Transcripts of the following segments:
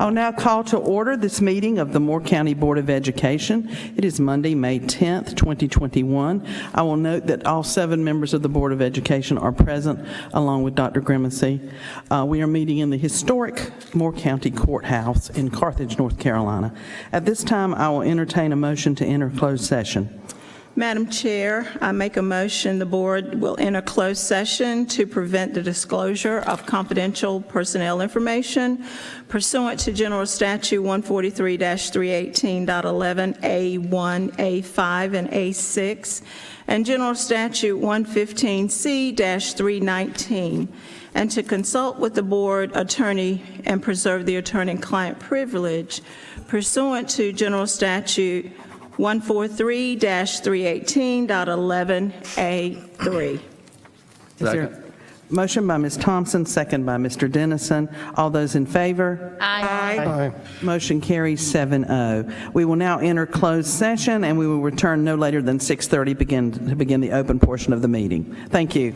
I'll now call to order this meeting of the Moore County Board of Education. It is Monday, May 10th, 2021. I will note that all 7 members of the Board of Education are present, along with Dr. Grimacy. We are meeting in the historic Moore County Courthouse in Carthage, North Carolina. At this time, I will entertain a motion to enter closed session. Madam Chair, I make a motion the board will enter closed session to prevent the disclosure of confidential personnel information pursuant to General Statute 143-318.11 A1, A5, and A6, and General Statute 115C-319, and to consult with the board attorney and preserve the attorney-client privilege pursuant to General Statute 143-318.11 A3. Is there a motion by Ms. Thompson, second by Mr. Dennison? All those in favor? Aye. Motion carries 7-0. We will now enter closed session, and we will return no later than 6:30 to begin the open portion of the meeting. Thank you.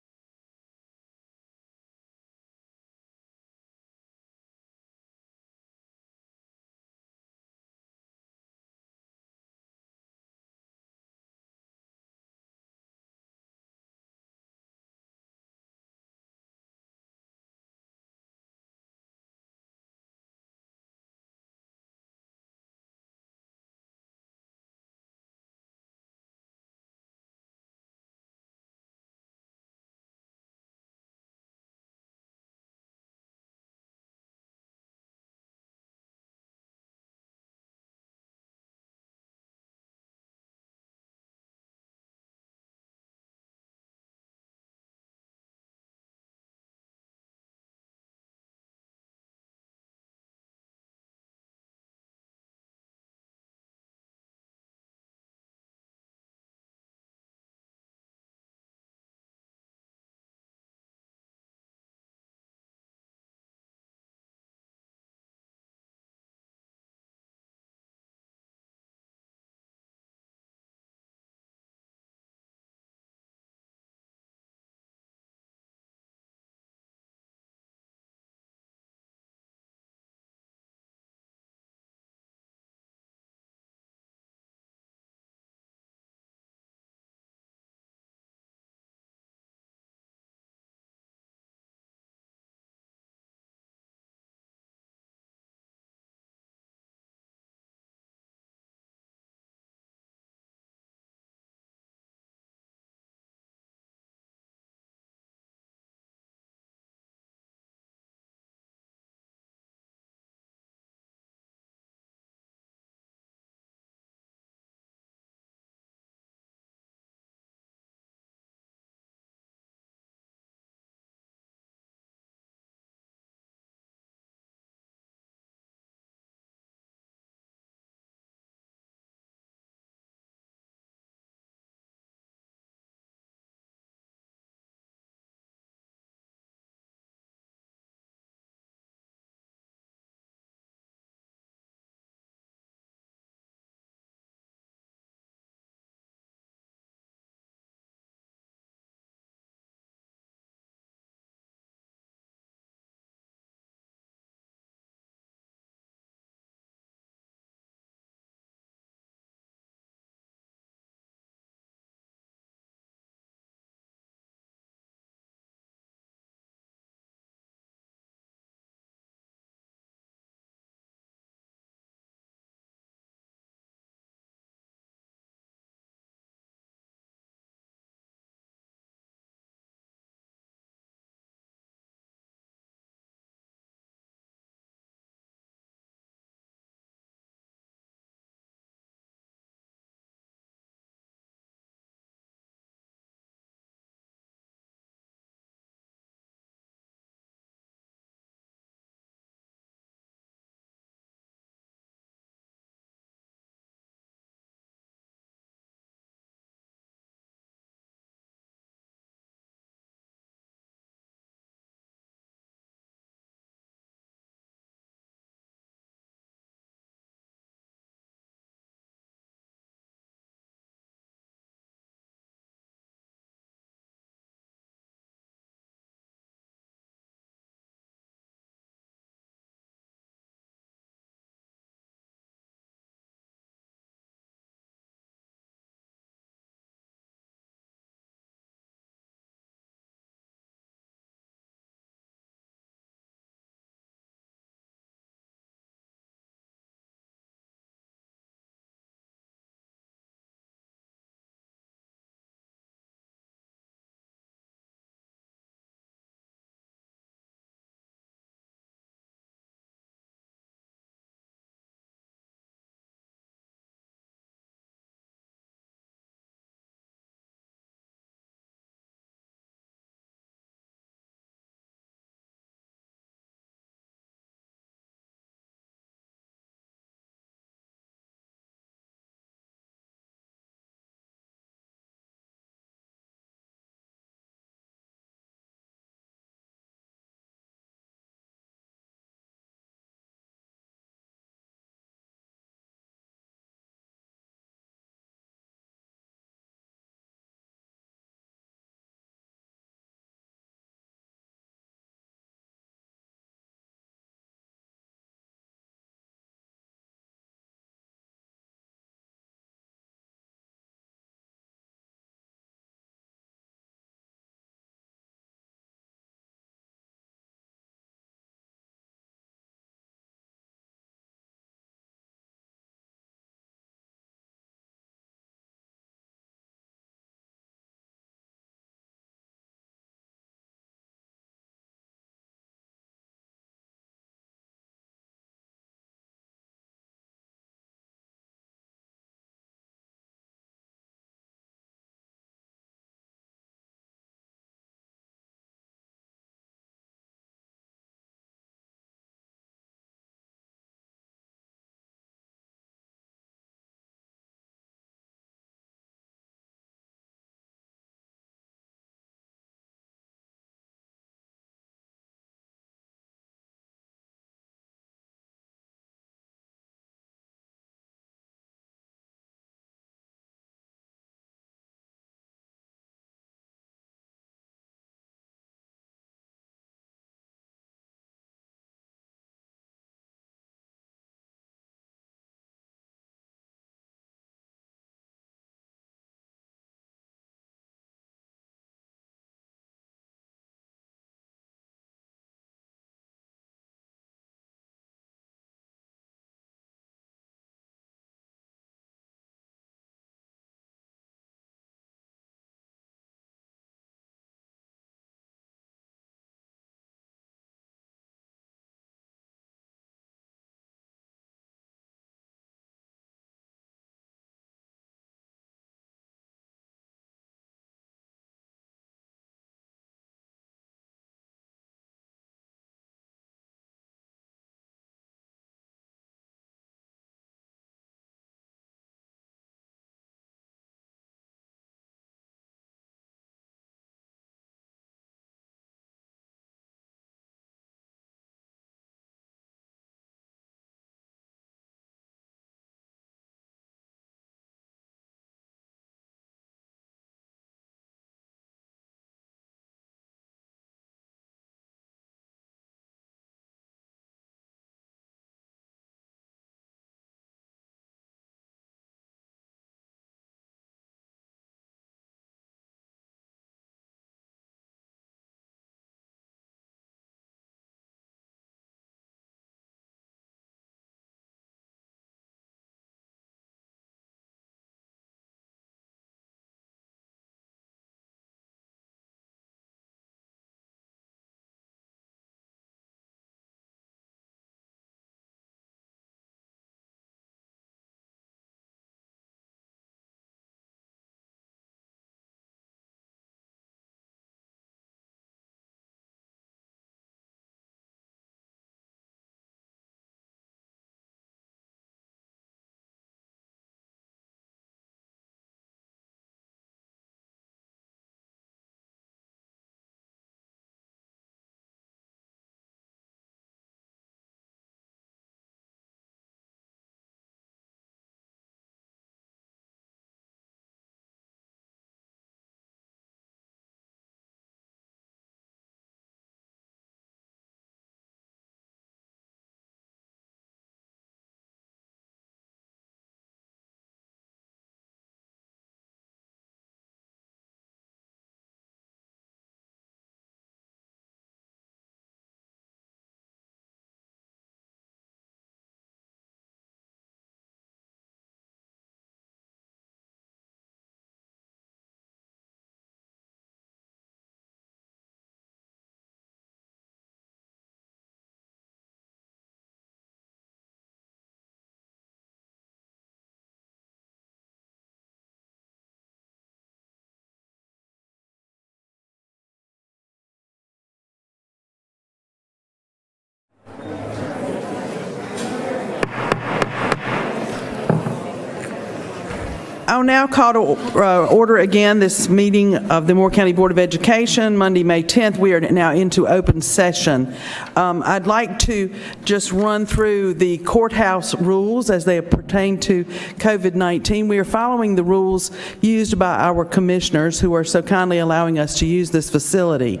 I'll now call to order again this meeting of the Moore County Board of Education, Monday, May 10th. We are now into open session. I'd like to just run through the courthouse rules as they pertain to COVID-19. We are following the rules used by our commissioners who are so kindly allowing us to use this facility.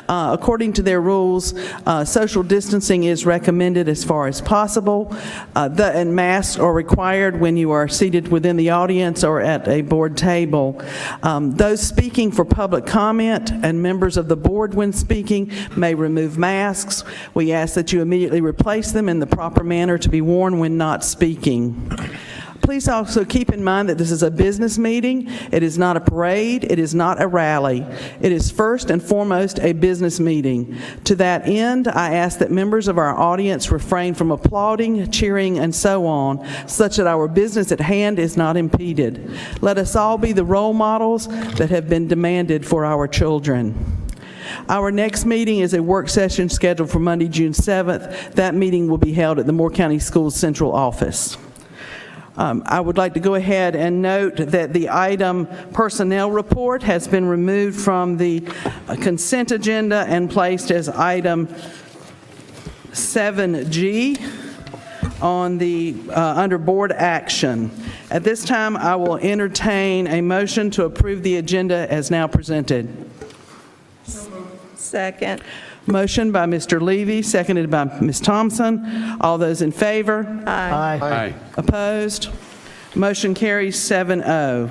According to their rules, social distancing is recommended as far as possible, and masks are required when you are seated within the audience or at a board table. Those speaking for public comment and members of the board when speaking may remove masks. We ask that you immediately replace them in the proper manner to be worn when not speaking. Please also keep in mind that this is a business meeting. It is not a parade. It is not a rally. It is first and foremost a business meeting. To that end, I ask that members of our audience refrain from applauding, cheering, and so on, such that our business at hand is not impeded. Let us all be the role models that have been demanded for our children. Our next meeting is a work session scheduled for Monday, June 7th. That meeting will be held at the Moore County Schools Central Office. I would like to go ahead and note that the item personnel report has been removed from the consent agenda and placed as item 7G on the under board action. At this time, I will entertain a motion to approve the agenda as now presented. Second. Motion by Mr. Levy, seconded by Ms. Thompson. All those in favor? Aye. Opposed? Motion carries 7-0.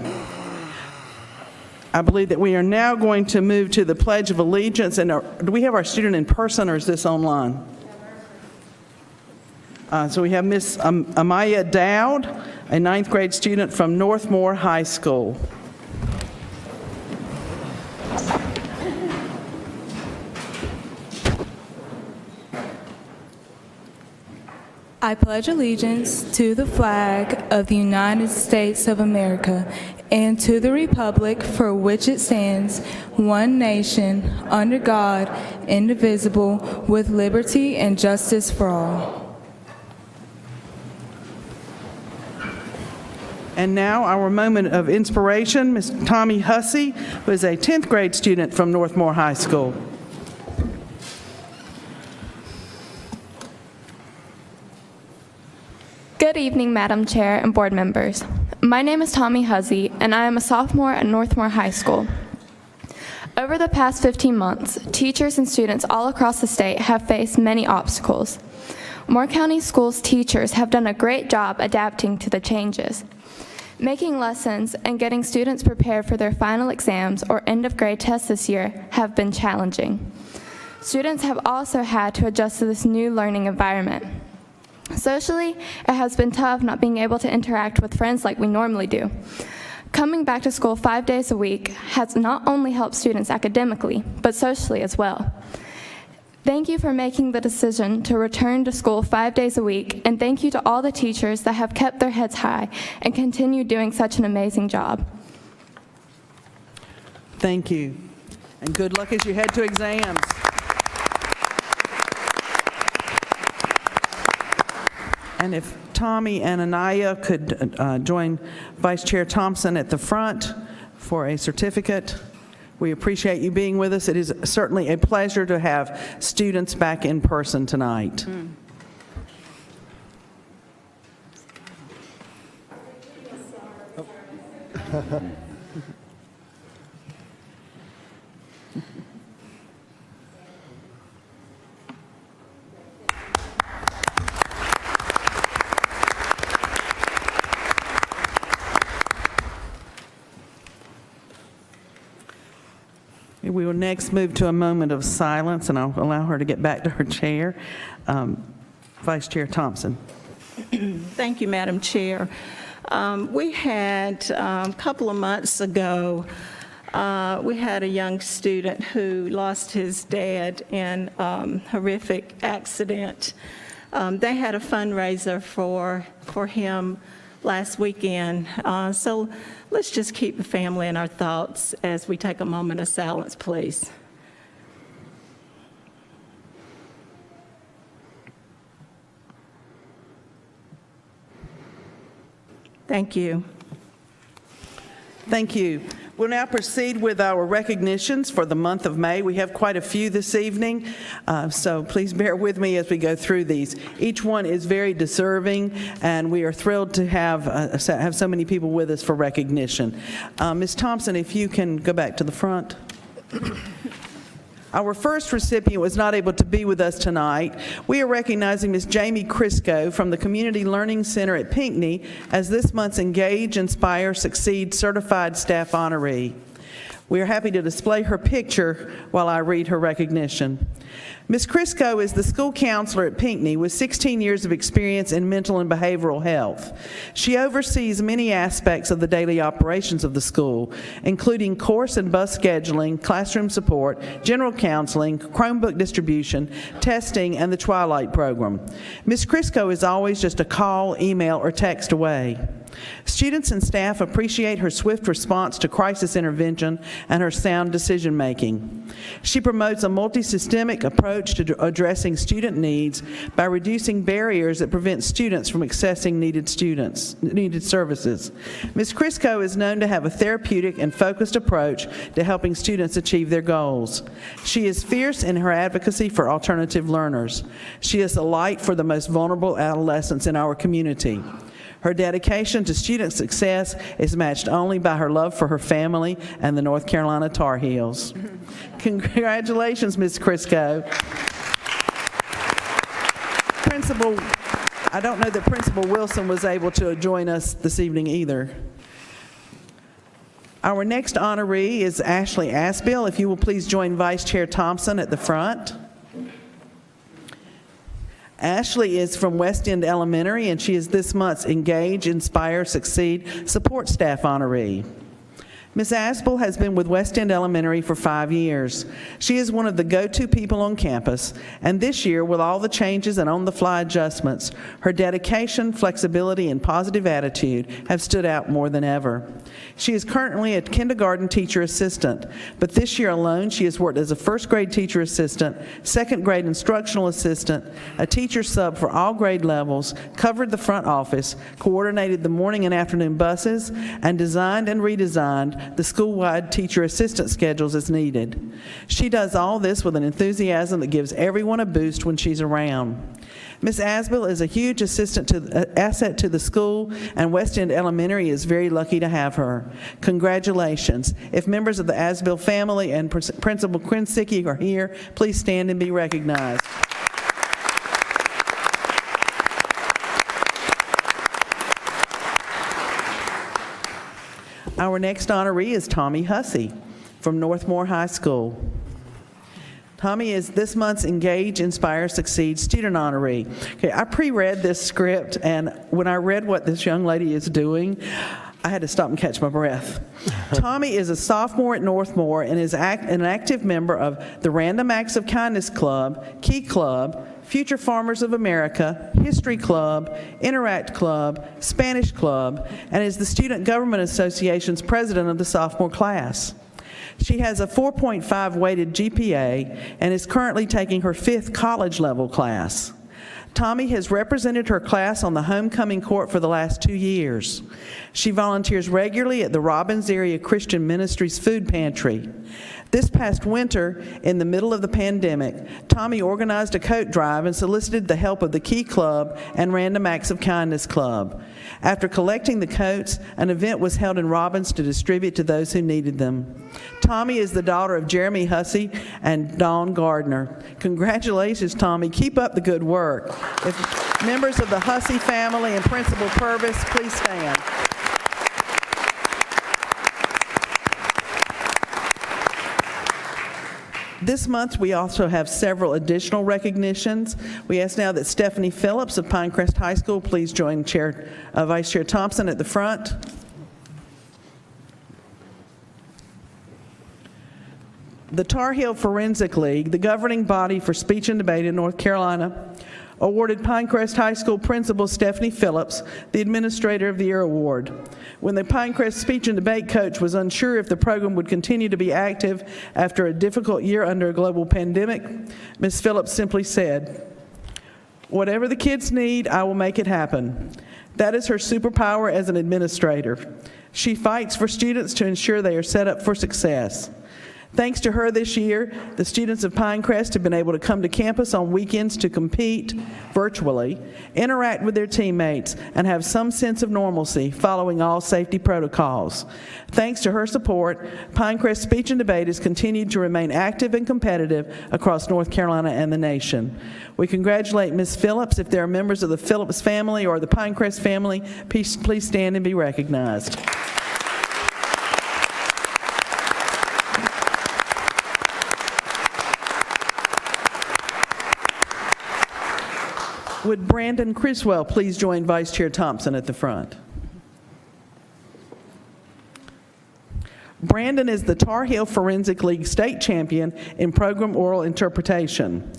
I believe that we are now going to move to the Pledge of Allegiance. And do we have our student in person or is this online? So we have Ms. Amaya Dowd, a 9th grade student from Northmore High School. I pledge allegiance to the flag of the United States of America and to the republic for which it stands, one nation, under God, indivisible, with liberty and justice for all. And now our moment of inspiration, Ms. Tommy Hussey, who is a 10th grade student from Northmore High School. Good evening, Madam Chair and board members. My name is Tommy Hussey, and I am a sophomore at Northmore High School. Over the past 15 months, teachers and students all across the state have faced many obstacles. Moore County Schools teachers have done a great job adapting to the changes. Making lessons and getting students prepared for their final exams or end-of-grade tests this year have been challenging. Students have also had to adjust to this new learning environment. Socially, it has been tough not being able to interact with friends like we normally do. Coming back to school 5 days a week has not only helped students academically, but socially as well. Thank you for making the decision to return to school 5 days a week, and thank you to all the teachers that have kept their heads high and continue doing such an amazing job. Thank you. And good luck as you head to exams. And if Tommy and Anaya could join Vice Chair Thompson at the front for a certificate. We appreciate you being with us. It is certainly a pleasure to have students back in person tonight. We will next move to a moment of silence, and I'll allow her to get back to her chair. Vice Chair Thompson. Thank you, Madam Chair. We had, a couple of months ago, we had a young student who lost his dad in a horrific accident. They had a fundraiser for him last weekend. So let's just keep the family in our thoughts as we take a moment of silence, please. Thank you. Thank you. We'll now proceed with our recognitions for the month of May. We have quite a few this evening, so please bear with me as we go through these. Each one is very deserving, and we are thrilled to have so many people with us for recognition. Ms. Thompson, if you can go back to the front. Our first recipient was not able to be with us tonight. We are recognizing Ms. Jamie Crisco from the Community Learning Center at Pinckney as this month's Engage, Inspire, Succeed Certified Staff Honoree. We are happy to display her picture while I read her recognition. Ms. Crisco is the school counselor at Pinckney with 16 years of experience in mental and behavioral health. She oversees many aspects of the daily operations of the school, including course and bus scheduling, classroom support, general counseling, Chromebook distribution, testing, and the Twilight program. Ms. Crisco is always just a call, email, or text away. Students and staff appreciate her swift response to crisis intervention and her sound decision-making. She promotes a multi-systemic approach to addressing student needs by reducing barriers that prevent students from accessing needed services. Ms. Crisco is known to have a therapeutic and focused approach to helping students achieve their goals. She is fierce in her advocacy for alternative learners. She is a light for the most vulnerable adolescents in our community. Her dedication to student success is matched only by her love for her family and the North Carolina Tar Heels. Congratulations, Ms. Crisco. I don't know that Principal Wilson was able to join us this evening either. Our next honoree is Ashley Asbill. If you will please join Vice Chair Thompson at the front. Ashley is from West End Elementary, and she is this month's Engage, Inspire, Succeed Support Staff Honoree. Ms. Asbill has been with West End Elementary for 5 years. She is one of the go-to people on campus, and this year, with all the changes and on-the-fly adjustments, her dedication, flexibility, and positive attitude have stood out more than ever. She is currently a kindergarten teacher assistant, but this year alone, she has worked as a first-grade teacher assistant, second-grade instructional assistant, a teacher sub for all grade levels, covered the front office, coordinated the morning and afternoon buses, and designed and redesigned the school-wide teacher assistant schedules as needed. She does all this with an enthusiasm that gives everyone a boost when she's around. Ms. Asbill is a huge asset to the school, and West End Elementary is very lucky to have her. Congratulations. If members of the Asbill family and Principal Quinsicki are here, please stand and be recognized. Our next honoree is Tommy Hussey from Northmore High School. Tommy is this month's Engage, Inspire, Succeed student honoree. Okay, I pre-read this script, and when I read what this young lady is doing, I had to stop and catch my breath. Tommy is a sophomore at Northmore and is an active member of the Random Acts of Kindness Club, Key Club, Future Farmers of America, History Club, Interact Club, Spanish Club, and is the Student Government Association's president of the sophomore class. She has a 4.5 weighted GPA and is currently taking her 5th college-level class. Tommy has represented her class on the homecoming court for the last 2 years. She volunteers regularly at the Robbins Area Christian Ministries food pantry. This past winter, in the middle of the pandemic, Tommy organized a coat drive and solicited the help of the Key Club and Random Acts of Kindness Club. After collecting the coats, an event was held in Robbins to distribute to those who needed them. Tommy is the daughter of Jeremy Hussey and Dawn Gardner. Congratulations, Tommy. Keep up the good work. If members of the Hussey family and Principal Purvis, please stand. This month, we also have several additional recognitions. We ask now that Stephanie Phillips of Pinecrest High School please join Vice Chair Thompson at the front. The Tar Heel Forensic League, the governing body for speech and debate in North Carolina, awarded Pinecrest High School Principal Stephanie Phillips the Administrator of the Year Award. When the Pinecrest speech and debate coach was unsure if the program would continue to be active after a difficult year under a global pandemic, Ms. Phillips simply said, "Whatever the kids need, I will make it happen." That is her superpower as an administrator. She fights for students to ensure they are set up for success. Thanks to her this year, the students of Pinecrest have been able to come to campus on weekends to compete virtually, interact with their teammates, and have some sense of normalcy following all safety protocols. Thanks to her support, Pinecrest Speech and Debate has continued to remain active and competitive across North Carolina and the nation. We congratulate Ms. Phillips. If there are members of the Phillips family or the Pinecrest family, please stand and be recognized. Would Brandon Criswell please join Vice Chair Thompson at the front? Brandon is the Tar Heel Forensic League state champion in program oral interpretation.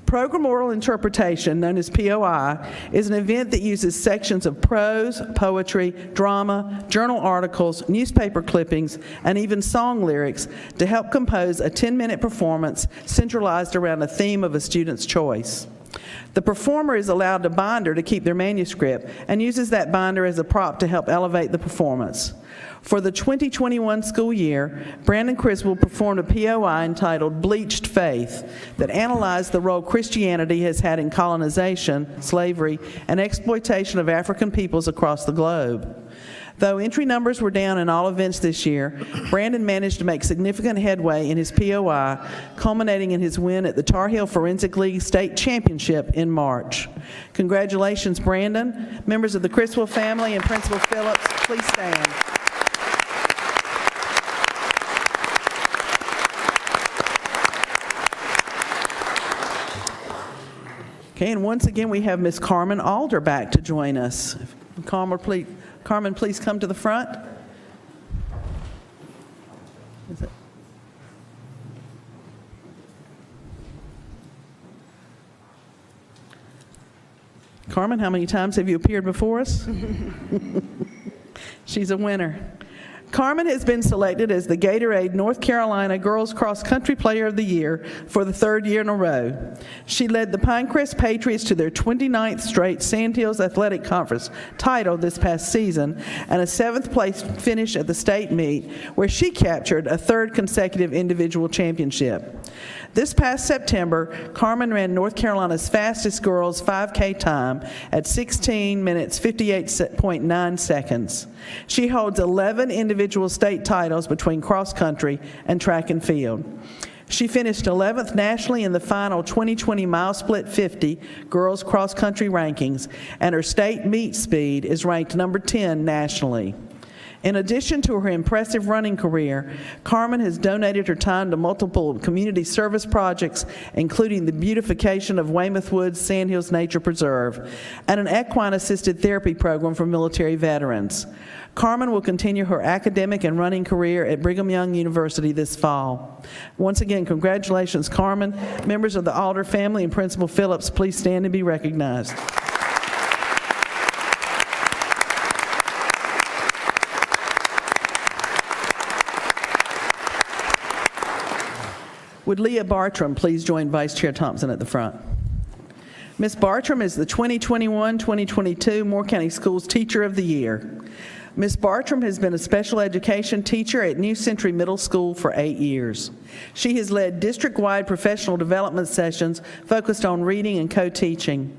Program oral interpretation, known as POI, is an event that uses sections of prose, poetry, drama, journal articles, newspaper clippings, and even song lyrics to help compose a 10-minute performance centralized around a theme of a student's choice. The performer is allowed a binder to keep their manuscript and uses that binder as a prop to help elevate the performance. For the 2021 school year, Brandon Criswell performed a POI entitled Bleached Faith that analyzed the role Christianity has had in colonization, slavery, and exploitation of African peoples across the globe. Though entry numbers were down in all events this year, Brandon managed to make significant headway in his POI, culminating in his win at the Tar Heel Forensic League State Championship in March. Congratulations, Brandon. Members of the Criswell family and Principal Phillips, please stand. Okay, and once again, we have Ms. Carmen Alder back to join us. Carmen, please come to the front. Is it? Carmen, how many times have you appeared before us? She's a winner. Carmen has been selected as the Gatorade North Carolina Girls Cross Country Player of the Year for the third year in a row. She led the Pinecrest Patriots to their 29th straight Sandhills Athletic Conference title this past season and a 7th place finish at the state meet, where she captured a 3rd consecutive individual championship. This past September, Carmen ran North Carolina's fastest girls 5K time at 16 minutes 58.9 seconds. She holds 11 individual state titles between cross country and track and field. She finished 11th nationally in the final 2020 mile split 50 girls cross country rankings, and her state meet speed is ranked number 10 nationally. In addition to her impressive running career, Carmen has donated her time to multiple community service projects, including the beautification of Weymouth Woods Sandhills Nature Preserve and an equine-assisted therapy program for military veterans. Carmen will continue her academic and running career at Brigham Young University this fall. Once again, congratulations, Carmen. Members of the Alder family and Principal Phillips, please stand and be recognized. Would Leah Bartram please join Vice Chair Thompson at the front? Ms. Bartram is the 2021-2022 Moore County Schools Teacher of the Year. Ms. Bartram has been a special education teacher at New Century Middle School for 8 years. She has led district-wide professional development sessions focused on reading and co-teaching.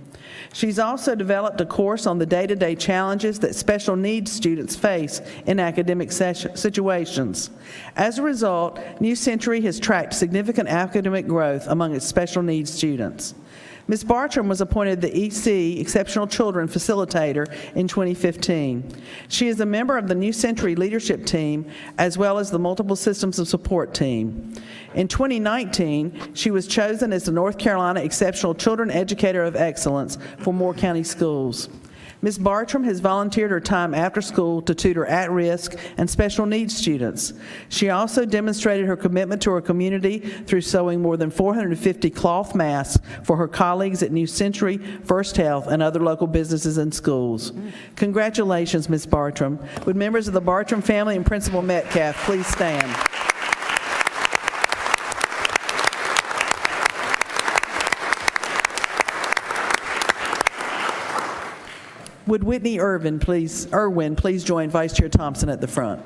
She's also developed a course on the day-to-day challenges that special needs students face in academic situations. As a result, New Century has tracked significant academic growth among its special needs students. Ms. Bartram was appointed the EC Exceptional Children Facilitator in 2015. She is a member of the New Century Leadership Team as well as the Multiple Systems of Support Team. In 2019, she was chosen as the North Carolina Exceptional Children Educator of Excellence for Moore County Schools. Ms. Bartram has volunteered her time after school to tutor at-risk and special needs students. She also demonstrated her commitment to her community through sewing more than 450 cloth masks for her colleagues at New Century, First Health, and other local businesses and schools. Congratulations, Ms. Bartram. Would members of the Bartram family and Principal Metcalf please stand? Would Whitney Irwin please join Vice Chair Thompson at the front?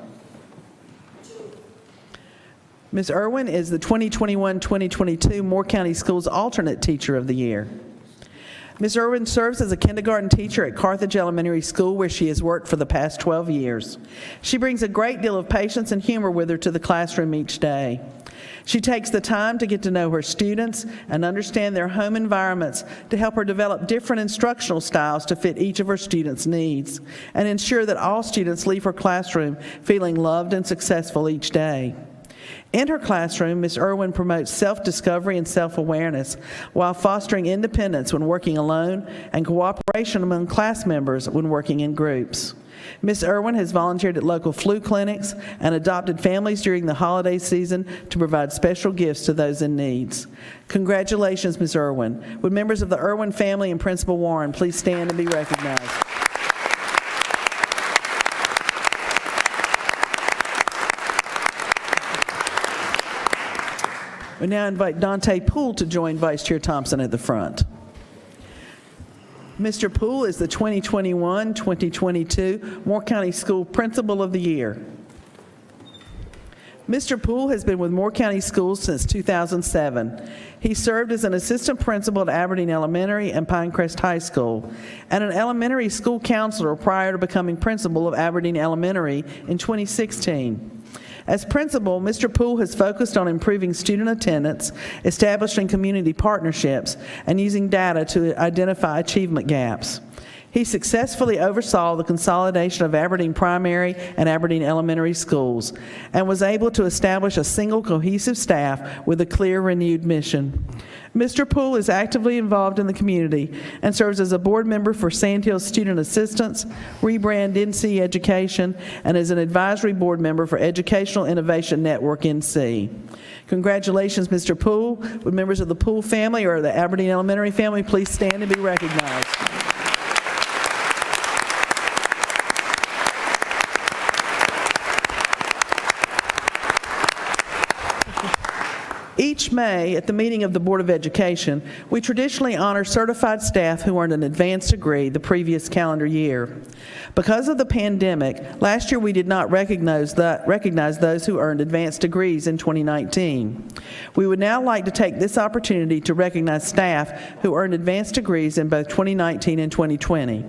Ms. Irwin is the 2021-2022 Moore County Schools Alternate Teacher of the Year. Ms. Irwin serves as a kindergarten teacher at Carthage Elementary School, where she has worked for the past 12 years. She brings a great deal of patience and humor with her to the classroom each day. She takes the time to get to know her students and understand their home environments to help her develop different instructional styles to fit each of her students' needs and ensure that all students leave her classroom feeling loved and successful each day. In her classroom, Ms. Irwin promotes self-discovery and self-awareness while fostering independence when working alone and cooperation among class members when working in groups. Ms. Irwin has volunteered at local flu clinics and adopted families during the holiday season to provide special gifts to those in need. Congratulations, Ms. Irwin. Would members of the Irwin family and Principal Warren please stand and be recognized? We now invite Dante Poole to join Vice Chair Thompson at the front. Mr. Poole is the 2021-2022 Moore County School Principal of the Year. Mr. Poole has been with Moore County Schools since 2007. He served as an assistant principal at Aberdeen Elementary and Pinecrest High School, and an elementary school counselor prior to becoming principal of Aberdeen Elementary in 2016. As principal, Mr. Poole has focused on improving student attendance, establishing community partnerships, and using data to identify achievement gaps. He successfully oversaw the consolidation of Aberdeen Primary and Aberdeen Elementary schools and was able to establish a single cohesive staff with a clear, renewed mission. Mr. Poole is actively involved in the community and serves as a board member for Sandhill Student Assistance, Rebrand NC Education, and as an advisory board member for Educational Innovation Network NC. Congratulations, Mr. Poole. Would members of the Poole family or the Aberdeen Elementary family please stand and be recognized? Each May, at the meeting of the Board of Education, we traditionally honor certified staff who earned an advanced degree the previous calendar year. Because of the pandemic, last year we did not recognize those who earned advanced degrees in 2019. We would now like to take this opportunity to recognize staff who earned advanced degrees in both 2019 and 2020.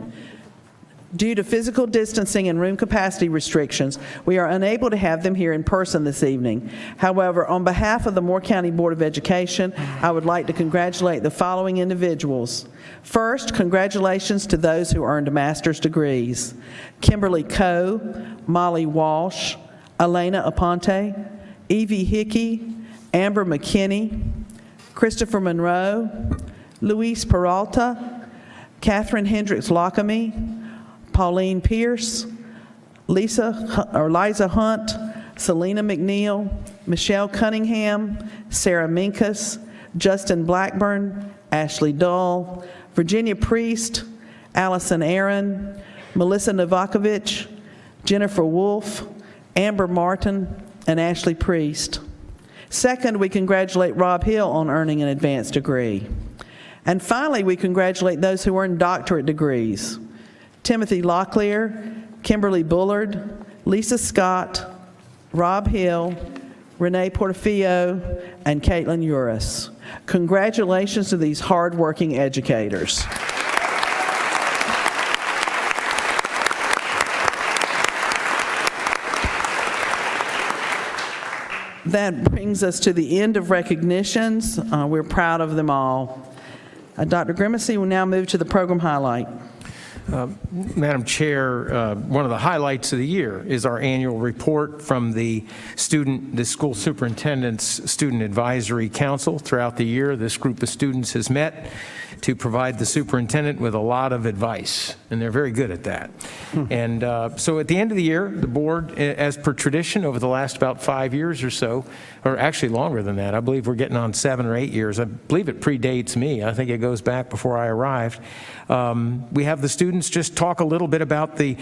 Due to physical distancing and room capacity restrictions, we are unable to have them here in person this evening. However, on behalf of the Moore County Board of Education, I would like to congratulate the following individuals. First, congratulations to those who earned master's degrees: Kimberly Coe, Molly Walsh, Elena Aponte, Evie Hickey, Amber McKinney, Christopher Monroe, Luis Peralta, Catherine Hendricks Lockamy, Pauline Pierce, Liza Hunt, Selena McNeil, Michelle Cunningham, Sarah Minkus, Justin Blackburn, Ashley Dull, Virginia Priest, Allison Aaron, Melissa Novakovich, Jennifer Wolf, Amber Martin, and Ashley Priest. Second, we congratulate Rob Hill on earning an advanced degree. And finally, we congratulate those who earned doctorate degrees: Timothy Locklear, Kimberly Bullard, Lisa Scott, Rob Hill, Renee Portofio, and Caitlin Uris. Congratulations to these hard-working educators. That brings us to the end of recognitions. We're proud of them all. Dr. Grimacy will now move to the program highlight. Madam Chair, one of the highlights of the year is our annual report from the School Superintendent's Student Advisory Council. Throughout the year, this group of students has met to provide the superintendent with a lot of advice, and they're very good at that. And so at the end of the year, the board, as per tradition over the last about 5 years or so, or actually longer than that, I believe we're getting on 7 or 8 years. I believe it predates me. I think it goes back before I arrived. We have the students just talk a little bit about the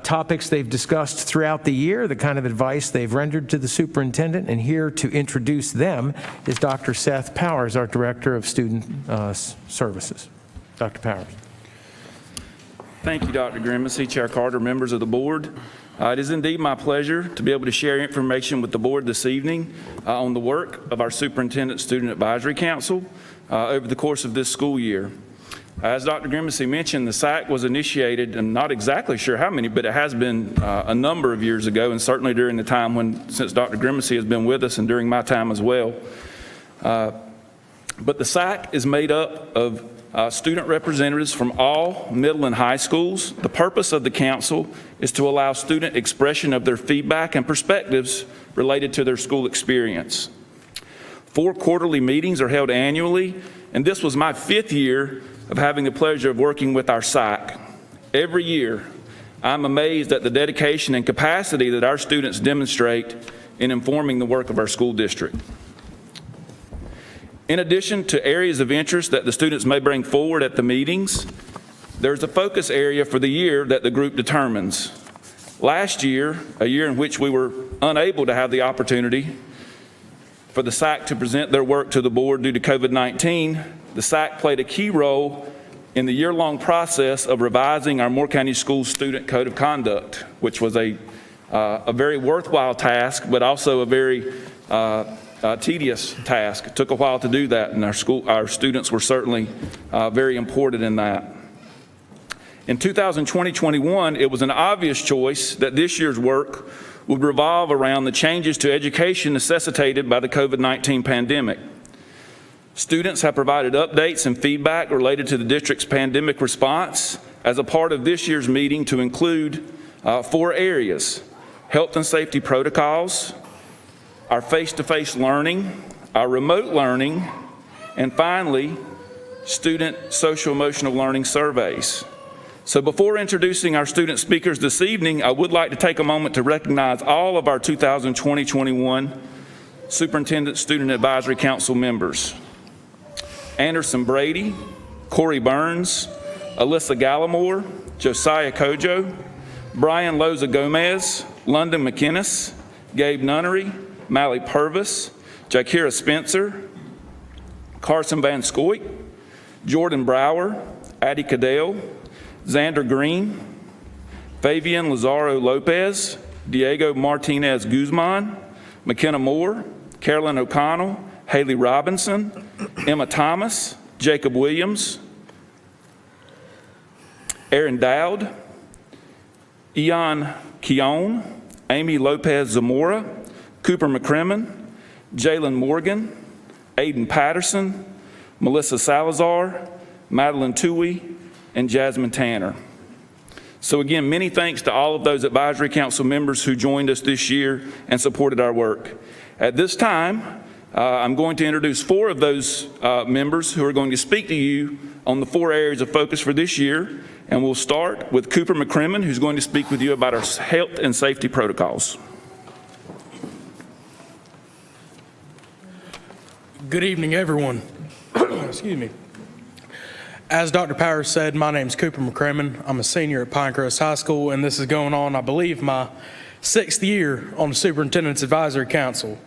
topics they've discussed throughout the year, the kind of advice they've rendered to the superintendent, and here to introduce them is Dr. Seth Powers, our Director of Student Services. Dr. Powers. Thank you, Dr. Grimacy, Chair Carter, members of the board. It is indeed my pleasure to be able to share information with the board this evening on the work of our Superintendent Student Advisory Council over the course of this school year. As Dr. Grimacy mentioned, the SAC was initiated, and not exactly sure how many, but it has been a number of years ago, and certainly during the time since Dr. Grimacy has been with us and during my time as well. But the SAC is made up of student representatives from all middle and high schools. The purpose of the council is to allow student expression of their feedback and perspectives related to their school experience. 4 quarterly meetings are held annually, and this was my 5th year of having the pleasure of working with our SAC. Every year, I'm amazed at the dedication and capacity that our students demonstrate in informing the work of our school district. In addition to areas of interest that the students may bring forward at the meetings, there's a focus area for the year that the group determines. Last year, a year in which we were unable to have the opportunity for the SAC to present their work to the board due to COVID-19, the SAC played a key role in the year-long process of revising our Moore County Schools Student Code of Conduct, which was a very worthwhile task, but also a very tedious task. It took a while to do that, and our students were certainly very important in that. In 2020-21, it was an obvious choice that this year's work would revolve around the changes to education necessitated by the COVID-19 pandemic. Students have provided updates and feedback related to the district's pandemic response as a part of this year's meeting to include 4 areas: health and safety protocols, our face-to-face learning, our remote learning, and finally, student social-emotional learning surveys. So before introducing our student speakers this evening, I would like to take a moment to recognize all of our 2020-21 Superintendent Student Advisory Council members: Anderson Brady, Corey Burns, Alyssa Gallimore, Josiah Kojo, Brian Loza Gomez, London McInnes, Gabe Nunnery, Mally Purvis, Jakira Spencer, Carson Van Scoit, Jordan Brower, Addie Cadell, Xander Green, Fabian Lazaro Lopez, Diego Martinez Guzman, McKenna Moore, Carolyn O'Connell, Haley Robinson, Emma Thomas, Jacob Williams, Aaron Dowd, Ian Keown, Amy Lopez Zamora, Cooper McCrimmon, Jalen Morgan, Aiden Patterson, Melissa Salazar, Madeline Toohey, and Jasmine Tanner. So again, many thanks to all of those advisory council members who joined us this year and supported our work. At this time, I'm going to introduce 4 of those members who are going to speak to you on the 4 areas of focus for this year. And we'll start with Cooper McCrimmon, who's going to speak with you about our health and safety protocols. Good evening, everyone. Excuse me. As Dr. Powers said, my name's Cooper McCrimmon. I'm a senior at Pinecrest High School, and this is going on, I believe, my 6th year on the Superintendent's Advisory Council.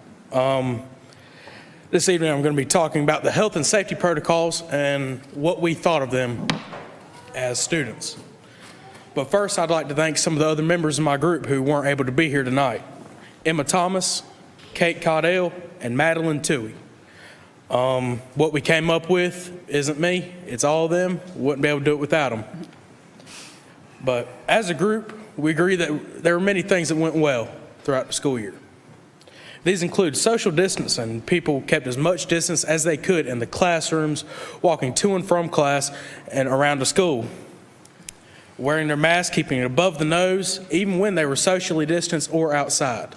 This evening, I'm going to be talking about the health and safety protocols and what we thought of them as students. But first, I'd like to thank some of the other members of my group who weren't able to be here tonight: Emma Thomas, Kate Caudell, and Madeline Toohey. What we came up with isn't me, it's all of them. Wouldn't be able to do it without them. But as a group, we agree that there were many things that went well throughout the school year. These include social distancing. People kept as much distance as they could in the classrooms, walking to and from class and around the school. Wearing their mask, keeping it above the nose, even when they were socially distanced or outside.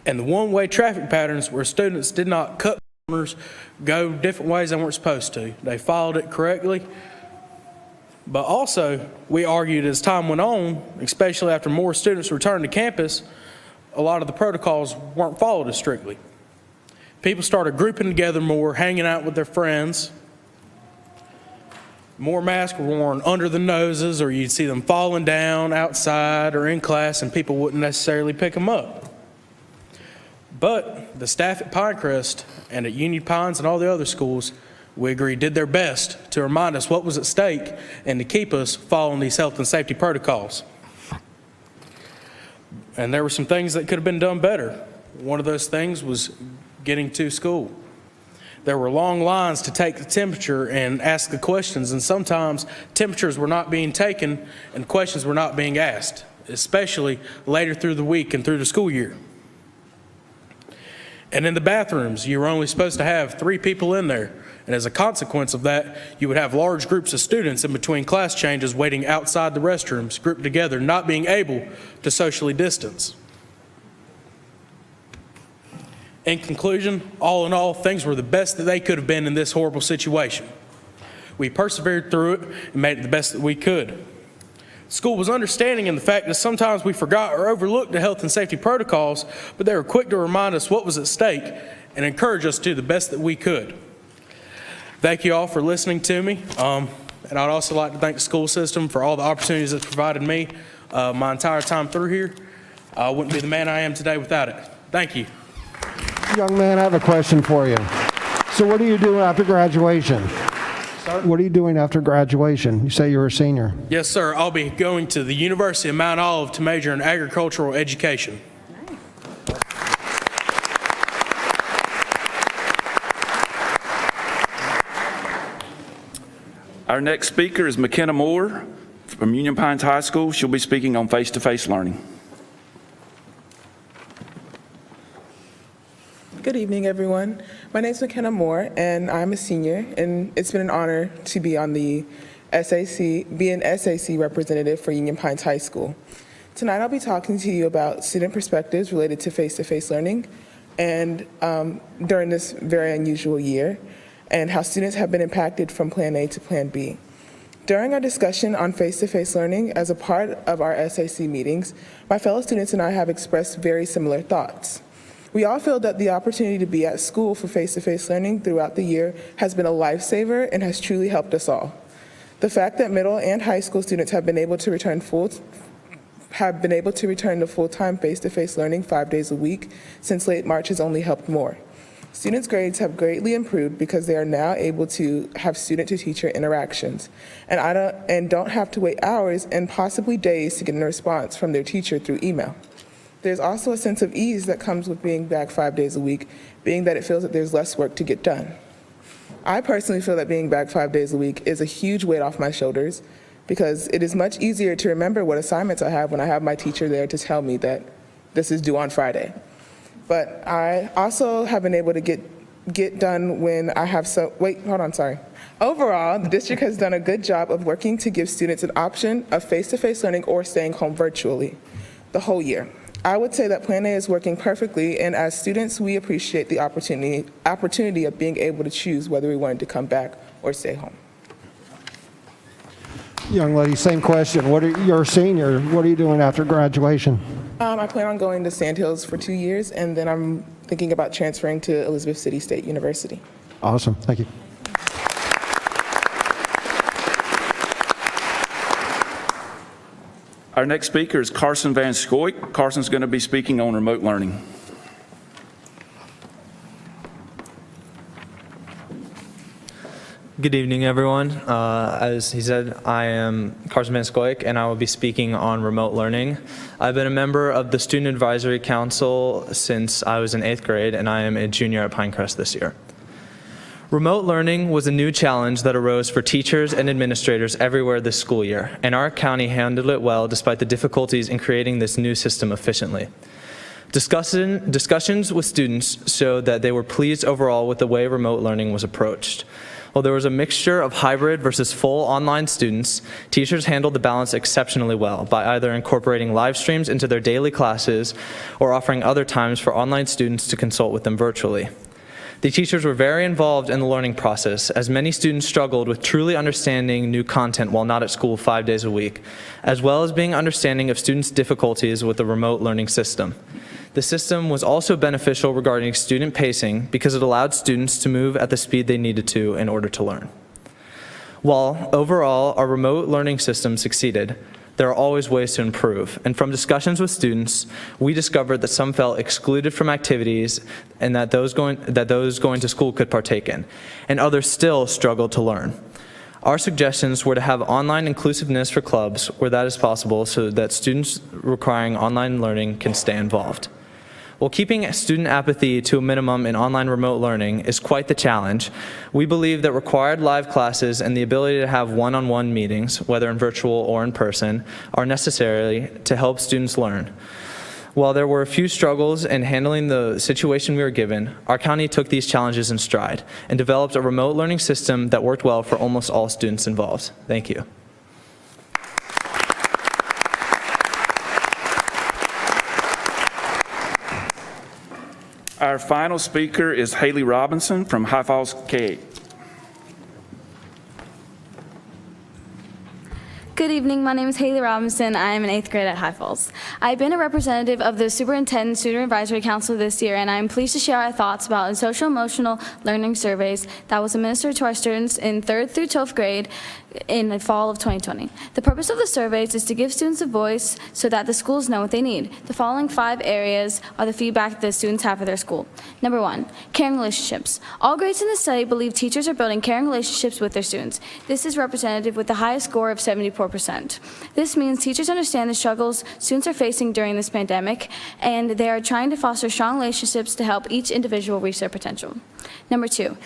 And the one-way traffic patterns where students did not cut corners, go different ways they weren't supposed to. They followed it correctly. But also, we argued as time went on, especially after more students returned to campus, a lot of the protocols weren't followed as strictly. People started grouping together more, hanging out with their friends. More masks were worn under the noses, or you'd see them falling down outside or in class, and people wouldn't necessarily pick them up. But the staff at Pinecrest and at Union Pines and all the other schools we agree, did their best to remind us what was at stake and to keep us following these health and safety protocols. And there were some things that could have been done better. One of those things was getting to school. There were long lines to take the temperature and ask the questions, and sometimes temperatures were not being taken and questions were not being asked, especially later through the week and through the school year. And in the bathrooms, you were only supposed to have 3 people in there. And as a consequence of that, you would have large groups of students in between class changes waiting outside the restrooms, grouped together, not being able to socially distance. In conclusion, all in all, things were the best that they could have been in this horrible situation. We persevered through it and made it the best that we could. School was understanding in the fact that sometimes we forgot or overlooked the health and safety protocols, but they were quick to remind us what was at stake and encourage us to do the best that we could. Thank you all for listening to me. And I'd also like to thank the school system for all the opportunities it's provided me my entire time through here. I wouldn't be the man I am today without it. Thank you. Young man, I have a question for you. So what are you doing after graduation? What are you doing after graduation? You say you're a senior. Yes, sir. I'll be going to the University of Mount Olive to major in agricultural education. Our next speaker is McKenna Moore from Union Pines High School. She'll be speaking on face-to-face learning. Good evening, everyone. My name is McKenna Moore, and I'm a senior, and it's been an honor to be on the be an SAC representative for Union Pines High School. Tonight, I'll be talking to you about student perspectives related to face-to-face learning and during this very unusual year, and how students have been impacted from Plan A to Plan B. During our discussion on face-to-face learning as a part of our SAC meetings, my fellow students and I have expressed very similar thoughts. We all feel that the opportunity to be at school for face-to-face learning throughout the year has been a lifesaver and has truly helped us all. The fact that middle and high school students have been able to return to full-time face-to-face learning 5 days a week since late March has only helped more. Students' grades have greatly improved because they are now able to have student-to-teacher interactions and don't have to wait hours and possibly days to get a response from their teacher through email. There's also a sense of ease that comes with being back 5 days a week, being that it feels that there's less work to get done. I personally feel that being back 5 days a week is a huge weight off my shoulders because it is much easier to remember what assignments I have when I have my teacher there to tell me that this is due on Friday. But I also have been able to get done when I have Overall, the district has done a good job of working to give students an option of face-to-face learning or staying home virtually the whole year. I would say that Plan A is working perfectly, and as students, we appreciate the opportunity of being able to choose whether we wanted to come back or stay home. Young lady, same question. You're a senior. What are you doing after graduation? I plan on going to Sandhills for 2 years, and then I'm thinking about transferring to Elizabeth City State University. Awesome. Thank you. Our next speaker is Carson Van Scoik. Carson's going to be speaking on remote learning. Good evening, everyone. As he said, I am Carson Van Scoik, and I will be speaking on remote learning. I've been a member of the Student Advisory Council since I was in 8th grade, and I am a junior at Pinecrest this year. Remote learning was a new challenge that arose for teachers and administrators everywhere this school year, and our county handled it well despite the difficulties in creating this new system efficiently. Discussions with students showed that they were pleased overall with the way remote learning was approached. While there was a mixture of hybrid versus full online students, teachers handled the balance exceptionally well by either incorporating live streams into their daily classes or offering other times for online students to consult with them virtually. The teachers were very involved in the learning process, as many students struggled with truly understanding new content while not at school 5 days a week, as well as being understanding of students' difficulties with the remote learning system. The system was also beneficial regarding student pacing because it allowed students to move at the speed they needed to in order to learn. While overall our remote learning system succeeded, there are always ways to improve. And from discussions with students, we discovered that some felt excluded from activities and that those going to school could partake in, and others still struggled to learn. Our suggestions were to have online inclusiveness for clubs where that is possible so that students requiring online learning can stay involved. While keeping student apathy to a minimum in online remote learning is quite the challenge, we believe that required live classes and the ability to have one-on-one meetings, whether in virtual or in person, are necessary to help students learn. While there were a few struggles in handling the situation we were given, our county took these challenges in stride and developed a remote learning system that worked well for almost all students involved. Thank you. Our final speaker is Haley Robinson from High Falls K. Good evening. My name is Haley Robinson. I am in 8th grade at High Falls. I've been a representative of the Superintendent Student Advisory Council this year, and I am pleased to share our thoughts about the social-emotional learning surveys that was administered to our students in 3rd through 12th grade in the fall of 2020. The purpose of the surveys is to give students a voice so that the schools know what they need. The following 5 areas are the feedback that the students have for their school. Number 1, caring relationships. All grades in the study believe teachers are building caring relationships with their students. This is representative with the highest score of 74%. This means teachers understand the struggles students are facing during this pandemic, and they are trying to foster strong relationships to help each individual reach their potential. Number 2,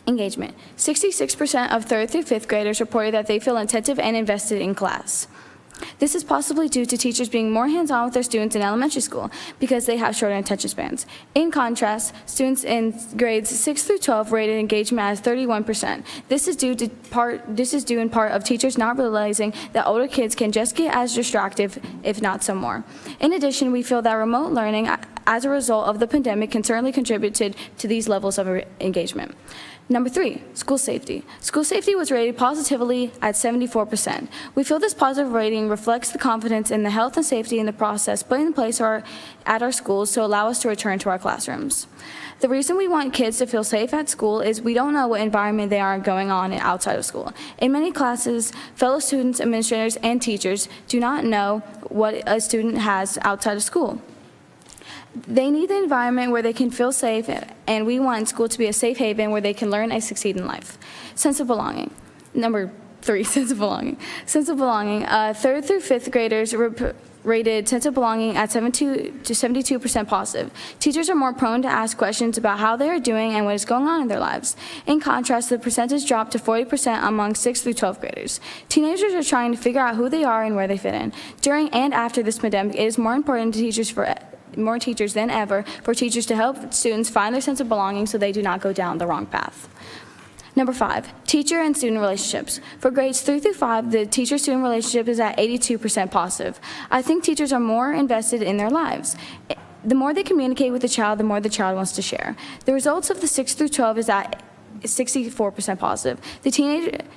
engagement. 66% of 3rd through 5th graders reported that they feel attentive and invested in class. This is possibly due to teachers being more hands-on with their students in elementary school because they have shorter attention spans. In contrast, students in grades 6 through 12 rated engagement as 31%. This is due in part of teachers not realizing that older kids can just get as distracted, if not some more. In addition, we feel that remote learning as a result of the pandemic can certainly contributed to these levels of engagement. Number 3, school safety. School safety was rated positively at 74%. We feel this positive rating reflects the confidence in the health and safety in the process put in place at our schools to allow us to return to our classrooms. The reason we want kids to feel safe at school is we don't know what environment they are going on outside of school. In many classes, fellow students, administrators, and teachers do not know what a student has outside of school. They need the environment where they can feel safe, and we want school to be a safe haven where they can learn and succeed in life. Sense of belonging. Number 3, sense of belonging. Sense of belonging. 3rd through 5th graders rated sense of belonging at 72% positive. Teachers are more prone to ask questions about how they are doing and what is going on in their lives. In contrast, the percentage dropped to 40% among 6th through 12th graders. Teenagers are trying to figure out who they are and where they fit in. During and after this pandemic, it is more important to more teachers than ever for teachers to help students find their sense of belonging so they do not go down the wrong path. Number 5, teacher and student relationships. For grades 3 through 5, the teacher-student relationship is at 82% positive. I think teachers are more invested in their lives. The more they communicate with the child, the more the child wants to share. The results of the 6 through 12 is at 64% positive. The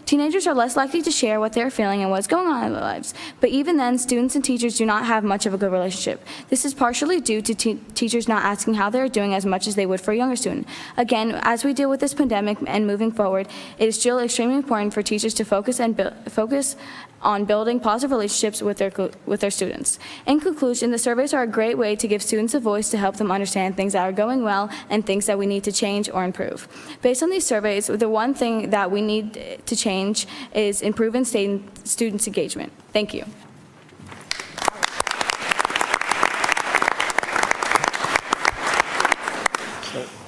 teenagers are less likely to share what they're feeling and what's going on in their lives. But even then, students and teachers do not have much of a good relationship. This is partially due to teachers not asking how they're doing as much as they would for a younger student. Again, as we deal with this pandemic and moving forward, it is still extremely important for teachers to focus on building positive relationships with their students. In conclusion, the surveys are a great way to give students a voice to help them understand things that are going well and things that we need to change or improve. Based on these surveys, the one thing that we need to change is improving students' engagement. Thank you.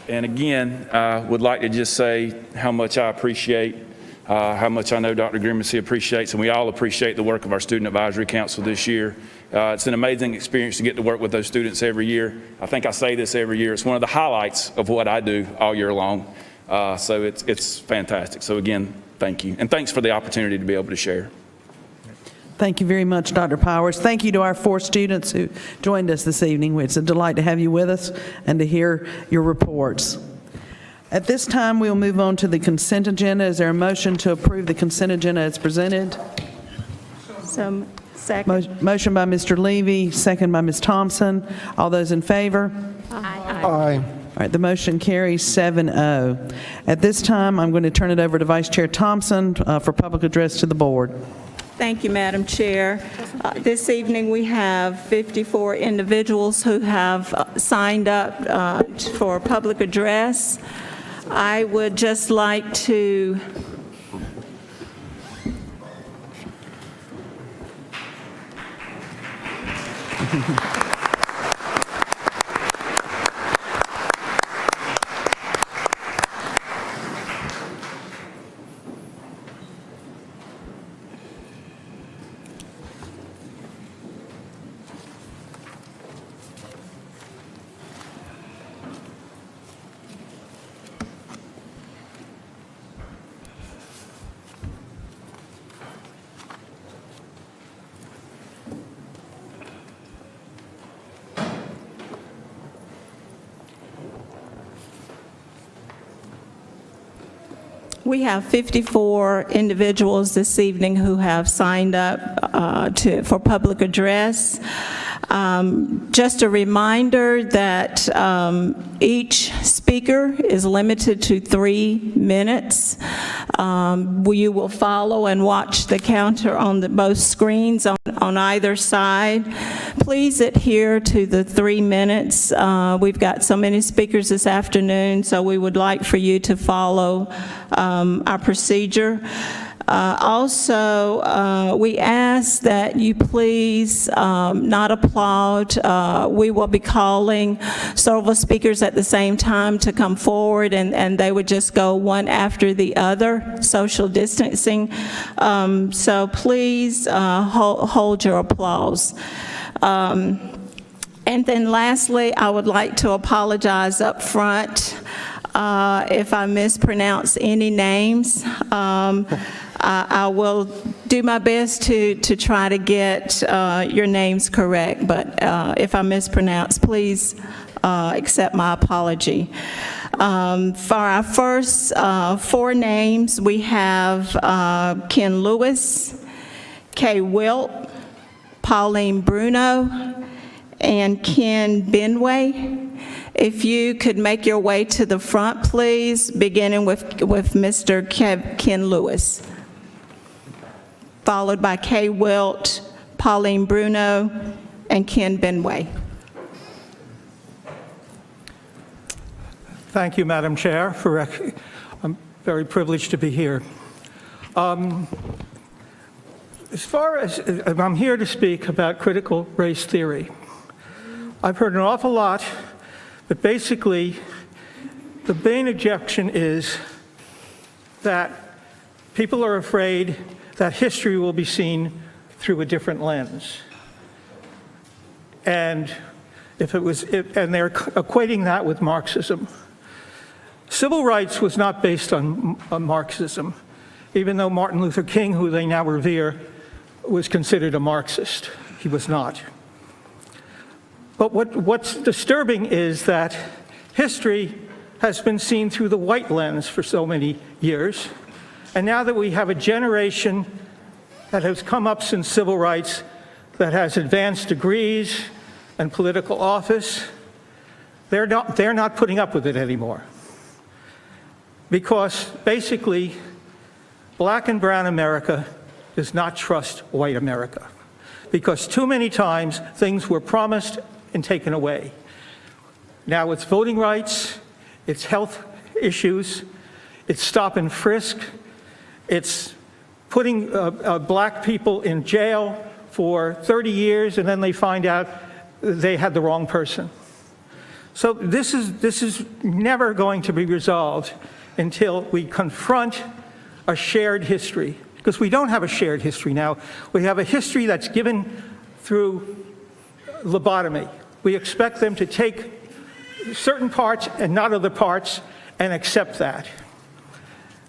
And again, I would like to just say how much I appreciate, how much I know Dr. Grimacy appreciates, and we all appreciate the work of our Student Advisory Council this year. It's an amazing experience to get to work with those students every year. I think I say this every year. It's one of the highlights of what I do all year long. So it's fantastic. So again, thank you. And thanks for the opportunity to be able to share. Thank you very much, Dr. Powers. Thank you to our 4 students who joined us this evening. It's a delight to have you with us and to hear your reports. At this time, we'll move on to the consent agenda. Is there a motion to approve the consent agenda as presented? So, second. Motion by Mr. Levy, second by Ms. Thompson. All those in favor? Aye. All right, the motion carries 7-0. At this time, I'm going to turn it over to Vice Chair Thompson for public address to the board. Thank you, Madam Chair. This evening, we have 54 individuals who have signed up for public address. I would just like to We have 54 individuals this evening who have signed up for public address. Just a reminder that each speaker is limited to 3 minutes. You will follow and watch the counter on both screens on either side. Please adhere to the 3 minutes. We've got so many speakers this afternoon, so we would like for you to follow our procedure. Also, we ask that you please not applaud. We will be calling several speakers at the same time to come forward, and they would just go one after the other, social distancing. So please hold your applause. And then lastly, I would like to apologize up front if I mispronounce any names. I will do my best to try to get your names correct, but if I mispronounce, please accept my apology. For our first 4 names, we have Ken Lewis, Kay Wilt, Pauline Bruno, and Ken Benway. If you could make your way to the front, please, beginning with Mr. Ken Lewis, followed by Kay Wilt, Pauline Bruno, and Ken Benway. Thank you, Madam Chair. I'm very privileged to be here. As far as I'm here to speak about critical race theory, I've heard an awful lot, but basically, the main objection is that people are afraid that history will be seen through a different lens. And they're equating that with Marxism. Civil rights was not based on Marxism, even though Martin Luther King, who they now revere, was considered a Marxist. He was not. But what's disturbing is that history has been seen through the white lens for so many years. And now that we have a generation that has come up since civil rights, that has advanced degrees and political office, they're not putting up with it anymore. Because basically, black and brown America does not trust white America. Because too many times, things were promised and taken away. Now it's voting rights, it's health issues, it's stop and frisk, it's putting black people in jail for 30 years and then they find out they had the wrong person. So this is never going to be resolved until we confront a shared history. Because we don't have a shared history now. We have a history that's given through lobotomy. We expect them to take certain parts and not other parts and accept that.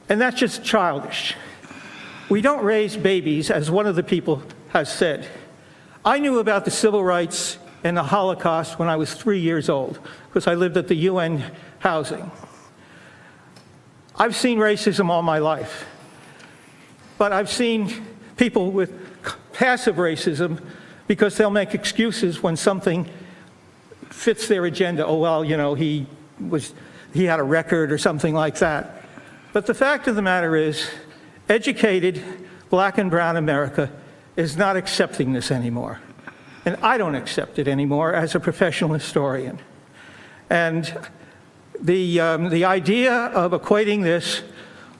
And that's just childish. We don't raise babies, as one of the people has said. I knew about the civil rights and the Holocaust when I was 3 years old, because I lived at the UN housing. I've seen racism all my life. But I've seen people with passive racism because they'll make excuses when something fits their agenda. Oh, well, you know, he had a record or something like that. But the fact of the matter is, educated Black and brown America is not accepting this anymore. And I don't accept it anymore as a professional historian. And the idea of equating this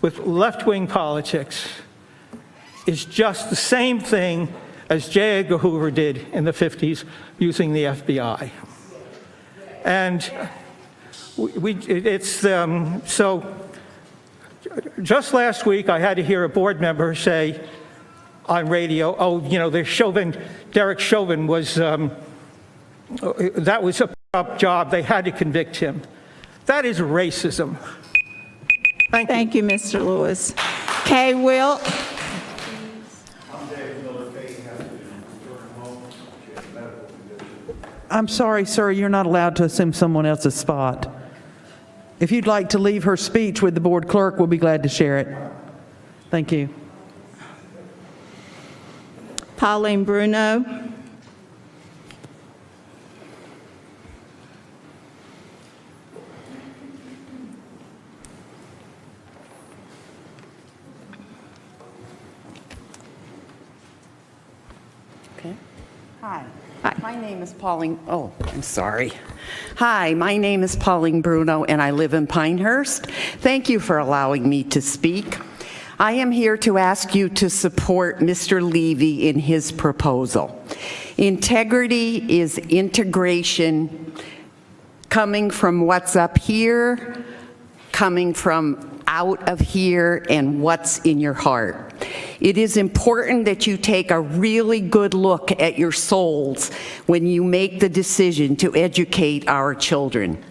with left-wing politics is just the same thing as J. Edgar Hoover did in the 50s using the FBI. And so just last week I had to hear a board member say on radio, oh, you know, Derek Chauvin was, that was a up job, they had to convict him. That is racism. Thank you, Mr. Lewis. Kay Wilt. I'm sorry, sir, you're not allowed to assume someone else's spot. If you'd like to leave her speech with the board clerk, we'll be glad to share it. Thank you. Pauline Bruno. Okay. Hi. My name is Pauline. Oh, I'm sorry. Hi, my name is Pauline Bruno, and I live in Pinehurst. Thank you for allowing me to speak. I am here to ask you to support Mr. Levy in his proposal. Integrity is integration coming from what's up here, coming from out of here, and what's in your heart. It is important that you take a really good look at your souls when you make the decision to educate our children.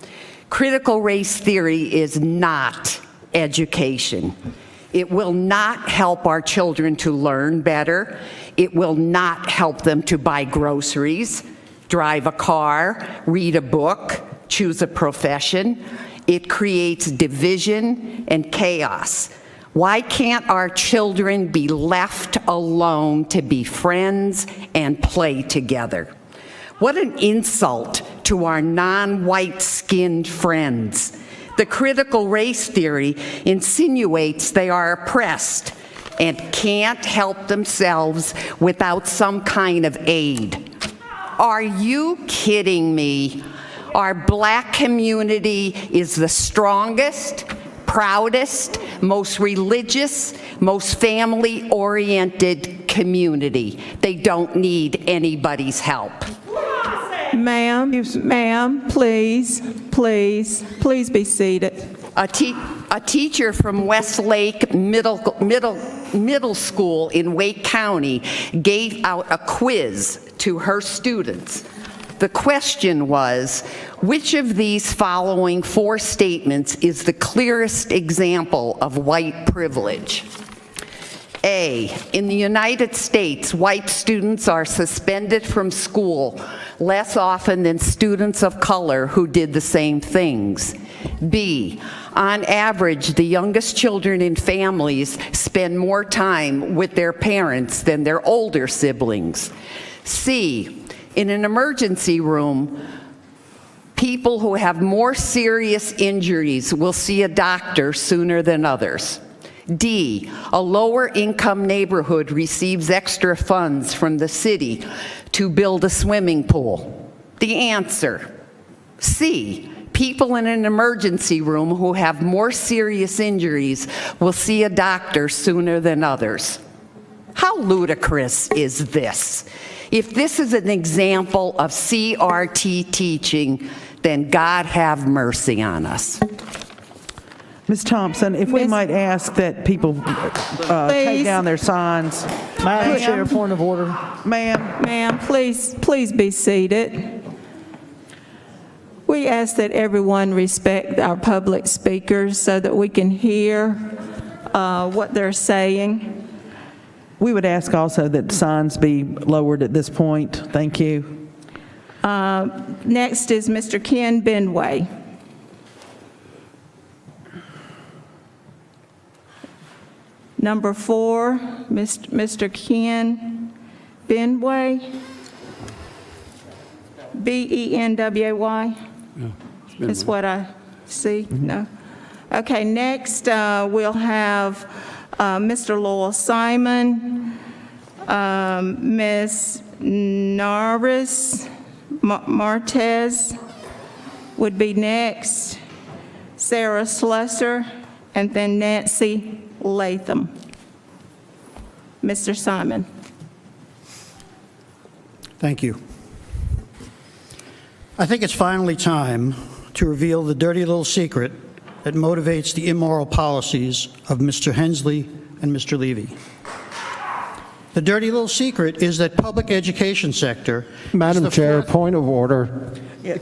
Critical race theory is not education. It will not help our children to learn better. It will not help them to buy groceries, drive a car, read a book, choose a profession. It creates division and chaos. Why can't our children be left alone to be friends and play together? What an insult to our non-white skinned friends. The critical race theory insinuates they are oppressed and can't help themselves without some kind of aid. Are you kidding me? Our Black community is the strongest, proudest, most religious, most family-oriented community. They don't need anybody's help. Ma'am, please be seated. A teacher from Westlake Middle School in Wake County gave out a quiz to her students. The question was, which of these following 4 statements is the clearest example of white privilege? A, in the United States, white students are suspended from school less often than students of color who did the same things. B, on average, the youngest children in families spend more time with their parents than their older siblings. C, in an emergency room, people who have more serious injuries will see a doctor sooner than others. D, a lower income neighborhood receives extra funds from the city to build a swimming pool. The answer, C, people in an emergency room who have more serious injuries will see a doctor sooner than others. How ludicrous is this? If this is an example of CRT teaching, then God have mercy on us. Ms. Thompson, if we might ask that people take down their signs. Madam Chair, point of order. Ma'am, please be seated. We ask that everyone respect our public speakers so that we can hear what they're saying. We would ask also that signs be lowered at this point. Thank you. Next is Mr. Ken Benway. Number 4, Mr. Ken Benway. Benway? Is what I see? No. Okay, next we'll have Mr. Lowell Simon, Ms. Narvis Martez would be next, Sarah Slusser, and then Nancy Latham. Mr. Simon. Thank you. I think it's finally time to reveal the dirty little secret that motivates the immoral policies of Mr. Hensley and Mr. Levy. The dirty little secret is that public education sector... Madam Chair, point of order.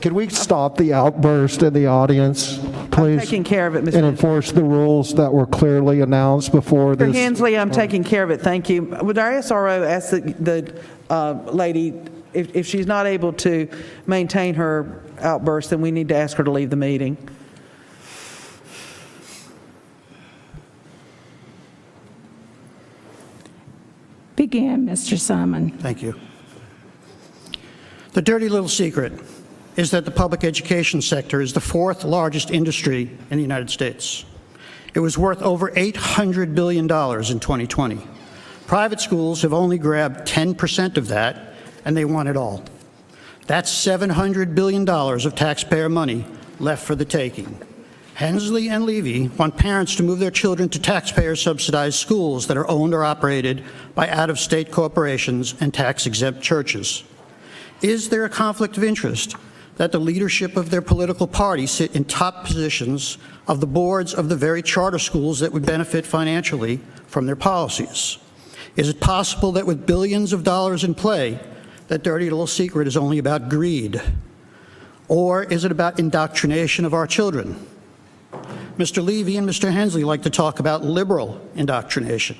Could we stop the outburst in the audience, please? I'm taking care of it, Mr. And enforce the rules that were clearly announced before Mr. this. Hensley, I'm taking care of it, thank you. Would our SRO ask the lady, if she's not able to maintain her outburst, then we need to ask her to leave the meeting. Begin, Mr. Simon. Thank you. The dirty little secret is that the public education sector is the fourth largest industry in the United States. It was worth over $800 billion in 2020. Private schools have only grabbed 10% of that, and they want it all. That's $700 billion of taxpayer money left for the taking. Hensley and Levy want parents to move their children to taxpayer-subsidized schools that are owned or operated by out-of-state corporations and tax-exempt churches. Is there a conflict of interest that the leadership of their political party sit in top positions of the boards of the very charter schools that would benefit financially from their policies? Is it possible that with billions of dollars in play, that dirty little secret is only about greed? Or is it about indoctrination of our children? Mr. Levy and Mr. Hensley like to talk about liberal indoctrination.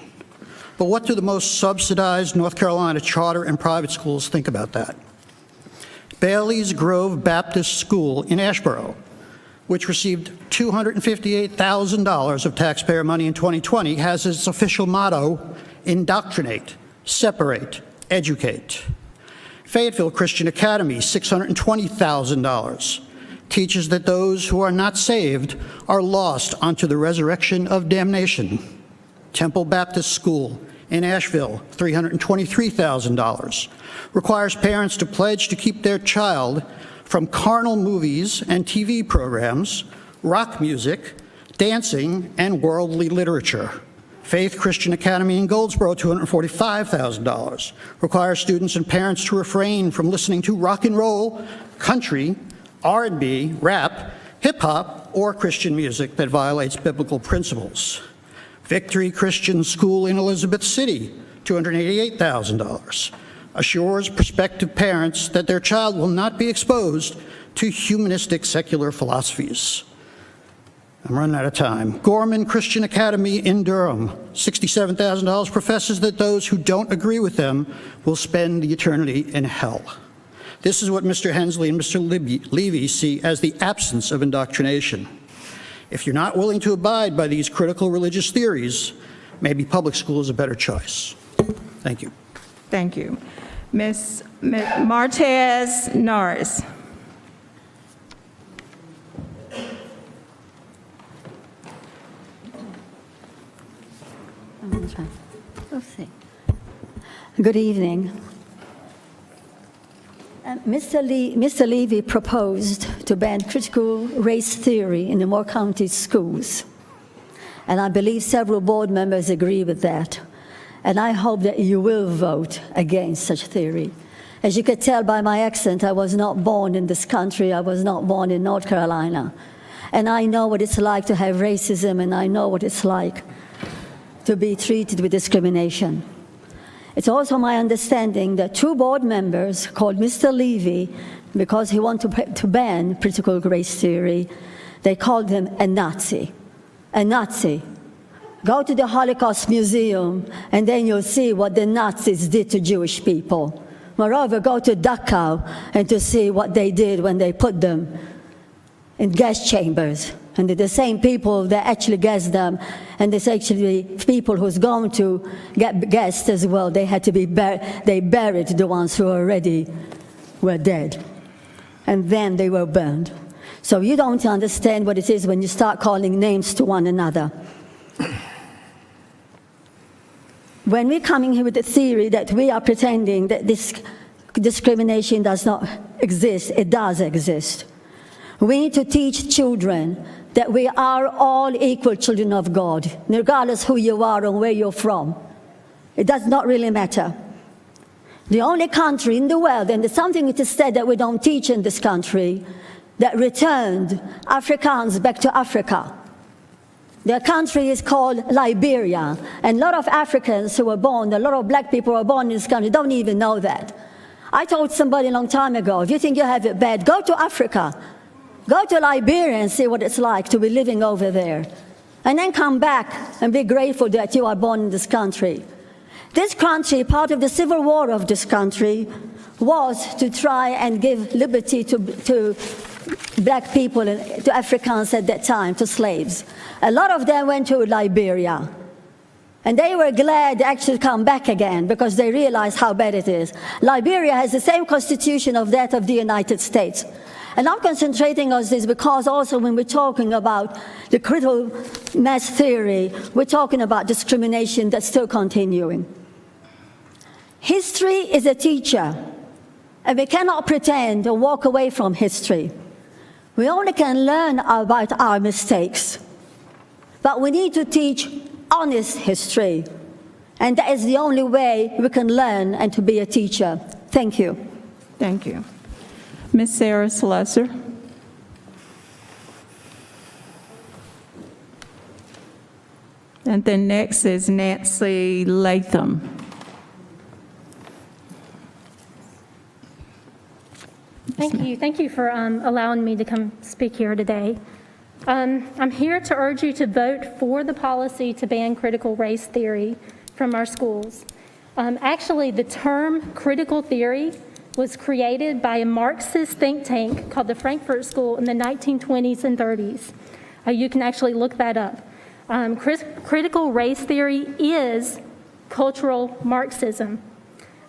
But what do the most subsidized North Carolina charter and private schools think about that? Bailey's Grove Baptist School in Asheboro, which received $258,000 of taxpayer money in 2020, has its official motto, indoctrinate, separate, educate. Fayetteville Christian Academy, $620,000, teaches that those who are not saved are lost unto the resurrection of damnation. Temple Baptist School in Asheville, $323,000, requires parents to pledge to keep their child from carnal movies and TV programs, rock music, dancing, and worldly literature. Faith Christian Academy in Goldsboro, $245,000, requires students and parents to refrain from listening to rock and roll, country, R&B, rap, hip-hop, or Christian music that violates biblical principles. Victory Christian School in Elizabeth City, $288,000, assures prospective parents that their child will not be exposed to humanistic secular philosophies. I'm running out of time. Gorman Christian Academy in Durham, $67,000, professes that those who don't agree with them will spend the eternity in hell. This is what Mr. Hensley and Mr. Levy see as the absence of indoctrination. If you're not willing to abide by these critical religious theories, maybe public school is a better choice. Thank you. Thank you. Ms. Martez Norris. Good evening. Mr. Levy proposed to ban critical race theory in the Moore County schools, and I believe several board members agree with that, and I hope that you will vote against such theory. As you could tell by my accent, I was not born in this country. I was not born in North Carolina, and I know what it's like to have racism, and I know what it's like to be treated with discrimination. It's also my understanding that two board members called Mr. Levy, because he wanted to ban critical race theory, they called him a Nazi. A Nazi. Go to the Holocaust Museum and then you'll see what the Nazis did to Jewish people. Moreover, go to Dachau and to see what they did when they put them in gas chambers. And they're the same people that actually gassed them, and there's actually people who's going to get gassed as well. They had to be they buried the ones who already were dead, and then they were burned. So you don't understand what it is when you start calling names to one another. When we're coming here with the theory that we are pretending that this discrimination does not exist, it does exist. We need to teach children that we are all equal children of God, regardless who you are and where you're from. It does not really matter. The only country in the world, and there's something it is said that we don't teach in this country, that returned Africans back to Africa. Their country is called Liberia, and a lot of Africans who were born, a lot of black people who were born in this country don't even know that. I told somebody a long time ago, if you think you have it bad, go to Africa. Go to Liberia and see what it's like to be living over there. And then come back and be grateful that you are born in this country. This country, part of the civil war of this country, was to try and give liberty to black people, to Africans at that time, to slaves. A lot of them went to Liberia. And they were glad to actually come back again because they realized how bad it is. Liberia has the same constitution of that of the United States. And I'm concentrating on this because also when we're talking about the critical mass theory, we're talking about discrimination that's still continuing. History is a teacher, and we cannot pretend or walk away from history. We only can learn about our mistakes, but we need to teach honest history, and that is the only way we can learn and to be a teacher. Thank you. Thank you. Ms. Sarah Slusser. And then next is Nancy Latham. Thank you for allowing me to come speak here today. I'm here to urge you to vote for the policy to ban critical race theory from our schools. Actually, the term critical theory was created by a Marxist think tank called the Frankfurt School in the 1920s and 30s. You can actually look that up. Critical race theory is cultural Marxism.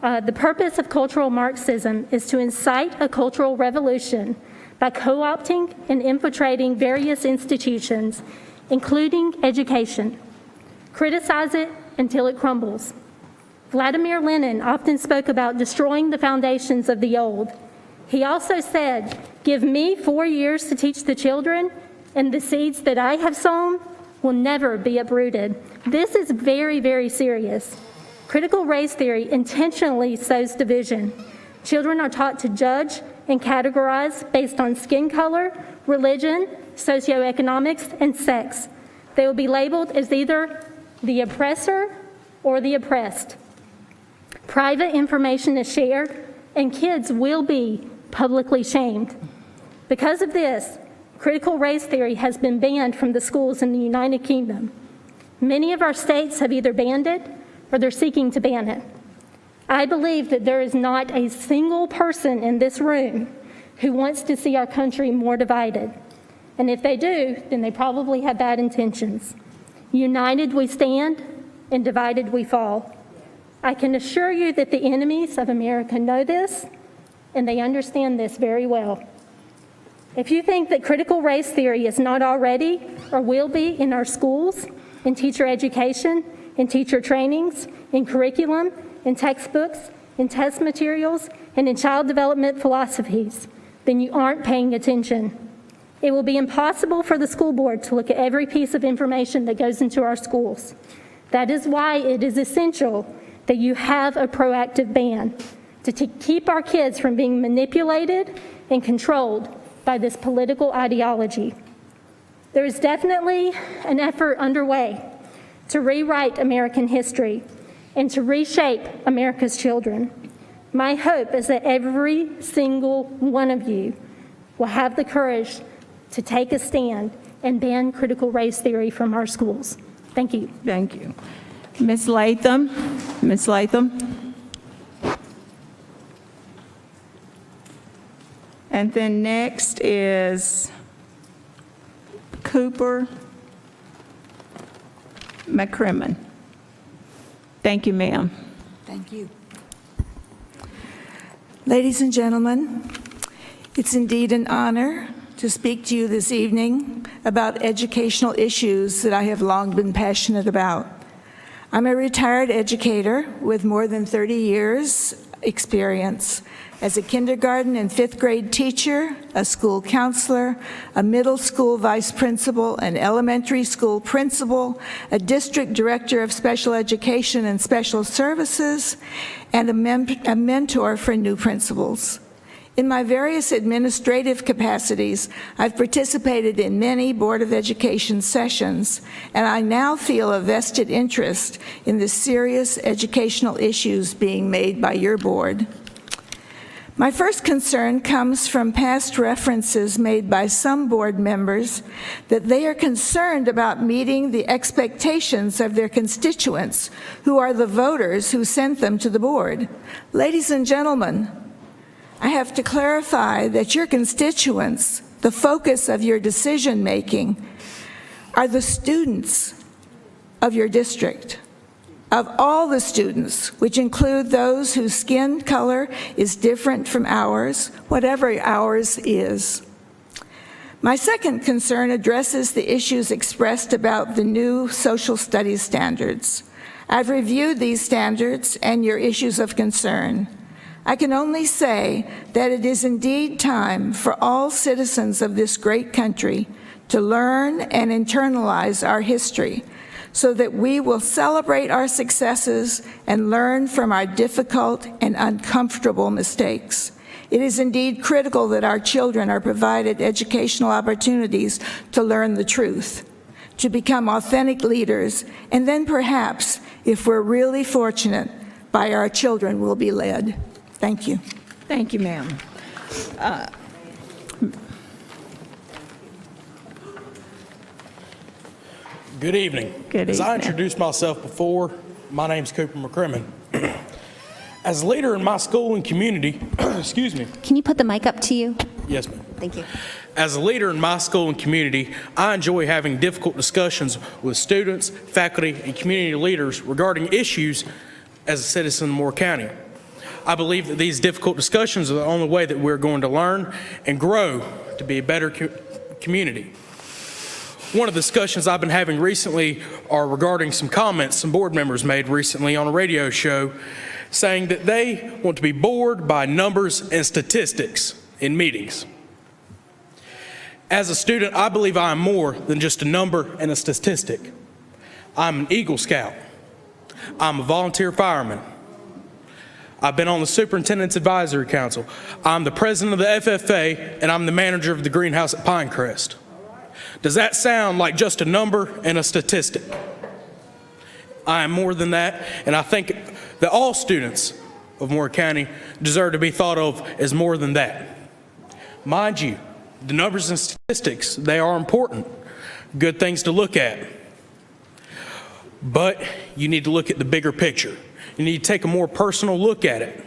The purpose of cultural Marxism is to incite a cultural revolution by co-opting and infiltrating various institutions, including education. Criticize it until it crumbles. Vladimir Lenin often spoke about destroying the foundations of the old. He also said, "Give me 4 years to teach the children, and the seeds that I have sown will never be uprooted." This is very, very serious. Critical race theory intentionally sows division. Children are taught to judge and categorize based on skin color, religion, socioeconomics, and sex. They will be labeled as either the oppressor or the oppressed. Private information is shared, and kids will be publicly shamed. Because of this, critical race theory has been banned from the schools in the United Kingdom. Many of our states have either banned it or they're seeking to ban it. I believe that there is not a single person in this room who wants to see our country more divided. And if they do, then they probably have bad intentions. United we stand, and divided we fall. I can assure you that the enemies of America know this, and they understand this very well. If you think that critical race theory is not already or will be in our schools, in teacher education, in teacher trainings, in curriculum, in textbooks, in test materials, and in child development philosophies, then you aren't paying attention. It will be impossible for the school board to look at every piece of information that goes into our schools. That is why it is essential that you have a proactive ban to keep our kids from being manipulated and controlled by this political ideology. There is definitely an effort underway to rewrite American history and to reshape America's children. My hope is that every single one of you will have the courage to take a stand and ban critical race theory from our schools. Thank you. Thank you. Ms. Latham. Ms. Latham. And then next is Cooper McCrimmon. Thank you, ma'am. Thank you. Ladies and gentlemen, it's indeed an honor to speak to you this evening about educational issues that I have long been passionate about. I'm a retired educator with more than 30 years experience as a kindergarten and fifth grade teacher, a school counselor, a middle school vice principal, an elementary school principal, a district director of special education and special services, and a mentor for new principals. In my various administrative capacities, I've participated in many Board of Education sessions, and I now feel a vested interest in the serious educational issues being made by your board. My first concern comes from past references made by some board members that they are concerned about meeting the expectations of their constituents, who are the voters who sent them to the board. Ladies and gentlemen, I have to clarify that your constituents, the focus of your decision-making, are the students of your district. Of all the students, which include those whose skin color is different from ours, whatever ours is. My second concern addresses the issues expressed about the new social studies standards. I've reviewed these standards and your issues of concern. I can only say that it is indeed time for all citizens of this great country to learn and internalize our history so that we will celebrate our successes and learn from our difficult and uncomfortable mistakes. It is indeed critical that our children are provided educational opportunities to learn the truth, to become authentic leaders, and then perhaps, if we're really fortunate, by our children will be led. Thank you. Thank you, ma'am. Good evening. Good As I evening. introduced myself before, my name's Cooper McCrimmon. As a leader in my school and community, excuse me. Can you put the mic up to you? Yes, ma'am. Thank you. As a leader in my school and community, I enjoy having difficult discussions with students, faculty, and community leaders regarding issues as a citizen of Moore County. I believe that these difficult discussions are the only way that we're going to learn and grow to be a better community. One of the discussions I've been having recently are regarding some comments some board members made recently on a radio show saying that they want to be bored by numbers and statistics in meetings. As a student, I believe I am more than just a number and a statistic. I'm an Eagle Scout. I'm a volunteer fireman. I've been on the Superintendent's Advisory Council. I'm the president of the FFA, and I'm the manager of the greenhouse at Pinecrest. Does that sound like just a number and a statistic? I am more than that, and I think that all students of Moore County deserve to be thought of as more than that. Mind you, the numbers and statistics, they are important, good things to look at. But you need to look at the bigger picture. You need to take a more personal look at it.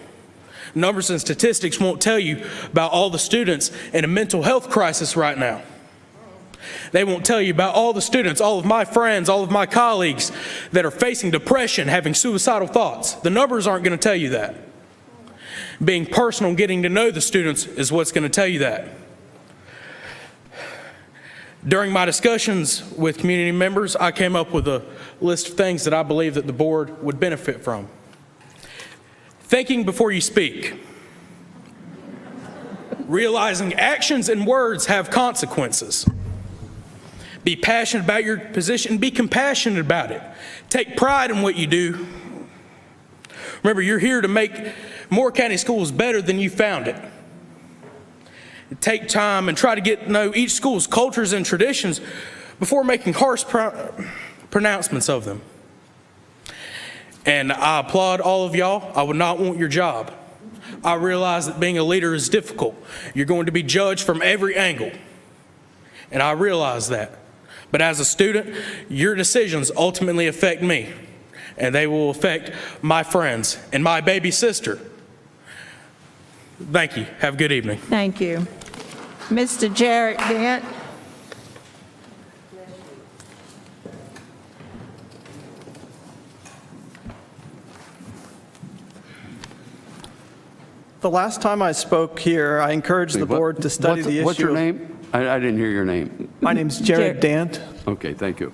Numbers and statistics won't tell you about all the students in a mental health crisis right now. They won't tell you about all the students, all of my friends, all of my colleagues that are facing depression, having suicidal thoughts. The numbers aren't going to tell you that. Being personal and getting to know the students is what's going to tell you that. During my discussions with community members, I came up with a list of things that I believe that the board would benefit from. Thinking before you speak. Realizing actions and words have consequences. Be passionate about your position. Be compassionate about it. Take pride in what you do. Remember, you're here to make Moore County schools better than you found it. Take time and try to get to know each school's cultures and traditions before making harsh pronouncements of them. And I applaud all of y'all. I would not want your job. I realize that being a leader is difficult. You're going to be judged from every angle. And I realize that. But as a student, your decisions ultimately affect me. And they will affect my friends and my baby sister. Thank you. Have a good evening. Thank you. Mr. Jarrett Dent. The last time I spoke here, I encouraged the board to study the issue. What's your name? I didn't hear your name. My name's Jared Dant. Okay, thank you.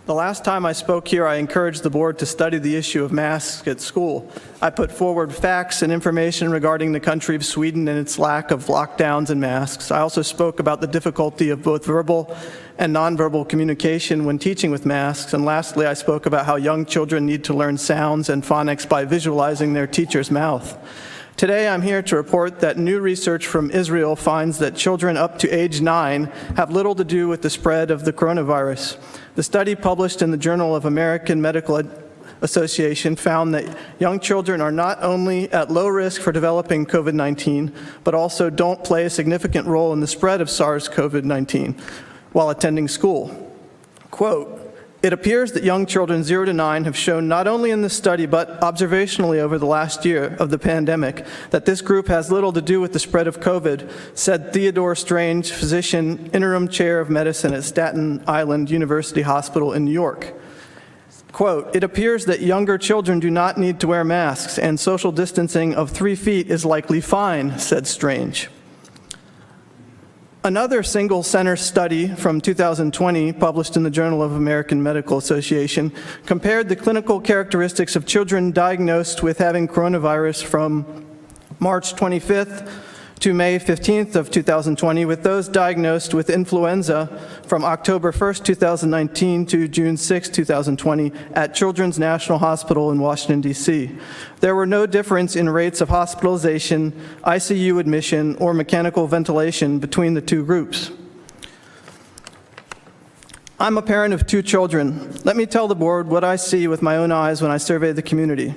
The last time I spoke here, I encouraged the board to study the issue of masks at school. I put forward facts and information regarding the country of Sweden and its lack of lockdowns and masks. I also spoke about the difficulty of both verbal and nonverbal communication when teaching with masks. And lastly, I spoke about how young children need to learn sounds and phonics by visualizing their teacher's mouth. Today, I'm here to report that new research from Israel finds that children up to age 9 have little to do with the spread of the coronavirus. The study published in the Journal of American Medical Association found that young children are not only at low risk for developing COVID-19, but also don't play a significant role in the spread of SARS-CoV-19 while attending school. Quote, "It appears that young children 0 to 9 have shown not only in this study but observationally over the last year of the pandemic that this group has little to do with the spread of COVID," said Theodore Strange, physician, interim chair of medicine at Staten Island University Hospital in New York. Quote, "It appears that younger children do not need to wear masks and social distancing of 3 feet is likely fine," said Strange. Another single-center study from 2020, published in the Journal of American Medical Association, compared the clinical characteristics of children diagnosed with having coronavirus from March 25th to May 15th of 2020 with those diagnosed with influenza from October 1st, 2019 to June 6, 2020 at Children's National Hospital in Washington, D.C. There were no difference in rates of hospitalization, ICU admission, or mechanical ventilation between the two groups. I'm a parent of 2 children. Let me tell the board what I see with my own eyes when I survey the community.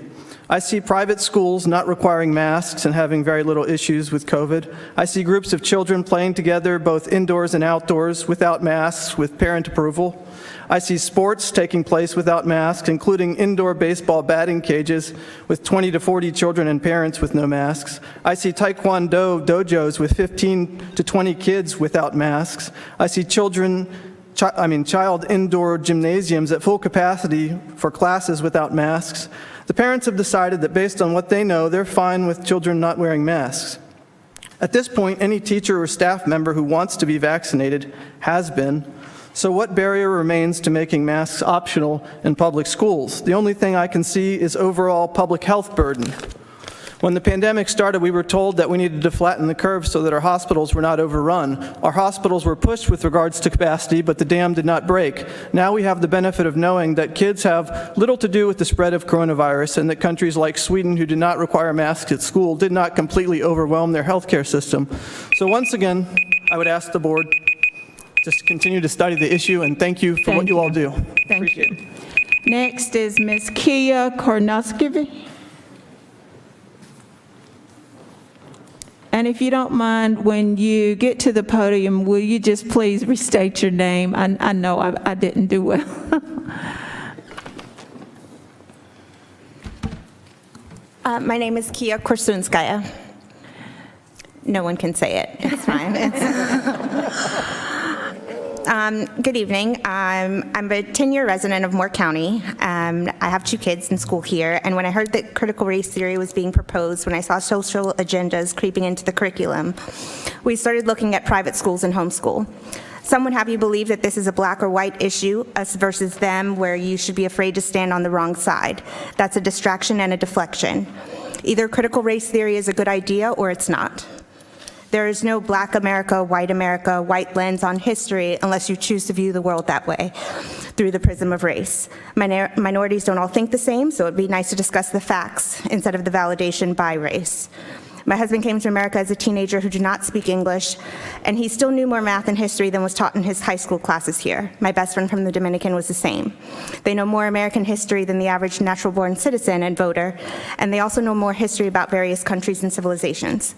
I see private schools not requiring masks and having very little issues with COVID. I see groups of children playing together both indoors and outdoors without masks with parent approval. I see sports taking place without masks, including indoor baseball batting cages with 20 to 40 children and parents with no masks. I see Taekwondo dojos with 15 to 20 kids without masks. I see child indoor gymnasiums at full capacity for classes without masks. The parents have decided that based on what they know, they're fine with children not wearing masks. At this point, any teacher or staff member who wants to be vaccinated has been. So what barrier remains to making masks optional in public schools? The only thing I can see is overall public health burden. When the pandemic started, we were told that we needed to flatten the curve so that our hospitals were not overrun. Our hospitals were pushed with regards to capacity, but the dam did not break. Now we have the benefit of knowing that kids have little to do with the spread of coronavirus and that countries like Sweden, who did not require masks at school, did not completely overwhelm their healthcare system. So once again, I would ask the board just to continue to study the issue, and thank you for what you all do. Thank you. Next is Ms. Kia Kornoskivi. And if you don't mind, when you get to the podium, will you just please restate your name? I know I didn't do well. My name is Kia Korsunskaya. No one can say it. It's fine. Good evening. I'm a 10-year resident of Moore County. I have 2 kids in school here, and when I heard that critical race theory was being proposed, when I saw social agendas creeping into the curriculum, we started looking at private schools and homeschool. Some would have you believe that this is a black or white issue, us versus them, where you should be afraid to stand on the wrong side. That's a distraction and a deflection. Either critical race theory is a good idea or it's not. There is no black America, white lens on history unless you choose to view the world that way, through the prism of race. Minorities don't all think the same, so it'd be nice to discuss the facts instead of the validation by race. My husband came to America as a teenager who did not speak English, and he still knew more math and history than was taught in his high school classes here. My best friend from the Dominican was the same. They know more American history than the average natural-born citizen and voter, and they also know more history about various countries and civilizations.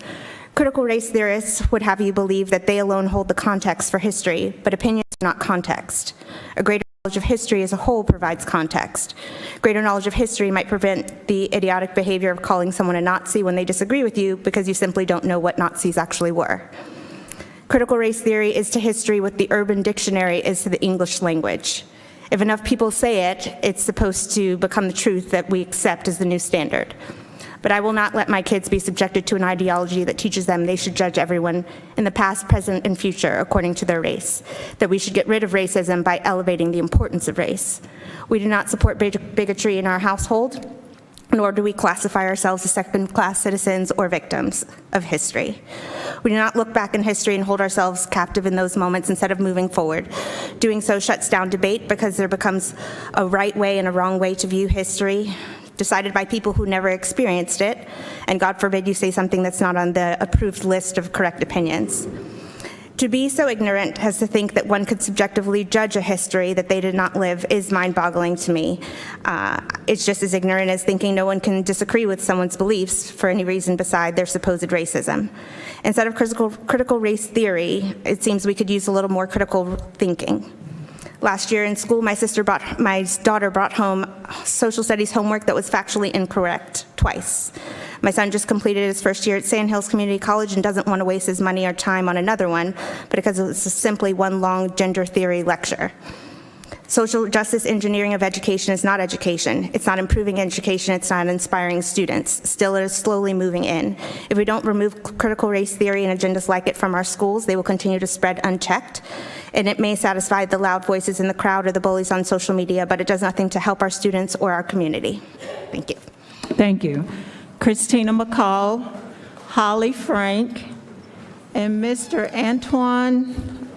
Critical race theorists would have you believe that they alone hold the context for history, but opinions are not context. A greater knowledge of history as a whole provides context. Greater knowledge of history might prevent the idiotic behavior of calling someone a Nazi when they disagree with you because you simply don't know what Nazis actually were. Critical race theory is to history what the Urban Dictionary is to the English language. If enough people say it, it's supposed to become the truth that we accept as the new standard. But I will not let my kids be subjected to an ideology that teaches them they should judge everyone in the past, present, and future according to their race, that we should get rid of racism by elevating the importance of race. We do not support bigotry in our household, nor do we classify ourselves as second-class citizens or victims of history. We do not look back in history and hold ourselves captive in those moments instead of moving forward. Doing so shuts down debate because there becomes a right way and a wrong way to view history, decided by people who never experienced it, and God forbid you say something that's not on the approved list of correct opinions. To be so ignorant as to think that one could subjectively judge a history that they did not live is mind-boggling to me. It's just as ignorant as thinking no one can disagree with someone's beliefs for any reason beside their supposed racism. Instead of critical race theory, it seems we could use a little more critical thinking. Last year in school, my daughter brought home social studies homework that was factually incorrect twice. My son just completed his first year at Sand Hills Community College and doesn't want to waste his money or time on another one, but because it's simply one long gender theory lecture. Social justice engineering of education is not education. It's not improving education. It's not inspiring students. Still, it is slowly moving in. If we don't remove critical race theory and agendas like it from our schools, they will continue to spread unchecked. And it may satisfy the loud voices in the crowd or the bullies on social media, but it does nothing to help our students or our community. Thank you. Thank you. Christina McCall, Holly Frank, and Mr. Antoine.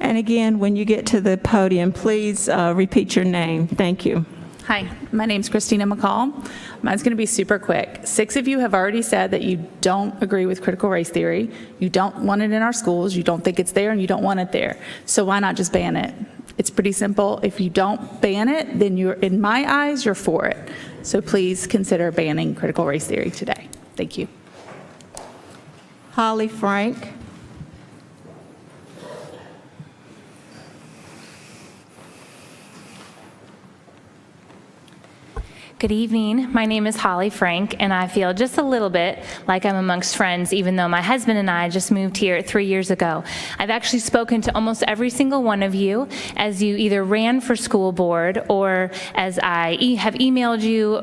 And again, when you get to the podium, please repeat your name. Thank you. Hi, my name's Christina McCall. Mine's going to be super quick. 6 of you have already said that you don't agree with critical race theory. You don't want it in our schools. You don't think it's there, and you don't want it there. So why not just ban it? It's pretty simple. If you don't ban it, then you're, in my eyes, you're for it. So please consider banning critical race theory today. Thank you. Holly Frank. Good evening. My name is Holly Frank, and I feel just a little bit like I'm amongst friends, even though my husband and I just moved here 3 years ago. I've actually spoken to almost every single one of you as you either ran for school board or as I have emailed you.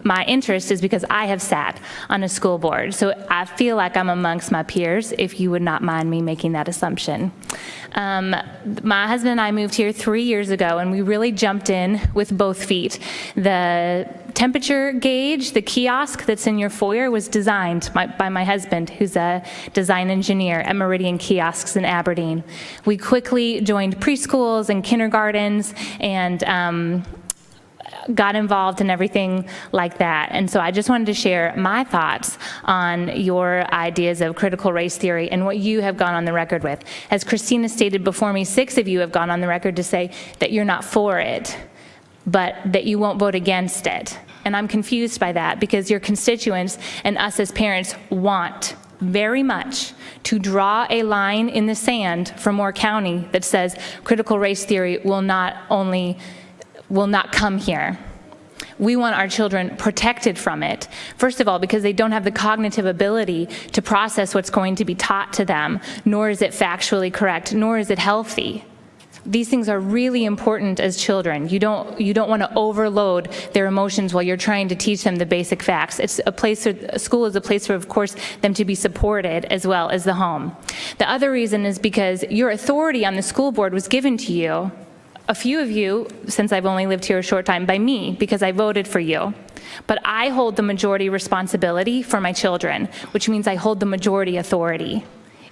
My interest is because I have sat on a school board. So I feel like I'm amongst my peers, if you would not mind me making that assumption. My husband and I moved here 3 years ago, and we really jumped in with both feet. The temperature gauge, the kiosk that's in your foyer, was designed by my husband, who's a design engineer at Meridian Kiosks in Aberdeen. We quickly joined preschools and kindergartens and got involved in everything like that. And so I just wanted to share my thoughts on your ideas of critical race theory and what you have gone on the record with. As Christina stated before me, 6 of you have gone on the record to say that you're not for it, but that you won't vote against it. And I'm confused by that because your constituents and us as parents want very much to draw a line in the sand for Moore County that says critical race theory will not come here. We want our children protected from it. First of all, because they don't have the cognitive ability to process what's going to be taught to them, nor is it factually correct, nor is it healthy. These things are really important as children. You don't want to overload their emotions while you're trying to teach them the basic facts. It's a place, a school is a place for, of course, them to be supported as well as the home. The other reason is because your authority on the school board was given to you, a few of you, since I've only lived here a short time, by me, because I voted for you. But I hold the majority responsibility for my children, which means I hold the majority authority.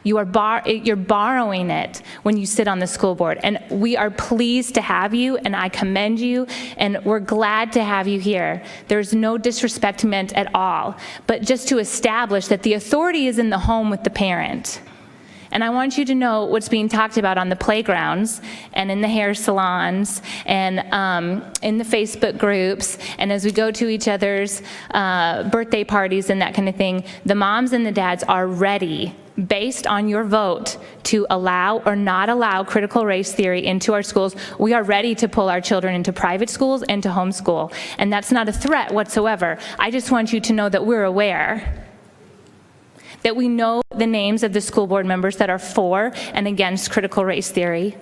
You're borrowing it when you sit on the school board, and we are pleased to have you, and I commend you, and we're glad to have you here. There's no disrespect meant at all, but just to establish that the authority is in the home with the parent. And I want you to know what's being talked about on the playgrounds and in the hair salons and in the Facebook groups, and as we go to each other's birthday parties and that kind of thing. The moms and the dads are ready, based on your vote, to allow or not allow critical race theory into our schools. We are ready to pull our children into private schools and to homeschool. And that's not a threat whatsoever. I just want you to know that we're aware, that we know the names of the school board members that are for and against critical race theory.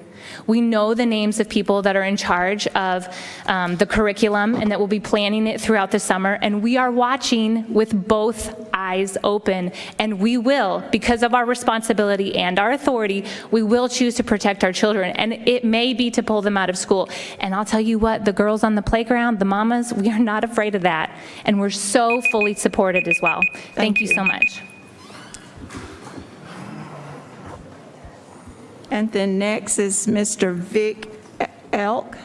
We know the names of people that are in charge of the curriculum and that will be planning it throughout the summer, and we are watching with both eyes open, and we will, because of our responsibility and our authority, we will choose to protect our children, and it may be to pull them out of school. And I'll tell you what, the girls on the playground, the mamas, we are not afraid of that, and we're so fully supported as well. Thank you so much. And then next is Mr. Vic Elk.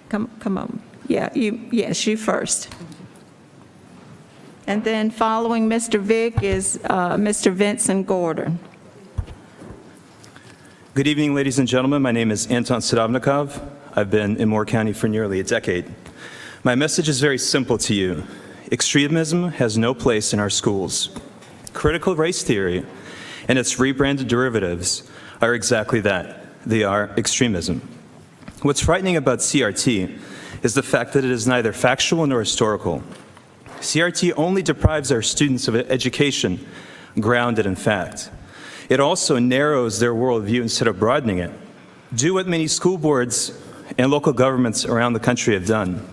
Come on. Yeah, yes, you first. And then following Mr. Vic is Mr. Vincent Gordon. Good evening, ladies and gentlemen. My name is Anton Sadovnikov. I've been in Moore County for nearly a decade. My message is very simple to you. Extremism has no place in our schools. Critical race theory and its rebranded derivatives are exactly that. They are extremism. What's frightening about CRT is the fact that it is neither factual nor historical. CRT only deprives our students of education grounded in fact. It also narrows their worldview instead of broadening it. Do what many school boards and local governments around the country have done.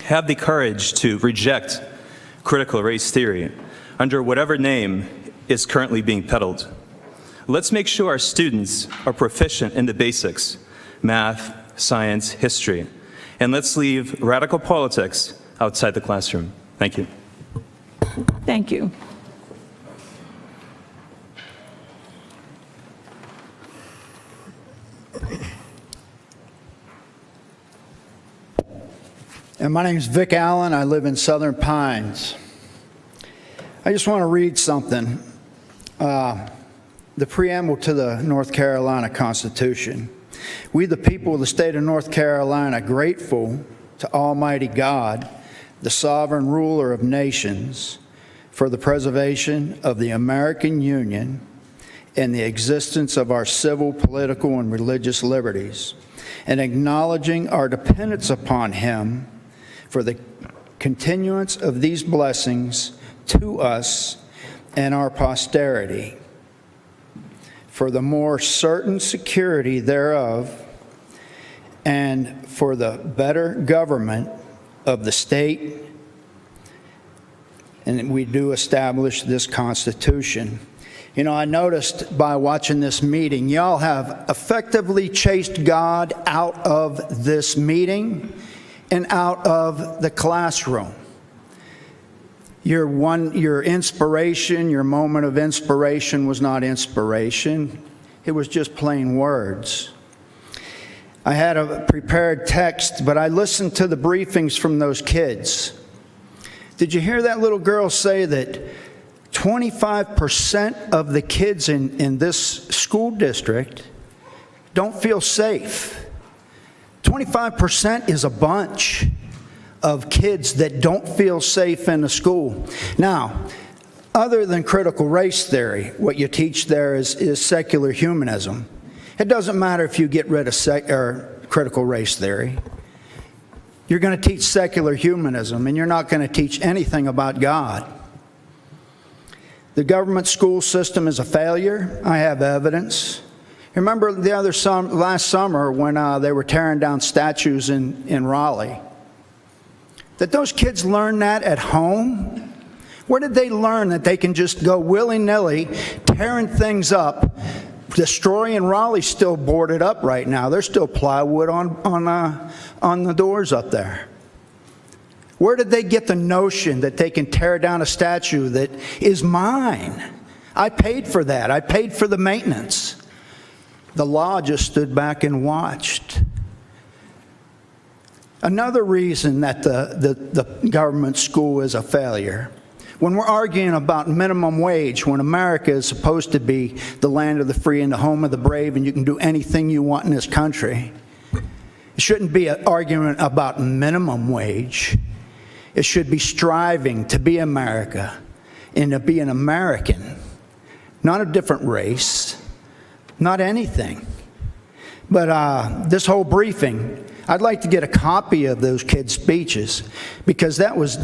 Have the courage to reject critical race theory under whatever name is currently being peddled. Let's make sure our students are proficient in the basics, math, science, history, and let's leave radical politics outside the classroom. Thank you. Thank you. And my name is Vic Allen. I live in Southern Pines. I just want to read something. The preamble to the North Carolina Constitution. We, the people of the state of North Carolina, grateful to Almighty God, the sovereign ruler of nations, for the preservation of the American Union and the existence of our civil, political, and religious liberties, and acknowledging our dependence upon Him for the continuance of these blessings to us and our posterity, for the more certain security thereof, and for the better government of the state. And we do establish this Constitution. You know, I noticed by watching this meeting, y'all have effectively chased God out of this meeting and out of the classroom. Your inspiration, your moment of inspiration was not inspiration. It was just plain words. I had a prepared text, but I listened to the briefings from those kids. Did you hear that little girl say that 25% of the kids in this school district don't feel safe? 25% is a bunch of kids that don't feel safe in the school. Now, other than critical race theory, what you teach there is secular humanism. It doesn't matter if you get rid of critical race theory. You're going to teach secular humanism, and you're not going to teach anything about God. The government school system is a failure. I have evidence. Remember last summer when they were tearing down statues in Raleigh? That those kids learn that at home? Where did they learn that they can just go willy-nilly tearing things up, destroying? Raleigh's still boarded up right now. There's still plywood on the doors up there. Where did they get the notion that they can tear down a statue that is mine? I paid for that. I paid for the maintenance. The law just stood back and watched. Another reason that the government school is a failure, when we're arguing about minimum wage, when America is supposed to be the land of the free and the home of the brave, and you can do anything you want in this country, it shouldn't be an argument about minimum wage. It should be striving to be America and to be an American, not a different race, not anything. But this whole briefing, I'd like to get a copy of those kids' speeches, because that was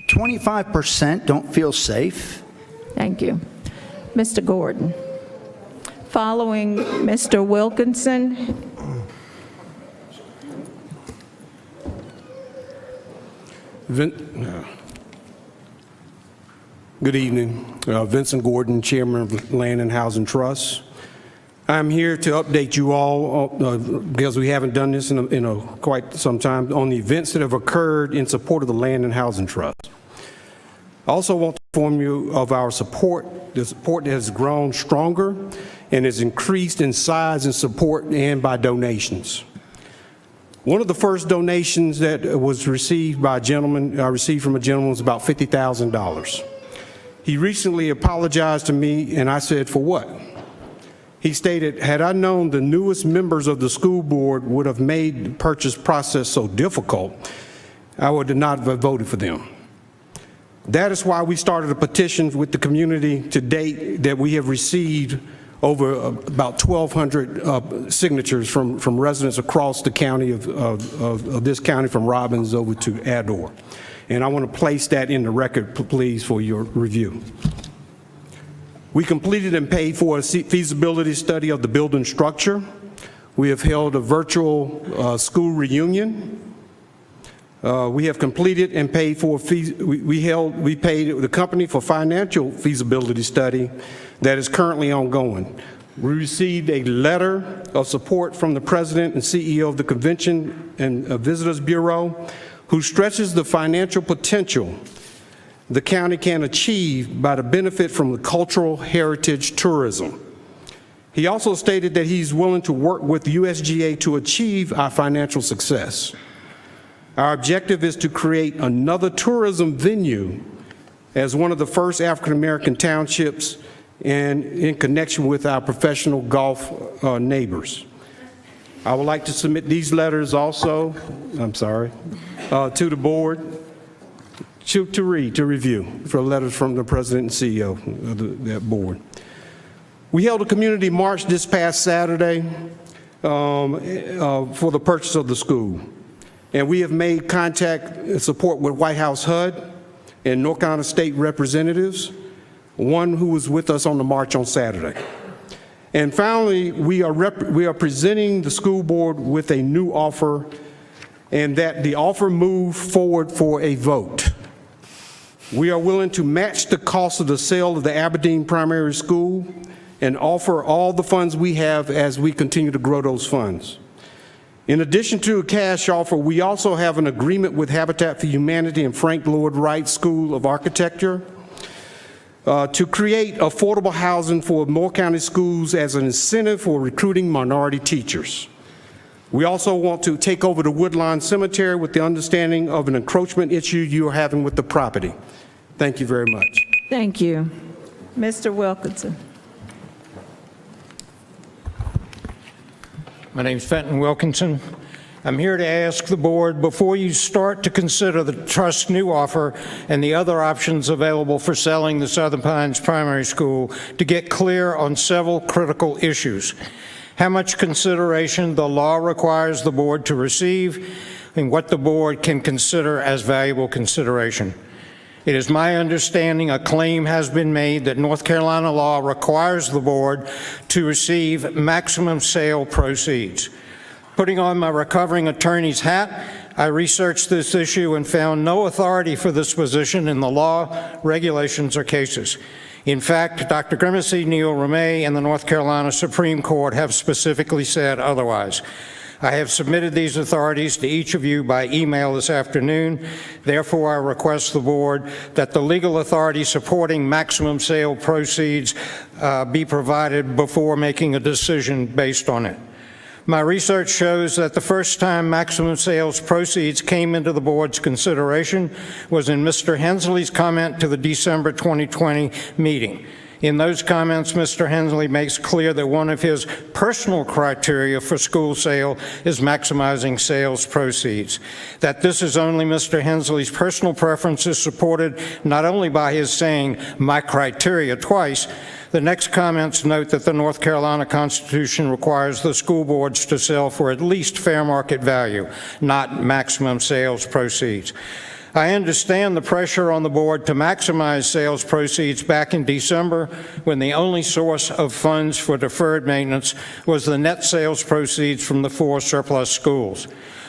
25% don't feel safe. Thank you. Mr. Gordon. Following Mr. Wilkinson Good evening. Vincent Gordon, Chairman of Land and Housing Trust. I'm here to update you all, because we haven't done this in quite some time, on the events that have occurred in support of the Land and Housing Trust. I also want to inform you of our support, the support that has grown stronger and has increased in size and support and by donations. One of the first donations that was received by a gentleman, I received from a gentleman, was about $50,000. He recently apologized to me, and I said, for what? He stated, had I known the newest members of the school board would have made the purchase process so difficult, I would not have voted for them. That is why we started a petition with the community to date that we have received over about 1,200 signatures from residents across the county of this county, from Robbins over to Adore. And I want to place that in the record, please, for your review. We completed and paid for a feasibility study of the building structure. We have held a virtual school reunion. We have completed and paid for we paid the company for financial feasibility study that is currently ongoing. We received a letter of support from the President and CEO of the Convention and Visitors Bureau, who stresses the financial potential the county can achieve by the benefit from the cultural heritage tourism. He also stated that he's willing to work with USGA to achieve our financial success. Our objective is to create another tourism venue as one of the first African-American townships and in connection with our professional golf neighbors. I would like to submit these letters also, to the board to review for letters from the President and CEO of that board. We held a community march this past Saturday for the purchase of the school. And we have made contact and support with White House HUD and North Carolina State representatives, one who was with us on the march on Saturday. And finally, we are presenting the school board with a new offer, and that the offer move forward for a vote. We are willing to match the cost of the sale of the Aberdeen Primary School and offer all the funds we have as we continue to grow those funds. In addition to a cash offer, we also have an agreement with Habitat for Humanity and Frank Lloyd Wright School of Architecture to create affordable housing for Moore County schools as an incentive for recruiting minority teachers. We also want to take over the Woodlawn Cemetery with the understanding of an encroachment issue you are having with the property. Thank you very much. Thank you. Mr. Wilkinson. My name is Fenton Wilkinson. I'm here to ask the board, before you start to consider the Trust's new offer and the other options available for selling the Southern Pines Primary School, to get clear on several critical issues. How much consideration the law requires the board to receive, and what the board can consider as valuable consideration. It is my understanding a claim has been made that North Carolina law requires the board to receive maximum sale proceeds. Putting on my recovering attorney's hat, I researched this issue and found no authority for this position in the law, regulations, or cases. In fact, Dr. Grimacy, Neil Ramey, and the North Carolina Supreme Court have specifically said otherwise. I have submitted these authorities to each of you by email this afternoon. Therefore, I request the board that the legal authority supporting maximum sale proceeds be provided before making a decision based on it. My research shows that the first time maximum sales proceeds came into the board's consideration was in Mr. Hensley's comment to the December 2020 meeting. In those comments, Mr. Hensley makes clear that one of his personal criteria for school sale is maximizing sales proceeds. That this is only Mr. Hensley's personal preference is supported not only by his saying "my criteria" twice. The next comments note that the North Carolina Constitution requires the school boards to sell for at least fair market value, not maximum sales proceeds. I understand the pressure on the board to maximize sales proceeds back in December when the only source of funds for deferred maintenance was the net sales proceeds from the 4 surplus schools.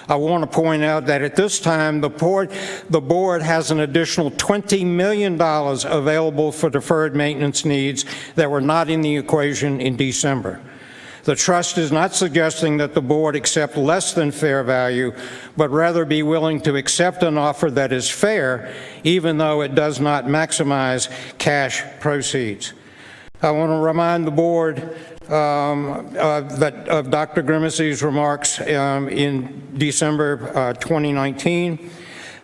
I want to point out that at this time, the board has an additional $20 million available for deferred maintenance needs that were not in the equation in December. The trust is not suggesting that the board accept less than fair value, but rather be willing to accept an offer that is fair, even though it does not maximize cash proceeds. I want to remind the board of Dr. Grimacey's remarks in December 2019.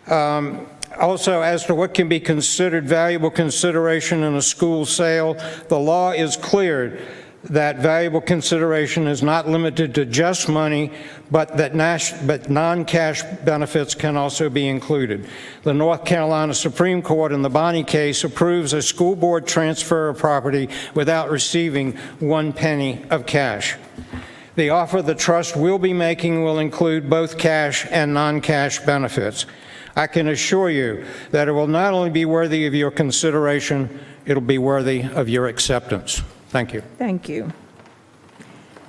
Also, as to what can be considered valuable consideration in a school sale, the law is clear that valuable consideration is not limited to just money, but that non-cash benefits can also be included. The North Carolina Supreme Court in the Bonney case approves a school board transfer of property without receiving 1 penny of cash. The offer the trust will be making will include both cash and non-cash benefits. I can assure you that it will not only be worthy of your consideration, it'll be worthy of your acceptance. Thank you. Thank you.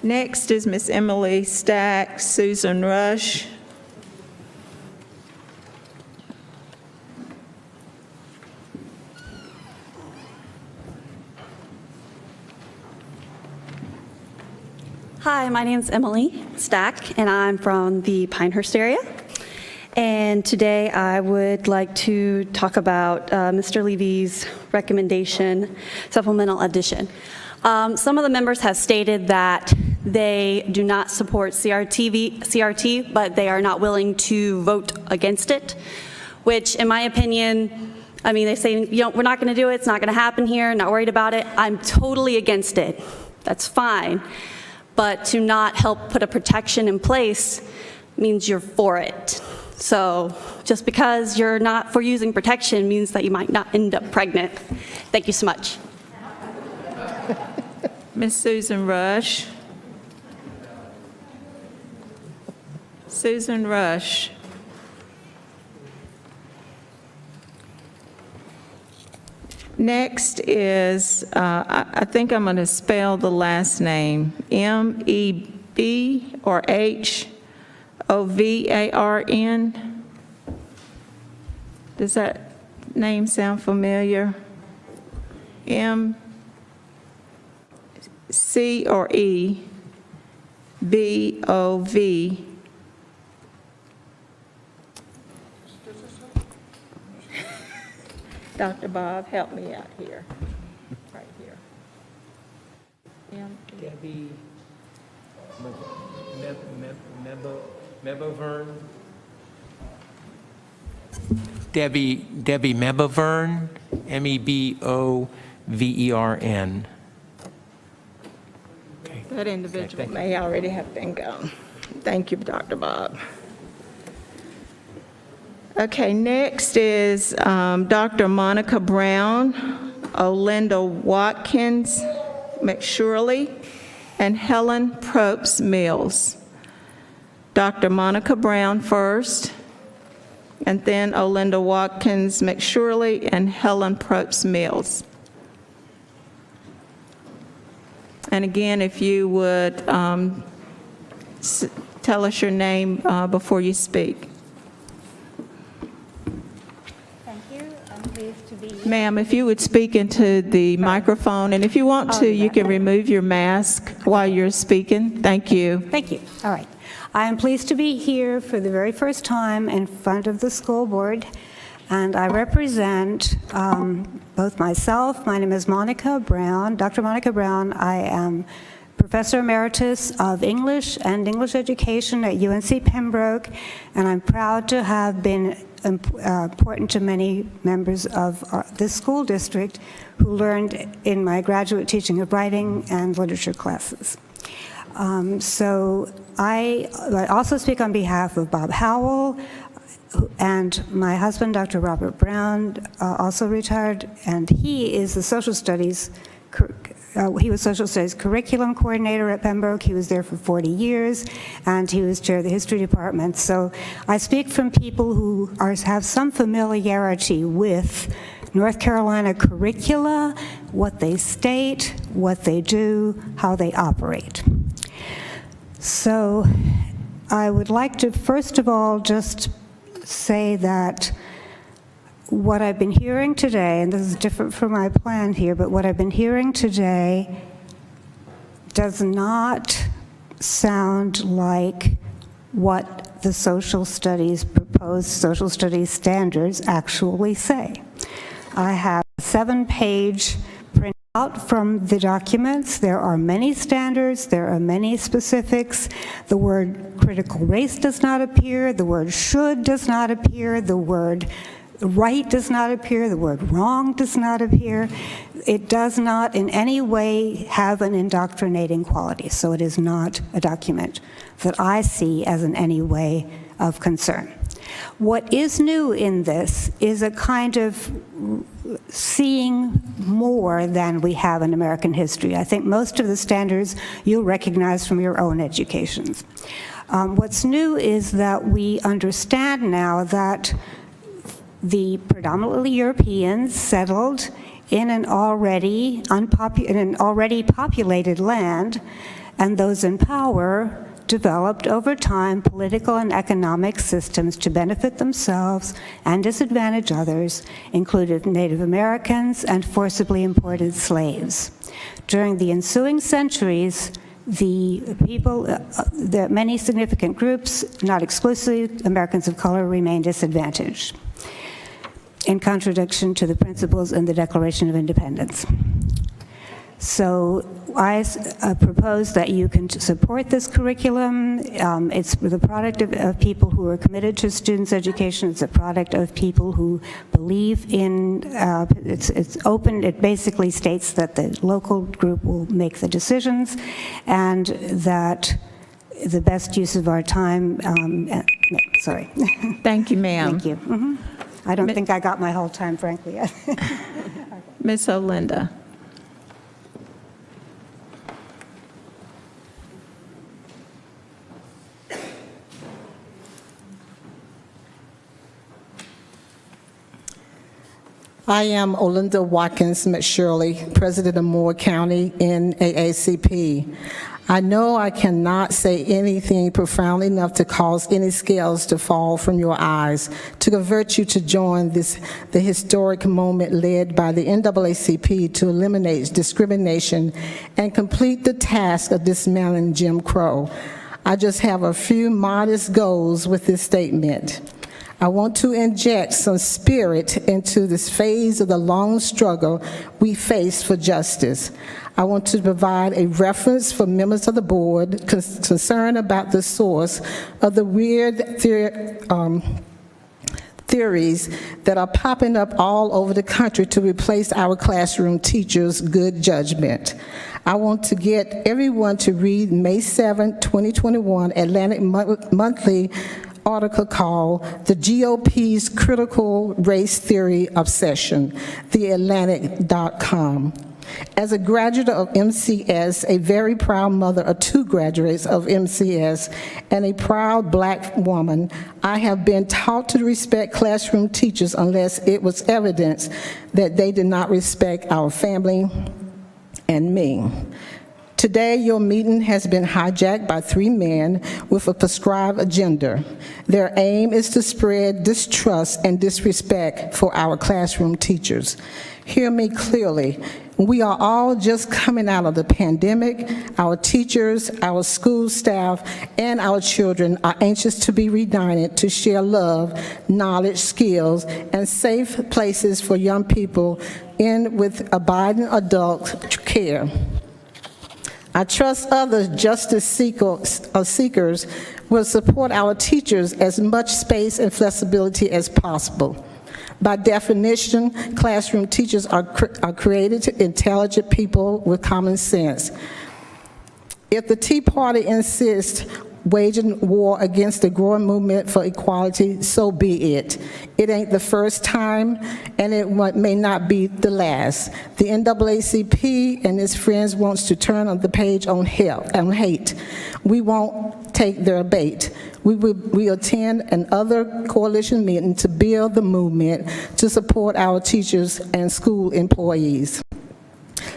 Next is Miss Emily Stack, Susan Rush. Hi, my name is Emily Stack, and I'm from the Pinehurst area. And today I would like to talk about Mr. Levy's recommendation, supplemental addition. Some of the members have stated that they do not support CRT, but they are not willing to vote against it, which in my opinion, I mean, they say, we're not going to do it, it's not going to happen here, not worried about it. I'm totally against it. That's fine. But to not help put a protection in place means you're for it. So just because you're not for using protection means that you might not end up pregnant. Thank you so much. Miss Susan Rush. Susan Rush. Next is, I think I'm going to spell the last name, M-E-B or H-O-V-A-R-N. Does that name sound familiar? M-C or E, B-O-V. Dr. Bob, help me out here, right here. Debbie Mebovern. Debbie Mebovern, M-E-B-O-V-E-R-N. Okay. That individual may already have been gone. Thank you, Dr. Bob. Okay, next is Dr. Monica Brown, Olinda Watkins McShurley, and Helen Probst Mills. Dr. Monica Brown first, and then Olinda Watkins McShurley and Helen Probst Mills. And again, if you would tell us your name before you speak. Ma'am, if you would speak into the microphone, and if you want to, you can remove your mask while you're speaking. Thank you. Thank you. All right. I am pleased to be here for the very first time in front of the school board, and I represent both myself. My name is Monica Brown, Dr. Monica Brown. I am Professor Emeritus of English and English Education at UNC Pembroke, and I'm proud to have been important to many members of this school district who learned in my graduate teaching of writing and literature classes. So I also speak on behalf of Bob Howell and my husband, Dr. Robert Brown, also retired, and he is the social studies he was social studies curriculum coordinator at Pembroke. He was there for 40 years, and he was chair of the history department. So I speak from people who have some familiarity with North Carolina curricula, what they state, what they do, how they operate. So I would like to, first of all, just say that what I've been hearing today, and this is different from my plan here, but what I've been hearing today does not sound like what the proposed social studies standards actually say. I have a 7-page printout from the documents. There are many standards, there are many specifics. The word critical race does not appear, the word should does not appear, the word right does not appear, the word wrong does not appear. It does not in any way have an indoctrinating quality, so it is not a document that I see as in any way of concern. What is new in this is a kind of seeing more than we have in American history. I think most of the standards you'll recognize from your own educations. What's new is that we understand now that the predominantly Europeans settled in an already populated land, and those in power developed over time political and economic systems to benefit themselves and disadvantage others, including Native Americans and forcibly imported slaves. During the ensuing centuries, many significant groups, not exclusively Americans of color, remained disadvantaged, in contradiction to the principles in the Declaration of Independence. So I propose that you can support this curriculum. It's the product of people who are committed to students' education. It's a product of people who believe in, it's open. It basically states that the local group will make the decisions, and that the best use of our time, sorry. Thank you, ma'am. Thank you. I don't think I got my whole time, frankly. Ms. Olinda. I am Olinda Watkins McShirley, President of Moore County NAACP. I know I cannot say anything profound enough to cause any scales to fall from your eyes, to convert you to join the historic moment led by the NAACP to eliminate discrimination and complete the task of dismantling Jim Crow. I just have a few modest goals with this statement. I want to inject some spirit into this phase of the long struggle we face for justice. I want to provide a reference for members of the board concerned about the source of the weird theories that are popping up all over the country to replace our classroom teachers' good judgment. I want to get everyone to read May 7, 2021 Atlantic Monthly article called The GOP's Critical Race Theory Obsession, theatlantic.com. As a graduate of MCS, a very proud mother of 2 graduates of MCS, and a proud Black woman, I have been taught to respect classroom teachers unless it was evidence that they did not respect our family and me. Today, your meeting has been hijacked by 3 men with a prescribed agenda. Their aim is to spread distrust and disrespect for our classroom teachers. Hear me clearly. We are all just coming out of the pandemic. Our teachers, our school staff, and our children are anxious to be reunited to share love, knowledge, skills, and safe places for young people with abiding adult care. I trust other justice seekers will support our teachers as much space and flexibility as possible. By definition, classroom teachers are created intelligent people with common sense. If the Tea Party insists waging war against the growing movement for equality, so be it. It ain't the first time, and it may not be the last. The NAACP and its friends wants to turn on the page on hate. We won't take their bait. We attend another coalition meeting to build the movement to support our teachers and school employees.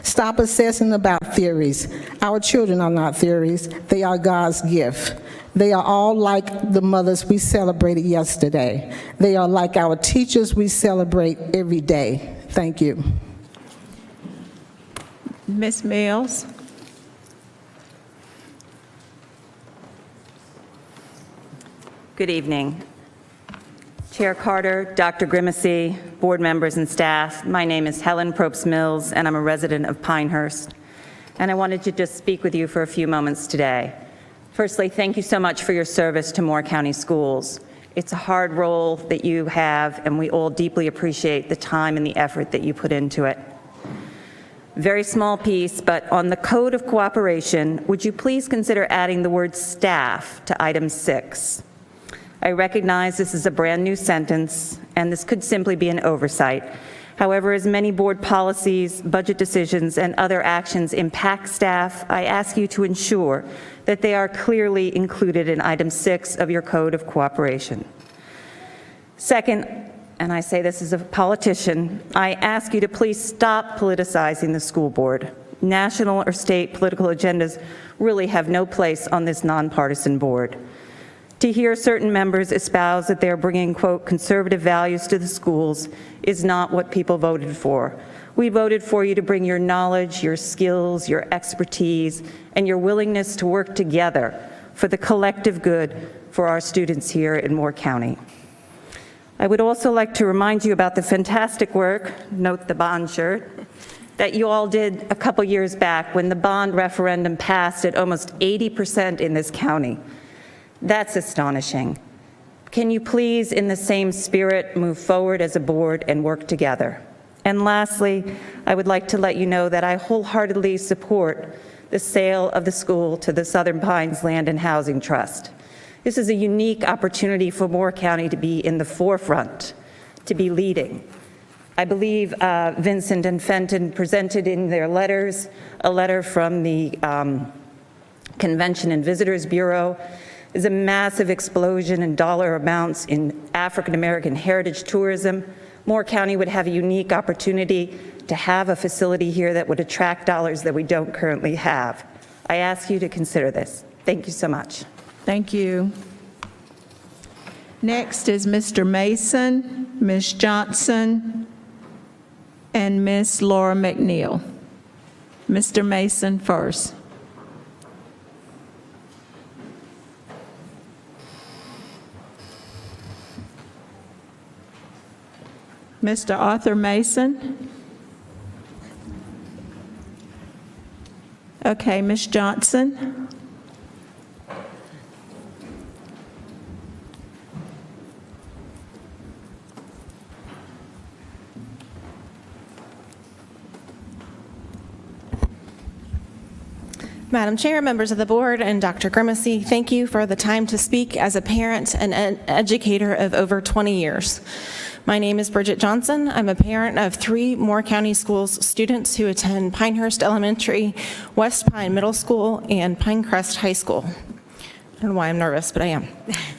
Stop obsessing about theories. Our children are not theories. They are God's gift. They are all like the mothers we celebrated yesterday. They are like our teachers we celebrate every day. Thank you. Ms. Mills? Good evening. Chair Carter, Dr. Grimacy, board members and staff, my name is Helen Probst Mills, and I'm a resident of Pinehurst. And I wanted to just speak with you for a few moments today. Firstly, thank you so much for your service to Moore County Schools. It's a hard role that you have, and we all deeply appreciate the time and the effort that you put into it. Very small piece, but on the Code of Cooperation, would you please consider adding the word staff to item 6? I recognize this is a brand new sentence, and this could simply be an oversight. However, as many board policies, budget decisions, and other actions impact staff, I ask you to ensure that they are clearly included in item 6 of your Code of Cooperation. Second, and I say this as a politician, I ask you to please stop politicizing the school board. National or state political agendas really have no place on this nonpartisan board. To hear certain members espouse that they're bringing, quote, conservative values to the schools is not what people voted for. We voted for you to bring your knowledge, your skills, your expertise, and your willingness to work together for the collective good for our students here in Moore County. I would also like to remind you about the fantastic work, note the bond shirt, that you all did a couple years back when the bond referendum passed at almost 80% in this county. That's astonishing. Can you please, in the same spirit, move forward as a board and work together? And lastly, I would like to let you know that I wholeheartedly support the sale of the school to the Southern Pines Land and Housing Trust. This is a unique opportunity for Moore County to be in the forefront, to be leading. I believe Vincent and Fenton presented in their letters a letter from the Convention and Visitors Bureau. There's a massive explosion in dollar amounts in African American heritage tourism. Moore County would have a unique opportunity to have a facility here that would attract dollars that we don't currently have. I ask you to consider this. Thank you so much. Thank you. Next is Mr. Mason, Ms. Johnson, and Ms. Laura McNeil. Mr. Mason first. Mr. Arthur Mason. Okay, Ms. Johnson. Madam Chair, members of the board, and Dr. Grimacy, thank you for the time to speak as a parent and an educator of over 20 years. My name is Bridget Johnson. I'm a parent of 3 Moore County Schools students who attend Pinehurst Elementary, West Pine Middle School, and Pinecrest High School. I don't know why I'm nervous, but I am.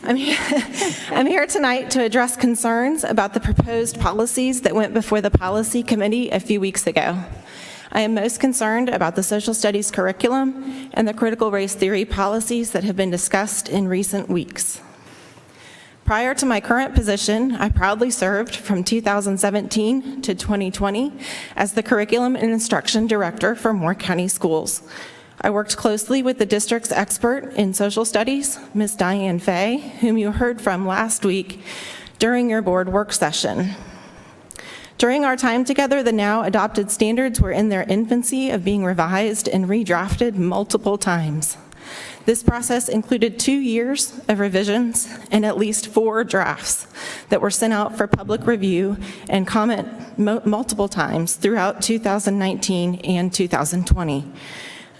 I'm here tonight to address concerns about the proposed policies that went before the Policy Committee a few weeks ago. I am most concerned about the social studies curriculum and the critical race theory policies that have been discussed in recent weeks. Prior to my current position, I proudly served from 2017 to 2020 as the Curriculum and Instruction Director for Moore County Schools. I worked closely with the district's expert in social studies, Ms. Diane Fay, whom you heard from last week during your board work session. During our time together, the now adopted standards were in their infancy of being revised and redrafted multiple times. This process included 2 years of revisions and at least 4 drafts that were sent out for public review and comment multiple times throughout 2019 and 2020.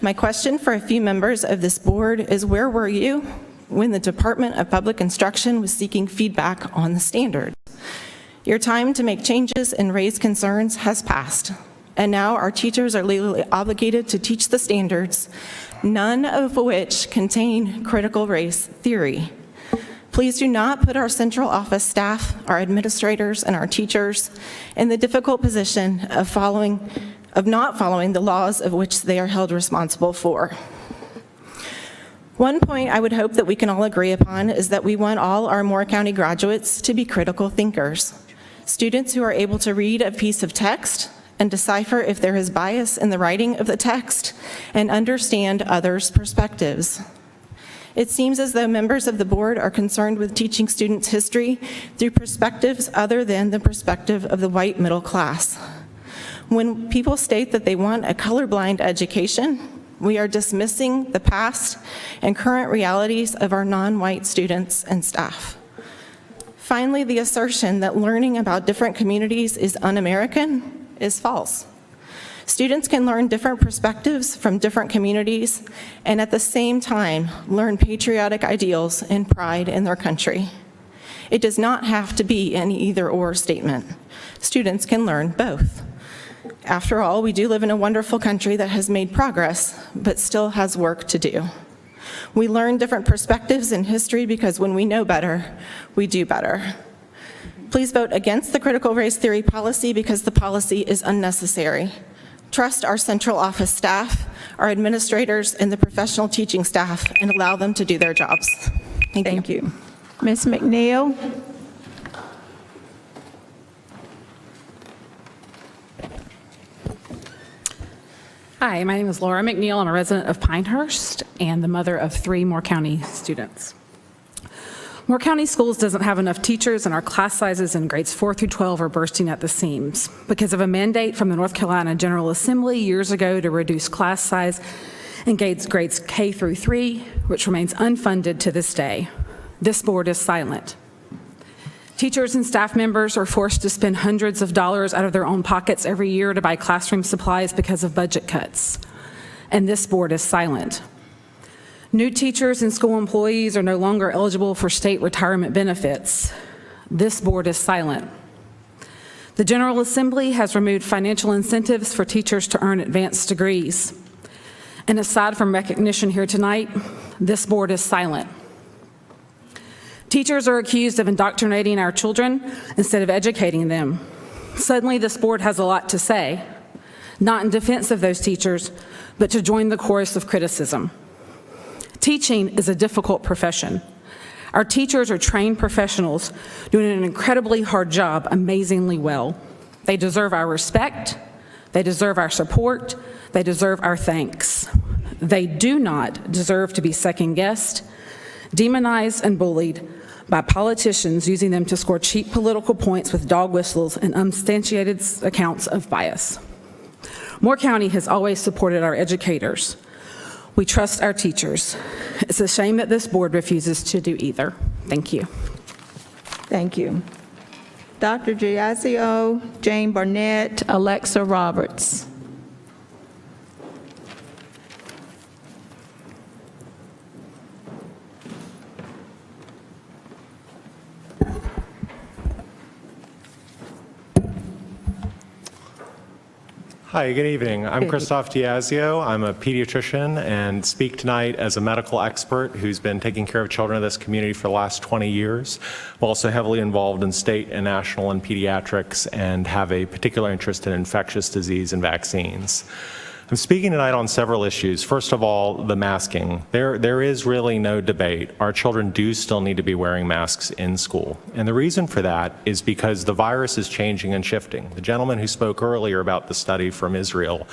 My question for a few members of this board is, where were you when the Department of Public Instruction was seeking feedback on the standards. Your time to make changes and raise concerns has passed, and now our teachers are legally obligated to teach the standards, none of which contain critical race theory. Please do not put our central office staff, our administrators, and our teachers in the difficult position of not following the laws of which they are held responsible for. One point I would hope that we can all agree upon is that we want all our Moore County graduates to be critical thinkers. Students who are able to read a piece of text and decipher if there is bias in the writing of the text and understand others' perspectives. It seems as though members of the board are concerned with teaching students history through perspectives other than the perspective of the white middle class. When people state that they want a colorblind education, we are dismissing the past and current realities of our non-white students and staff. Finally, the assertion that learning about different communities is un-American is false. Students can learn different perspectives from different communities and at the same time learn patriotic ideals and pride in their country. It does not have to be an either-or statement. Students can learn both. After all, we do live in a wonderful country that has made progress, but still has work to do. We learn different perspectives in history because when we know better, we do better. Please vote against the critical race theory policy because the policy is unnecessary. Trust our central office staff, our administrators, and the professional teaching staff, and allow them to do their jobs. Thank you. Ms. McNeil? Hi, my name is Laura McNeil. I'm a resident of Pinehurst and the mother of 3 Moore County students. Moore County Schools doesn't have enough teachers, and our class sizes in grades 4 through 12 are bursting at the seams because of a mandate from the North Carolina General Assembly years ago to reduce class size in grades K through 3, which remains unfunded to this day. This board is silent. Teachers and staff members are forced to spend hundreds of dollars out of their own pockets every year to buy classroom supplies because of budget cuts, and this board is silent. New teachers and school employees are no longer eligible for state retirement benefits. This board is silent. The General Assembly has removed financial incentives for teachers to earn advanced degrees. And aside from recognition here tonight, this board is silent. Teachers are accused of indoctrinating our children instead of educating them. Suddenly, this board has a lot to say, not in defense of those teachers, but to join the chorus of criticism. Teaching is a difficult profession. Our teachers are trained professionals doing an incredibly hard job amazingly well. They deserve our respect, they deserve our support, they deserve our thanks. They do not deserve to be second-guessed, demonized, and bullied by politicians using them to score cheap political points with dog whistles and unsubstantiated accounts of bias. Moore County has always supported our educators. We trust our teachers. It's a shame that this board refuses to do either. Thank you. Thank you. Dr. Giazio, Jane Barnett, Alexa Roberts. Hi, good evening. I'm Christoph Diazio. I'm a pediatrician and speak tonight as a medical expert who's been taking care of children in this community for the last 20 years. I'm also heavily involved in state and national and pediatrics and have a particular interest in infectious disease and vaccines. I'm speaking tonight on several issues. First of all, the masking. There is really no debate. Our children do still need to be wearing masks in school. And the reason for that is because the virus is changing and shifting. The gentleman who spoke earlier about the study from Israel,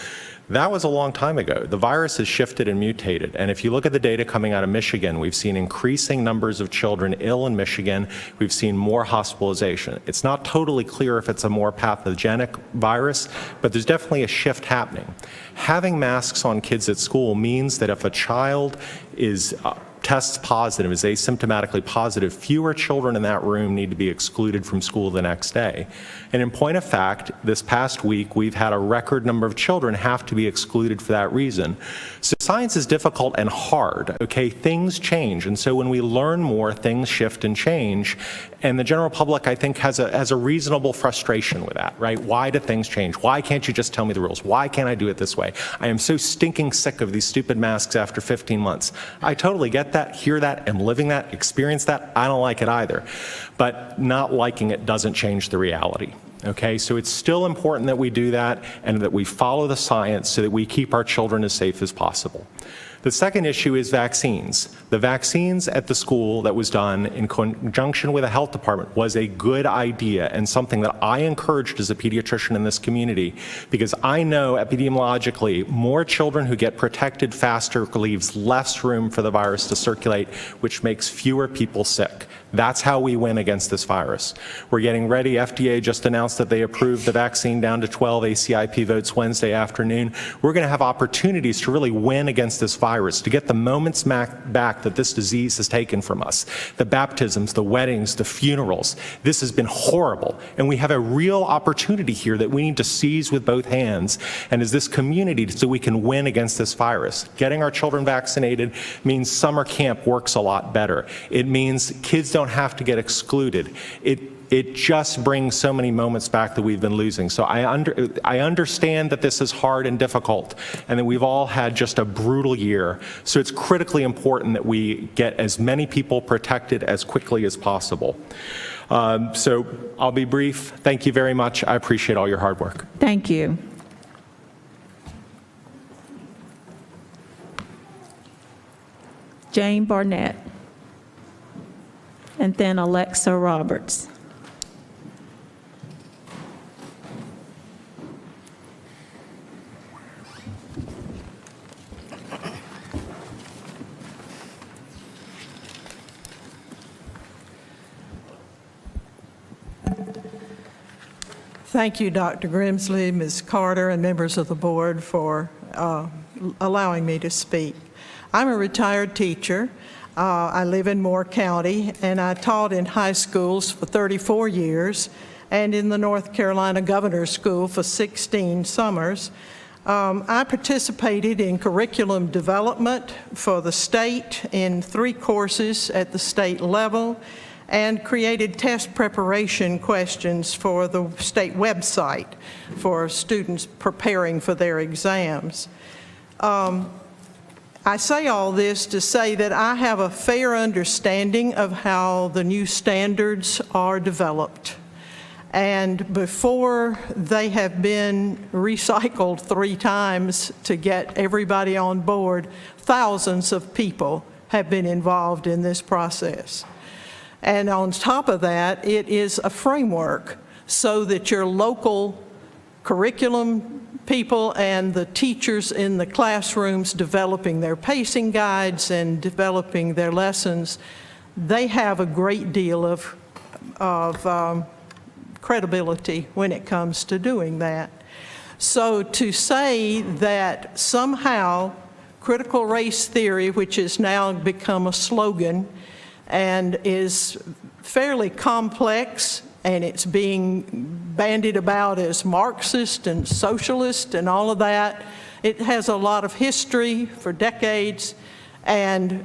that was a long time ago. The virus has shifted and mutated. And if you look at the data coming out of Michigan, we've seen increasing numbers of children ill in Michigan. We've seen more hospitalization. It's not totally clear if it's a more pathogenic virus, but there's definitely a shift happening. Having masks on kids at school means that if a child is tests positive, is asymptomatically positive, fewer children in that room need to be excluded from school the next day. And in point of fact, this past week, we've had a record number of children have to be excluded for that reason. So science is difficult and hard, okay? Things change, and so when we learn more, things shift and change, and the general public, I think, has a reasonable frustration with that, right? Why do things change? Why can't you just tell me the rules? Why can't I do it this way? I am so stinking sick of these stupid masks after 15 months. I totally get that, hear that, am living that, experience that. I don't like it either. But not liking it doesn't change the reality. Okay, so it's still important that we do that and that we follow the science so that we keep our children as safe as possible. The second issue is vaccines. The vaccines at the school that was done in conjunction with the health department was a good idea and something that I encouraged as a pediatrician in this community, because I know epidemiologically more children who get protected faster leaves less room for the virus to circulate, which makes fewer people sick. That's how we win against this virus. We're getting ready. FDA just announced that they approved the vaccine down to 12 ACIP votes Wednesday afternoon. We're going to have opportunities to really win against this virus, to get the moments back that this disease has taken from us. The baptisms, the weddings, the funerals. This has been horrible. And we have a real opportunity here that we need to seize with both hands. And as this community, so we can win against this virus. Getting our children vaccinated means summer camp works a lot better. It means kids don't have to get excluded. It just brings so many moments back that we've been losing. So I understand that this is hard and difficult and that we've all had just a brutal year. So it's critically important that we get as many people protected as quickly as possible. So I'll be brief. Thank you very much. I appreciate all your hard work. Thank you. Jane Barnett. And then Alexa Roberts. Thank you, Dr. Grimsley, Ms. Carter, and members of the board for allowing me to speak. I'm a retired teacher. I live in Moore County, and I taught in high schools for 34 years and in the North Carolina Governor's School for 16 summers. I participated in curriculum development for the state in 3 courses at the state level and created test preparation questions for the state website for students preparing for their exams. I say all this to say that I have a fair understanding of how the new standards are developed. And before they have been recycled 3 times to get everybody on board, thousands of people have been involved in this process. And on top of that, it is a framework so that your local curriculum people and the teachers in the classrooms developing their pacing guides and developing their lessons, they have a great deal of credibility when it comes to doing that. So to say that somehow critical race theory, which has now become a slogan and is fairly complex, and it's being bandied about as Marxist and socialist and all of that. It has a lot of history for decades, and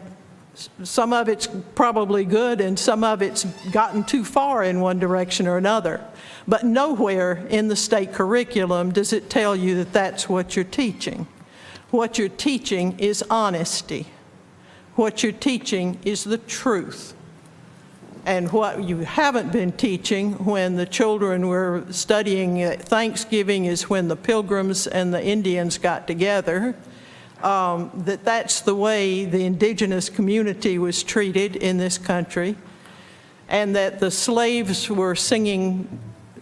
some of it's probably good and some of it's gotten too far in one direction or another. But nowhere in the state curriculum does it tell you that that's what you're teaching. What you're teaching is honesty. What you're teaching is the truth. And what you haven't been teaching when the children were studying at Thanksgiving is when the Pilgrims and the Indians got together, that's the way the indigenous community was treated in this country, and that the slaves were singing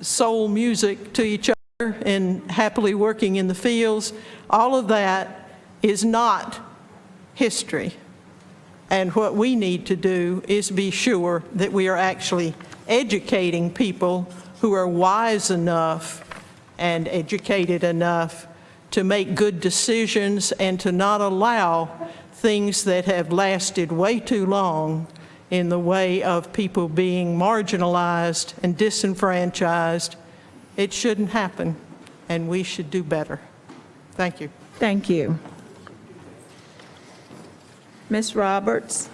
soul music to each other and happily working in the fields. All of that is not history. And what we need to do is be sure that we are actually educating people who are wise enough and educated enough to make good decisions and to not allow things that have lasted way too long in the way of people being marginalized and disenfranchised. It shouldn't happen, and we should do better. Thank you. Thank you. Ms. Roberts?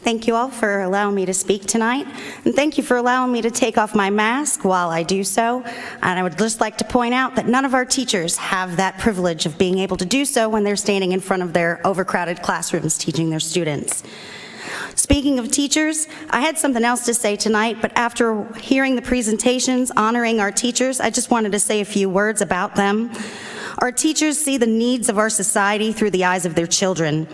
Thank you all for allowing me to speak tonight, and thank you for allowing me to take off my mask while I do so. And I would just like to point out that none of our teachers have that privilege of being able to do so when they're standing in front of their overcrowded classrooms teaching their students. Speaking of teachers, I had something else to say tonight, but after hearing the presentations honoring our teachers, I just wanted to say a few words about them. Our teachers see the needs of our society through the eyes of their children.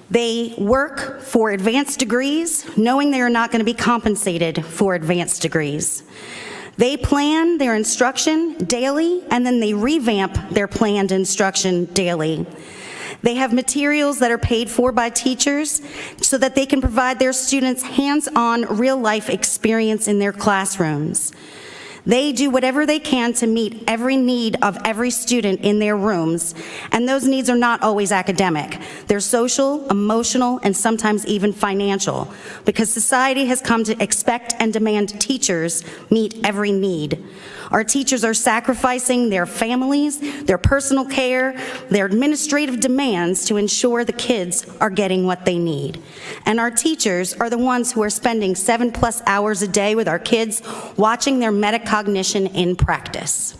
They work for advanced degrees, knowing they are not going to be compensated for advanced degrees. They plan their instruction daily, and then they revamp their planned instruction daily. They have materials that are paid for by teachers so that they can provide their students hands-on, real-life experience in their classrooms. They do whatever they can to meet every need of every student in their rooms, and those needs are not always academic. They're social, emotional, and sometimes even financial, because society has come to expect and demand teachers meet every need. Our teachers are sacrificing their families, their personal care, their administrative demands to ensure the kids are getting what they need. And our teachers are the ones who are spending 7+ hours a day with our kids, watching their metacognition in practice.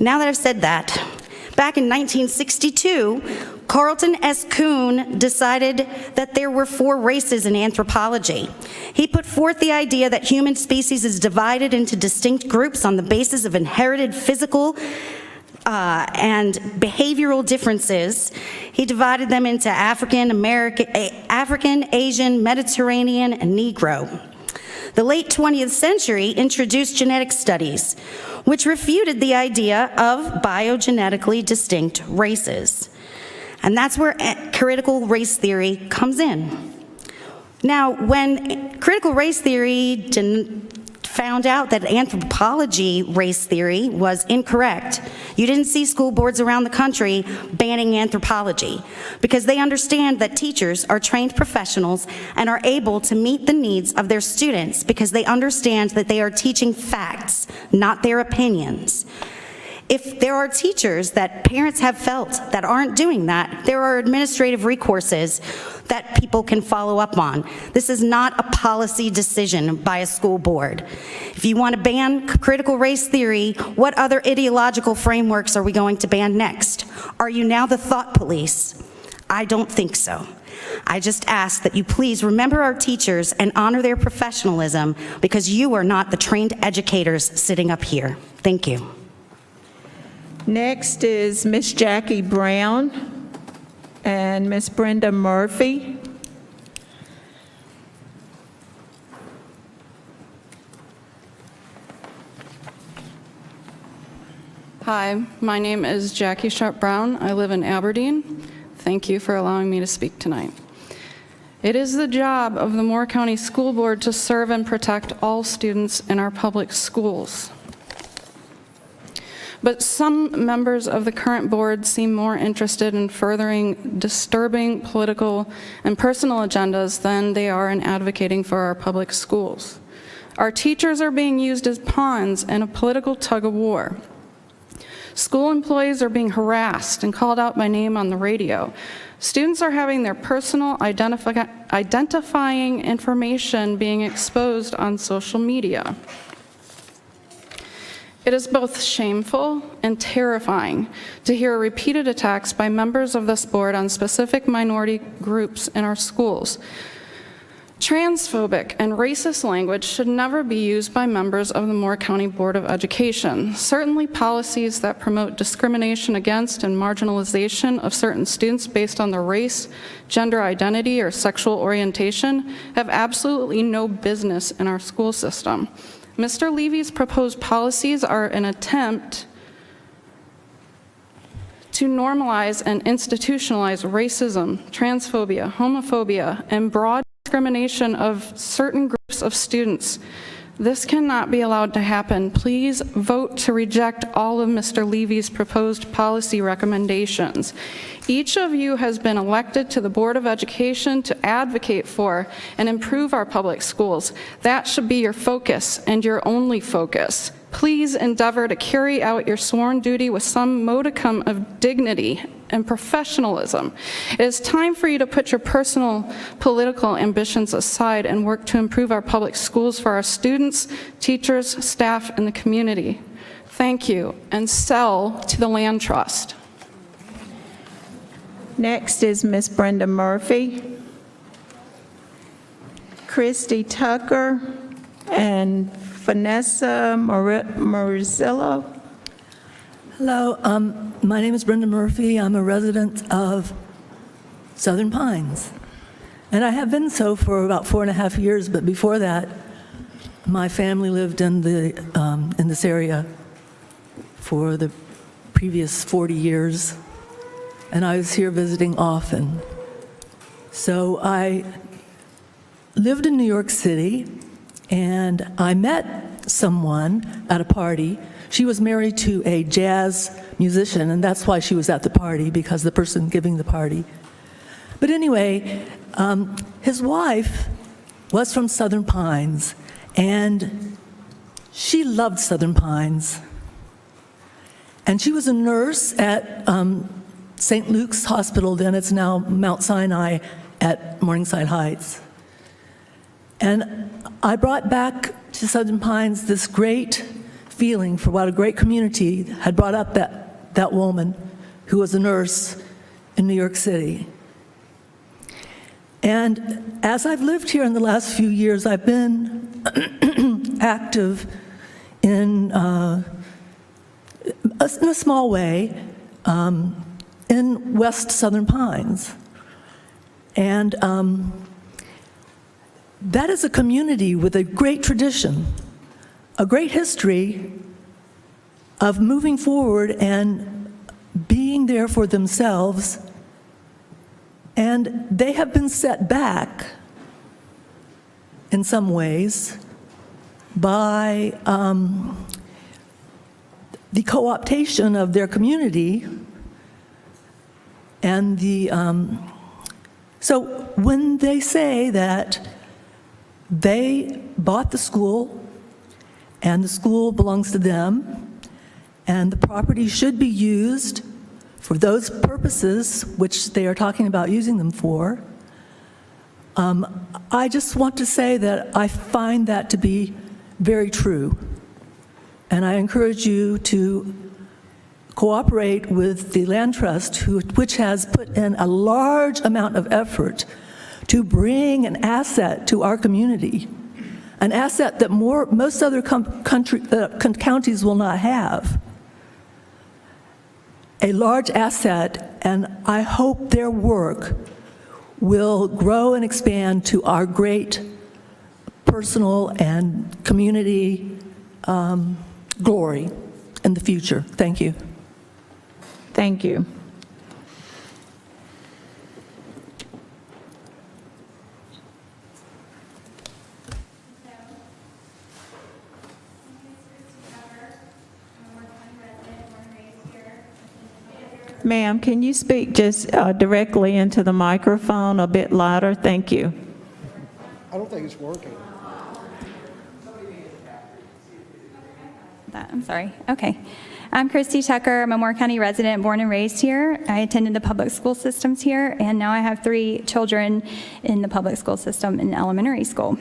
Now that I've said that, back in 1962, Carlton S. Kuhn decided that there were 4 races in anthropology. He put forth the idea that human species is divided into distinct groups on the basis of inherited physical and behavioral differences. He divided them into African, Asian, Mediterranean, and Negro. The late 20th century introduced genetic studies, which refuted the idea of biogenetically distinct races. And that's where critical race theory comes in. Now, when critical race theory found out that anthropology race theory was incorrect, you didn't see school boards around the country banning anthropology, because they understand that teachers are trained professionals and are able to meet the needs of their students because they understand that they are teaching facts, not their opinions. If there are teachers that parents have felt that aren't doing that, there are administrative recourses that people can follow up on. This is not a policy decision by a school board. If you want to ban critical race theory, what other ideological frameworks are we going to ban next? Are you now the thought police? I don't think so. I just ask that you please remember our teachers and honor their professionalism, because you are not the trained educators sitting up here. Thank you. Next is Ms. Jackie Brown and Ms. Brenda Murphy. Hi, my name is Jackie Sharp Brown. I live in Aberdeen. Thank you for allowing me to speak tonight. It is the job of the Moore County School Board to serve and protect all students in our public schools. But some members of the current board seem more interested in furthering disturbing political and personal agendas than they are in advocating for our public schools. Our teachers are being used as pawns in a political tug-of-war. School employees are being harassed and called out by name on the radio. Students are having their personal identifying information being exposed on social media. It is both shameful and terrifying to hear repeated attacks by members of this board on specific minority groups in our schools. Transphobic and racist language should never be used by members of the Moore County Board of Education. Certainly, policies that promote discrimination against and marginalization of certain students based on their race, gender identity, or sexual orientation have absolutely no business in our school system. Mr. Levy's proposed policies are an attempt to normalize and institutionalize racism, transphobia, homophobia, and broad discrimination of certain groups of students. This cannot be allowed to happen. Please vote to reject all of Mr. Levy's proposed policy recommendations. Each of you has been elected to the Board of Education to advocate for and improve our public schools. That should be your focus and your only focus. Please endeavor to carry out your sworn duty with some modicum of dignity and professionalism. It is time for you to put your personal political ambitions aside and work to improve our public schools for our students, teachers, staff, and the community. Thank you, and sell to the Land Trust. Next is Ms. Brenda Murphy, Christy Tucker, and Vanessa Marzillo. Hello, my name is Brenda Murphy. I'm a resident of Southern Pines, and I have been so for about 4.5 years, but before that, my family lived in this area for the previous 40 years, and I was here visiting often. So I lived in New York City, and I met someone at a party. She was married to a jazz musician, and that's why she was at the party, because the person giving the party. But anyway, his wife was from Southern Pines, and she loved Southern Pines. And she was a nurse at St. Luke's Hospital, then it's now Mount Sinai at Morningside Heights. And I brought back to Southern Pines this great feeling for what a great community had brought up that woman who was a nurse in New York City. And as I've lived here in the last few years, I've been active in a small way in West Southern Pines. And that is a community with a great tradition, a great history of moving forward and being there for themselves, and they have been set back in some ways by the co-optation of their community and so when they say that they bought the school and the school belongs to them, and the property should be used for those purposes which they are talking about using them for. I just want to say that I find that to be very true, and I encourage you to cooperate with the Land Trust, which has put in a large amount of effort to bring an asset to our community, an asset that most other counties will not have. A large asset, and I hope their work will grow and expand to our great personal and community glory in the future. Thank you. Thank you. Ma'am, can you speak just directly into the microphone a bit louder? Thank you. I don't think it's working. I'm sorry. Okay. I'm Christy Tucker. I'm a Moore County resident, born and raised here. I attended the public school systems here, and now I have 3 children in the public school system in elementary school.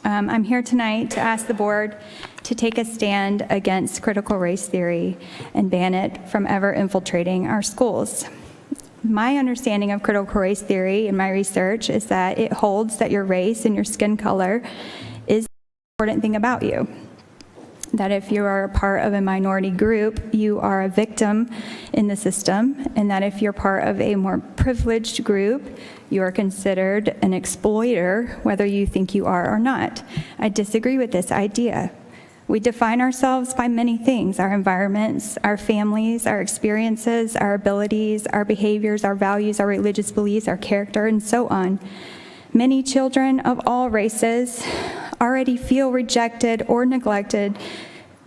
I'm here tonight to ask the board to take a stand against critical race theory and ban it from ever infiltrating our schools. My understanding of critical race theory in my research is that it holds that your race and your skin color is the important thing about you. That if you are a part of a minority group, you are a victim in the system, and that if you're part of a more privileged group, you are considered an exploiter, whether you think you are or not. I disagree with this idea. We define ourselves by many things: our environments, our families, our experiences, our abilities, our behaviors, our values, our religious beliefs, our character, and so on. Many children of all races already feel rejected or neglected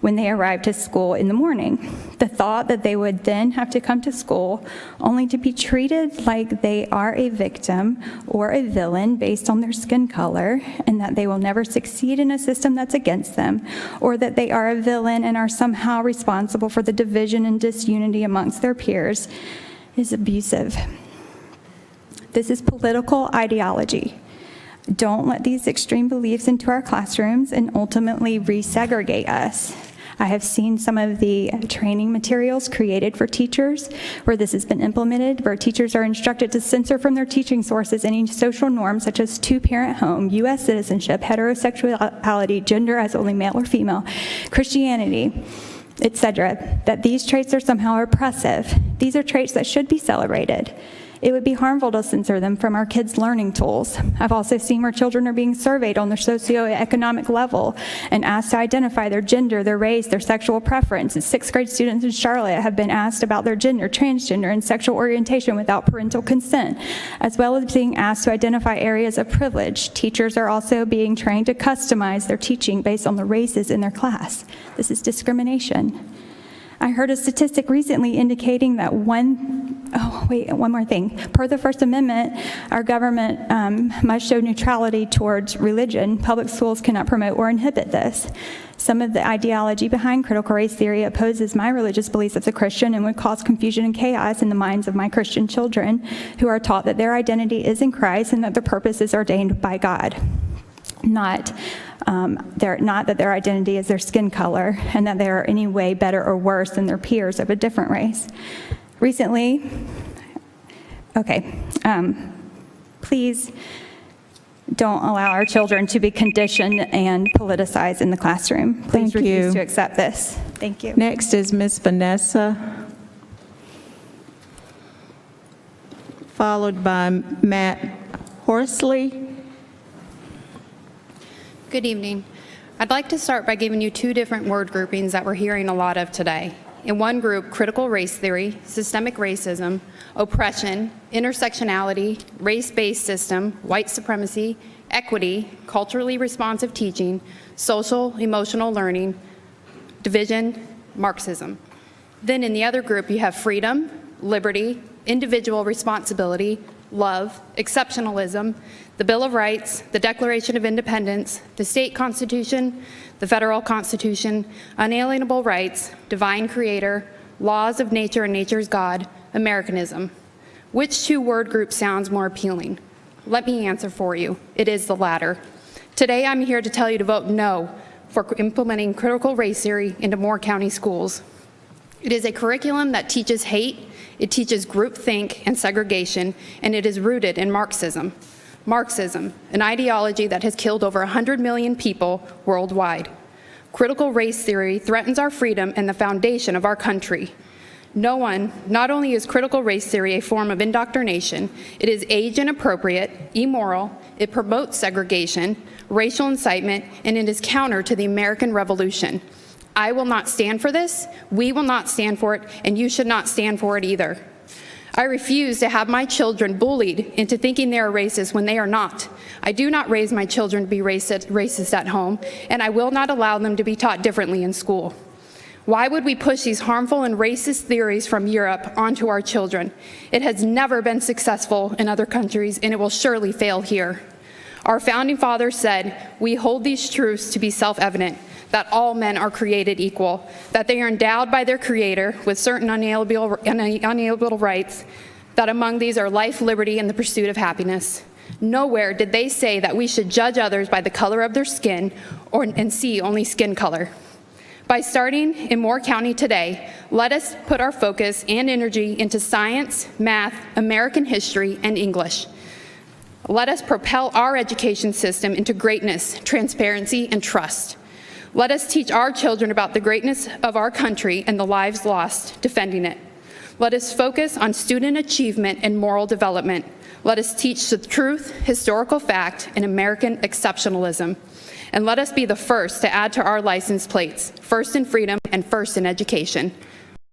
when they arrive to school in the morning. The thought that they would then have to come to school only to be treated like they are a victim or a villain based on their skin color, and that they will never succeed in a system that's against them, or that they are a villain and are somehow responsible for the division and disunity amongst their peers, is abusive. This is political ideology. Don't let these extreme beliefs into our classrooms and ultimately resegregate us. I have seen some of the training materials created for teachers where this has been implemented, where teachers are instructed to censor from their teaching sources any social norms such as two-parent home, U.S. citizenship, heterosexuality, gender as only male or female, Christianity, etc., that these traits are somehow oppressive. These are traits that should be celebrated. It would be harmful to censor them from our kids' learning tools. I've also seen where children are being surveyed on their socioeconomic level and asked to identify their gender, their race, their sexual preference. And sixth grade students in Charlotte have been asked about their gender, transgender, and sexual orientation without parental consent, as well as being asked to identify areas of privilege. Teachers are also being trained to customize their teaching based on the races in their class. This is discrimination. I heard a statistic recently indicating that one more thing. Per the First Amendment, our government must show neutrality towards religion. Public schools cannot promote or inhibit this. Some of the ideology behind critical race theory opposes my religious beliefs as a Christian and would cause confusion and chaos in the minds of my Christian children who are taught that their identity is in Christ and that their purpose is ordained by God. Not that their identity is their skin color and that they are any way better or worse than their peers of a different race. Recently, please don't allow our children to be conditioned and politicized in the classroom. Please Thank you. refuse to accept this. Thank you. Next is Ms. Vanessa, followed by Matt Horsley. Good evening. I'd like to start by giving you two different word groupings that we're hearing a lot of today. In one group, critical race theory, systemic racism, oppression, intersectionality, race-based system, white supremacy, equity, culturally responsive teaching, social, emotional learning, division, Marxism. Then in the other group, you have freedom, liberty, individual responsibility, love, exceptionalism, the Bill of Rights, the Declaration of Independence, the state constitution, the federal constitution, unalienable rights, divine creator, laws of nature and nature's God, Americanism. Which two word groups sounds more appealing? Let me answer for you. It is the latter. Today I'm here to tell you to vote no for implementing critical race theory into Moore County schools. It is a curriculum that teaches hate, it teaches groupthink and segregation, and it is rooted in Marxism. Marxism, an ideology that has killed over 100 million people worldwide. Critical race theory threatens our freedom and the foundation of our country. Not only is critical race theory a form of indoctrination, it is age inappropriate, immoral, it promotes segregation, racial incitement, and it is counter to the American Revolution. I will not stand for this, we will not stand for it, and you should not stand for it either. I refuse to have my children bullied into thinking they are racist when they are not. I do not raise my children to be racist at home, and I will not allow them to be taught differently in school. Why would we push these harmful and racist theories from Europe onto our children? It has never been successful in other countries, and it will surely fail here. Our founding fathers said, "We hold these truths to be self-evident, that all men are created equal, that they are endowed by their Creator with certain unalienable rights, that among these are life, liberty, and the pursuit of happiness." Nowhere did they say that we should judge others by the color of their skin and see only skin color. By starting in Moore County today, let us put our focus and energy into science, math, American history, and English. Let us propel our education system into greatness, transparency, and trust. Let us teach our children about the greatness of our country and the lives lost defending it. Let us focus on student achievement and moral development. Let us teach the truth, historical fact, and American exceptionalism. And let us be the first to add to our license plates, first in freedom and first in education.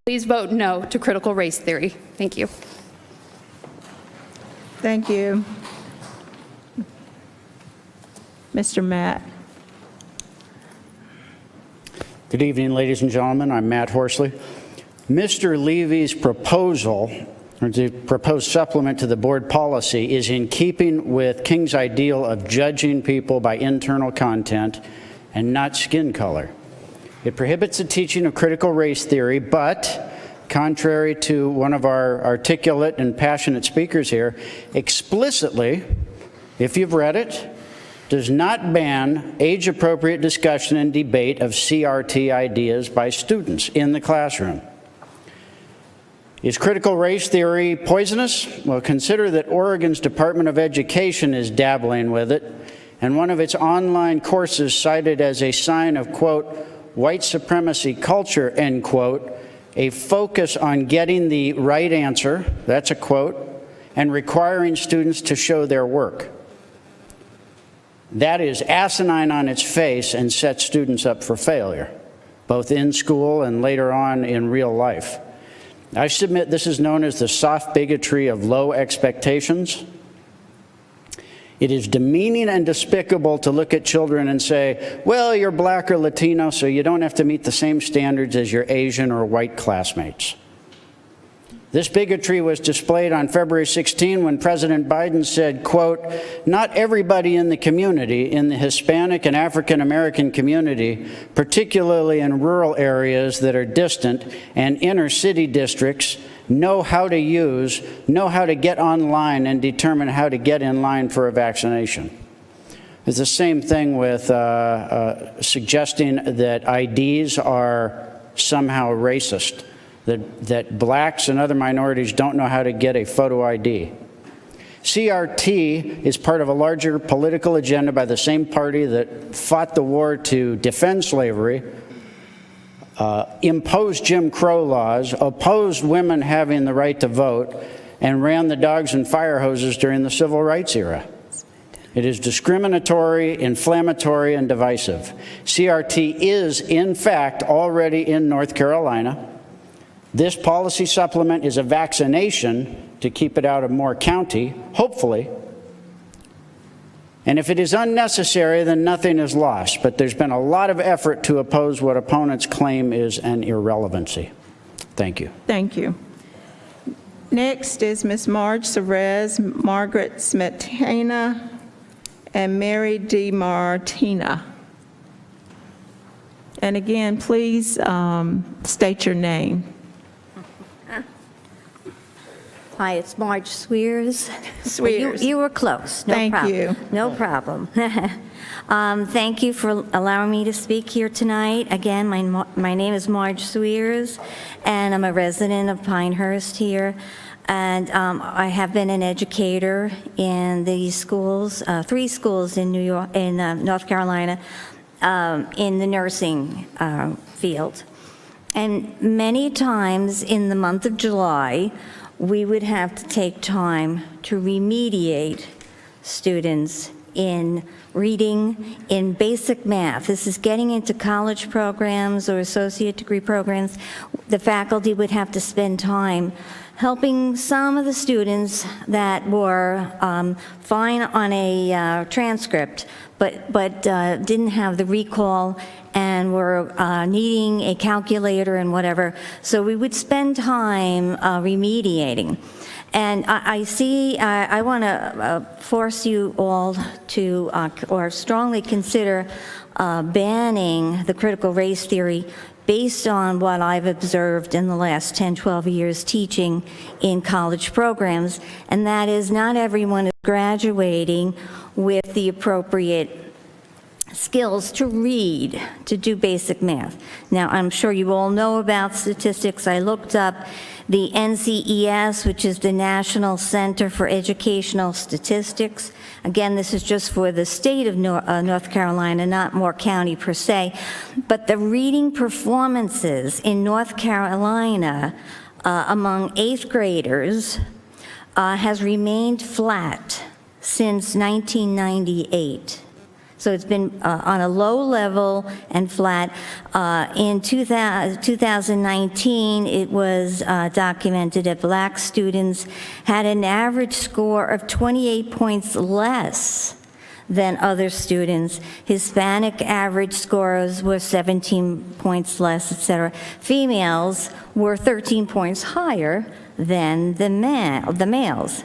Please vote no to critical race theory. Thank you. Thank you. Mr. Matt Good evening, ladies and gentlemen. I'm Matt Horsley. Mr. Levy's proposal, or the proposed supplement to the board policy, is in keeping with King's ideal of judging people by internal content and not skin color. It prohibits the teaching of critical race theory, but contrary to one of our articulate and passionate speakers here, explicitly, if you've read it, does not ban age-appropriate discussion and debate of CRT ideas by students in the classroom. Is critical race theory poisonous? Well, consider that Oregon's Department of Education is dabbling with it, and one of its online courses cited as a sign of, quote, white supremacy culture, end quote, a focus on getting the right answer, that's a quote, and requiring students to show their work. That is asinine on its face and sets students up for failure, both in school and later on in real life. I submit this is known as the soft bigotry of low expectations. It is demeaning and despicable to look at children and say, well, you're black or Latino, so you don't have to meet the same standards as your Asian or white classmates. This bigotry was displayed on February 16 when President Biden said, quote, not everybody in the community, in the Hispanic and African American community, particularly in rural areas that are distant and inner city districts, know how to get online and determine how to get in line for a vaccination. It's the same thing with suggesting that IDs are somehow racist. That blacks and other minorities don't know how to get a photo ID. CRT is part of a larger political agenda by the same party that fought the war to defend slavery, imposed Jim Crow laws, opposed women having the right to vote, and ran the dogs and fire hoses during the civil rights era. It is discriminatory, inflammatory, and divisive. CRT is, in fact, already in North Carolina. This policy supplement is a vaccination to keep it out of Moore County, hopefully. And if it is unnecessary, then nothing is lost. But there's been a lot of effort to oppose what opponents claim is an irrelevancy. Thank you. Thank you. Next is Ms. Marge Serez, Margaret Smetana, and Mary D. Martina. And again, please state your name. Hi, it's Marge Swears. Swears. You were close. No Thank problem. you. No problem. Thank you for allowing me to speak here tonight. Again, my name is Marge Swears, and I'm a resident of Pinehurst here. And I have been an educator in these schools, 3 schools in North Carolina, in the nursing field. And many times in the month of July, we would have to take time to remediate students in reading, in basic math. This is getting into college programs or associate degree programs. The faculty would have to spend time helping some of the students that were fine on a transcript, but didn't have the recall and were needing a calculator and whatever. So we would spend time remediating. And I want to force you all to, or strongly consider banning the critical race theory based on what I've observed in the last 10, 12 years teaching in college programs, and that is not everyone is graduating with the appropriate skills to read, to do basic math. Now, I'm sure you all know about statistics. I looked up the NCES, which is the National Center for Educational Statistics. Again, this is just for the state of North Carolina, not Moore County per se. But the reading performances in North Carolina among 8th graders has remained flat since 1998. So it's been on a low level and flat. In 2019, it was documented that black students had an average score of 28 points less than other students. Hispanic average scores were 17 points less, etc. Females were 13 points higher than the males.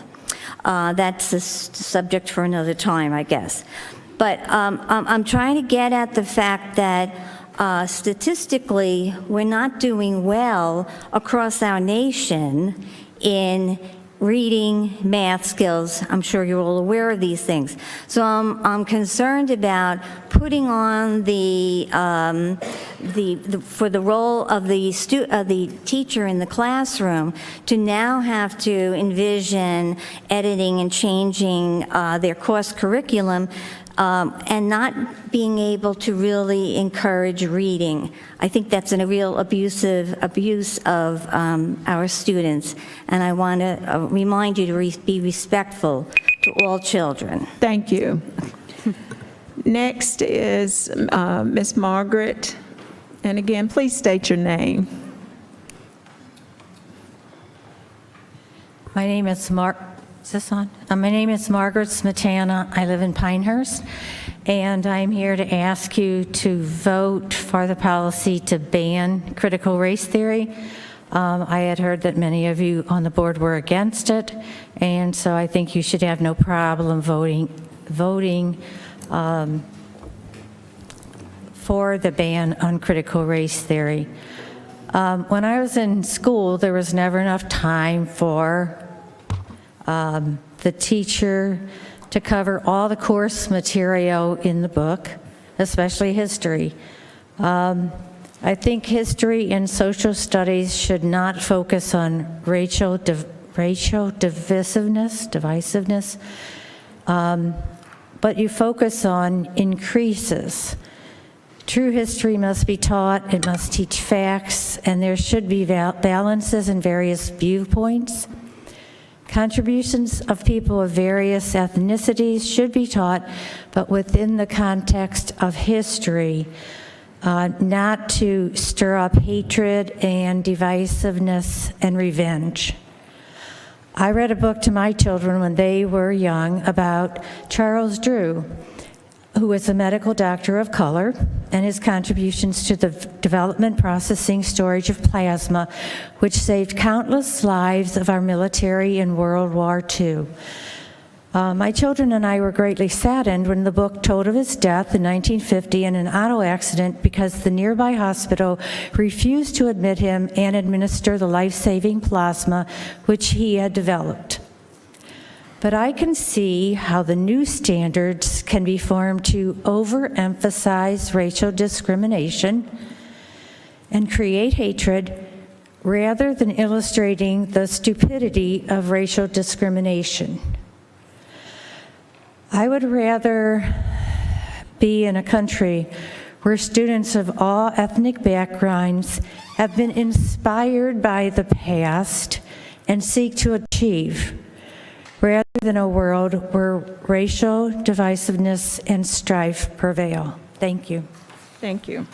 That's a subject for another time, I guess. But I'm trying to get at the fact that statistically, we're not doing well across our nation in reading, math skills. I'm sure you're all aware of these things. So I'm concerned about putting on for the role of the teacher in the classroom to now have to envision editing and changing their course curriculum, and not being able to really encourage reading. I think that's a real abuse of our students, and I want to remind you to be respectful to all children. Thank you. Next is Ms. Margaret, and again, please state your name. My name is Is this on? My name is Margaret Smetana. I live in Pinehurst, and I'm here to ask you to vote for the policy to ban critical race theory. I had heard that many of you on the board were against it, and so I think you should have no problem voting for the ban on critical race theory. When I was in school, there was never enough time for the teacher to cover all the course material in the book, especially history. I think history and social studies should not focus on racial divisiveness, but you focus on increases. True history must be taught, it must teach facts, and there should be balances in various viewpoints. Contributions of people of various ethnicities should be taught, but within the context of history, not to stir up hatred and divisiveness and revenge. I read a book to my children when they were young about Charles Drew, who was a medical doctor of color, and his contributions to the development, processing, storage of plasma, which saved countless lives of our military in World War II. My children and I were greatly saddened when the book told of his death in 1950 in an auto accident because the nearby hospital refused to admit him and administer the life-saving plasma which he had developed. But I can see how the new standards can be formed to overemphasize racial discrimination and create hatred rather than illustrating the stupidity of racial discrimination. I would rather be in a country where students of all ethnic backgrounds have been inspired by the past and seek to achieve, rather than a world where racial divisiveness and strife prevail. Thank you. Thank you.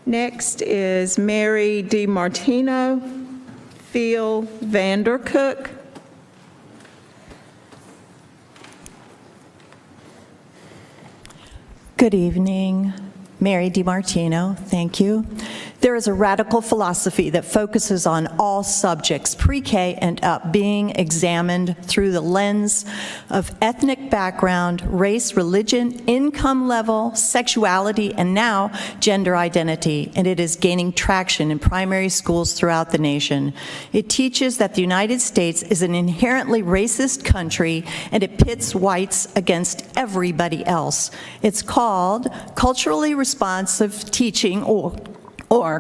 Next is Mary DiMartino, Phil Vandercook. Good evening. Mary DiMartino, thank you. There is a radical philosophy that focuses on all subjects, pre-K and up, being examined through the lens of ethnic background, race, religion, income level, sexuality, and now gender identity, and it is gaining traction in primary schools throughout the nation. It teaches that the United States is an inherently racist country, and it pits whites against everybody else. It's called culturally responsive teaching, or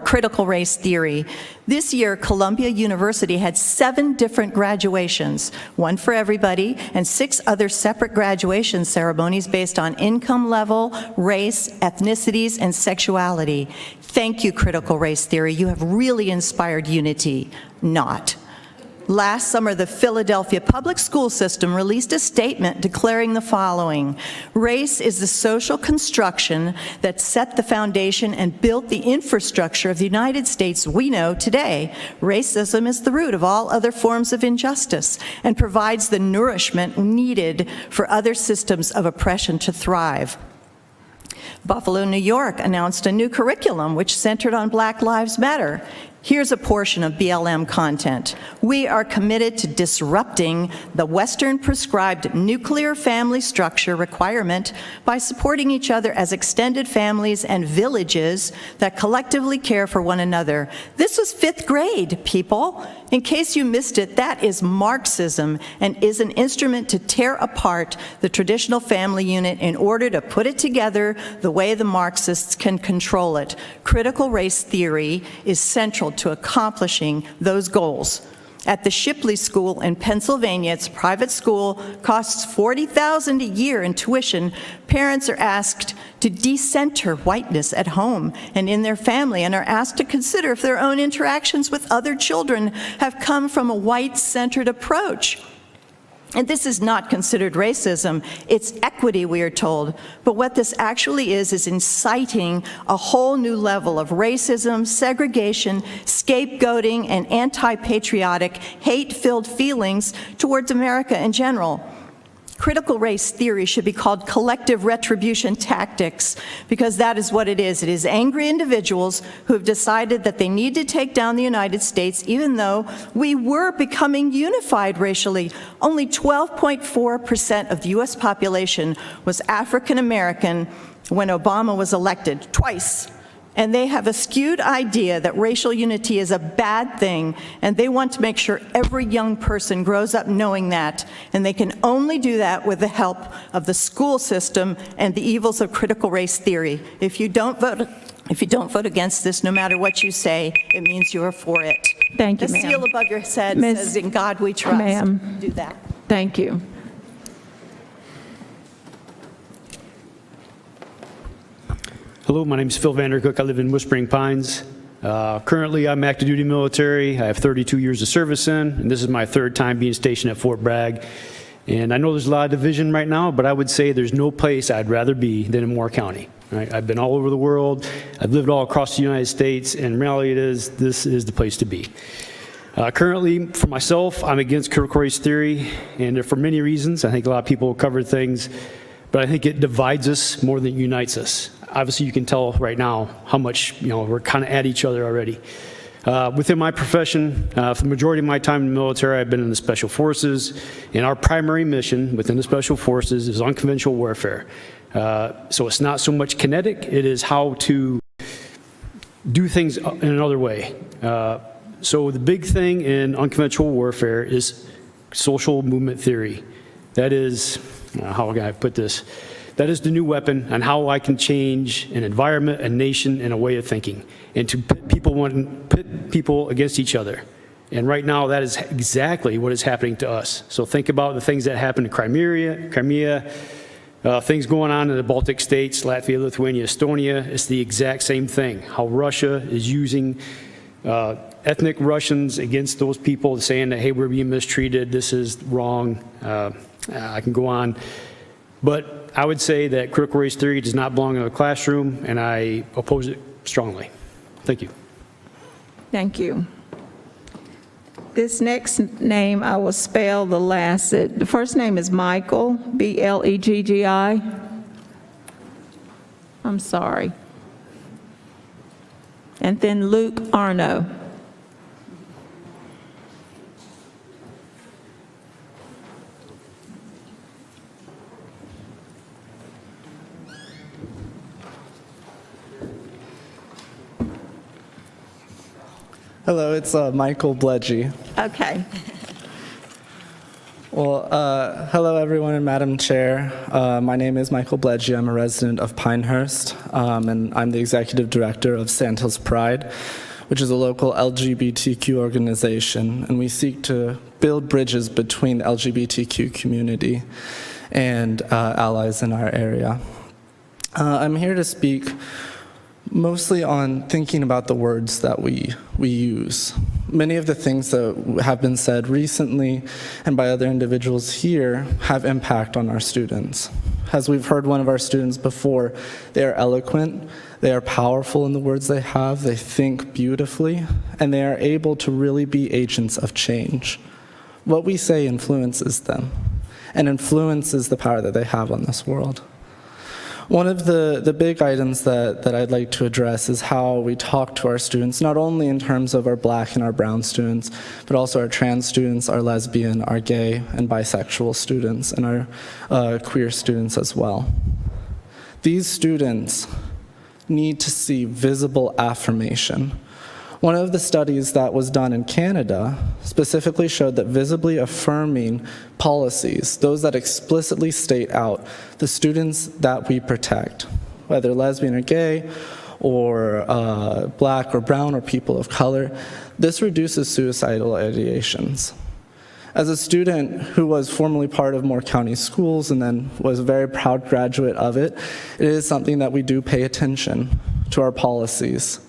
critical race theory. This year, Columbia University had 7 different graduations, one for everybody, and 6 other separate graduation ceremonies based on income level, race, ethnicities, and sexuality. Thank you, critical race theory. You have really inspired unity. Not. Last summer, the Philadelphia Public School System released a statement declaring the following: race is the social construction that set the foundation and built the infrastructure of the United States we know today. Racism is the root of all other forms of injustice and provides the nourishment needed for other systems of oppression to thrive. Buffalo, New York announced a new curriculum which centered on Black Lives Matter. Here's a portion of BLM content. We are committed to disrupting the Western prescribed nuclear family structure requirement by supporting each other as extended families and villages that collectively care for one another. This was 5th grade, people. In case you missed it, that is Marxism and is an instrument to tear apart the traditional family unit in order to put it together the way the Marxists can control it. Critical race theory is central to accomplishing those goals. At the Shipley School in Pennsylvania, it's a private school, costs $40,000 a year in tuition. Parents are asked to decenter whiteness at home and in their family and are asked to consider if their own interactions with other children have come from a white-centered approach. And this is not considered racism, it's equity, we are told. But what this actually is inciting a whole new level of racism, segregation, scapegoating, and anti-patriotic, hate-filled feelings towards America in general. Critical race theory should be called collective retribution tactics, because that is what it is. It is angry individuals who have decided that they need to take down the United States, even though we were becoming unified racially. Only 12.4% of the U.S. population was African American when Obama was elected, twice. And they have a skewed idea that racial unity is a bad thing, and they want to make sure every young person grows up knowing that. And they can only do that with the help of the school system and the evils of critical race theory. If you don't vote against this, no matter what you say, it means you are for it. Thank you, The ma'am. seal above your head says, "In God we trust." Ma'am. Do that. Thank you. Hello, my name is Phil Vandercook. I live in Whispering Pines. Currently, I'm active duty military. I have 32 years of service in, and this is my 3rd time being stationed at Fort Bragg. And I know there's a lot of division right now, but I would say there's no place I'd rather be than in Moore County. Right? I've been all over the world. I've lived all across the United States, and reality this is the place to be. Currently, for myself, I'm against critical race theory, and for many reasons. I think a lot of people covered things, but I think it divides us more than it unites us. Obviously, you can tell right now how much we're kind of at each other already. Within my profession, for the majority of my time in the military, I've been in the Special Forces, and our primary mission within the Special Forces is unconventional warfare. So it's not so much kinetic, it is how to do things in another way. So the big thing in unconventional warfare is social movement theory. That is, how can I put this? That is the new weapon on how I can change an environment, a nation, and a way of thinking, and to pit people against each other. And right now, that is exactly what is happening to us. So think about the things that happened in Crimea, things going on in the Baltic states, Latvia, Lithuania, Estonia. It's the exact same thing. How Russia is using ethnic Russians against those people, saying that, hey, we're being mistreated, this is wrong. I can go on. But I would say that critical race theory does not belong in the classroom, and I oppose it strongly. Thank you. Thank you. This next name, I will spell the last. The first name is Michael, B-L-E-G-G-I. I'm sorry. And then Luke Arno. Hello, it's Michael Bledgy. Okay. Well, hello everyone and Madam Chair. My name is Michael Bledgy. I'm a resident of Pinehurst, and I'm the Executive Director of Sandhills Pride, which is a local LGBTQ organization, and we seek to build bridges between the LGBTQ community and allies in our area. I'm here to speak mostly on thinking about the words that we use. Many of the things that have been said recently and by other individuals here have impact on our students. As we've heard one of our students before, they are eloquent, they are powerful in the words they have, they think beautifully, and they are able to really be agents of change. What we say influences them, and influences the power that they have on this world. One of the big items that I'd like to address is how we talk to our students, not only in terms of our Black and our brown students, but also our trans students, our lesbian, our gay and bisexual students, and our queer students as well. These students need to see visible affirmation. One of the studies that was done in Canada specifically showed that visibly affirming policies, those that explicitly state out the students that we protect, whether lesbian or gay, or Black or brown or people of color, this reduces suicidal ideations. As a student who was formerly part of Moore County Schools and then was a very proud graduate of it, it is something that we do pay attention to our policies.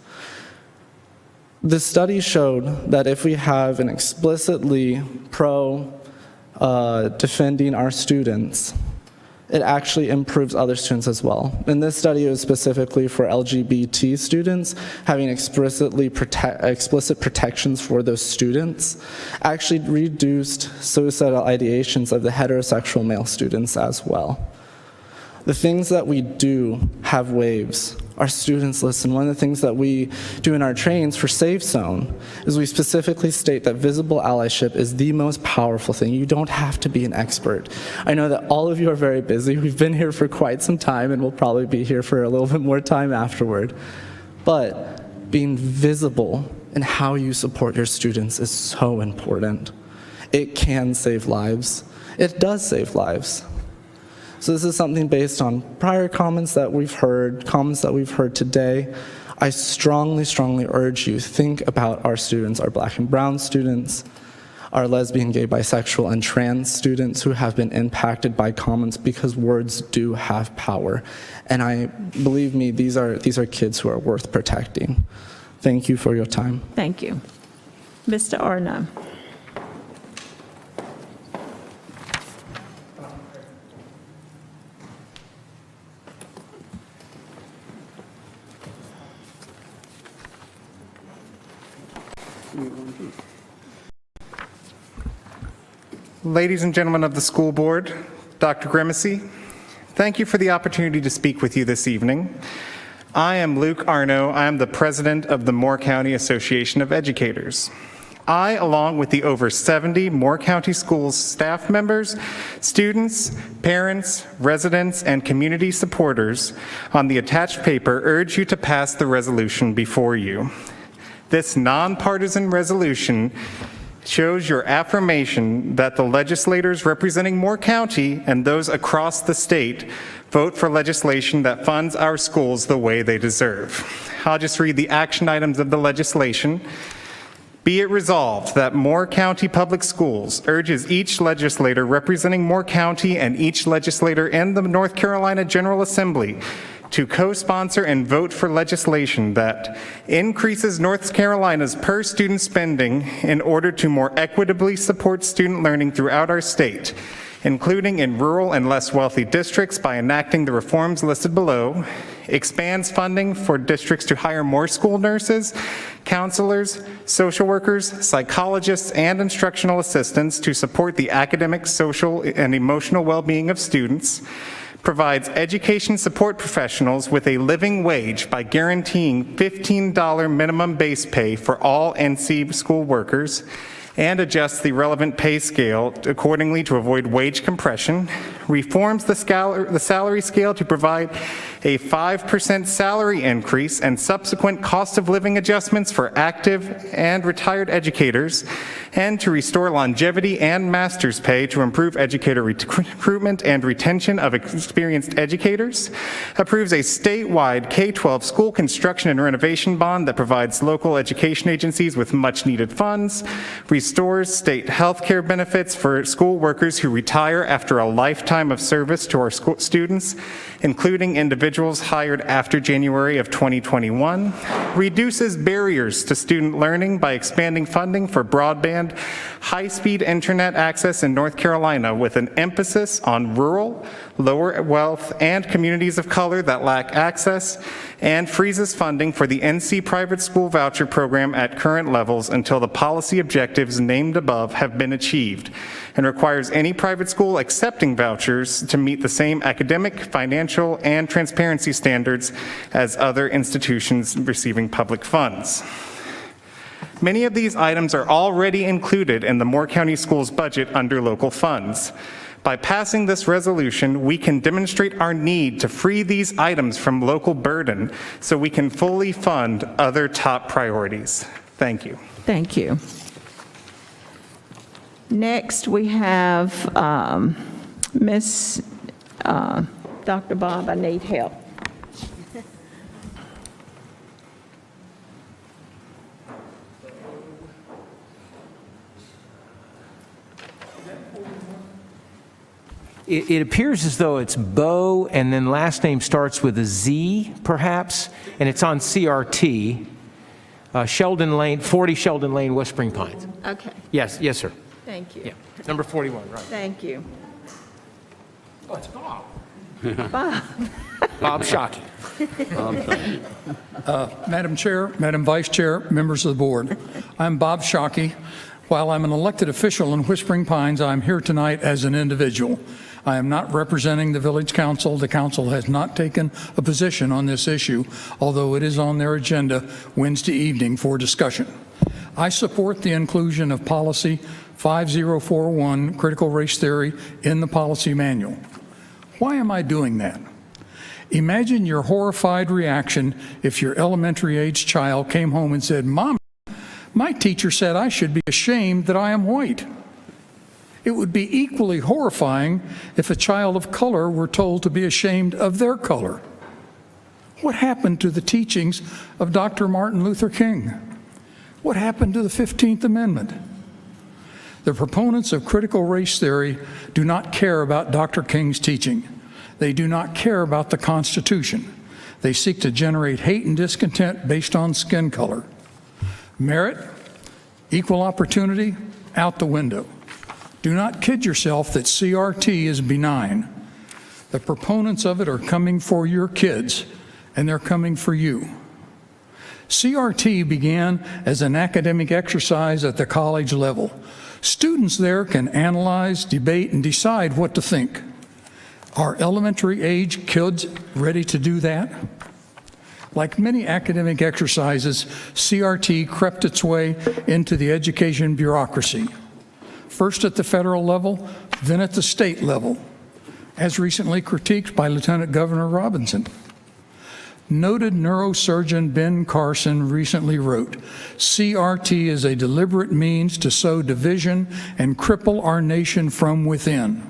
The study showed that if we have an explicitly defending our students, it actually improves other students as well. In this study, it was specifically for LGBT students, having explicit protections for those students actually reduced suicidal ideations of the heterosexual male students as well. The things that we do have waves. Our students listen. One of the things that we do in our trainings for Safe Zone is we specifically state that visible allyship is the most powerful thing. You don't have to be an expert. I know that all of you are very busy. We've been here for quite some time and we'll probably be here for a little bit more time afterward. But being visible in how you support your students is so important. It can save lives. It does save lives. So this is something based on prior comments that we've heard today. I strongly, strongly urge you, think about our students, our Black and brown students, our lesbian, gay, bisexual, and trans students who have been impacted by comments, because words do have power. And believe me, these are kids who are worth protecting. Thank you for your time. Thank you. Mr. Arnott. Ladies and gentlemen of the school board, Dr. Grimacy, thank you for the opportunity to speak with you this evening. I am Luke Arno. I am the president of the Moore County Association of Educators. I, along with the over 70 Moore County Schools staff members, students, parents, residents, and community supporters on the attached paper, urge you to pass the resolution before you. This nonpartisan resolution shows your affirmation that the legislators representing Moore County and those across the state vote for legislation that funds our schools the way they deserve. I'll just read the action items of the legislation. Be it resolved that Moore County Public Schools urges each legislator representing Moore County and each legislator in the North Carolina General Assembly to co-sponsor and vote for legislation that increases North Carolina's per-student spending in order to more equitably support student learning throughout our state, including in rural and less wealthy districts by enacting the reforms listed below, expands funding for districts to hire more school nurses, counselors, social workers, psychologists, and instructional assistants to support the academic, social, and emotional well-being of students, provides education support professionals with a living wage by guaranteeing $15 minimum base pay for all NC school workers, and adjusts the relevant pay scale accordingly to avoid wage compression, reforms the salary scale to provide a 5% salary increase and subsequent cost of living adjustments for active and retired educators, and to restore longevity and master's pay to improve educator recruitment and retention of experienced educators, approves a statewide K-12 school construction and renovation bond that provides local education agencies with much needed funds, restores state health care benefits for school workers who retire after a lifetime of service to our school students, including individuals individuals hired after January of 2021, reduces barriers to student learning by expanding funding for broadband, high-speed internet access in North Carolina with an emphasis on rural, lower wealth, and communities of color that lack access, and freezes funding for the NC private school voucher program at current levels until the policy objectives named above have been achieved, and requires any private school accepting vouchers to meet the same academic, financial, and transparency standards as other institutions receiving public funds. Many of these items are already included in the Moore County Schools budget under local funds. By passing this resolution, we can demonstrate our need to free these items from local burden so we can fully fund other top priorities. Thank you. Thank you. Next, we have Dr. Bob, I need help. It appears as though it's Bo, and then last name starts with a Z, perhaps, and it's on CRT. Sheldon Lane, 40 Sheldon Lane, West Spring Pines. Okay. Yes, sir. Thank you. Yeah, number 41, right. Thank you. Oh, it's Bob. Bob. Bob Shockey. Madam Chair, Madam Vice Chair, members of the board, I'm Bob Shockey. While I'm an elected official in Whispering Pines, I'm here tonight as an individual. I am not representing the Village Council. The Council has not taken a position on this issue, although it is on their agenda Wednesday evening for discussion. I support the inclusion of Policy 5041, Critical Race Theory, in the policy manual. Why am I doing that? Imagine your horrified reaction if your elementary-age child came home and said, "Mom, my teacher said I should be ashamed that I am white." It would be equally horrifying if a child of color were told to be ashamed of their color. What happened to the teachings of Dr. Martin Luther King? What happened to the 15th Amendment? The proponents of critical race theory do not care about Dr. King's teaching. They do not care about the Constitution. They seek to generate hate and discontent based on skin color. Merit, equal opportunity, out the window. Do not kid yourself that CRT is benign. The proponents of it are coming for your kids, and they're coming for you. CRT began as an academic exercise at the college level. Students there can analyze, debate, and decide what to think. Are elementary age kids ready to do that? Like many academic exercises, CRT crept its way into the education bureaucracy, first at the federal level, then at the state level, as recently critiqued by Lieutenant Governor Robinson. Noted neurosurgeon Ben Carson recently wrote, "CRT is a deliberate means to sow division and cripple our nation from within."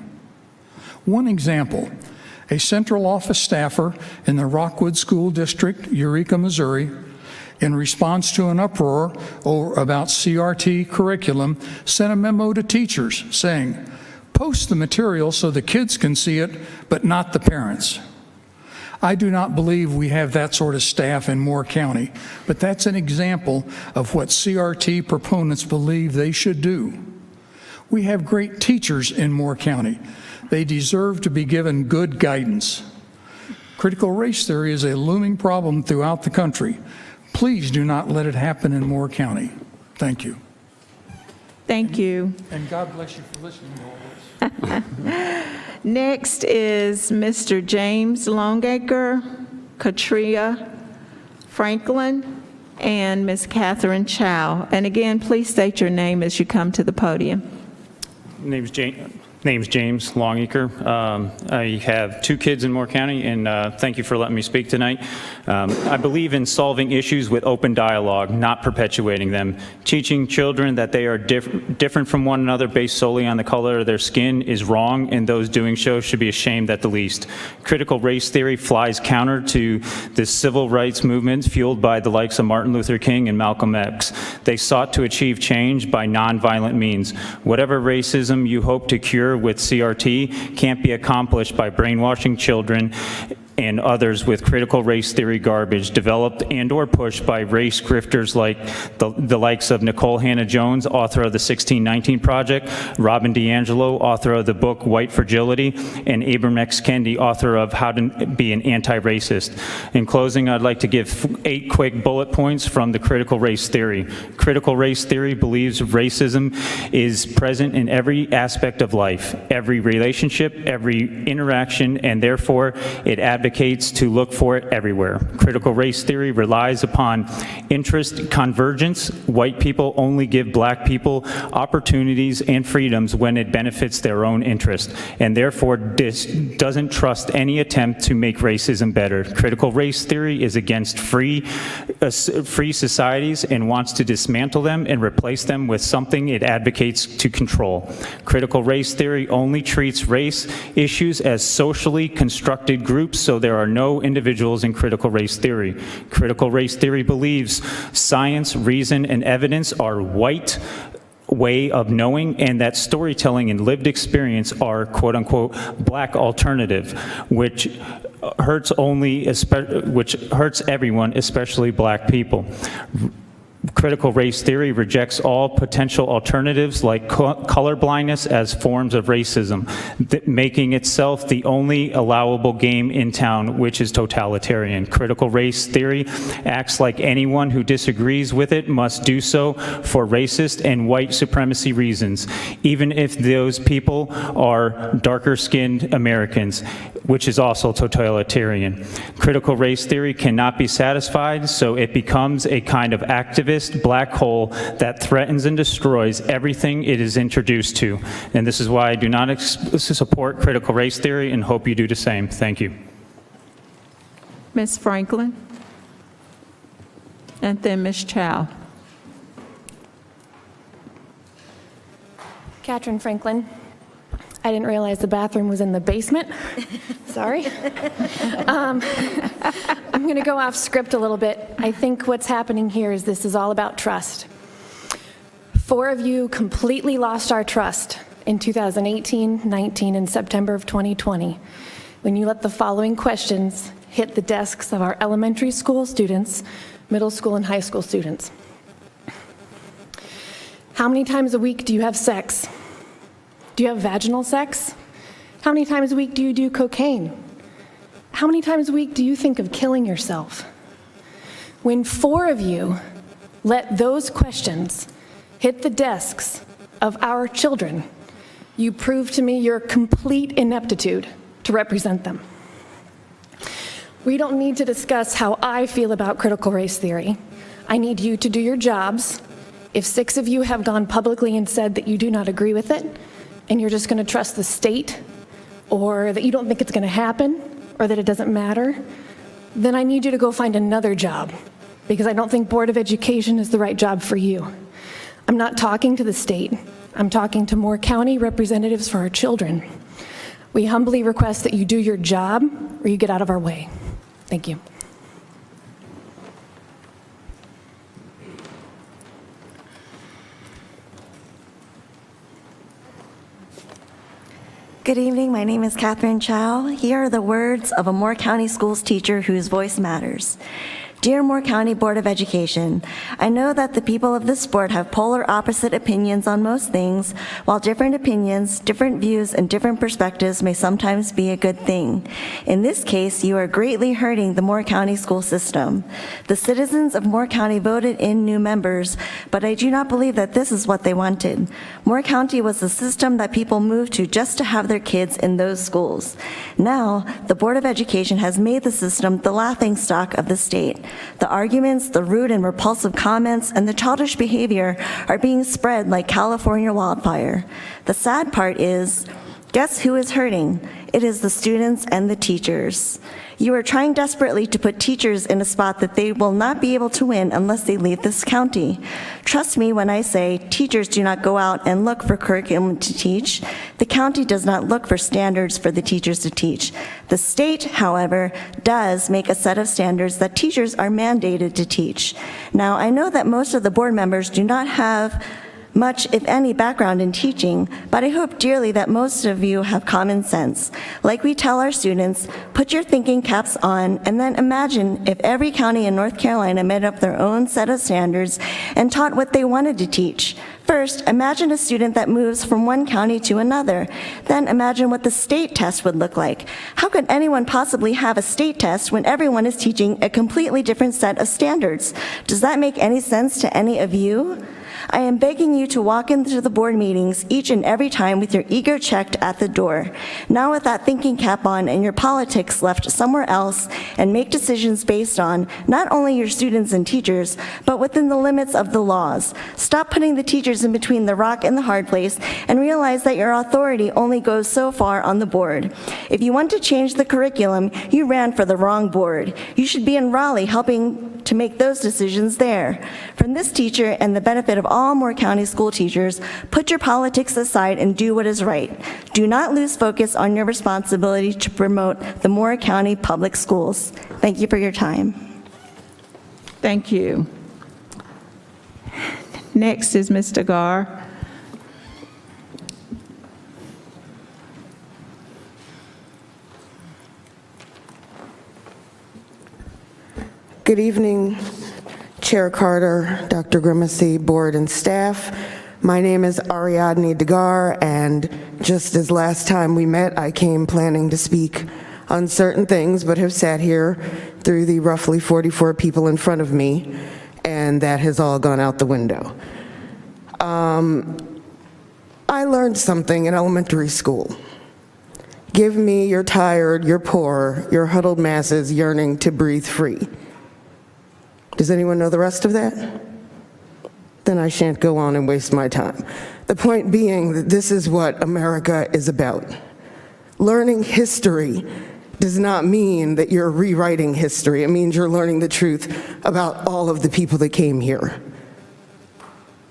One example, a central office staffer in the Rockwood School District, Eureka, Missouri, in response to an uproar about CRT curriculum, sent a memo to teachers saying, "Post the material so the kids can see it, but not the parents." I do not believe we have that sort of staff in Moore County, but that's an example of what CRT proponents believe they should do. We have great teachers in Moore County. They deserve to be given good guidance. Critical race theory is a looming problem throughout the country. Please do not let it happen in Moore County. Thank you. Thank you. And God bless you for listening to all this. Next is Mr. James Longacre, Katria Franklin, and Ms. Catherine Chow. And again, please state your name as you come to the podium. Name's James Longacre. I have 2 kids in Moore County, and thank you for letting me speak tonight. I believe in solving issues with open dialogue, not perpetuating them. Teaching children that they are different from one another based solely on the color of their skin is wrong, and those doing so should be ashamed at the least. Critical race theory flies counter to the civil rights movement fueled by the likes of Martin Luther King and Malcolm X. They sought to achieve change by nonviolent means. Whatever racism you hope to cure with CRT can't be accomplished by brainwashing children and others with critical race theory garbage developed and or pushed by race grifters like the likes of Nicole Hannah-Jones, author of the 1619 Project, Robin DiAngelo, author of the book White Fragility, and Abram X. Kendi, author of How to Be an Anti-Racist. In closing, I'd like to give 8 quick bullet points from the critical race theory. Critical race theory believes racism is present in every aspect of life, every relationship, every interaction, and therefore it advocates to look for it everywhere. Critical race theory relies upon interest convergence. White people only give black people opportunities and freedoms when it benefits their own interest, and therefore doesn't trust any attempt to make racism better. Critical race theory is against free societies and wants to dismantle them and replace them with something it advocates to control. Critical race theory only treats race issues as socially constructed groups, so there are no individuals in critical race theory. Critical race theory believes science, reason, and evidence are white way of knowing, and that storytelling and lived experience are quote-unquote black alternative, which hurts everyone, especially black people. Critical race theory rejects all potential alternatives like color blindness as forms of racism, making itself the only allowable game in town, which is totalitarian. Critical race theory acts like anyone who disagrees with it must do so for racist and white supremacy reasons, even if those people are darker-skinned Americans, which is also totalitarian. Critical race theory cannot be satisfied, so it becomes a kind of activist black hole that threatens and destroys everything it is introduced to. And this is why I do not support critical race theory and hope you do the same. Thank you. Ms. Franklin, and then Ms. Chow. Katrin Franklin. I didn't realize the bathroom was in the basement. Sorry. I'm going to go off script a little bit. I think what's happening here is this is all about trust. 4 of you completely lost our trust in 2018, 19, and September of 2020 when you let the following questions hit the desks of our elementary school students, middle school and high school students. How many times a week do you have sex? Do you have vaginal sex? How many times a week do you do cocaine? How many times a week do you think of killing yourself? When 4 of you let those questions hit the desks of our children, you prove to me your complete ineptitude to represent them. We don't need to discuss how I feel about critical race theory. I need you to do your jobs. If 6 of you have gone publicly and said that you do not agree with it, and you're just going to trust the state, or that you don't think it's going to happen, or that it doesn't matter, then I need you to go find another job, because I don't think Board of Education is the right job for you. I'm not talking to the state. I'm talking to Moore County representatives for our children. We humbly request that you do your job, or you get out of our way. Thank you. Good evening, my name is Catherine Chow. Here are the words of a Moore County Schools teacher whose voice matters. Dear Moore County Board of Education, I know that the people of this board have polar opposite opinions on most things, while different opinions, different views, and different perspectives may sometimes be a good thing. In this case, you are greatly hurting the Moore County school system. The citizens of Moore County voted in new members, but I do not believe that this is what they wanted. Moore County was the system that people moved to just to have their kids in those schools. Now, the Board of Education has made the system the laughingstock of the state. The arguments, the rude and repulsive comments, and the childish behavior are being spread like California wildfire. The sad part is, guess who is hurting? It is the students and the teachers. You are trying desperately to put teachers in a spot that they will not be able to win unless they leave this county. Trust me when I say teachers do not go out and look for curriculum to teach. The county does not look for standards for the teachers to teach. The state, however, does make a set of standards that teachers are mandated to teach. Now, I know that most of the board members do not have much, if any, background in teaching, but I hope dearly that most of you have common sense. Like we tell our students, put your thinking caps on and then imagine if every county in North Carolina made up their own set of standards and taught what they wanted to teach. First, imagine a student that moves from one county to another. Then imagine what the state test would look like. How could anyone possibly have a state test when everyone is teaching a completely different set of standards? Does that make any sense to any of you? I am begging you to walk into the board meetings each and every time with your ego checked at the door. Now with that thinking cap on and your politics left somewhere else, and make decisions based on not only your students and teachers, but within the limits of the laws. Stop putting the teachers in between the rock and the hard place and realize that your authority only goes so far on the board. If you want to change the curriculum, you ran for the wrong board. You should be in Raleigh helping to make those decisions there. From this teacher and the benefit of all Moore County school teachers, put your politics aside and do what is right. Do not lose focus on your responsibility to promote the Moore County Public Schools. Thank you for your time. Thank you. Next is Mr. Garr. Good evening, Chair Carter, Dr. Grimacy, board and staff. My name is Ariadne Degar, and just as last time we met, I came planning to speak on certain things, but have sat here through the roughly 44 people in front of me, and that has all gone out the window. I learned something in elementary school. Give me your tired, your poor, your huddled masses yearning to breathe free. Does anyone know the rest of that? Then I shan't go on and waste my time. The point being that this is what America is about. Learning history does not mean that you're rewriting history. It means you're learning the truth about all of the people that came here.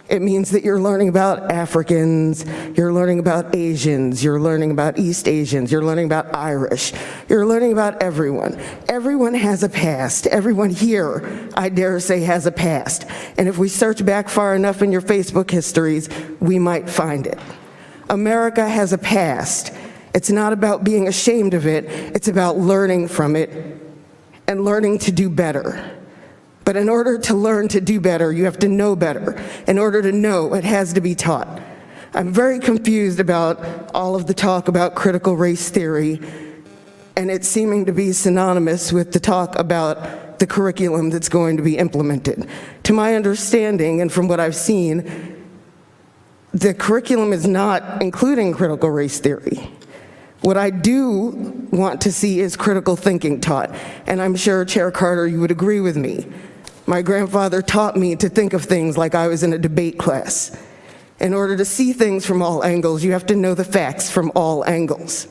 It means that you're learning about Africans, you're learning about Asians, you're learning about East Asians, you're learning about Irish, you're learning about everyone. Everyone has a past. Everyone here, I dare say, has a past. And if we search back far enough in your Facebook histories, we might find it. America has a past. It's not about being ashamed of it, it's about learning from it and learning to do better. But in order to learn to do better, you have to know better. In order to know, it has to be taught. I'm very confused about all of the talk about critical race theory and it seeming to be synonymous with the talk about the curriculum that's going to be implemented. To my understanding, and from what I've seen, the curriculum is not including critical race theory. What I do want to see is critical thinking taught, and I'm sure, Chair Carter, you would agree with me. My grandfather taught me to think of things like I was in a debate class. In order to see things from all angles, you have to know the facts from all angles.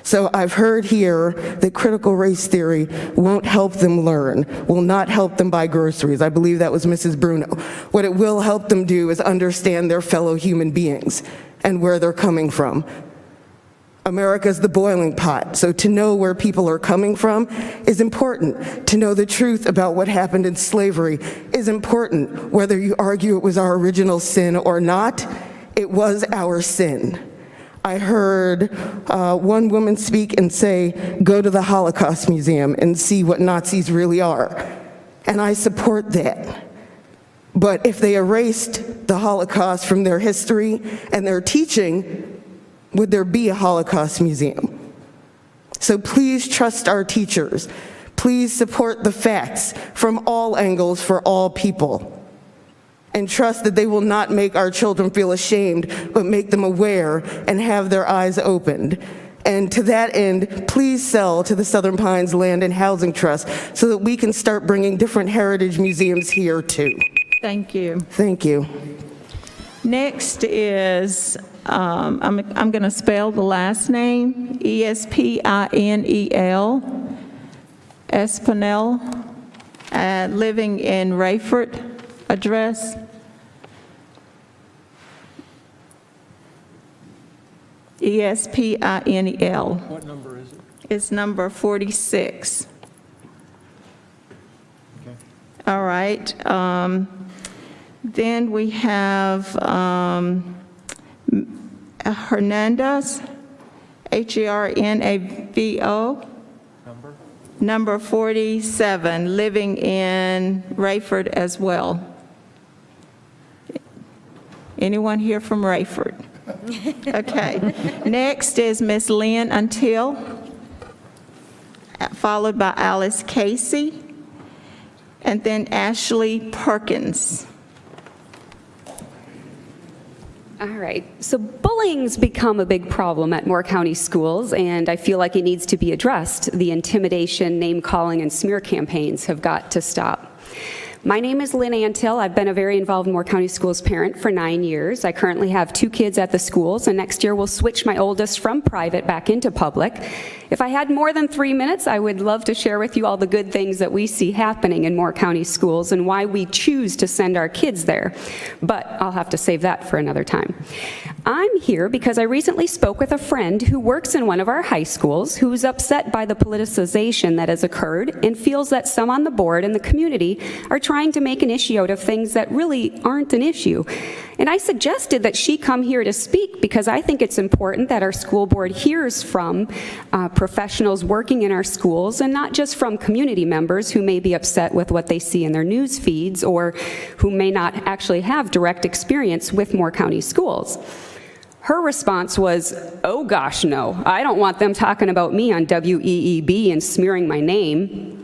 So I've heard here that critical race theory won't help them learn, will not help them buy groceries. I believe that was Mrs. Bruno. What it will help them do is understand their fellow human beings and where they're coming from. America's the boiling pot, so to know where people are coming from is important. To know the truth about what happened in slavery is important. Whether you argue it was our original sin or not, it was our sin. I heard one woman speak and say, go to the Holocaust Museum and see what Nazis really are. And I support that. But if they erased the Holocaust from their history and their teaching, would there be a Holocaust museum? So please trust our teachers. Please support the facts from all angles for all people. And trust that they will not make our children feel ashamed, but make them aware and have their eyes opened. And to that end, please sell to the Southern Pines Land and Housing Trust so that we can start bringing different heritage museums here too. Thank you. Thank you. Next is, I'm going to spell the last name, Espinel, Espinel, living in Rayford, address. Espinel. What number is it? It's number 46. Okay. All right. Then we have Hernandez, Hernavo, number 47, living in Rayford as well. Anyone here from Rayford? Okay. Next is Miss Lynn Until, followed by Alice Casey, and then Ashley Perkins. All right, so bullying's become a big problem at Moore County schools, and I feel like it needs to be addressed. The intimidation, name-calling, and smear campaigns have got to stop. My name is Lynn Antill. I've been a very involved Moore County Schools parent for 9 years. I currently have 2 kids at the schools, and next year we'll switch my oldest from private back into public. If I had more than 3 minutes, I would love to share with you all the good things that we see happening in Moore County schools and why we choose to send our kids there, but I'll have to save that for another time. I'm here because I recently spoke with a friend who works in one of our high schools who's upset by the politicization that has occurred and feels that some on the board and the community are trying to make an issue out of things that really aren't an issue. And I suggested that she come here to speak because I think it's important that our school board hears from professionals working in our schools and not just from community members who may be upset with what they see in their news feeds or who may not actually have direct experience with Moore County schools. Her response was, "Oh gosh, no, I don't want them talking about me on WEEB and smearing my name."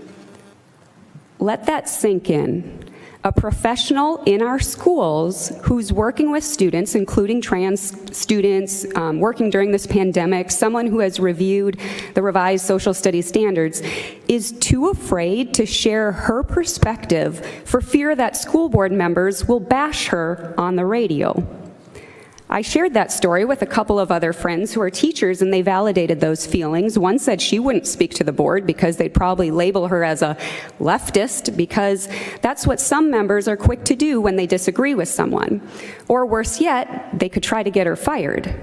Let that sink in. A professional in our schools who's working with students, including trans students, working during this pandemic, someone who has reviewed the revised social studies standards, is too afraid to share her perspective for fear that school board members will bash her on the radio. I shared that story with a couple of other friends who are teachers, and they validated those feelings. One said she wouldn't speak to the board because they'd probably label her as a leftist, because that's what some members are quick to do when they disagree with someone. Or worse yet, they could try to get her fired.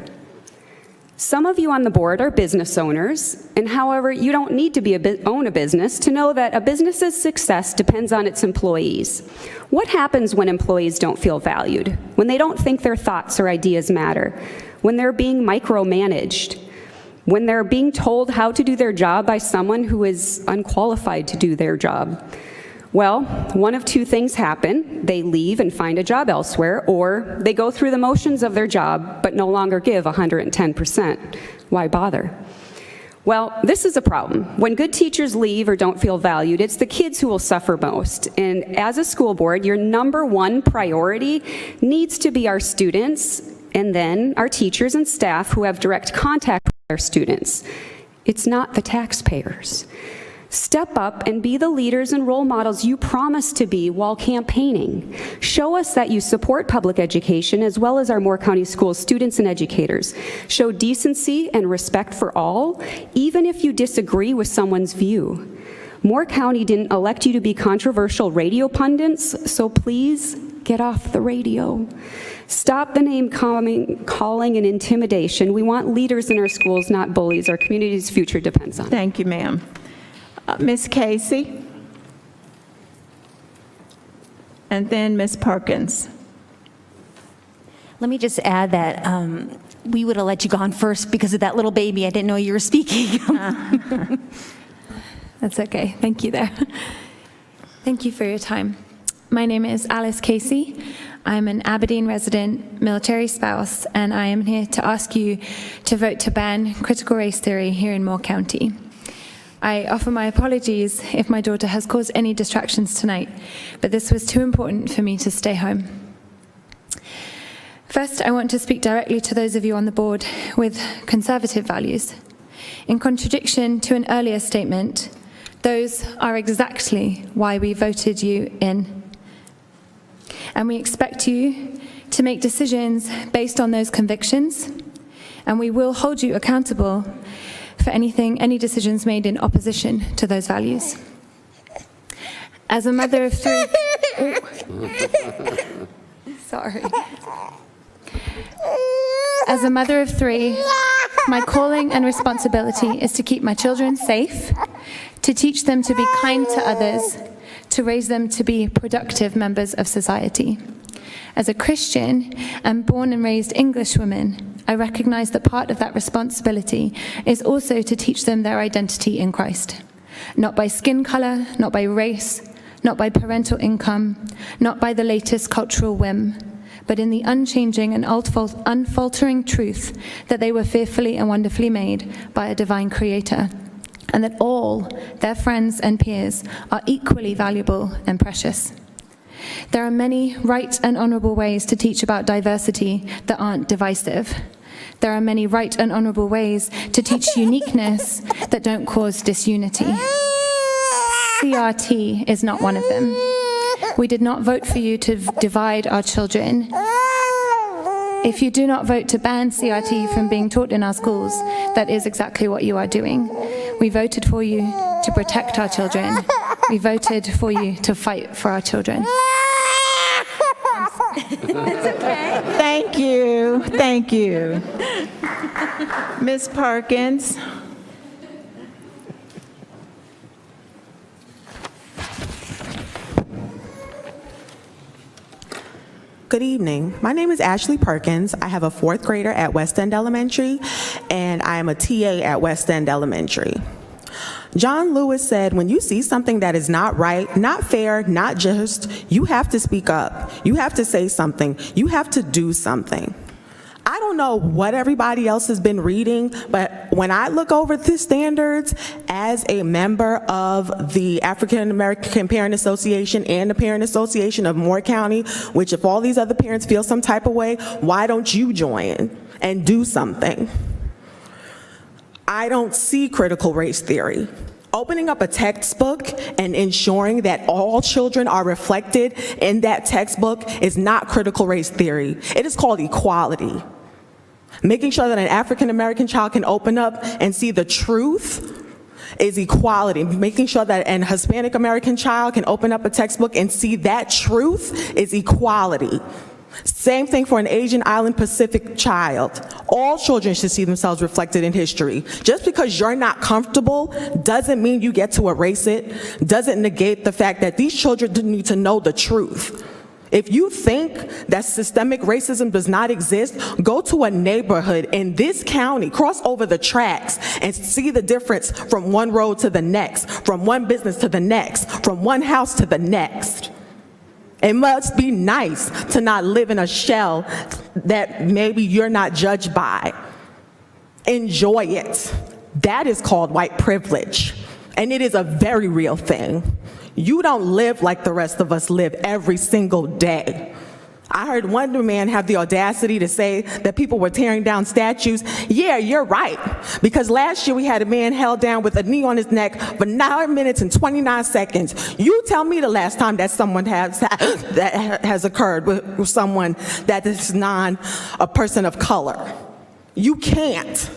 Some of you on the board are business owners, and however, you don't need to own a business to know that a business's success depends on its employees. What happens when employees don't feel valued? When they don't think their thoughts or ideas matter? When they're being micromanaged? When they're being told how to do their job by someone who is unqualified to do their job? Well, one of 2 things happen. They leave and find a job elsewhere, or they go through the motions of their job but no longer give 110%. Why bother? Well, this is a problem. When good teachers leave or don't feel valued, it's the kids who will suffer most. And as a school board, your number 1 priority needs to be our students and then our teachers and staff who have direct contact with our students. It's not the taxpayers. Step up and be the leaders and role models you promised to be while campaigning. Show us that you support public education as well as our Moore County Schools students and educators. Show decency and respect for all, even if you disagree with someone's view. Moore County didn't elect you to be controversial radio pundits, so please get off the radio. Stop the name calling and intimidation. We want leaders in our schools, not bullies. Our community's future depends on it. Thank you, ma'am. Ms. Casey, and then Ms. Perkins. Let me just add that we would have let you go on first because of that little baby. I didn't know you were speaking. That's okay. Thank you there. Thank you for your time. My name is Alice Casey. I'm an Aberdeen resident, military spouse, and I am here to ask you to vote to ban critical race theory here in Moore County. I offer my apologies if my daughter has caused any distractions tonight, but this was too important for me to stay home. First, I want to speak directly to those of you on the board with conservative values. In contradiction to an earlier statement, those are exactly why we voted you in. And we expect you to make decisions based on those convictions, and we will hold you accountable for any decisions made in opposition to those values. As a mother of 3... Sorry. As a mother of 3, my calling and responsibility is to keep my children safe, to teach them to be kind to others, to raise them to be productive members of society. As a Christian and born and raised Englishwoman, I recognize that part of that responsibility is also to teach them their identity in Christ. Not by skin color, not by race, not by parental income, not by the latest cultural whim, but in the unchanging and unfaltering truth that they were fearfully and wonderfully made by a divine creator, and that all their friends and peers are equally valuable and precious. There are many right and honorable ways to teach about diversity that aren't divisive. There are many right and honorable ways to teach uniqueness that don't cause disunity. CRT is not one of them. We did not vote for you to divide our children. If you do not vote to ban CRT from being taught in our schools, that is exactly what you are doing. We voted for you to protect our children. We voted for you to fight for our children. It's okay. Thank you. Thank you. Ms. Perkins. Good evening. My name is Ashley Perkins. I have a 4th grader at West End Elementary, and I am a TA at West End Elementary. John Lewis said, when you see something that is not right, not fair, not just, you have to speak up. You have to say something. You have to do something. I don't know what everybody else has been reading, but when I look over the standards as a member of the African American Parent Association and the Parent Association of Moore County, which if all these other parents feel some type of way, why don't you join and do something? I don't see critical race theory. Opening up a textbook and ensuring that all children are reflected in that textbook is not critical race theory. It is called equality. Making sure that an African American child can open up and see the truth is equality. Making sure that an Hispanic American child can open up a textbook and see that truth is equality. Same thing for an Asian Island Pacific child. All children should see themselves reflected in history. Just because you're not comfortable doesn't mean you get to erase it, doesn't negate the fact that these children need to know the truth. If you think that systemic racism does not exist, go to a neighborhood in this county, cross over the tracks, and see the difference from one road to the next, from one business to the next, from one house to the next. It must be nice to not live in a shell that maybe you're not judged by. Enjoy it. That is called white privilege, and it is a very real thing. You don't live like the rest of us live every single day. I heard one man have the audacity to say that people were tearing down statues. Yeah, you're right. Because last year we had a man held down with a knee on his neck for 9 minutes and 29 seconds. You tell me the last time that that has occurred with someone that is a person of color. You can't.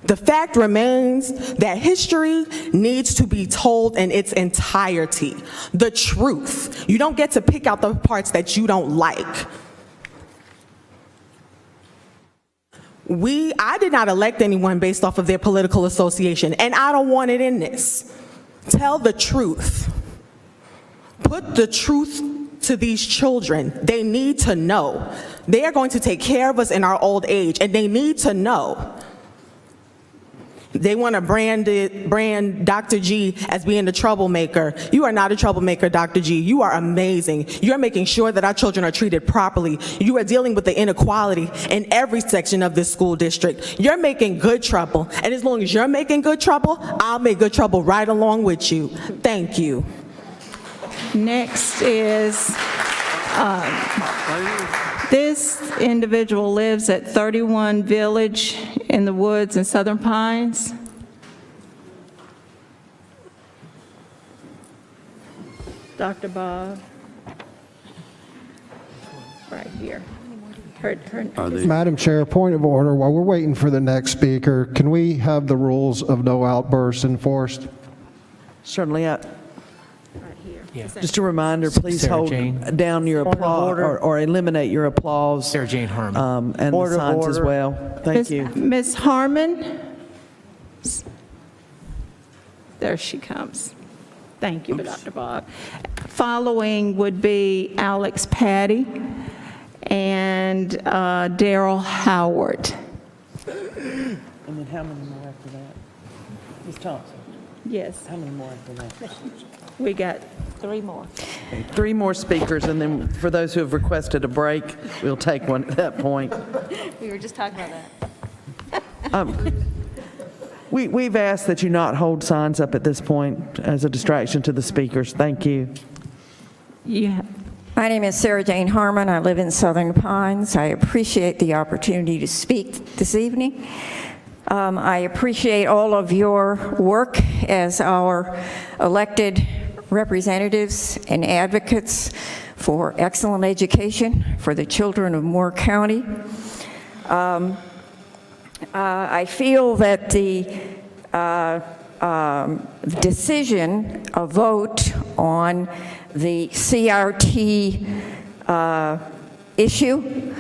The fact remains that history needs to be told in its entirety. The truth. You don't get to pick out the parts that you don't like. I did not elect anyone based off of their political association, and I don't want it in this. Tell the truth. Put the truth to these children. They need to know. They are going to take care of us in our old age, and they need to know. They want to brand Dr. G as being the troublemaker. You are not a troublemaker, Dr. G. You are amazing. You're making sure that our children are treated properly. You are dealing with the inequality in every section of this school district. You're making good trouble. And as long as you're making good trouble, I'll make good trouble right along with you. Thank you. Next is, this individual lives at 31 Village in the Woods in Southern Pines. Dr. Bob. Right here. Madam Chair, point of order. While we're waiting for the next speaker, can we have the rules of no outbursts enforced? Certainly. Just a reminder, please hold down your applause or eliminate your applause. Sarah Jane Harmon. And the signs as well. Thank you. Ms. Harmon. There she comes. Thank you, Dr. Bob. Following would be Alex Patty and Daryl Howard. And then how many more after that? Ms. Thompson? Yes. How many more after that? We got 3 more. Okay, 3 more speakers, and then for those who have requested a break, we'll take one at that point. We were just talking about that. We've asked that you not hold signs up at this point as a distraction to the speakers. Thank you. Yeah. My name is Sarah Jane Harmon. I live in Southern Pines. I appreciate the opportunity to speak this evening. I appreciate all of your work as our elected representatives and advocates for excellent education for the children of Moore County. I feel that the decision, a vote on the CRT issue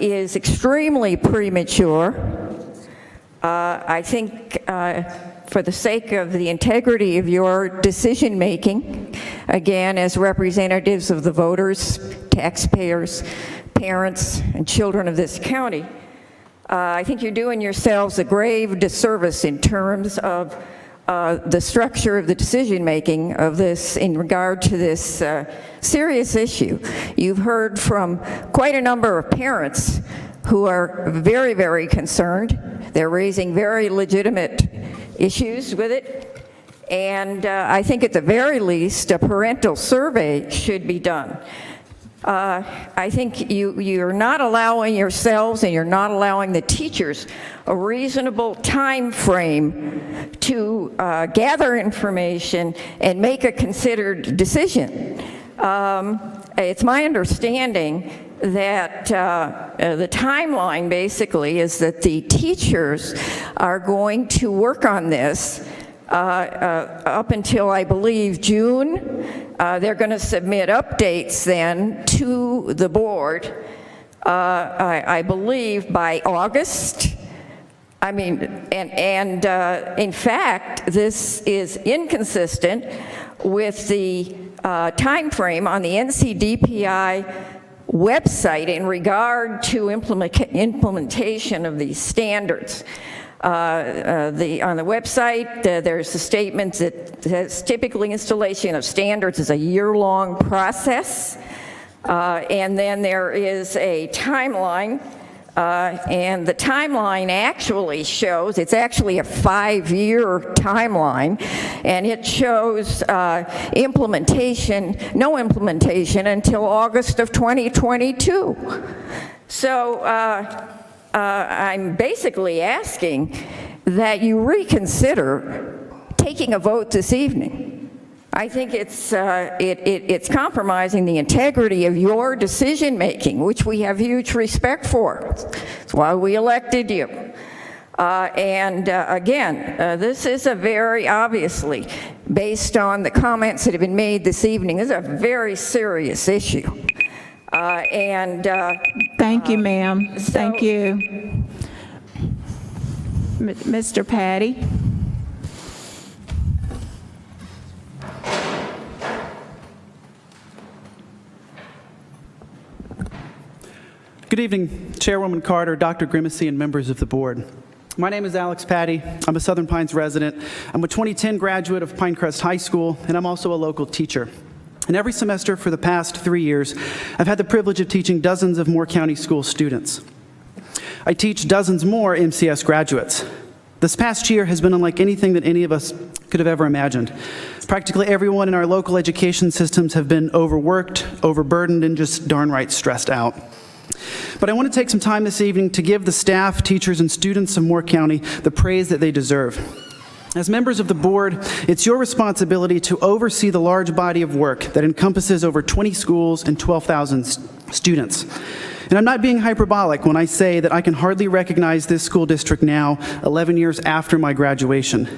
is extremely premature. I think for the sake of the integrity of your decision-making, again, as representatives of the voters, taxpayers, parents, and children of this county, I think you're doing yourselves a grave disservice in terms of the structure of the decision-making of this in regard to this serious issue. You've heard from quite a number of parents who are very, very concerned. They're raising very legitimate issues with it. And I think at the very least, a parental survey should be done. I think you're not allowing yourselves and you're not allowing the teachers a reasonable time frame to gather information and make a considered decision. It's my understanding that the timeline basically is that the teachers are going to work on this up until, I believe, June. They're going to submit updates then to the board, I believe, by August. I mean, and in fact, this is inconsistent with the time frame on the NCDPI website in regard to implementation of these standards. On the website, there's a statement that says typically installation of standards is a year-long process, and then there is a timeline, and the timeline actually shows, it's actually a 5-year timeline, and it shows no implementation until August of 2022. So I'm basically asking that you reconsider taking a vote this evening. I think it's compromising the integrity of your decision-making, which we have huge respect for. That's why we elected you. Again, this is a very obviously, based on the comments that have been made this evening, this is a very serious issue. Thank you, ma'am. Thank you. Mr. Patty? Good evening, Chairwoman Carter, Dr. Grimacy, and members of the board. My name is Alex Patty. I'm a Southern Pines resident. I'm a 2010 graduate of Pinecrest High School, and I'm also a local teacher. And every semester for the past 3 years, I've had the privilege of teaching dozens of Moore County School students. I teach dozens more MCS graduates. This past year has been unlike anything that any of us could have ever imagined. Practically everyone in our local education systems have been overworked, overburdened, and just darn right stressed out. But I want to take some time this evening to give the staff, teachers, and students of Moore County the praise that they deserve. As members of the board, it's your responsibility to oversee the large body of work that encompasses over 20 schools and 12,000 students. And I'm not being hyperbolic when I say that I can hardly recognize this school district now, 11 years after my graduation.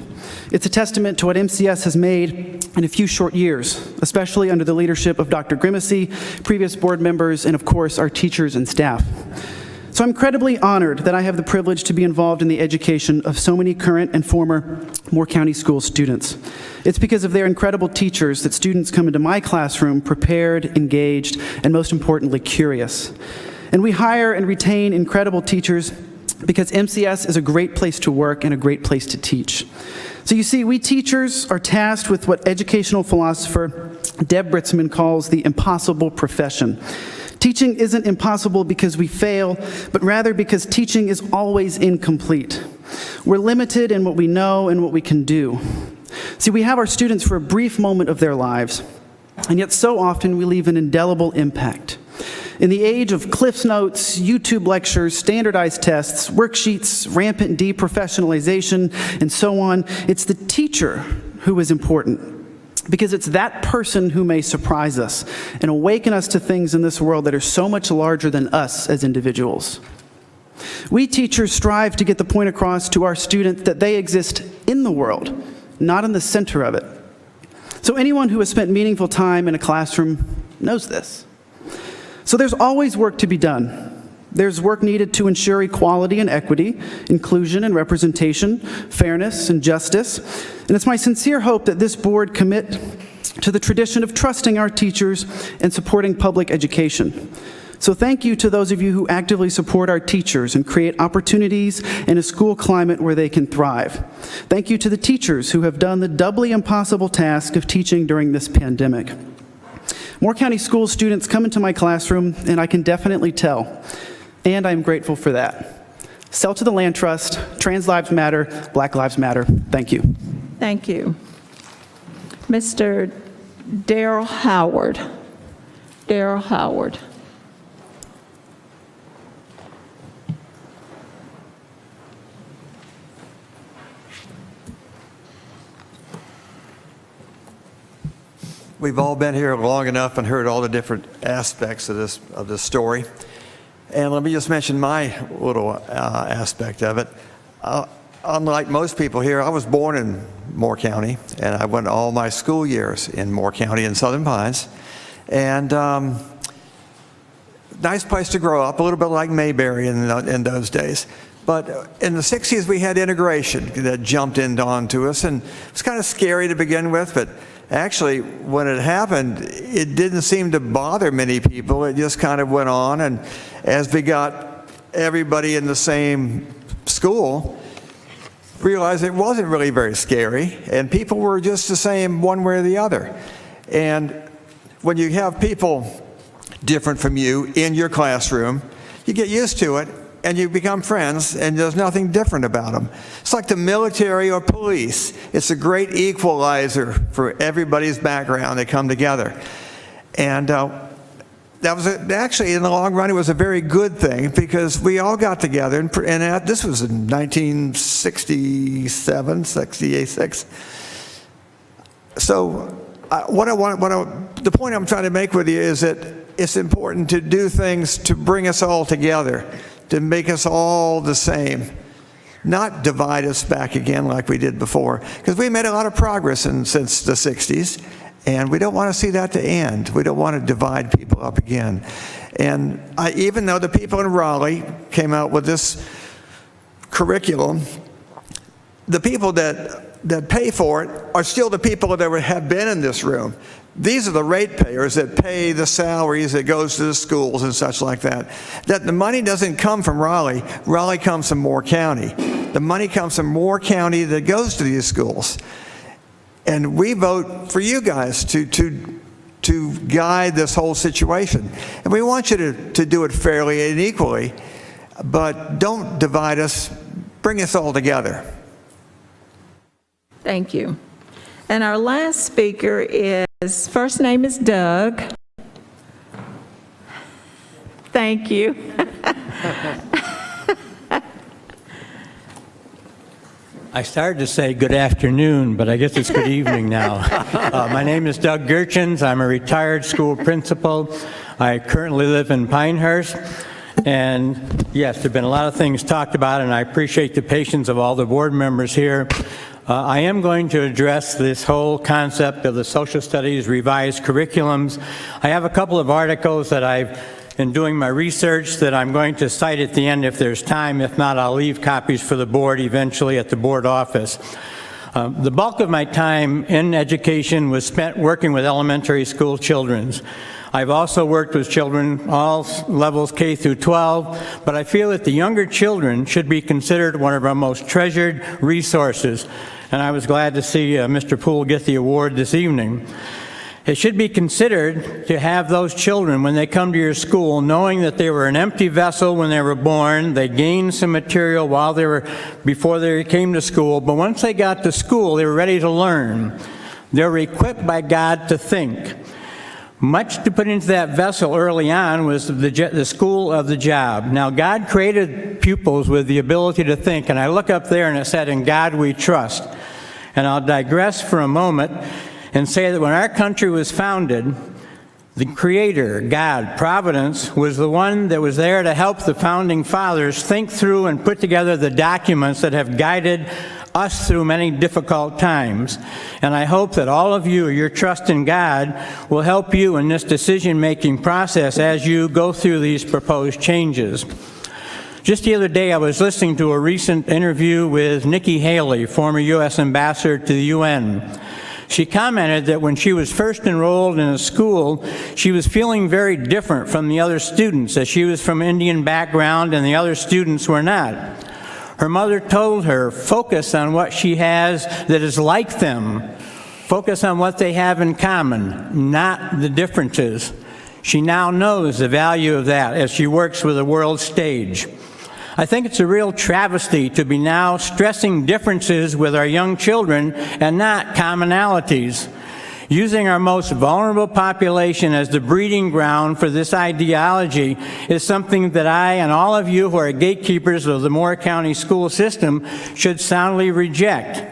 It's a testament to what MCS has made in a few short years, especially under the leadership of Dr. Grimacy, previous board members, and of course our teachers and staff. So So I'm incredibly honored that I have the privilege to be involved in the education of so many current and former Moore County School students. It's because of their incredible teachers that students come into my classroom prepared, engaged, and most importantly, curious. And we hire and retain incredible teachers because MCS is a great place to work and a great place to teach. So you see, we teachers are tasked with what educational philosopher Deb Britzman calls the impossible profession. Teaching isn't impossible because we fail, but rather because teaching is always incomplete. We're limited in what we know and what we can do. See, we have our students for a brief moment of their lives, and yet so often we leave an indelible impact. In the age of Cliff's Notes, YouTube lectures, standardized tests, worksheets, rampant deprofessionalization, and so on, it's the teacher who is important. Because it's that person who may surprise us and awaken us to things in this world that are so much larger than us as individuals. We teachers strive to get the point across to our students that they exist in the world, not in the center of it. So anyone who has spent meaningful time in a classroom knows this. So there's always work to be done. There's work needed to ensure equality and equity, inclusion and representation, fairness and justice. And it's my sincere hope that this board commit to the tradition of trusting our teachers and supporting public education. So thank you to those of you who actively support our teachers and create opportunities in a school climate where they can thrive. Thank you to the teachers who have done the doubly impossible task of teaching during this pandemic. Moore County School students come into my classroom, and I can definitely tell. And I'm grateful for that. Sell to the Land Trust, Trans Lives Matter, Black Lives Matter. Thank you. Thank you. Mr. Darrell Howard. Darrell Howard. We've all been here long enough and heard all the different aspects of this story. And let me just mention my little aspect of it. Unlike most people here, I was born in Moore County, and I went all my school years in Moore County in Southern Pines. And nice place to grow up, a little bit like Mayberry in those days. But in the 60s, we had integration that jumped onto us, and it was kind of scary to begin with, but actually, when it happened, it didn't seem to bother many people. It just kind of went on, and as we got everybody in the same school, realized it wasn't really very scary, and people were just the same one way or the other. And when you have people different from you in your classroom, you get used to it, and you become friends, and there's nothing different about them. It's like the military or police. It's a great equalizer for everybody's background. They come together. And that was actually, in the long run, it was a very good thing because we all got together, and this was in 1967, 66. So the point I'm trying to make with you is that it's important to do things to bring us all together, to make us all the same, not divide us back again like we did before. Because we made a lot of progress since the 60s, and we don't want to see that to end. We don't want to divide people up again. And even though the people in Raleigh came out with this curriculum, the people that pay for it are still the people that have been in this room. These are the ratepayers that pay the salaries that goes to the schools and such like that. That the money doesn't come from Raleigh. Raleigh comes from Moore County. The money comes from Moore County that goes to these schools. And we vote for you guys to guide this whole situation. And we want you to do it fairly and equally, but don't divide us. Bring us all together. Thank you. And our last speaker is, first name is Doug. Thank you. I started to say good afternoon, but I guess it's good evening now. My name is Doug Gerchens. I'm a retired school principal. I currently live in Pinehurst. And yes, there have been a lot of things talked about, and I appreciate the patience of all the board members here. I am going to address this whole concept of the social studies revised curriculums. I have a couple of articles that I've in doing my research that I'm going to cite at the end if there's time. If not, I'll leave copies for the board eventually at the board office. The bulk of my time in education was spent working with elementary school children. I've also worked with children all levels K through 12, but I feel that the younger children should be considered one of our most treasured resources. And I was glad to see Mr. Poole get the award this evening. It should be considered to have those children, when they come to your school, knowing that they were an empty vessel when they were born. They gained some material before they came to school, but once they got to school, they were ready to learn. They were equipped by God to think. Much to put into that vessel early on was the school of the job. Now, God created pupils with the ability to think, and I look up there and it said, "In God we trust." And I'll digress for a moment and say that when our country was founded, the Creator, God, Providence, was the one that was there to help the founding fathers think through and put together the documents that have guided us through many difficult times. And I hope that all of you, your trust in God, will help you in this decision-making process as you go through these proposed changes. Just the other day, I was listening to a recent interview with Nikki Haley, former U.S. ambassador to the UN. She commented that when she was first enrolled in a school, she was feeling very different from the other students, as she was from Indian background and the other students were not. Her mother told her, focus on what she has that is like them. Focus on what they have in common, not the differences. She now knows the value of that as she works with the world stage. I think it's a real travesty to be now stressing differences with our young children and not commonalities. Using our most vulnerable population as the breeding ground for this ideology is something that I and all of you who are gatekeepers of the Moore County school system should soundly reject.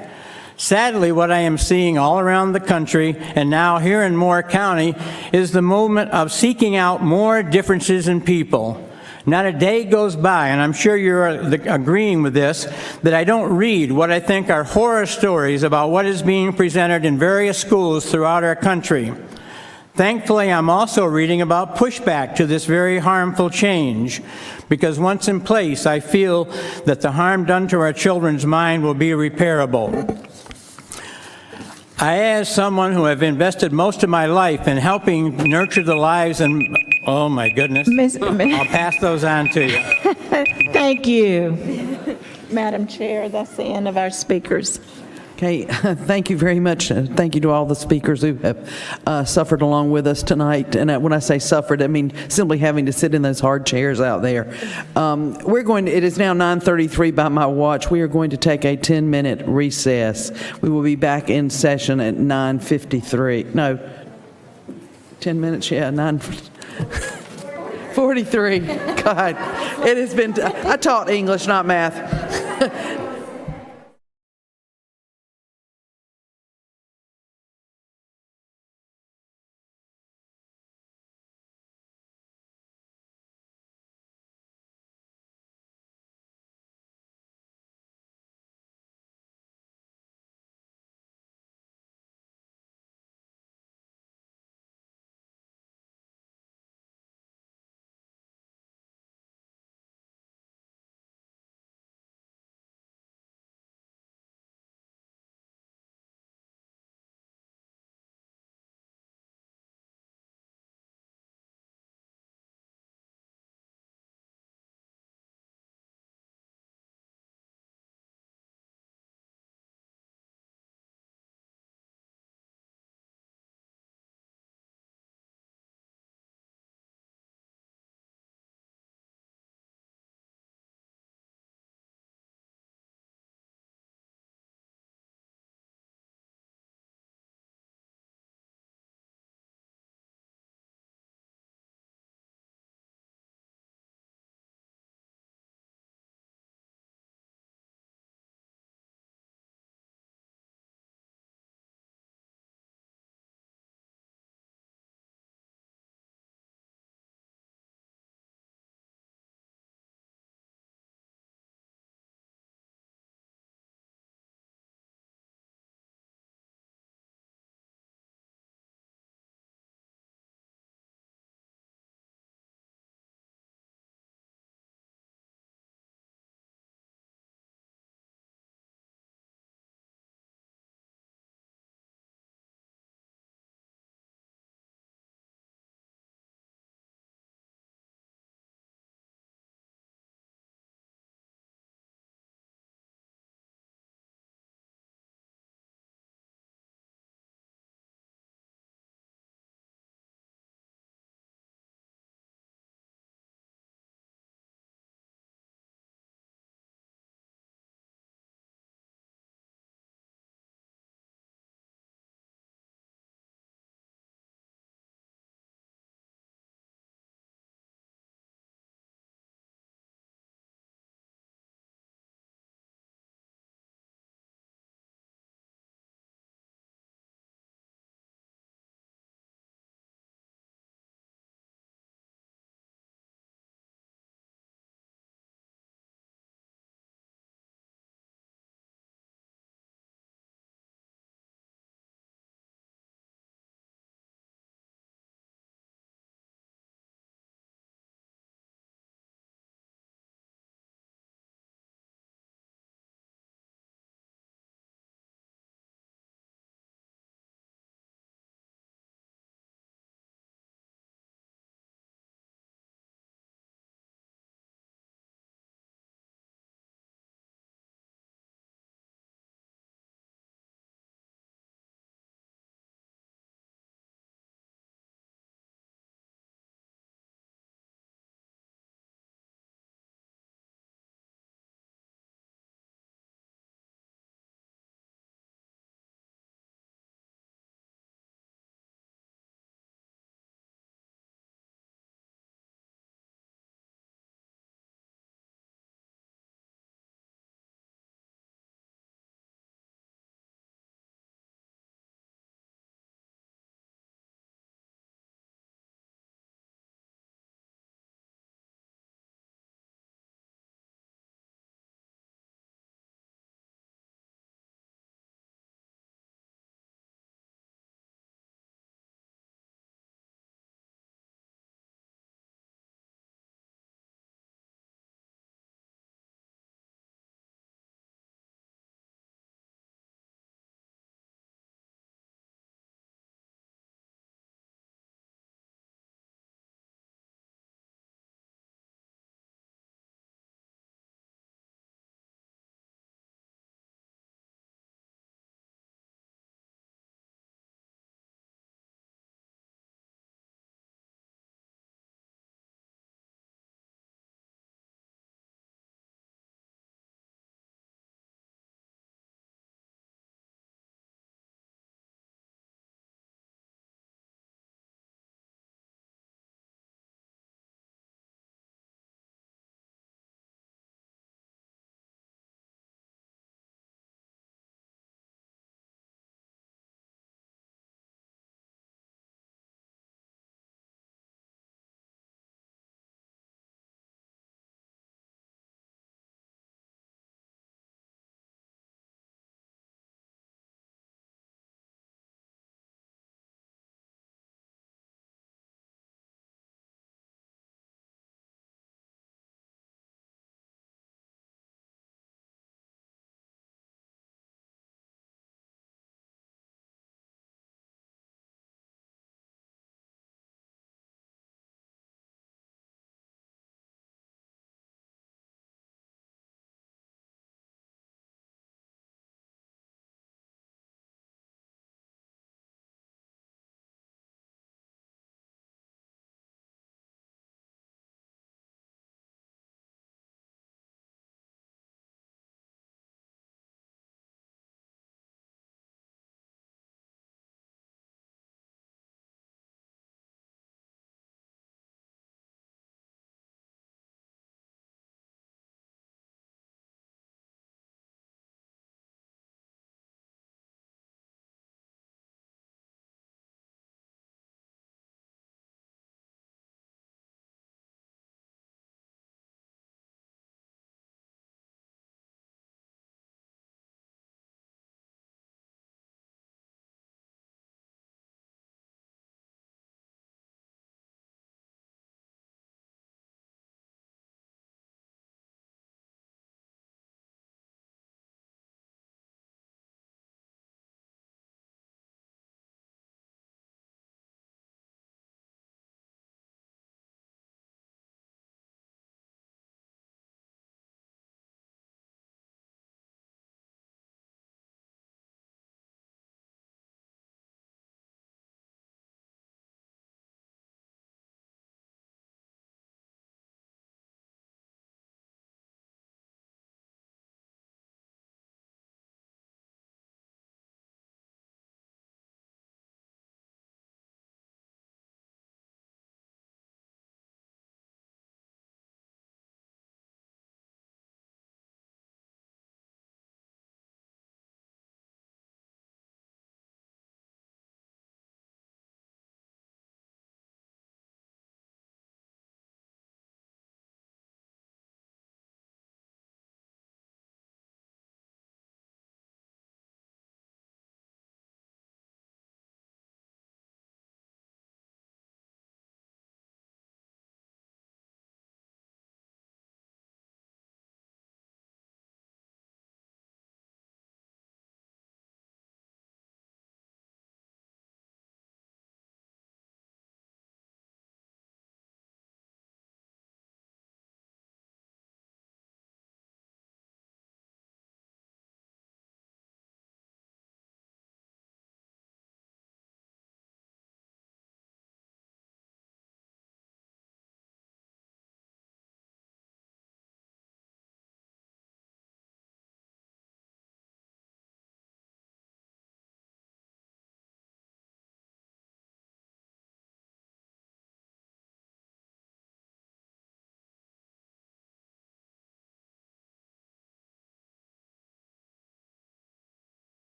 Sadly, what I am seeing all around the country and now here in Moore County is the movement of seeking out more differences in people. Not a day goes by, and I'm sure you're agreeing with this, that I don't read what I think are horror stories about what is being presented in various schools throughout our country. Thankfully, I'm also reading about pushback to this very harmful change, because once in place, I feel that the harm done to our children's mind will be repairable. I, as someone who have invested most of my life in helping nurture the lives and oh my goodness. I'll pass those on to you. Thank you. Madam Chair, that's the end of our speakers. Okay, thank you very much. Thank you to all the speakers who have suffered along with us tonight. And when I say suffered, I mean simply having to sit in those hard chairs out there. It is now 9:33 by my watch. We are going to take a 10-minute recess. We will be back in session at 9:53. No, 10 minutes, yeah, 9:43. God, it has been, I taught English, not math.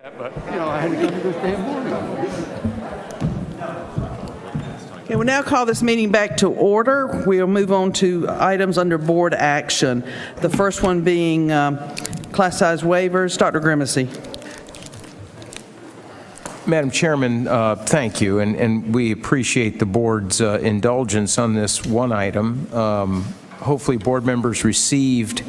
But, you know, I had to come to this damn board. Okay, we'll now call this meeting back to order. We'll move on to items under board action. The first one being class size waivers. Dr. Grimacy. Madam Chairman, thank you, and we appreciate the board's indulgence on this one item. Hopefully, board members received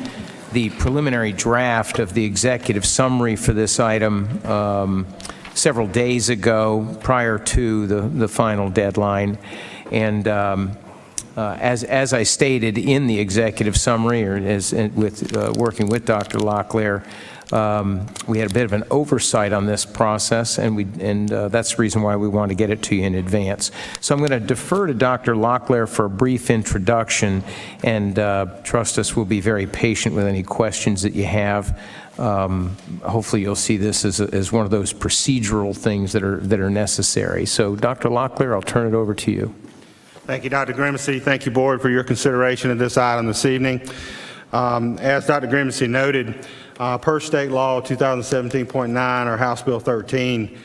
the preliminary draft of the executive summary for this item several days ago, prior to the final deadline. And as I stated in the executive summary, or as working with Dr. Locklear, we had a bit of an oversight on this process, and that's the reason why we want to get it to you in advance. So I'm going to defer to Dr. Locklear for a brief introduction, and trust us, we'll be very patient with any questions that you have. Hopefully you'll see this as one of those procedural things that are necessary. So Dr. Locklear, I'll turn it over to you. Thank you, Dr. Grimacy. Thank you, board, for your consideration of this item this evening. As Dr. Grimacy noted, per state law 2017.9 or House Bill 13,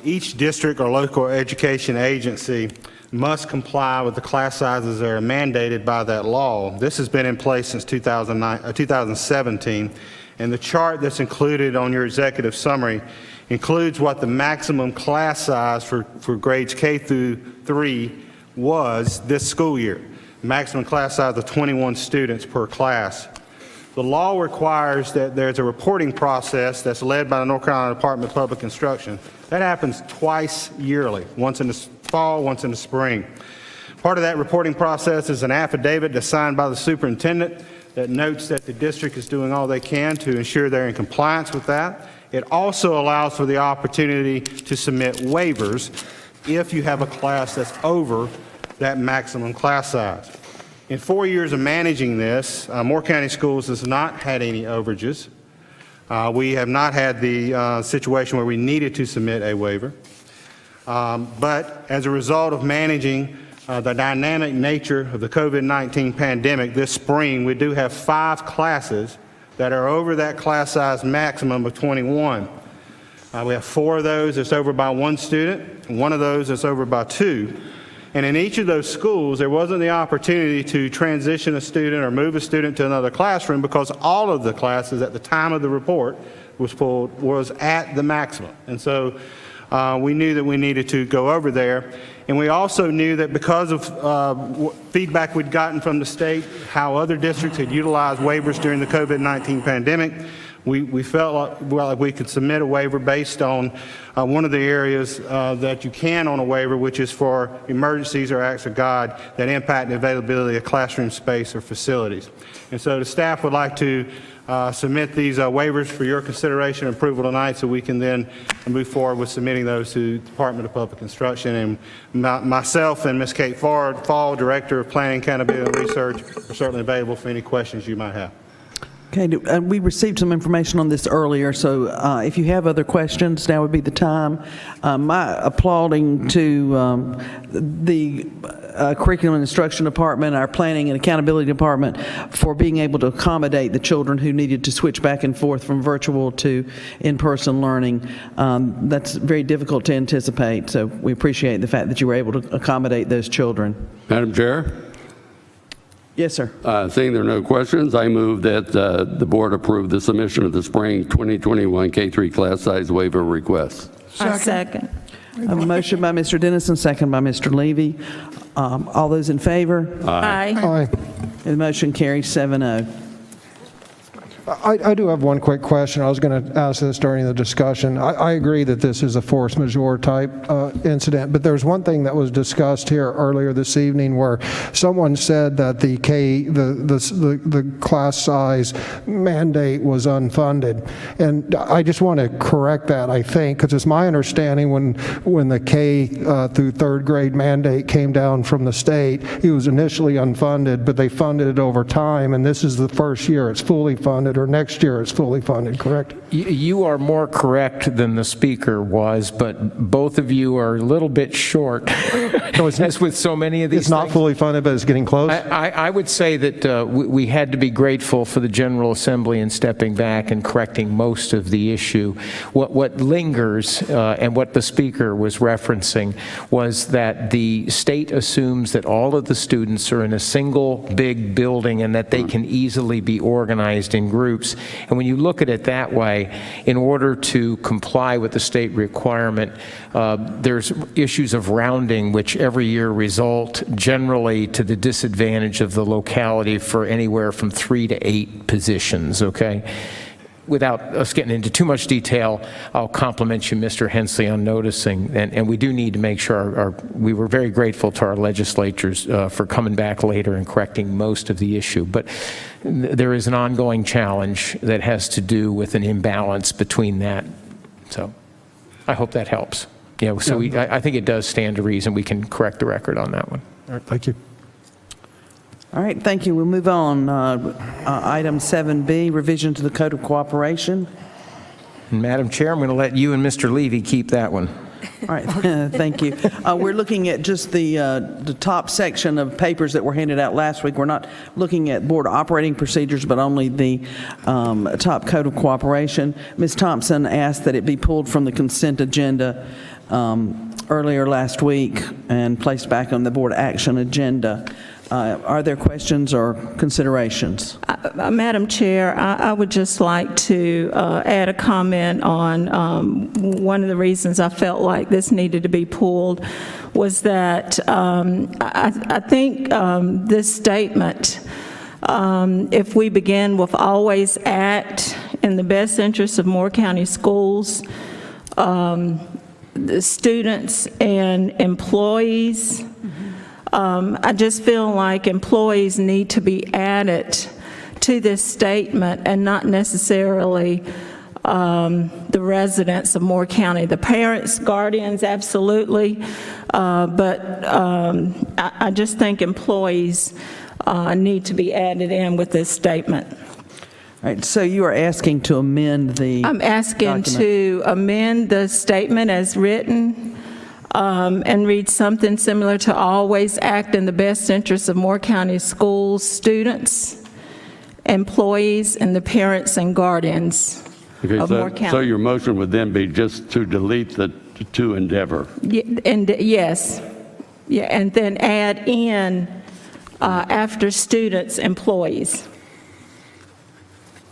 each district or local education agency must comply with the class sizes that are mandated by that law. This has been in place since 2017, and the chart that's included on your executive summary includes what the maximum class size for grades K through 3 was this school year. Maximum class size of 21 students per class. The law requires that there's a reporting process that's led by the North Carolina Department of Public Instruction. That happens twice yearly, once in the fall, once in the spring. Part of that reporting process is an affidavit that's signed by the superintendent that notes that the district is doing all they can to ensure they're in compliance with that. It also allows for the opportunity to submit waivers if you have a class that's over that maximum class size. In 4 years of managing this, Moore County Schools has not had any overages. We have not had the situation where we needed to submit a waiver. But as a result of managing the dynamic nature of the COVID-19 pandemic this spring, we do have 5 classes that are over that class size maximum of 21. We have 4 of those that's over by 1 student, and 1 of those that's over by 2. And in each of those schools, there wasn't the opportunity to transition a student or move a student to another classroom because all of the classes at the time of the report was at the maximum. And so we knew that we needed to go over there. And we also knew that because of feedback we'd gotten from the state, how other districts had utilized waivers during the COVID-19 pandemic, we felt like we could submit a waiver based on one of the areas that you can on a waiver, which is for emergencies or acts of God that impact the availability of classroom space or facilities. And so the staff would like to submit these waivers for your consideration and approval tonight so we can then move forward with submitting those to the Department of Public Instruction. And myself and Ms. Kate Fall, Director of Planning, Accountability, and Research, are certainly available for any questions you might have. Okay, we received some information on this earlier, so if you have other questions, now would be the time. My applauding to the Curriculum and Instruction Department, our Planning and Accountability Department, for being able to accommodate the children who needed to switch back and forth from virtual to in-person learning. That's very difficult to anticipate, so we appreciate the fact that you were able to accommodate those children. Madam Chair? Yes, sir. Seeing there are no questions, I move that the board approve the submission of the spring 2021 K-3 class size waiver request. Second. A motion by Mr. Dennison, second by Mr. Levy. All those in favor? Aye. Aye. The motion carries 7-0. I do have one quick question. I was going to ask this during the discussion. I agree that this is a force majeure type incident, but there's one thing that was discussed here earlier this evening where someone said that the class size mandate was unfunded. And I just want to correct that, I think, because it's my understanding when the K through 3rd grade mandate came down from the state, it was initially unfunded, but they funded it over time, and this is the first year it's fully funded, or next year it's fully funded, correct? You are more correct than the speaker was, but both of you are a little bit short, as with so many of these It's not things. fully funded, but it's getting close? I would say that we had to be grateful for the General Assembly in stepping back and correcting most of the issue. What lingers, and what the speaker was referencing, was that the state assumes that all of the students are in a single big building and that they can easily be organized in groups. And when you look at it that way, in order to comply with the state requirement, there's issues of rounding, which every year result generally to the disadvantage of the locality for anywhere from 3 to 8 positions, okay? Without us getting into too much detail, I'll compliment you, Mr. Hensley, on noticing, and we do need to make sure we were very grateful to our legislatures for coming back later and correcting most of the issue. But there is an ongoing challenge that has to do with an imbalance between that. So I hope that helps. Yeah, so I think it does stand to reason we can correct the record on that one. All right, thank you. All right, thank you. We'll move on. Item 7B, revision to the Code of Cooperation. And Madam Chair, I'm going to let you and Mr. Levy keep that one. All right, thank you. We're looking at just the top section of papers that were handed out last week. We're not looking at board operating procedures, but only the top Code of Cooperation. Ms. Thompson asked that it be pulled from the consent agenda earlier last week and placed back on the board action agenda. Are there questions or considerations? Madam Chair, I would just like to add a comment on one of the reasons I felt like this needed to be pulled was that I think this statement, if we begin with always act in the best interest of Moore County schools, the students and employees, I just feel like employees need to be added to this statement and not necessarily the residents of Moore County. The parents, guardians, absolutely, but I just think employees need to be added in with this statement. All right, so you are asking to amend the I'm asking document. to amend the statement as written and read something similar to always act in the best interest of Moore County schools, students, employees, and the parents and guardians of Moore County. So your motion would then be just to delete the to endeavor? Yes. Yeah, and then add in after students, employees.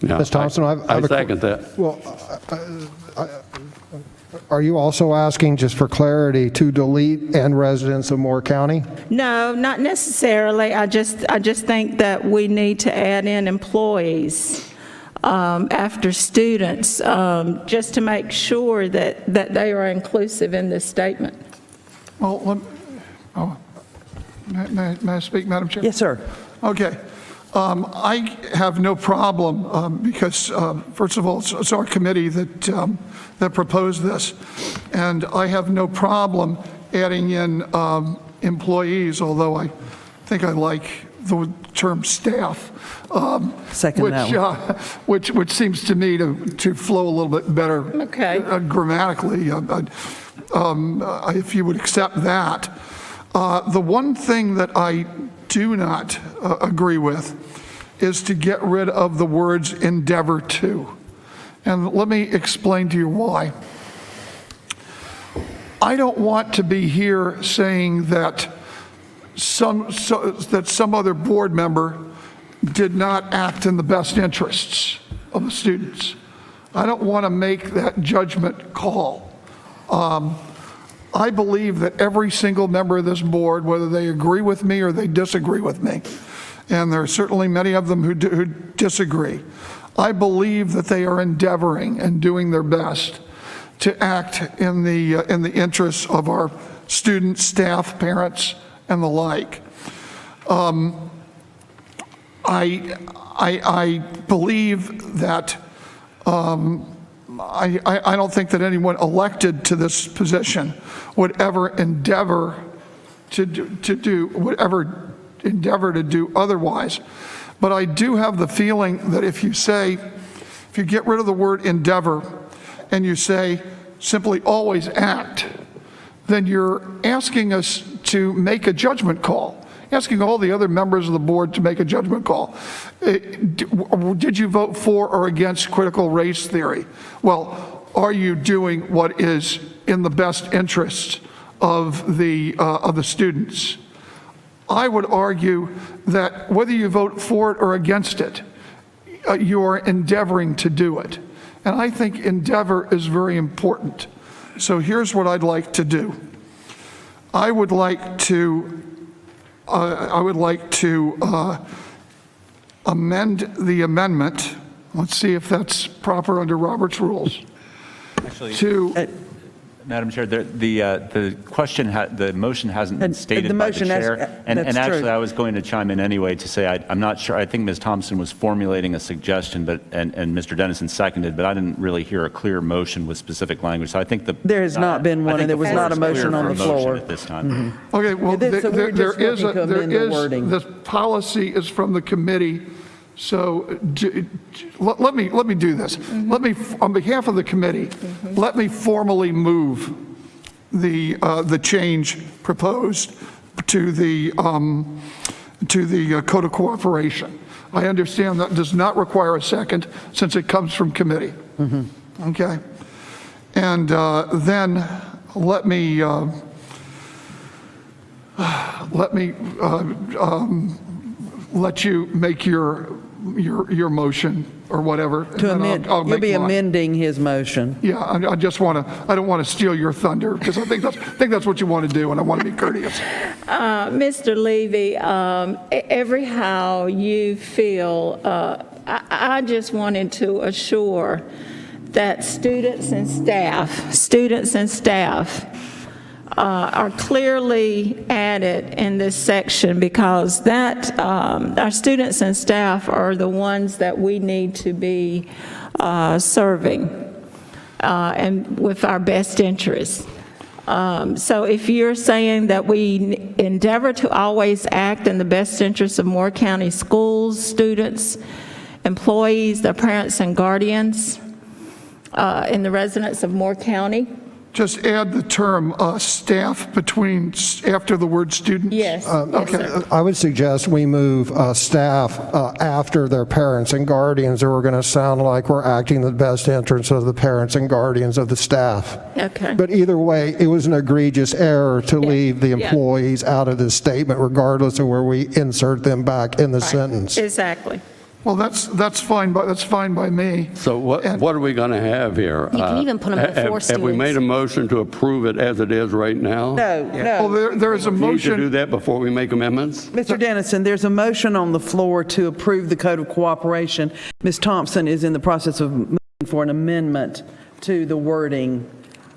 Yeah, Ms. Thompson, I second that. Well, are you also asking, just for clarity, to delete "and residents of Moore County"? No, not necessarily. I just think that we need to add in employees after students, just to make sure that they are inclusive in this statement. Well, may I speak, Madam Chair? Yes, sir. Okay. I have no problem because, first of all, it's our committee that proposed this, and I have no problem adding in employees, although I think I like the term staff, Second that one. which seems to me to flow a little bit better grammatically, if you would accept that. The one thing that I do not agree with is to get rid of the words endeavor to. And let me explain to you why. I don't want to be here saying that some other board member did not act in the best interests of the students. I don't want to make that judgment call. I believe that every single member of this board, whether they agree with me or they disagree with me, and there are certainly many of them who disagree, I believe that they are endeavoring and doing their best to act in the interests of our students, staff, parents, and the like. I believe that I don't think that anyone elected to this position would ever endeavor to do otherwise. But I do have the feeling that if you say you get rid of the word endeavor and you say simply always act, then you're asking us to make a judgment call, asking all the other members of the board to make a judgment call. Did you vote for or against critical race theory? Well, are you doing what is in the best interest of the students? I would argue that whether you vote for it or against it, you are endeavoring to do it. And I think endeavor is very important. So here's what I'd like to do. I would like to amend the amendment. Let's see if that's proper under Robert's rules. Actually, Madam Chair, the question, the motion hasn't been stated by the chair. And actually, I was going to chime in anyway to say I'm not sure. I think Ms. Thompson was formulating a suggestion, and Mr. Dennison seconded, but I didn't really hear a clear motion with specific language. So I think there has not been one, and there was not a motion on the floor at this time. Okay, well, there is the policy is from the committee. So let me do this. Let me, on behalf of the committee, let me formally move the change proposed to the Code of Cooperation. I understand that does not require a second since it comes from committee. Okay, and then let me let you make your motion or whatever. To amend, you'll be amending his motion. Yeah, I just want to, I don't want to steal your thunder because I think that's what you want to do, and I want to be courteous. Mr. Levy, every how you feel, I just wanted to assure that students and staff are clearly added in this section because that our students and staff are the ones that we need to be serving and with our best interests. So if you're saying that we endeavor to always act in the best interests of Moore County schools, students, employees, their parents and guardians, and the residents of Moore County. Just add the term staff after the word students. Yes. Okay. I would suggest we move staff after their parents and guardians, or we're going to sound like we're acting in the best interest of the parents and guardians of the staff. Okay. But either way, it was an egregious error to leave the employees out of this statement, regardless of where we insert them back in the sentence. Exactly. Well, that's fine, but that's fine by me. So what are we going to have here? You can even put them before Have we made a motion to approve it as it is right now? No. Well, there is a motion. Need to do that before we make amendments? Mr. Dennison, there's a motion on the floor to approve the Code of Cooperation. Ms. Thompson is in the process of moving for an amendment to the wording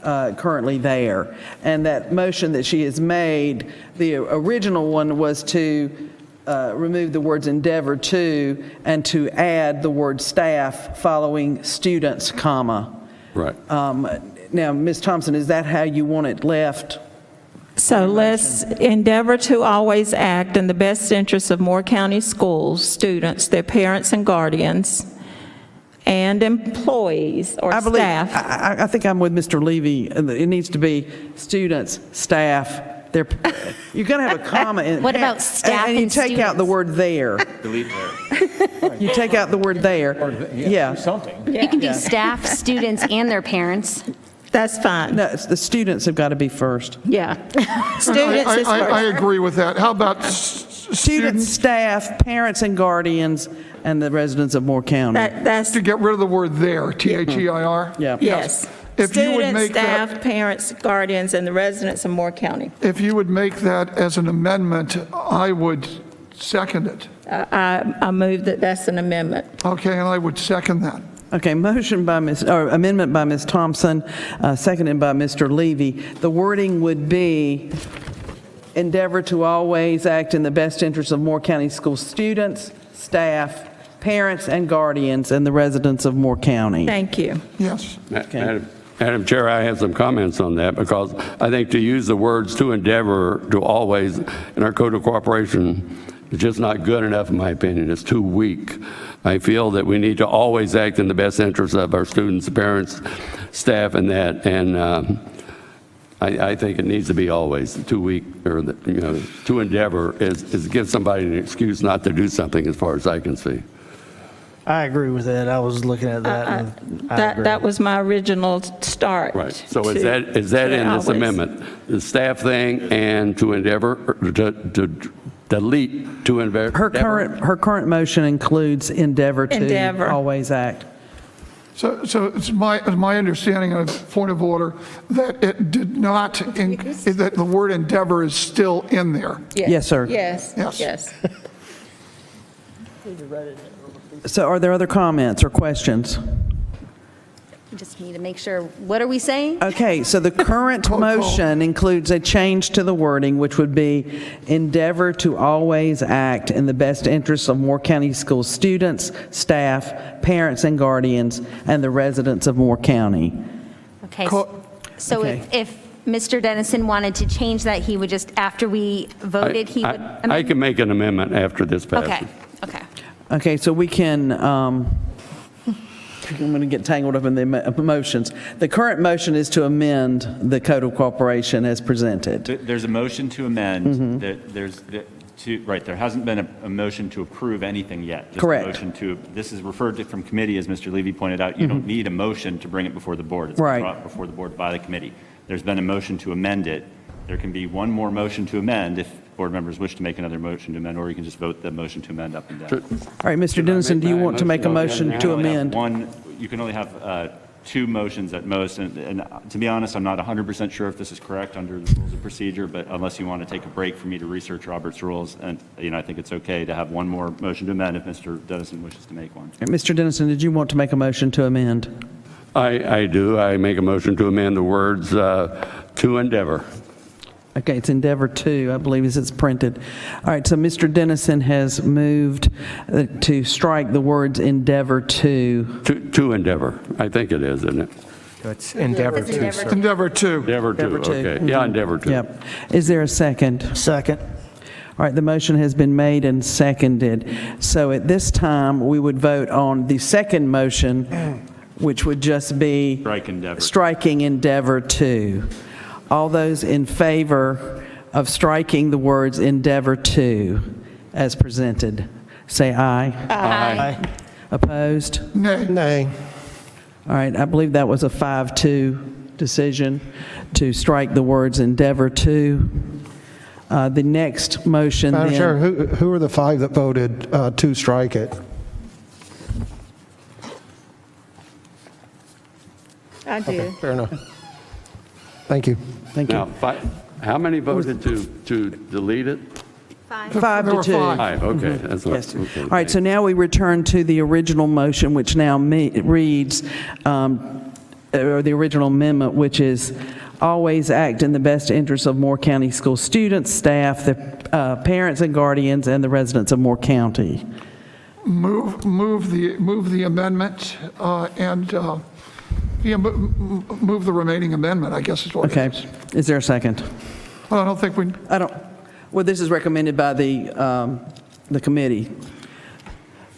currently there. And that motion that she has made, the original one was to remove the words endeavor to and to add the word staff following students, comma. Right. Now, Ms. Thompson, is that how you want it left? So let's endeavor to always act in the best interests of Moore County schools, students, their parents and guardians, and employees or staff. I think I'm with Mr. Levy. It needs to be students, staff. You're going to have a comma in. What about staff and you and take out the word there. Delete there. You take out the word there. Yeah. Something. It can be staff, students, and their parents. That's fine. No, the students have got to be first. Yeah. Students is first. I agree with that. How about Students, staff, parents and guardians, and the residents of Moore County. That's to get rid of the word there, T-H-E-I-R? Yeah. Yes. If you would Students, make staff, that, parents, guardians, and the residents of Moore County. if you would make that as an amendment, I would second it. I move that that's an amendment. Okay, and I would second that. Okay, motion by amendment by Ms. Thompson, seconded by Mr. Levy. The wording would be endeavor to always act in the best interest of Moore County school students, staff, parents and guardians, and the residents of Moore County. Thank you. Yes. Madam Chair, I have some comments on that because I think to use the words to endeavor to always in our Code of Cooperation It's just not good enough, in my opinion. It's too weak. I feel that we need to always act in the best interest of our students, parents, staff, and that. And I think it needs to be always. Too weak, or to endeavor is give somebody an excuse not to do something, as far as I can see. I agree with that. I was looking at that. and I agree. That was my original start. Right. So is that in this amendment, the staff thing, and to endeavor, or to delete to endeavor? Her current motion includes endeavor to Endeavor. always act. So it's my understanding of point of order that it did not, that the word endeavor is still in there. Yes, sir. Yes, Yes. yes. So are there other comments or questions? We just need to make sure, what are we saying? Okay, so the current motion includes a change to the wording, which would be endeavor to always act in the best interests of Moore County School students, staff, parents and guardians, and the residents of Moore County. Okay, so Okay. if Mr. Dennison wanted to change that, he would just, after we voted, he would amend? I can make an amendment after this passes. Okay, okay. Okay, so we can, I'm going to get tangled up in the motions. The current motion is to amend the Code of Cooperation as presented. There's a motion to amend. There hasn't been a motion to approve anything yet. Just a Correct. motion to, this is referred to from committee, as Mr. Levy pointed out. You don't need a motion to bring it before the board. It's Right. brought before the board by the committee. There's been a motion to amend it. There can be one more motion to amend if board members wish to make another motion to amend, or you can just vote the motion to amend up and down. All right, Mr. Dennison, do you want to make a motion to amend? You can only have two motions at most, and to be honest, I'm not 100% sure if this is correct under the rules of procedure, but unless you want to take a break for me to research Robert's rules, and I think it's okay to have one more motion to amend if Mr. Dennison wishes to make one. Mr. Dennison, did you want to make a motion to amend? I do. I make a motion to amend the words to endeavor. Okay, it's endeavor to, I believe, as it's printed. All right, so Mr. Dennison has moved to strike the words endeavor to. To endeavor. I think it is, isn't it? It's endeavor to, sir. Endeavor to. Endeavor to, okay. Yeah, endeavor to. Yep. Is there a second? Second. All right, the motion has been made and seconded. So at this time, we would vote on the second motion, which would just be Strike endeavor. striking endeavor to. All those in favor of striking the words endeavor to as presented, say aye. Aye. Opposed? Nay. Nay. All right, I believe that was a 5-2 decision to strike the words endeavor to. The next motion Madam then. Chair, who are the 5 that voted to strike it? I did. Fair enough. Thank you. Thank you. Now, how many voted to delete it? 5 There to were 2. 5. Five, okay. That's what, Yes. okay. All right, so now we return to the original motion, which now reads, or the original amendment, which is always act in the best interest of Moore County school students, staff, the parents and guardians, and the residents of Moore County. Move the amendment and move the remaining amendment, I guess is what Okay. it is. Is there a second? Well, I don't think we, Well, this is recommended by the committee,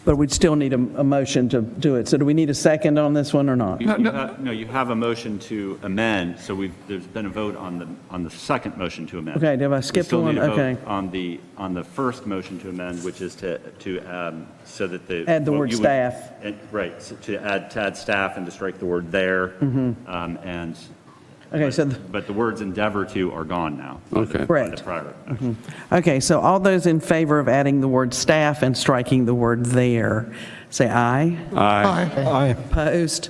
but we'd still need a motion to do it. So do we need a second on this one or not? No, you have a motion to amend, so there's been a vote on the second motion to amend. Okay, did I skip the one? We still need Okay. a vote on the first motion to amend, which is to so that the. Add the what word you would- staff. Right, so to add staff and to strike the word there. And. Okay, so But the words endeavor to are gone now. Okay. Correct. The prior action. Okay, so all those in favor of adding the word staff and striking the word there, say aye. Aye. Aye. Opposed?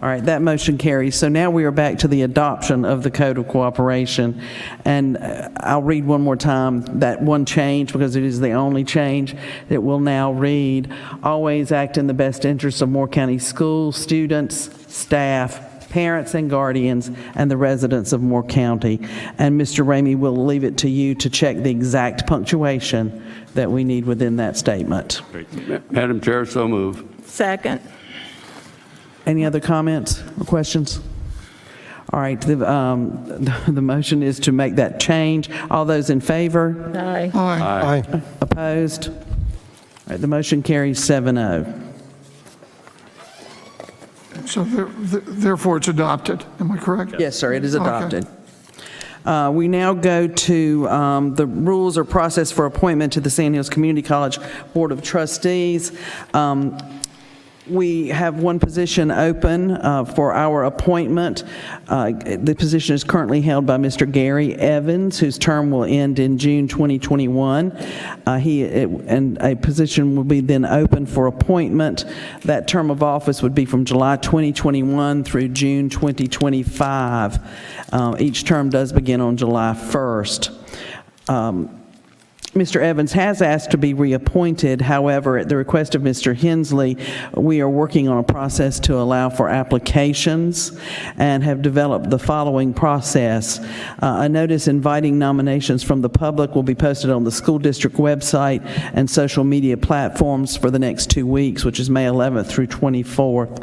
All right, that motion carries. So now we are back to the adoption of the Code of Cooperation. And I'll read one more time that one change because it is the only change. It will now read, always act in the best interest of Moore County schools, students, staff, parents and guardians, and the residents of Moore County. And Mr. Ramey, we'll leave it to you to check the exact punctuation that we need within that statement. Madam Chair, so move. Second. Any other comments or questions? All right, the motion is to make that change. All those in favor? Aye. Aye. Opposed? All right, the motion carries 7-0. So therefore, it's adopted. Am I correct? Yes, sir, it is Okay. adopted. We now go to the rules or process for appointment to the Sand Hills Community College Board of Trustees. We have one position open for our appointment. The position is currently held by Mr. Gary Evans, whose term will end in June 2021. And a position will be then open for appointment. That term of office would be from July 2021 through June 2025. Each term does begin on July 1st. Mr. Evans has asked to be reappointed. However, at the request of Mr. Hensley, we are working on a process to allow for applications and have developed the following process. A notice inviting nominations from the public will be posted on the school district website and social media platforms for the next 2 weeks, which is May 11th through 24th.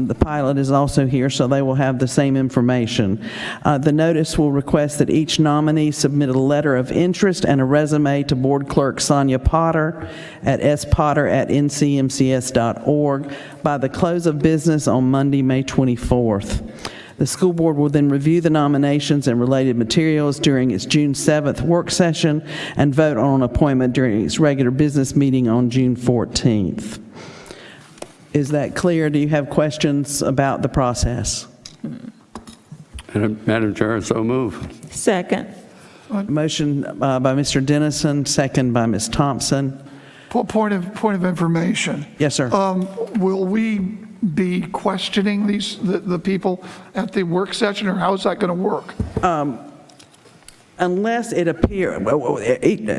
The pilot is also here, so they will have the same information. The notice will request that each nominee submit a letter of interest and a resume to Board Clerk Sonia Potter at spotter@ncmcs.org by the close of business on Monday, May 24th. The school board will then review the nominations and related materials during its June 7th work session and vote on an appointment during its regular business meeting on June 14th. Is that clear? Do you have questions about the process? Madam Chair, so move. Second. Motion by Mr. Dennison, second by Ms. Thompson. Point of information. Yes, sir. Will we be questioning the people at the work session, or how is that going to work? Unless it appears,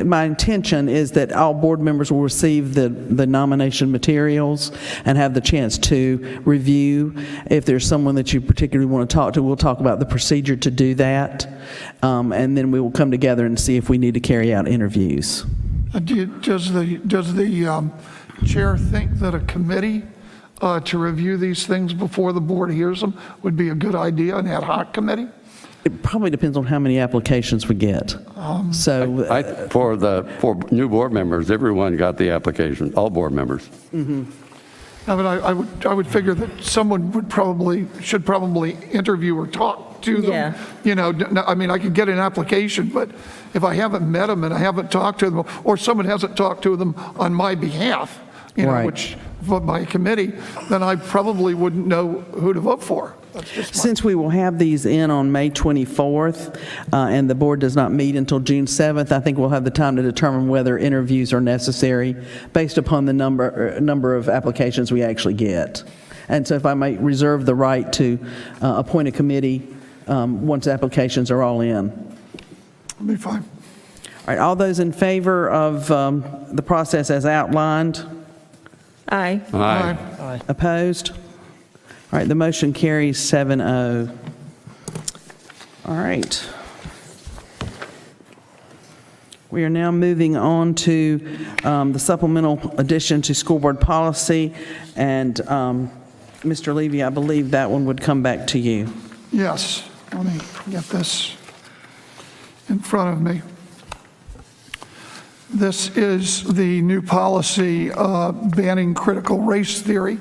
my intention is that all board members will receive the nomination materials and have the chance to review. If there's someone that you particularly want to talk to, we'll talk about the procedure to do that. And then we will come together and see if we need to carry out interviews. Does the chair think that a committee to review these things before the board hears them would be a good idea, an ad hoc committee? It probably depends on how many applications we get. For new board members, everyone got the application, all board members. Mm-hmm. I would figure that someone should probably interview or talk to them. Yeah. You know, I mean, I could get an application, but if I haven't met them and I haven't talked to them, or someone hasn't talked to them on my behalf, you know, Right. which by committee, then I probably wouldn't know who to vote for. That's just Since we will have these in on May 24th, and the board does not meet until June 7th, I think we'll have the time to determine whether interviews are necessary based upon the number of applications we actually get. And so if I might reserve the right to appoint a committee once applications are all in. That'll be fine. All right, all those in favor of the process as outlined? Aye. Aye. Opposed? All right, the motion carries 7-0. All right. We are now moving on to the supplemental addition to school board policy. And Mr. Levy, I believe that one would come back to you. Yes, let me get this in front of me. This is the new policy banning critical race theory.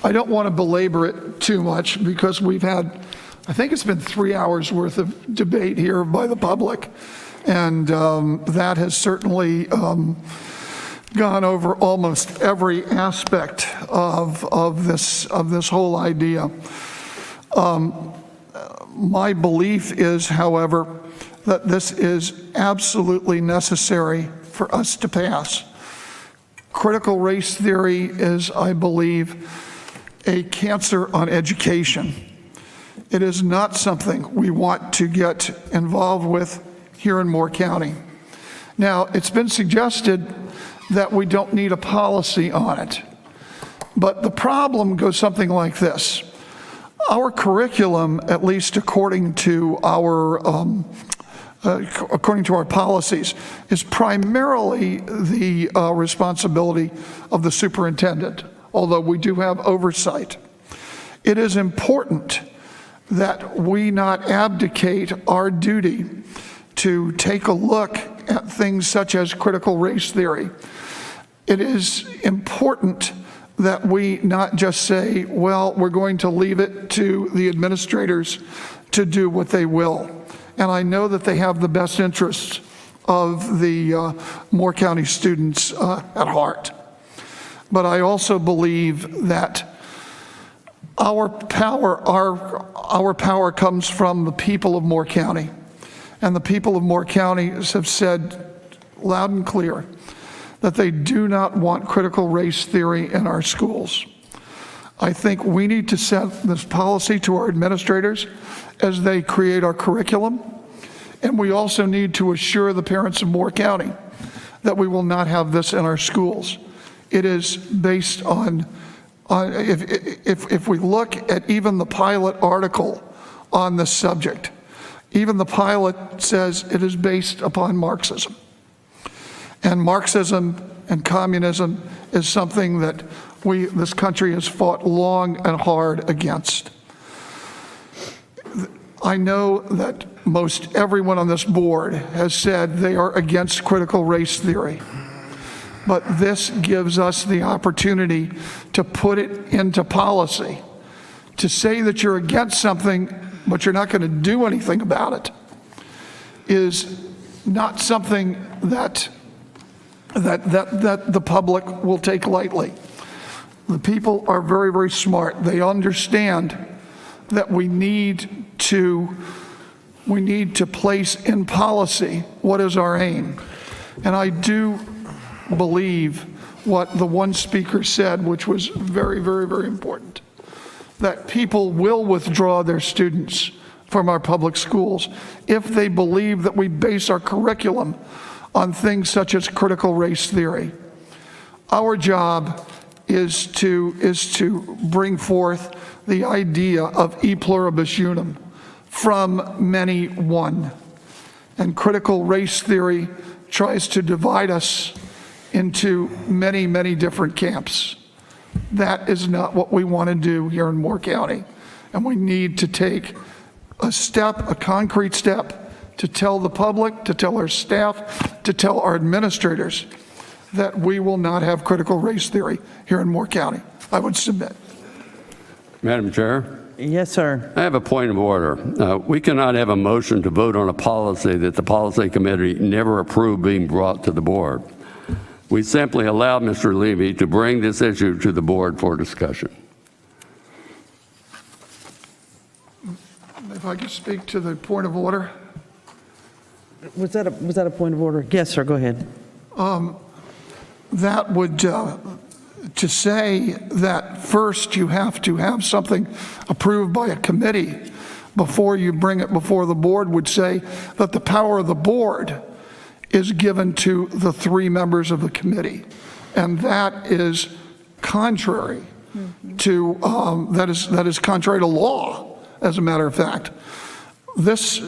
I don't want to belabor it too much because we've had, I think it's been 3 hours worth of debate here by the public, and that has certainly gone over almost every aspect of this whole idea. My belief is, however, that this is absolutely necessary for us to pass. Critical race theory is, I believe, a cancer on education. It is not something we want to get involved with here in Moore County. Now, it's been suggested that we don't need a policy on it, but the problem goes something like this. Our curriculum, at least according to our policies, is primarily the responsibility of the superintendent, although we do have oversight. It is important that we not abdicate our duty to take a look at things such as critical race theory. It is important that we not just say, well, we're going to leave it to the administrators to do what they will. And I know that they have the best interests of the Moore County students at heart. But I also believe that our power comes from the people of Moore County. And the people of Moore County have said loud and clear that they do not want critical race theory in our schools. I think we need to set this policy to our administrators as they create our curriculum. And we also need to assure the parents of Moore County that we will not have this in our schools. It is based on if we look at even the pilot article on this subject, even the pilot says it is based upon Marxism. And Marxism and communism is something that this country has fought long and hard against. I know that most everyone on this board has said they are against critical race theory. But this gives us the opportunity to put it into policy. To say that you're against something, but you're not going to do anything about it, is not something that the public will take lightly. The people are very, very smart. They understand that we need to place in policy what is our aim. And I do believe what the one speaker said, which was very, very, very important, that people will withdraw their students from our public schools if they believe that we base our curriculum on things such as critical race theory. Our job is to bring forth the idea of e pluribus unum, from many one. And critical race theory tries to divide us into many, many different camps. That is not what we want to do here in Moore County. And we need to take a step, a concrete step, to tell the public, to tell our staff, to tell our administrators that we will not have critical race theory here in Moore County. I would submit. Madam Chair? Yes, sir. I have a point of order. We cannot have a motion to vote on a policy that the policy committee never approved being brought to the board. We simply allowed Mr. Levy to bring this issue to the board for discussion. If I could speak to the point of order. Was that a point of order? Yes, sir, go ahead. That would, to say that first you have to have something approved by a committee before you bring it before the board, would say that the power of the board is given to the 3 members of the committee. And that is contrary to, that is contrary to law, as a matter of fact. This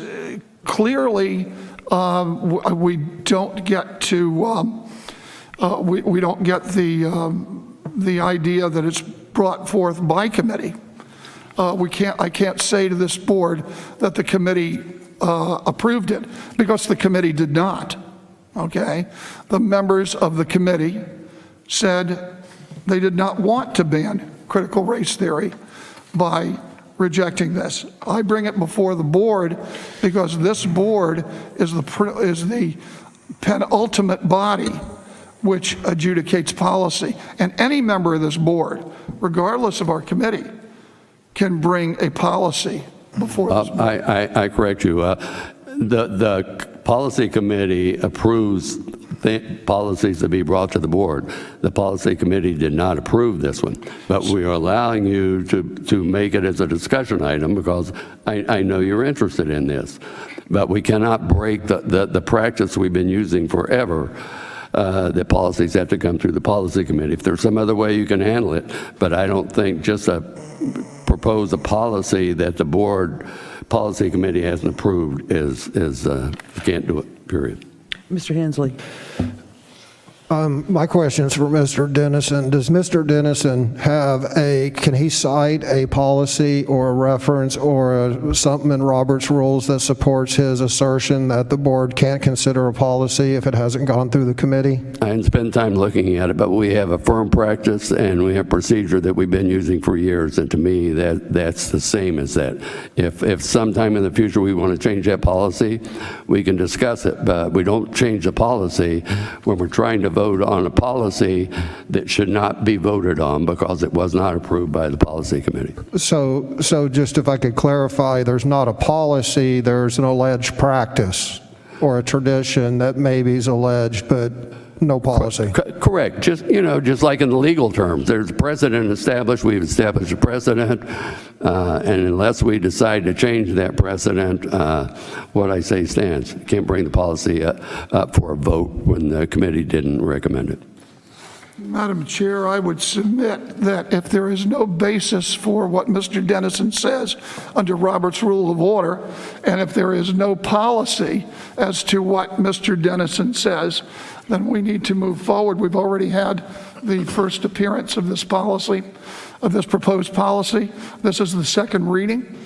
clearly, we don't get to, we don't get the idea that it's brought forth by committee. I can't say to this board that the committee approved it, because the committee did not. Okay? The members of the committee said they did not want to ban critical race theory by rejecting this. I bring it before the board because this board is the penultimate body which adjudicates policy. And any member of this board, regardless of our committee, can bring a policy before this board. I correct you. The policy committee approves policies to be brought to the board. The policy committee did not approve this one, but we are allowing you to make it as a discussion item because I know you're interested in this. But we cannot break the practice we've been using forever. The policies have to come through the policy committee. If there's some other way you can handle it, but I don't think just propose a policy that the board policy committee hasn't approved is you can't do it, period. Mr. Hensley. My question is for Mr. Dennison. Does Mr. Dennison can he cite a policy or a reference or something in Robert's rules that supports his assertion that the board can't consider a policy if it hasn't gone through the committee? I didn't spend time looking at it, but we have a firm practice and we have procedure that we've been using for years, and to me, that's the same as that. If sometime in the future we want to change that policy, we can discuss it, but we don't change the policy when we're trying to vote on a policy that should not be voted on because it was not approved by the policy committee. So just if I could clarify, there's not a policy, there's an alleged practice or a tradition that maybe is alleged, but no policy. Correct. Just like in the legal terms, there's a precedent established. We've established a precedent, and unless we decide to change that precedent, what I say stands. You can't bring the policy up for a vote when the committee didn't recommend it. Madam Chair, I would submit that if there is no basis for what Mr. Dennison says under Robert's Rule of Order, and if there is no policy as to what Mr. Dennison says, then we need to move forward. We've already had the first appearance of this policy, of this proposed policy. This is the second reading.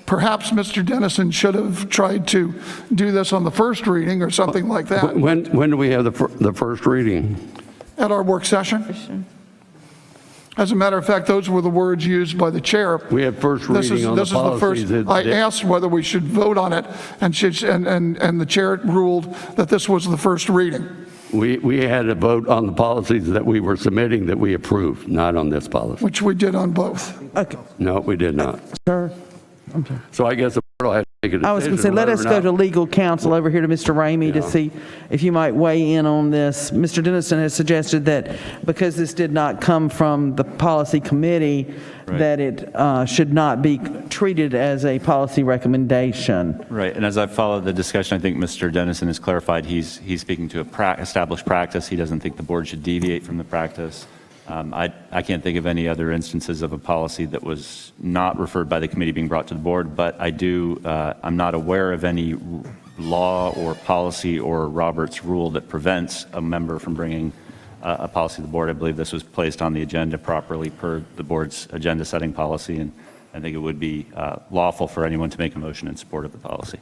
Perhaps Mr. Dennison should have tried to do this on the first reading or something like that. When do we have the first reading? At our work session. As a matter of fact, those were the words used by the chair. We had first reading on the policies. I asked whether we should vote on it, and the chair ruled that this was the first reading. We had a vote on the policies that we were submitting that we approved, not on this policy. Which we did on both. Okay. No, we did not. Sir, I'm sorry. So I guess the board will have to make a decision. I was going to say, let us go to legal counsel over here to Mr. Ramey to see if you might weigh in on this. Mr. Dennison has suggested that because this did not come from the policy committee, that it should not be treated as a policy recommendation. Right, and as I've followed the discussion, I think Mr. Dennison has clarified he's speaking to established practice. He doesn't think the board should deviate from the practice. I can't think of any other instances of a policy that was not referred by the committee being brought to the board, but I'm not aware of any law or policy or Robert's rule that prevents a member from bringing a policy to the board. I believe this was placed on the agenda properly per the board's agenda setting policy, and I think it would be lawful for anyone to make a motion in support of the policy.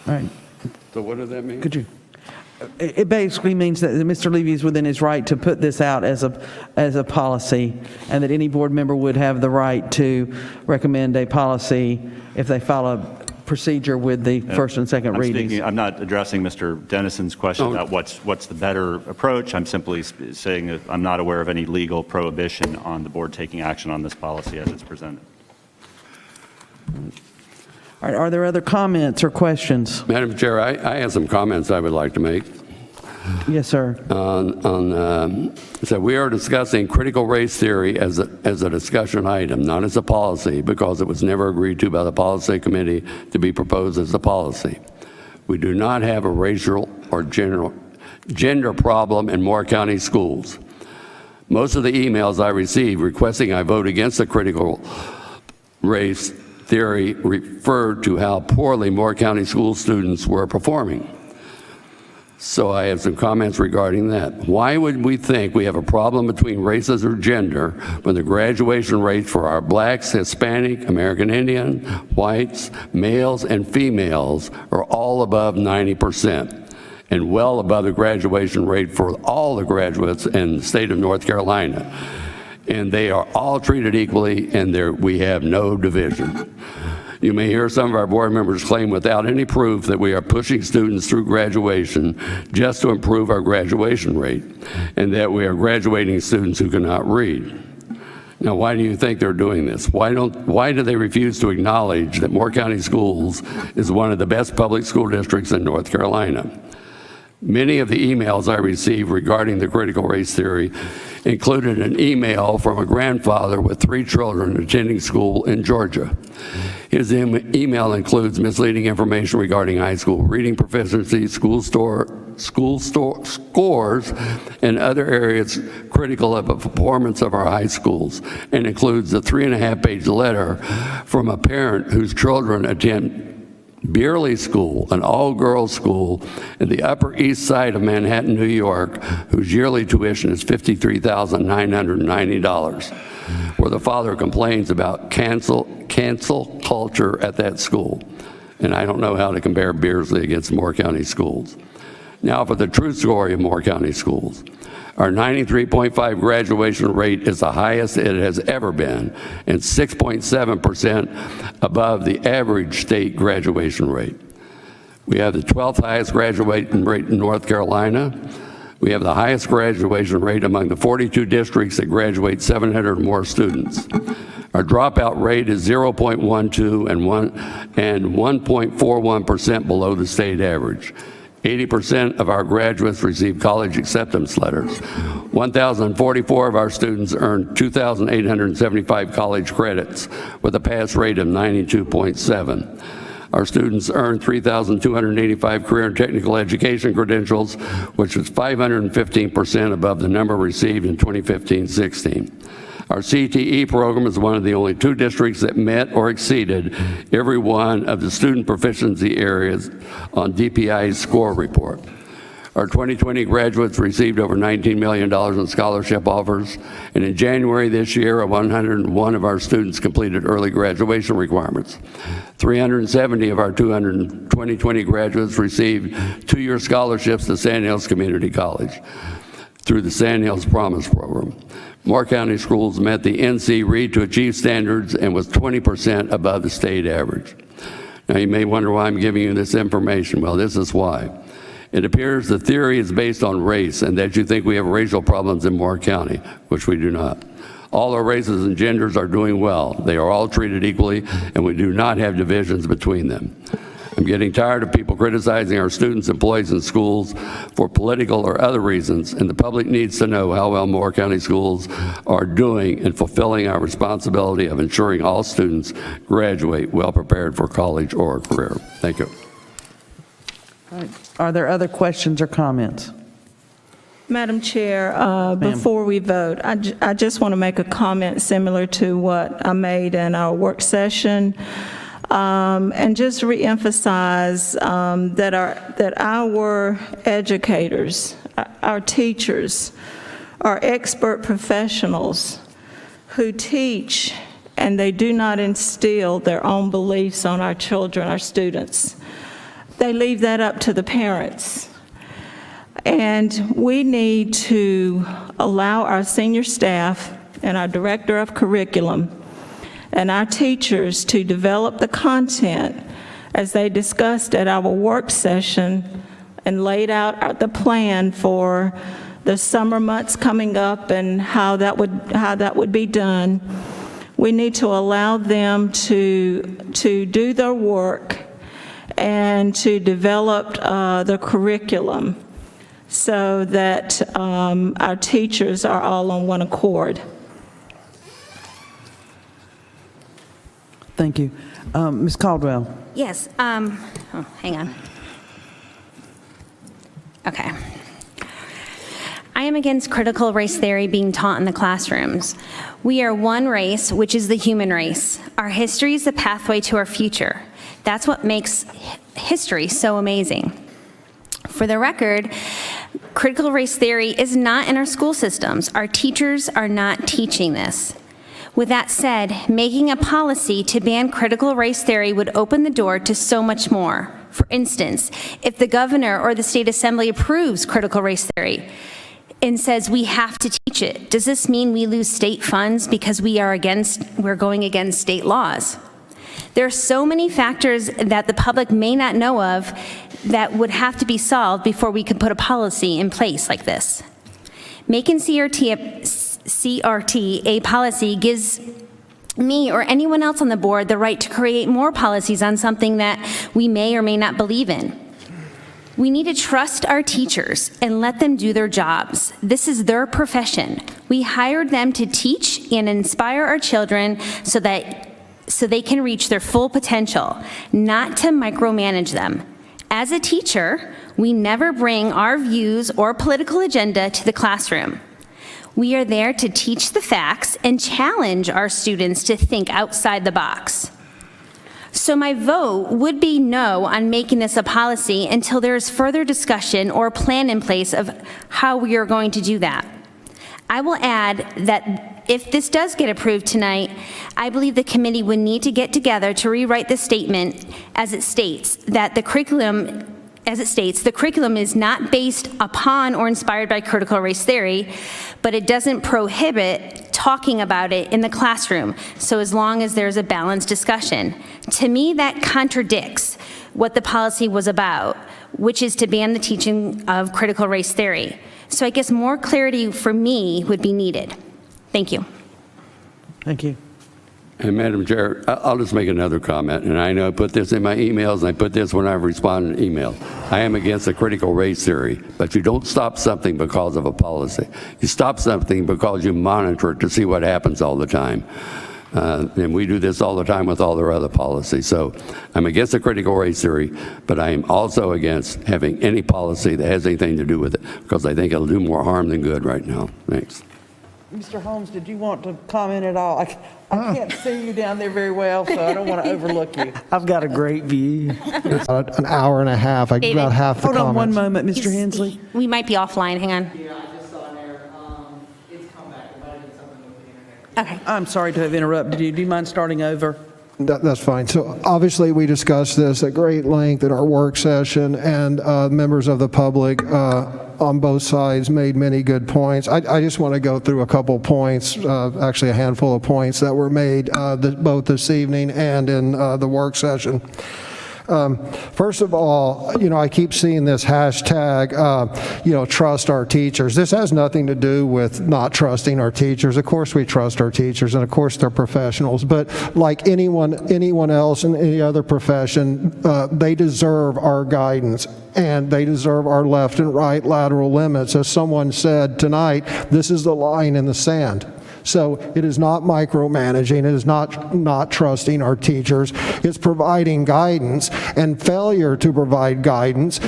All right. So what does that mean? Could you? It basically means that Mr. Levy is within his right to put this out as a policy, and that any board member would have the right to recommend a policy if they follow procedure with the first and second readings. I'm not addressing Mr. Dennison's question about what's the better approach. I'm simply saying that I'm not aware of any legal prohibition on the board taking action on this policy as it's presented. All right, are there other comments or questions? Madam Chair, I have some comments I would like to make. Yes, sir. So we are discussing critical race theory as a discussion item, not as a policy, because it was never agreed to by the policy committee to be proposed as a policy. We do not have a racial or gender problem in Moore County schools. Most of the emails I receive requesting I vote against the critical race theory referred to how poorly Moore County school students were performing. So I have some comments regarding that. Why would we think we have a problem between races or gender when the graduation rates for our blacks, Hispanic, American Indian, whites, males, and females are all above 90% and well above the graduation rate for all the graduates in the state of North Carolina? And they are all treated equally, and we have no division. You may hear some of our board members claim without any proof that we are pushing students through graduation just to improve our graduation rate, and that we are graduating students who cannot read. Now, why do you think they're doing this? Why do they refuse to acknowledge that Moore County Schools is one of the best public school districts in North Carolina? Many of the emails I received regarding the critical race theory included an email from a grandfather with 3 children attending school in Georgia. His email includes misleading information regarding high school reading proficiency, school scores, and other areas critical of the performance of our high schools, and includes a 3.5-page letter from a parent whose children attend Beerley School, an all-girls school in the Upper East Side of Manhattan, New York, whose yearly tuition is $53,990, where the father complains about cancel culture at that school. And I don't know how to compare Beerley against Moore County schools. Now for the true story of Moore County schools. Our 93.5 graduation rate is the highest it has ever been, and 6.7% above the average state graduation rate. We have the 12th highest graduation rate in North Carolina. We have the highest graduation rate among the 42 districts that graduate 700 or more students. Our dropout rate is 0.12 and 1.41% below the state average. 80% of our graduates receive college acceptance letters. 1,044 of our students earned 2,875 college credits with a pass rate of 92.7. Our students earned 3,285 career and technical education credentials, which was 515% above the number received in 2015-16. Our CTE program is one of the only 2 districts that met or exceeded every one of the student proficiency areas on DPI's score report. Our 2020 graduates received over $19 million in scholarship offers, and in January this year, 101 of our students completed early graduation requirements. 370 of our 2020 graduates received 2-year scholarships to Sandhills Community College through the Sandhills Promise Program. Moore County schools met the NC Read to Achieve standards and was 20% above the state average. Now you may wonder why I'm giving you this information. Well, this is why. It appears the theory is based on race and that you think we have racial problems in Moore County, which we do not. All our races and genders are doing well. They are all treated equally, and we do not have divisions between them. I'm getting tired of people criticizing our students, employees, and schools for political or other reasons, and the public needs to know how well Moore County schools are doing in fulfilling our responsibility of ensuring all students graduate well prepared for college or a career. Thank you. All right. Are there other questions or comments? Madam Chair, before we vote, I just want to make a comment similar to what I made in our work session. And just reemphasize that our educators, our teachers, are expert professionals who teach, and they do not instill their own beliefs on our children, our students. They leave that up to the parents. And we need to allow our senior staff and our director of curriculum and our teachers to develop the content as they discussed at our work session and laid out the plan for the summer months coming up and how that would be done. We need to allow them to do their work and to develop the curriculum so that our teachers are all on one accord. Thank you. Ms. Caldwell. Yes, hang on. Okay. I am against critical race theory being taught in the classrooms. We are one race, which is the human race. Our history is the pathway to our future. That's what makes history so amazing. For the record, critical race theory is not in our school systems. Our teachers are not teaching this. With that said, making a policy to ban critical race theory would open the door to so much more. For instance, if the governor or the state assembly approves critical race theory and says we have to teach it, does this mean we lose state funds because we're going against state laws? There are so many factors that the public may not know of that would have to be solved before we could put a policy in place like this. Making CRT a policy gives me or anyone else on the board the right to create more policies on something that we may or may not believe in. We need to trust our teachers and let them do their jobs. This is their profession. We hired them to teach and inspire our children so they can reach their full potential, not to micromanage them. As a teacher, we never bring our views or political agenda to the classroom. We are there to teach the facts and challenge our students to think outside the box. So my vote would be no on making this a policy until there is further discussion or a plan in place of how we are going to do that. I will add that if this does get approved tonight, I believe the committee would need to get together to rewrite the statement as it states that the curriculum is not based upon or inspired by critical race theory, but it doesn't prohibit talking about it in the classroom, so as long as there's a balanced discussion. To me, that contradicts what the policy was about, which is to ban the teaching of critical race theory. So I guess more clarity for me would be needed. Thank you. Thank you. And Madam Chair, I'll just make another comment, and I know I put this in my emails, and I put this when I've responded to emails. I am against the critical race theory, but you don't stop something because of a policy. You stop something because you monitor it to see what happens all the time. And we do this all the time with all their other policies. So I'm against the critical race theory, but I am also against having any policy that has anything to do with it, because I think it'll do more harm than good right now. Thanks. Mr. Holmes, did you want to comment at all? I can't see you down there very well, so I don't want to overlook you. I've got a great view. An hour and a half, David, about half the Hold on one comments. moment, Mr. Hensley. We might be offline, hang on. Yeah, I just saw there, it's come back, it might have been something with the internet. Okay. I'm sorry to have interrupted you. Do you mind starting over? That's fine. So obviously, we discussed this at great length at our work session, and members of the public on both sides made many good points. I just want to go through a couple points, actually a handful of points that were made both this evening and in the work session. First of all, I keep seeing this hashtag, trust our teachers. This has nothing to do with not trusting our teachers. Of course we trust our teachers, and of course they're professionals, but like anyone else in any other profession, they deserve our guidance, and they deserve our left and right lateral limits. As someone said tonight, this is the line in the sand. So it is not micromanaging, it is not trusting our teachers, it's providing guidance, and failure to provide guidance,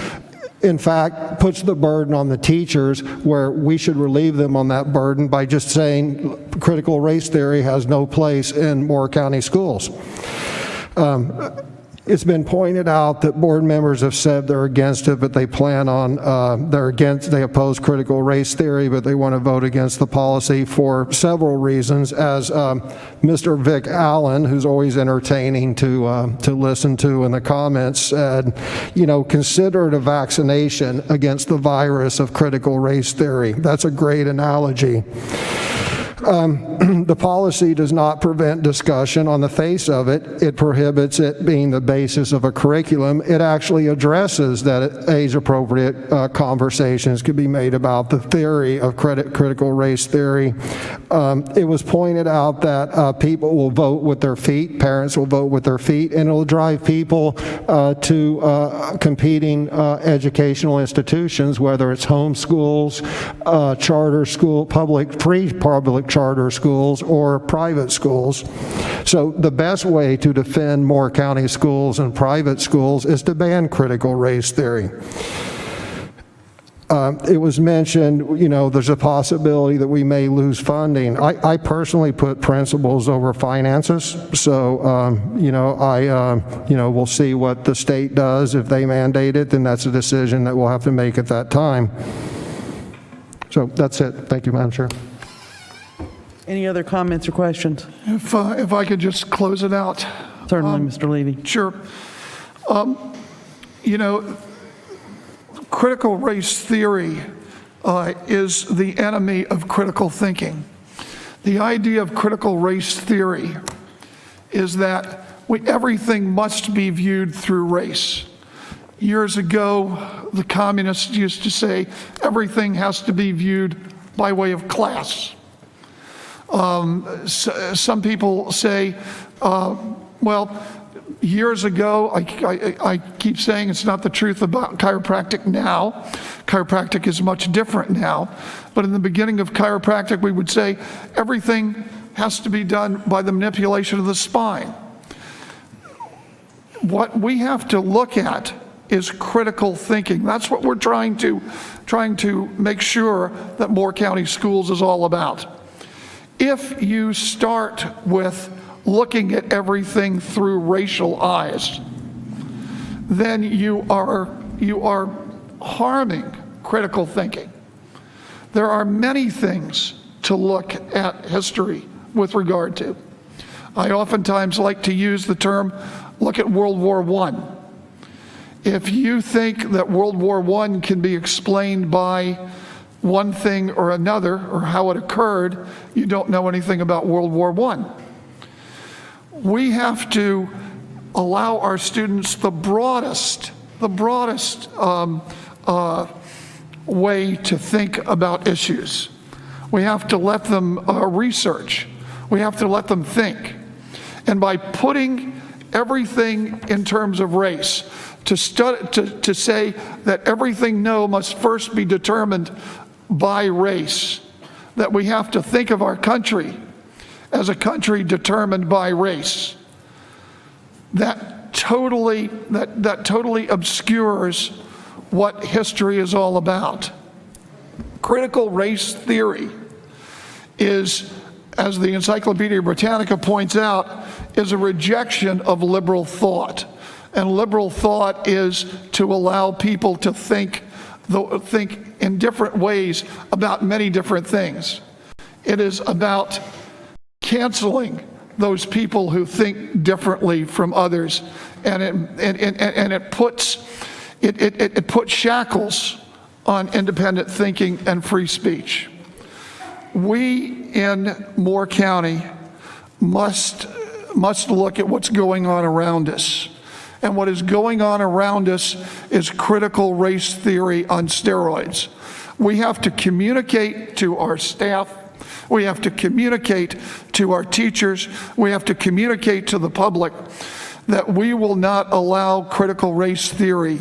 in fact, puts the burden on the teachers, where we should relieve them on that burden by just saying critical race theory has no place in Moore County schools. It's been pointed out that board members have said they're against it, but they they oppose critical race theory, but they want to vote against the policy for several reasons. As Mr. Vic Allen, who's always entertaining to listen to in the comments, said, consider it a vaccination against the virus of critical race theory. That's a great analogy. The policy does not prevent discussion. On the face of it, it prohibits it being the basis of a curriculum. It actually addresses that age-appropriate conversations could be made about the theory of critical race theory. It was pointed out that people will vote with their feet, parents will vote with their feet, and it will drive people to competing educational institutions, whether it's home schools, charter school, free public charter schools, or private schools. So the best way to defend Moore County schools and private schools is to ban critical race theory. It was mentioned, there's a possibility that we may lose funding. I personally put principles over finances, so, we'll see what the state does. If they mandate it, then that's a decision that we'll have to make at that time. So that's it. Thank you, Madam Chair. Any other comments or questions? If I could just close it out. Certainly, Mr. Levy. Sure. Critical race theory is the enemy of critical thinking. The idea of critical race theory is that everything must be viewed through race. Years ago, the communists used to say everything has to be viewed by way of class. Some people say, years ago, I keep saying it's not the truth about chiropractic now. Chiropractic is much different now. But in the beginning of chiropractic, we would say everything has to be done by the manipulation of the spine. What we have to look at is critical thinking. That's what we're trying to make sure that Moore County Schools is all about. If you start with looking at everything through racial eyes, then you are harming critical thinking. There are many things to look at history with regard to. I oftentimes like to use the term, look at World War I. If you think that World War I can be explained by one thing or another, or how it occurred, you don't know anything about World War I. We have to allow our students the broadest way to think about issues. We have to let them research. We have to let them think. And by putting everything in terms of race, to say that everything must first be determined by race, that we have to think of our country as a country determined by race, that totally obscures what history is all about. Critical race theory is, as the Encyclopedia Britannica points out, is a rejection of liberal thought. And liberal thought is to allow people to think in different ways about many different things. It is about canceling those people who think differently from others, and it puts shackles on independent thinking and free speech. We in Moore County must look at what's going on around us. And what is going on around us is critical race theory on steroids. We have to communicate to our staff. We have to communicate to our teachers. We have to communicate to the public that we will not allow critical race theory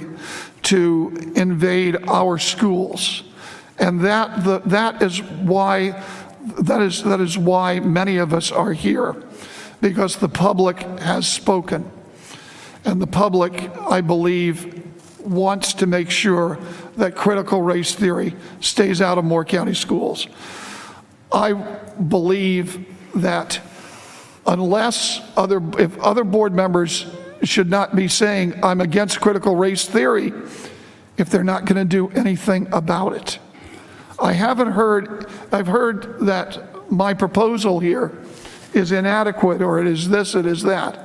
to invade our schools. And that is why many of us are here, because the public has spoken. And the public, I believe, wants to make sure that critical race theory stays out of Moore County schools. I believe that if other board members should not be saying, I'm against critical race theory, if they're not going to do anything about it. I've heard that my proposal here is inadequate, or it is this, it is that.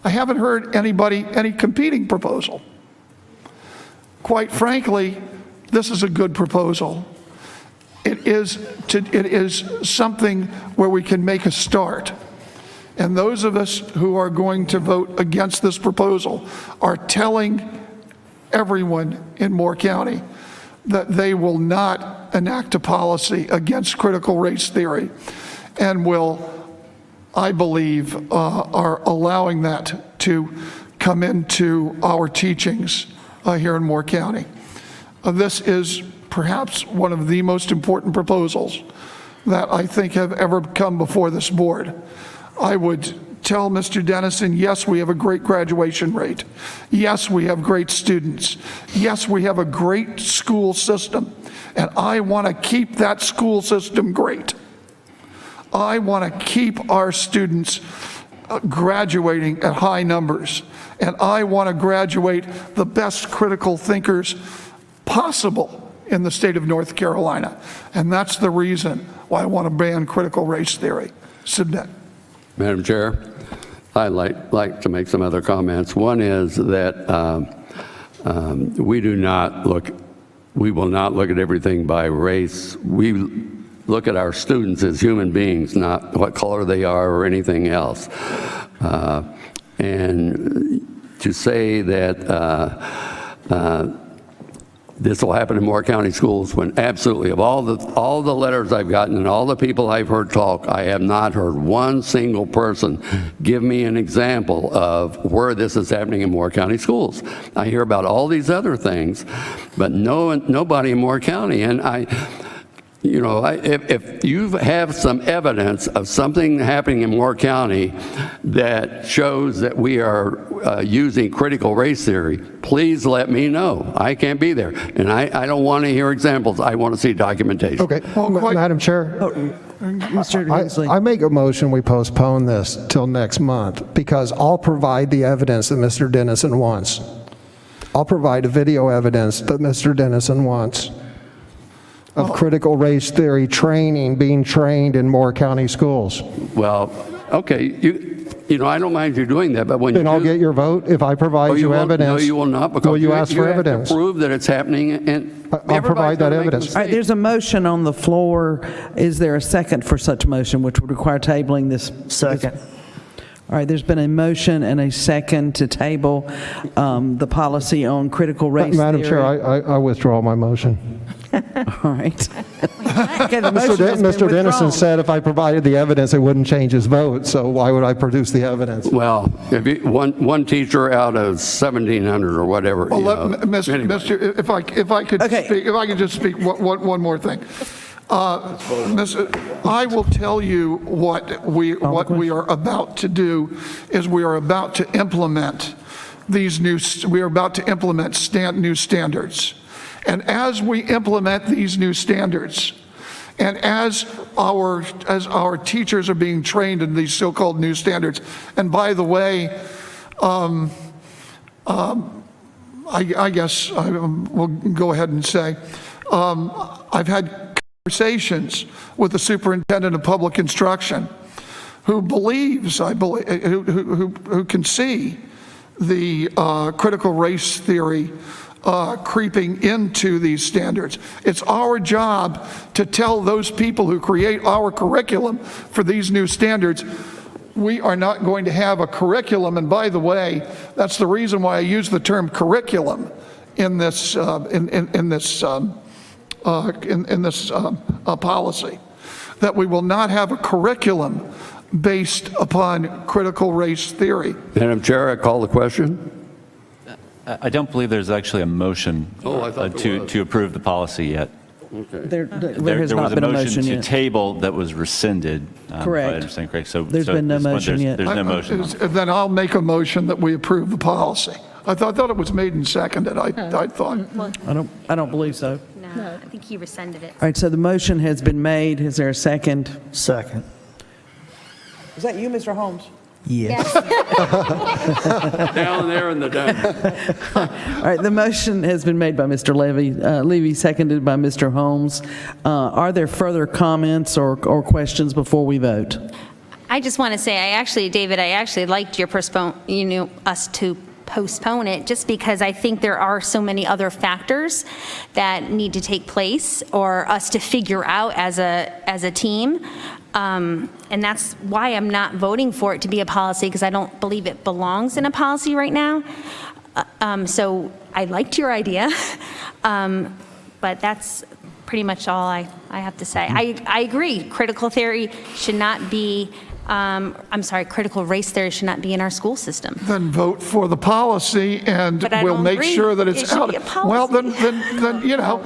I haven't heard any competing proposal. Quite frankly, this is a good proposal. It is something where we can make a start. And those of us who are going to vote against this proposal are telling everyone in Moore County that they will not enact a policy against critical race theory, and will, I believe, are allowing that to come into our teachings here in Moore County. This is perhaps one of the most important proposals that I think have ever come before this board. I would tell Mr. Dennison, yes, we have a great graduation rate. Yes, we have great students. Yes, we have a great school system. And I want to keep that school system great. I want to keep our students graduating at high numbers. And I want to graduate the best critical thinkers possible in the state of North Carolina. And that's the reason why I want to ban critical race theory. Submit. Madam Chair, I'd like to make some other comments. One is that we will not look at everything by race. We look at our students as human beings, not what color they are or anything else. And to say that this will happen in Moore County schools, when absolutely, of all the letters I've gotten and all the people I've heard talk, I have not heard one single person give me an example of where this is happening in Moore County schools. I hear about all these other things, but nobody in Moore County. And if you have some evidence of something happening in Moore County that shows that we are using critical race theory, please let me know. I can't be there. And I don't want to hear examples. I want to see documentation. Okay. Madam Chair. Mr. Hensley. I make a motion we postpone this till next month because I'll provide the evidence that Mr. Dennison wants. I'll provide the video evidence that Mr. Dennison wants of critical race theory training being trained in Moore County schools. Well, okay, you know, I don't mind you doing that, but when you Then I'll get your vote if I provide you evidence. No, you will not, because will you ask for have evidence? to prove that it's happening, and I'll provide that evidence. All right, there's a motion on the floor. Is there a second for such motion, which would require tabling this? Second. All right, there's been a motion and a second to table the policy on critical race Madam theory. Chair, I withdraw my motion. All right. Okay, the motion has been Mr. Dennison withdrawn. said if I provided the evidence, it wouldn't change his vote, so why would I produce the evidence? well, if one teacher out of 1,700 or whatever. Well, you know, anyway. Mr. If I could Okay. speak, if I could just speak one more thing. I will tell you what we are about to do is we are about to implement new standards. And as we implement these new standards, and as our teachers are being trained in these so-called new standards, and by the way, I guess I will go ahead and say, I've had conversations with the superintendent of public instruction who believes, who can see the critical race theory creeping into these standards. It's our job to tell those people who create our curriculum for these new standards, we are not going to have a curriculum. And by the way, that's the reason why I use the term curriculum in this policy, that we will not have a curriculum based upon critical race theory. Madam Chair, I call the question. I don't believe there's actually a motion I thought there was. to approve the policy yet. Okay. There has There not was a been a motion motion to yet. table that was rescinded. Correct. If I understand correct. So There's been no this one, motion yet. There's no motion. on it. Then I'll make a motion that we approve the policy. I thought it was made and seconded. I thought. I don't believe so. No, I think he rescinded it. All right, so the motion has been made. Is there a second? Second. Is that you, Mr. Holmes? Yes. Down there in the den. All right, the motion has been made by Mr. Levy, seconded by Mr. Holmes. Are there further comments or questions before we vote? I just want to say, David, I actually liked your us to postpone it, just because I think there are so many other factors that need to take place or us to figure out as a team. And that's why I'm not voting for it to be a policy, because I don't believe it belongs in a policy right now. So I liked your idea, but that's pretty much all I have to say. I agree, critical theory should not be, critical race theory should not be in our school system. Then vote for the policy, and But I we'll don't make agree. sure that It it's should out. be a policy. Well, then you know,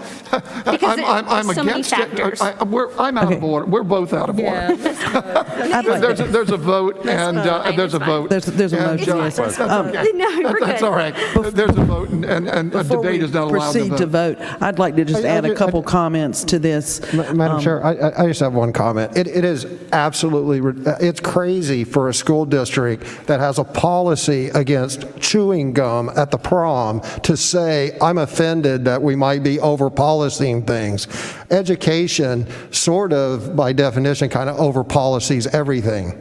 Because I'm there's so many against it. factors. I'm out of order. We're both out of order. There's a vote, and there's a vote. There's a motion, yes. That's okay. No, we're That's good. all right. There's a vote, and a Before debate we is not allowed to proceed to vote, I'd like to just add a couple comments to this. Madam Chair, I just have one comment. It is absolutely, it's crazy for a school district that has a policy against chewing gum at the prom to say, I'm offended that we might be over-policing things. Education, sort of, by definition, kind of over-policies everything.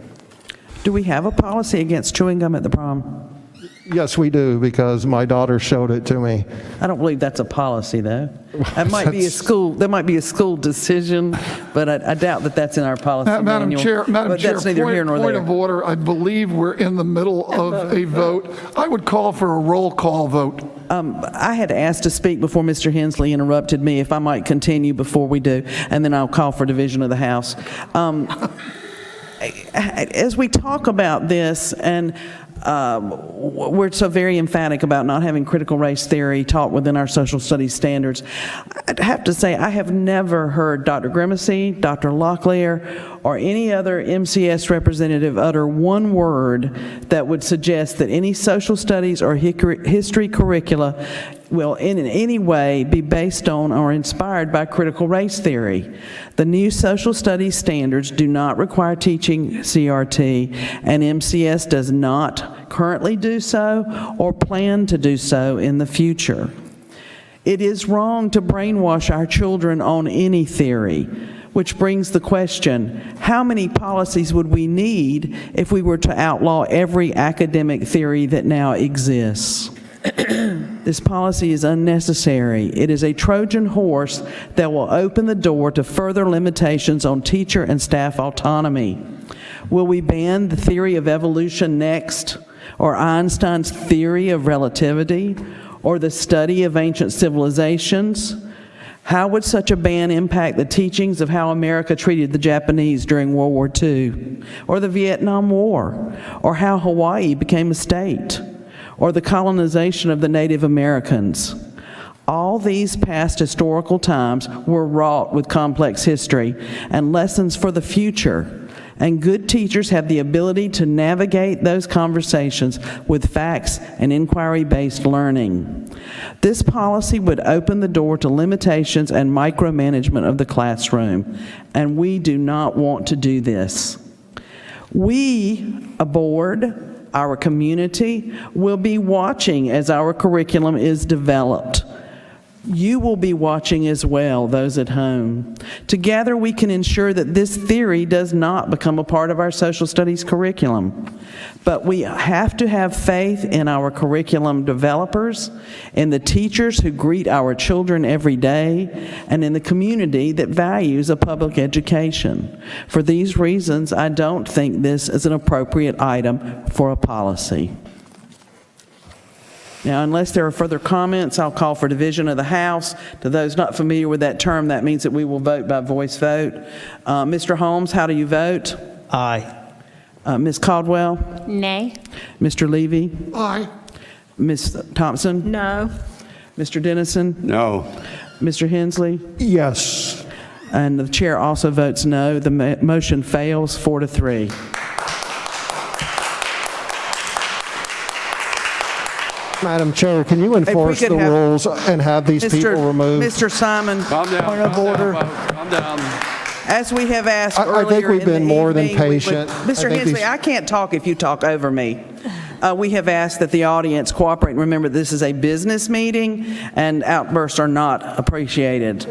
Do we have a policy against chewing gum at the prom? Yes, we do, because my daughter showed it to me. I don't believe that's a policy, though. That might be a school decision, but I doubt that that's in our policy Madam manual. Chair, But that's neither here nor point there. of order. I believe we're in the middle of a vote. I would call for a roll call vote. I had asked to speak before Mr. Hensley interrupted me, if I might continue before we do, and then I'll call for division of the House. As we talk about this, and we're so very emphatic about not having critical race theory taught within our social studies standards, I'd have to say I have never heard Dr. Grimacy, Dr. Locklear, or any other MCS representative utter one word that would suggest that any social studies or history curricula will in any way be based on or inspired by critical race theory. The new social studies standards do not require teaching CRT, and MCS does not currently do so or plan to do so in the future. It is wrong to brainwash our children on any theory, which brings the question, how many policies would we need if we were to outlaw every academic theory that now exists? This policy is unnecessary. It is a Trojan horse that will open the door to further limitations on teacher and staff autonomy. Will we ban the theory of evolution next, or Einstein's theory of relativity, or the study of ancient civilizations? How would such a ban impact the teachings of how America treated the Japanese during World War II, or the Vietnam War, or how Hawaii became a state, or the colonization of the Native Americans? All these past historical times were wrought with complex history and lessons for the future, and good teachers have the ability to navigate those conversations with facts and inquiry-based learning. This policy would open the door to limitations and micromanagement of the classroom, and we do not want to do this. We, a board, our community, will be watching as our curriculum is developed. You will be watching as well, those at home. Together we can ensure that this theory does not become a part of our social studies curriculum. But we have to have faith in our curriculum developers, in the teachers who greet our children every day, and in the community that values a public education. For these reasons, I don't think this is an appropriate item for a policy. Now, unless there are further comments, I'll call for division of the House. To those not familiar with that term, that means that we will vote by voice vote. Mr. Holmes, how do you vote? Aye. Ms. Caldwell? Nay. Mr. Levy? Aye. Ms. Thompson? No. Mr. Dennison? No. Mr. Hensley? Yes. And the chair also votes no. The motion fails 4-3. Madam Chair, can you enforce the rules and have these people removed? Mr. Simon, Calm down. point of order. Calm down. As we have asked earlier I think we've in the been more than evening, we would- patient. Mr. I think Hensley, these- I can't talk if you talk over me. We have asked that the audience cooperate. Remember, this is a business meeting, and outbursts are not appreciated.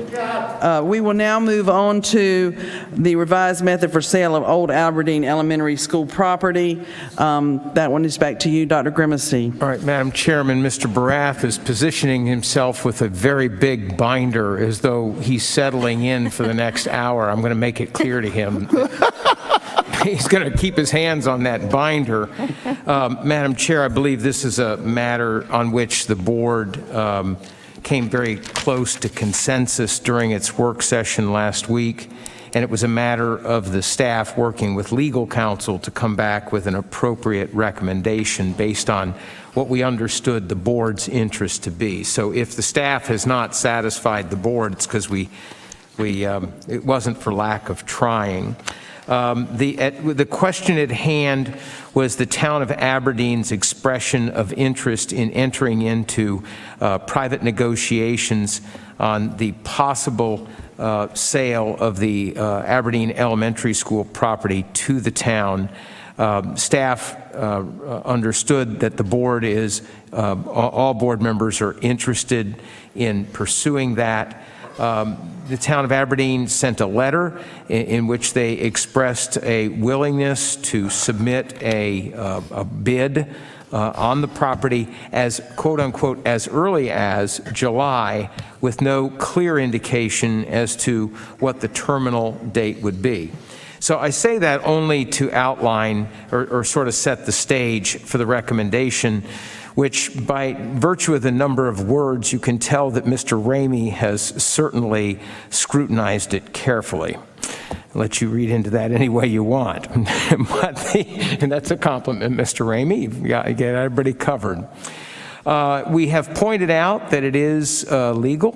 We will now move on to the revised method for sale of old Aberdeen Elementary School property. That one is back to you, Dr. Grimacy. All right, Madam Chairman, Mr. Barath is positioning himself with a very big binder as though he's settling in for the next hour. I'm going to make it clear to him. He's going to keep his hands on that binder. Madam Chair, I believe this is a matter on which the board came very close to consensus during its work session last week, and it was a matter of the staff working with legal counsel to come back with an appropriate recommendation based on what we understood the board's interest to be. So if the staff has not satisfied the board, it's because it wasn't for lack of trying. The question at hand was the town of Aberdeen's expression of interest in entering into private negotiations on the possible sale of the Aberdeen Elementary School property to the town. Staff understood that the board is, all board members are interested in pursuing that. The town of Aberdeen sent a letter in which they expressed a willingness to submit a bid on the property as, quote unquote, as early as July, with no clear indication as to what the terminal date would be. So I say that only to outline or sort of set the stage for the recommendation, which by virtue of the number of words, you can tell that Mr. Ramey has certainly scrutinized it carefully. I'll let you read into that any way you want. And that's a compliment, Mr. Ramey. You got everybody covered. We have pointed out that it is legal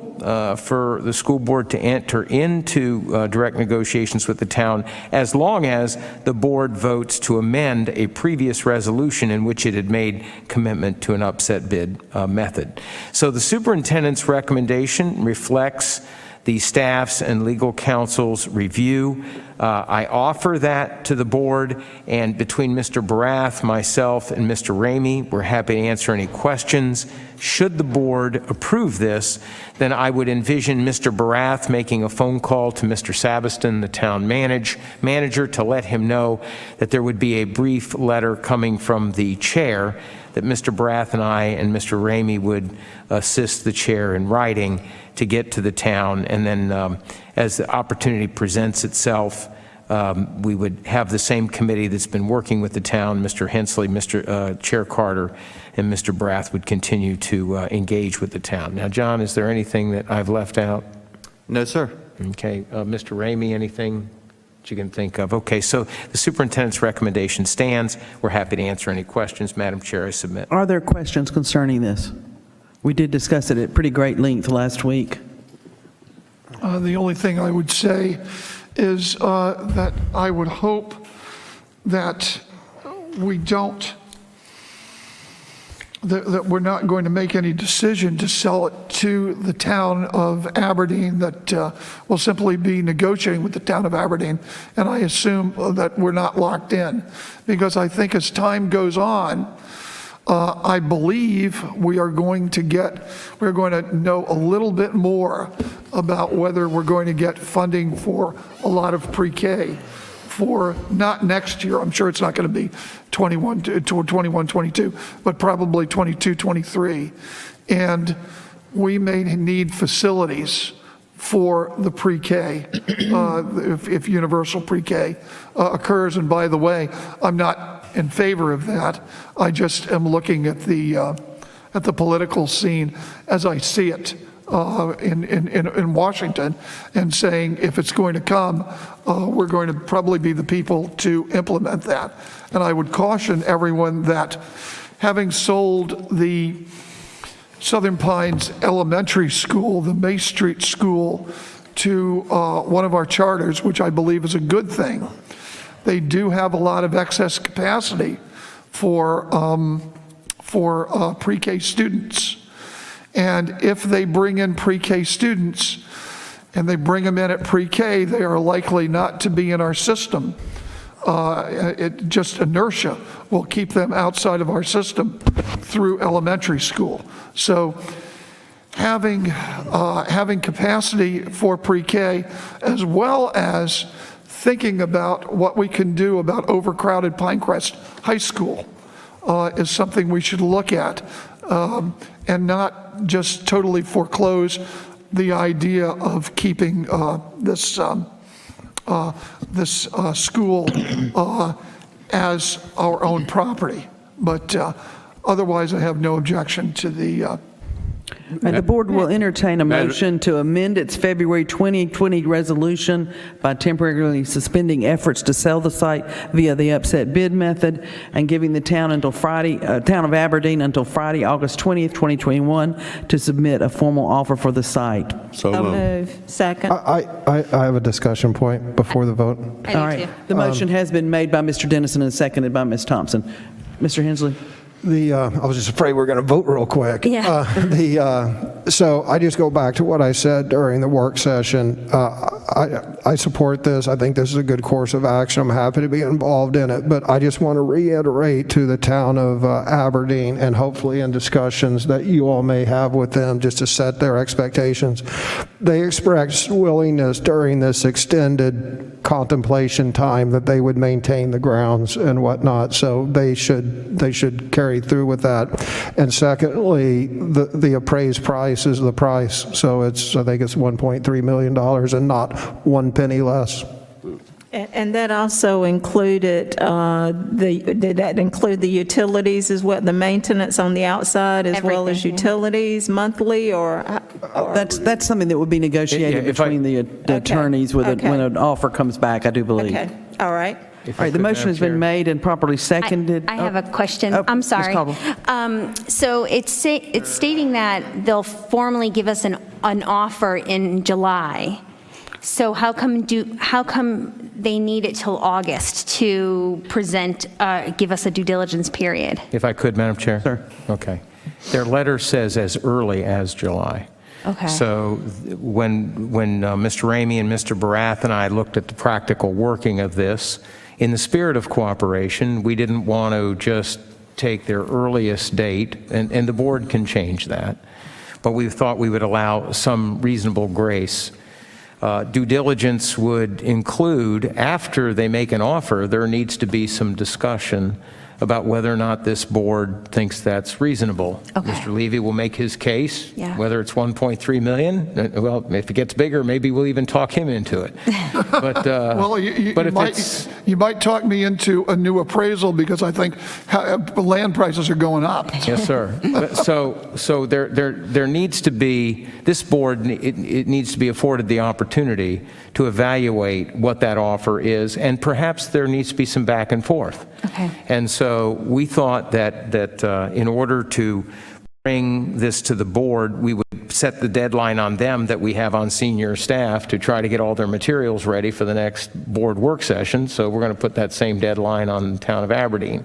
for the school board to enter into direct negotiations with the town as long as the board votes to amend a previous resolution in which it had made commitment to an upset bid method. So the superintendent's recommendation reflects the staff's and legal counsel's review. I offer that to the board, and between Mr. Barath, myself, and Mr. Ramey, we're happy to answer any questions. Should the board approve this, then I would envision Mr. Barath making a phone call to Mr. Sabiston, the town manager, to let him know that there would be a brief letter coming from the chair that Mr. Barath and I and Mr. Ramey would assist the chair in writing to get to the town, and then as the opportunity presents itself, we would have the same committee that's been working with the town, Mr. Hensley, Mr. Chair Carter, and Mr. Barath would continue to engage with the town. Now, John, is there anything that I've left out? No, sir. Okay. Mr. Ramey, anything that you can think of? Okay, so the superintendent's recommendation stands. We're happy to answer any questions. Madam Chair, I submit. Are there questions concerning this? We did discuss it at pretty great length last week. The only thing I would say is that I would hope that we don't, that we're not going to make any decision to sell it to the town of Aberdeen, that will simply be negotiating with the town of Aberdeen. And I assume that we're not locked in, because I think as time goes on, I believe we're going to know a little bit more about whether we're going to get funding for a lot of pre-K for not next year. I'm sure it's not going to be 21, 22, but probably 22, 23. And we may need facilities for the pre-K if universal pre-K occurs. And by the way, I'm not in favor of that. I just am looking at the political scene as I see it in Washington, and saying if it's going to come, we're going to probably be the people to implement that. And I would caution everyone that having sold the Southern Pines Elementary School, the May Street School, to one of our charters, which I believe is a good thing, they do have a lot of excess capacity for pre-K students. And if they bring in pre-K students and they bring them in at pre-K, they are likely not to be in our system. Just inertia will keep them outside of our system through elementary school. So having capacity for pre-K, as well as thinking about what we can do about overcrowded Pinecrest High School, is something we should look at, and not just totally foreclose the idea of keeping this school as our own property. But otherwise, I have no objection to the And the board will entertain a motion to amend its February 2020 resolution by temporarily suspending efforts to sell the site via the upset bid method and giving the town of Aberdeen until Friday, August 20th, 2021 to submit a formal offer for the site. So move. Second. I have a discussion point before the vote. All right. The motion has been made by Mr. Dennison and seconded by Ms. Thompson. Mr. Hensley? I was just afraid we were going to vote real quick. Yeah. So I just go back to what I said during the work session. I support this. I think this is a good course of action. I'm happy to be involved in it. But I just want to reiterate to the town of Aberdeen, and hopefully in discussions that you all may have with them just to set their expectations. They expressed willingness during this extended contemplation time that they would maintain the grounds and whatnot. So they should carry through with that. And secondly, the appraised price is the price. So I think it's $1.3 million and not 1 penny less. And that also included, did that include the utilities as well, the maintenance on the outside as well as utilities monthly, or? That's something that would be negotiated between the attorneys when an offer comes back, I do believe. Okay, all right. If All right, the could, motion Madam has been Chair. made and properly seconded. I have a question. Oh, I'm Ms. sorry. Caldwell. So it's stating that they'll formally give us an offer in July. So how come they need it till August to present, give us a due diligence period? If I could, Madam Chair? Sir. Okay. Their letter says as early as July. Okay. So when Mr. Ramey and Mr. Barath and I looked at the practical working of this, in the spirit of cooperation, we didn't want to just take their earliest date, and the board can change that, but we thought we would allow some reasonable grace. Due diligence would include, after they make an offer, there needs to be some discussion about whether or not this board thinks that's reasonable. Okay. Mr. Levy will make his case, Yeah. whether it's 1.3 million. Well, if it gets bigger, maybe we'll even talk him into it. But, Well, but if it's, you might talk me into a new appraisal because I think land prices are going up. yes, sir. But so there needs to be, this board, it needs to be afforded the opportunity to evaluate what that offer is, and perhaps there needs to be some back and forth. Okay. And so we thought that in order to bring this to the board, we would set the deadline on them that we have on senior staff to try to get all their materials ready for the next board work session. So we're going to put that same deadline on the town of Aberdeen.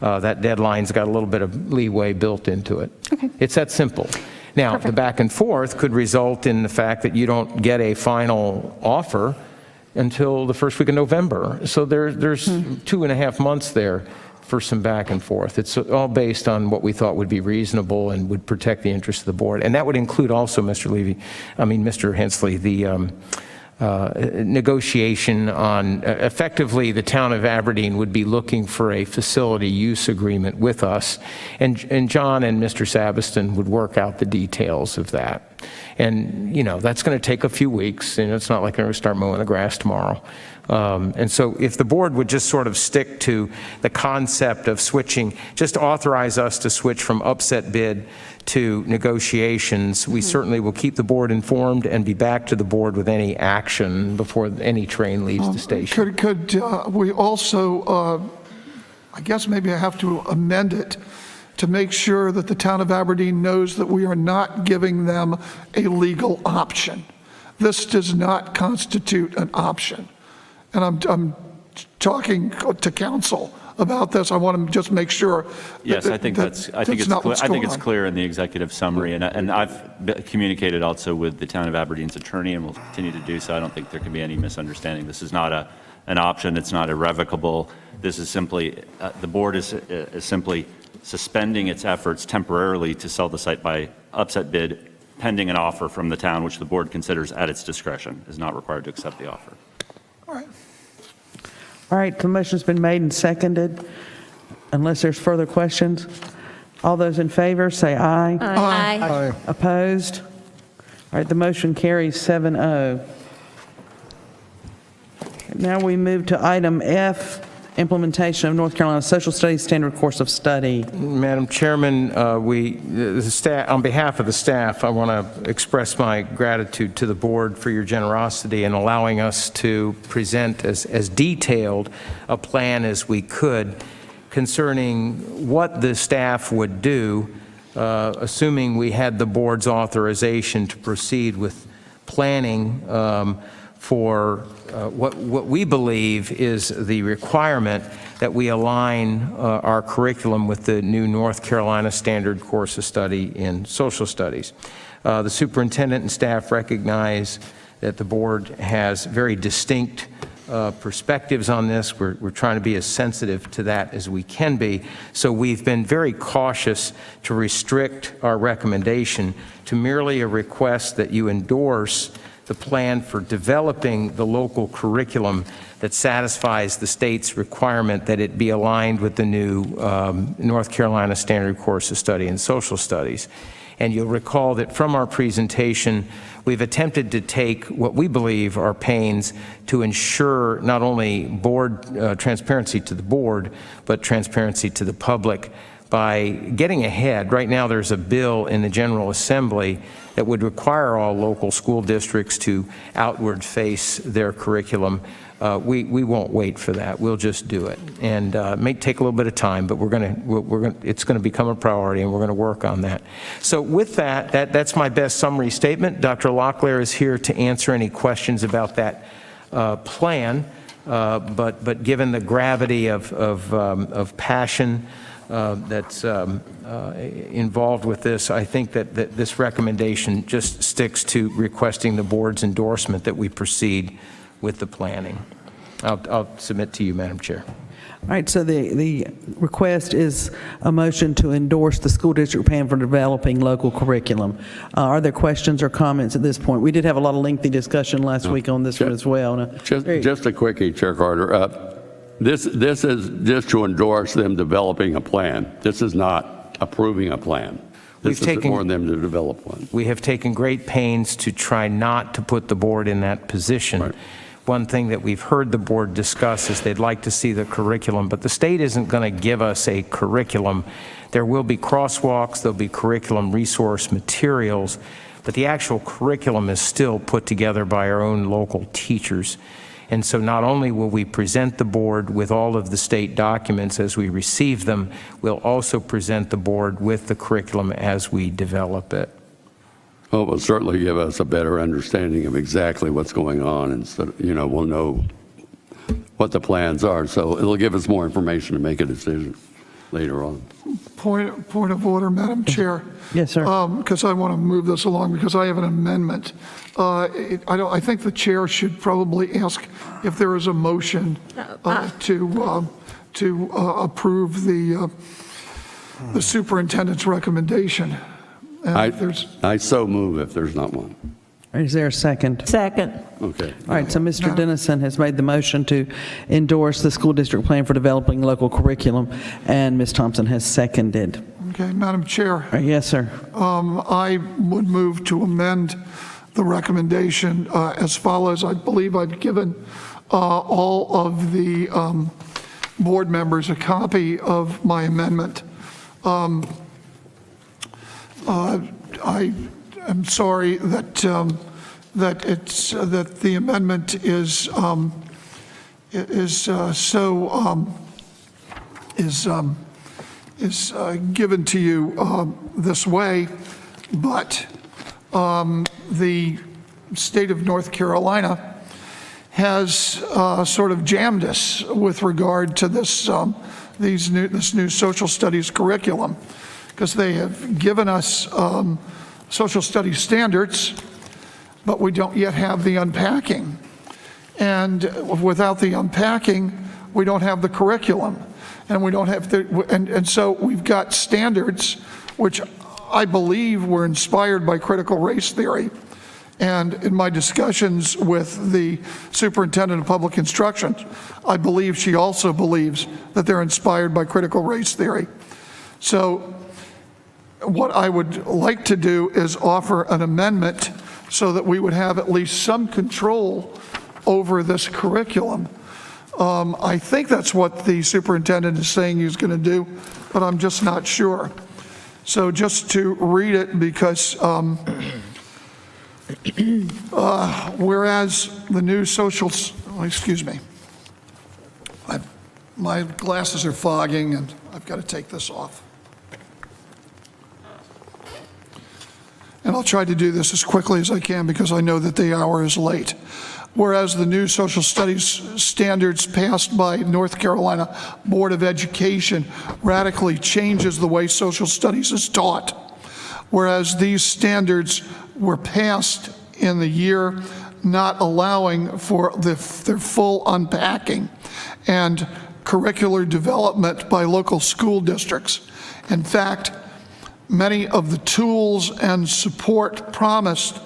That deadline's got a little bit of leeway built into it. Okay. It's that simple. Now, the back and forth could result in the fact that you don't get a final offer until the first week of November. So there's 2.5 months there for some back and forth. It's all based on what we thought would be reasonable and would protect the interests of the board. And that would include also, Mr. Hensley, the negotiation on, effectively, the town of Aberdeen would be looking for a facility use agreement with us, and John and Mr. Sabiston would work out the details of that. And, that's going to take a few weeks, and it's not like they're going to start mowing the grass tomorrow. And so if the board would just sort of stick to the concept of switching, just authorize us to switch from upset bid to negotiations, we certainly will keep the board informed and be back to the board with any action before any train leaves the station. Could we also, I guess maybe I have to amend it to make sure that the town of Aberdeen knows that we are not giving them a legal option. This does not constitute an option. And I'm talking to council about this. I want to just make sure. Yes, I think it's on. clear in the executive summary, and I've communicated also with the town of Aberdeen's attorney, and will continue to do so. I don't think there can be any misunderstanding. This is not an option. It's not irrevocable. This is simply the board is simply suspending its efforts temporarily to sell the site by upset bid, pending an offer from the town, which the board considers at its discretion, is not required to accept the offer. All right, the motion's been made and seconded. Unless there's further questions, all those in favor say aye. Aye. Opposed? All right, the motion carries 7-0. Now we move to item F, implementation of North Carolina Social Studies Standard Course of Study. Madam Chairman, the staff, on behalf of the staff, I want to express my gratitude to the board for your generosity in allowing us to present as detailed a plan as we could concerning what the staff would do, assuming we had the board's authorization to proceed with planning for what we believe is the requirement that we align our curriculum with the new North Carolina Standard Course of Study in Social Studies. The superintendent and staff recognize that the board has very distinct perspectives on this. We're trying to be as sensitive to that as we can be. So we've been very cautious to restrict our recommendation to merely a request that you endorse the plan for developing the local curriculum that satisfies the state's requirement that it be aligned with the new North Carolina Standard Course of Study in Social Studies. And you'll recall that from our presentation, we've attempted to take what we believe are pains to ensure not only board transparency to the board, but transparency to the public by getting ahead. Right now, there's a bill in the General Assembly that would require all local school districts to outward face their curriculum. We won't wait for that. We'll just do it. And it may take a little bit of time, but it's going to become a priority, and we're going to work on that. So with that's my best summary statement. Dr. Locklear is here to answer any questions about that plan. But given the gravity of passion that's involved with this, I think that this recommendation just sticks to requesting the board's endorsement that we proceed with the planning. I'll submit to you, Madam Chair. All right, so the request is a motion to endorse the school district plan for developing local curriculum. Are there questions or comments at this point? We did have a lot of lengthy discussion last week on this one as well. Just a quickie, Chair Carter. This is just to endorse them developing a plan. This is not approving a plan. This is for them to develop one. We have taken great pains to try not to put the board in that position. Right. One thing that we've heard the board discuss is they'd like to see the curriculum, but the state isn't going to give us a curriculum. There will be crosswalks, there'll be curriculum resource materials, but the actual curriculum is still put together by our own local teachers. And so not only will we present the board with all of the state documents as we receive them, we'll also present the board with the curriculum as we develop it. Well, it will certainly give us a better understanding of exactly what's going on, and so, we'll know what the plans are. So it'll give us more information to make a decision later on. Point of order, Madam Chair. Yes, sir. Because I want to move this along because I have an amendment. I think the chair should probably ask if there is a motion to approve the superintendent's recommendation. I so move if there's not one. Is there a second? Second. Okay. All right, so Mr. Dennison has made the motion to endorse the school district plan for developing local curriculum, and Ms. Thompson has seconded. Okay, Madam Chair. Yes, sir. I would move to amend the recommendation as follows. I believe I've given all of the board members a copy of my amendment. I am sorry that the amendment is given to you this way, but the state of North Carolina has sort of jammed us with regard to this new social studies curriculum, because they have given us social studies standards, but we don't yet have the unpacking. And without the unpacking, we don't have the curriculum. And we don't have and so we've got standards which I believe were inspired by critical race theory. And in my discussions with the superintendent of public instruction, I believe she also believes that they're inspired by critical race theory. So what I would like to do is offer an amendment so that we would have at least some control over this curriculum. I think that's what the superintendent is saying he's going to do, but I'm just not sure. So just to read it, because whereas the new excuse me, my glasses are fogging and I've got to take this off. And I'll try to do this as quickly as I can because I know that the hour is late. Whereas the new social studies standards passed by North Carolina Board of Education radically changes the way social studies is taught. Whereas these standards were passed in the year not allowing for their full unpacking and curricular development by local school districts. In fact, many of the tools and support promised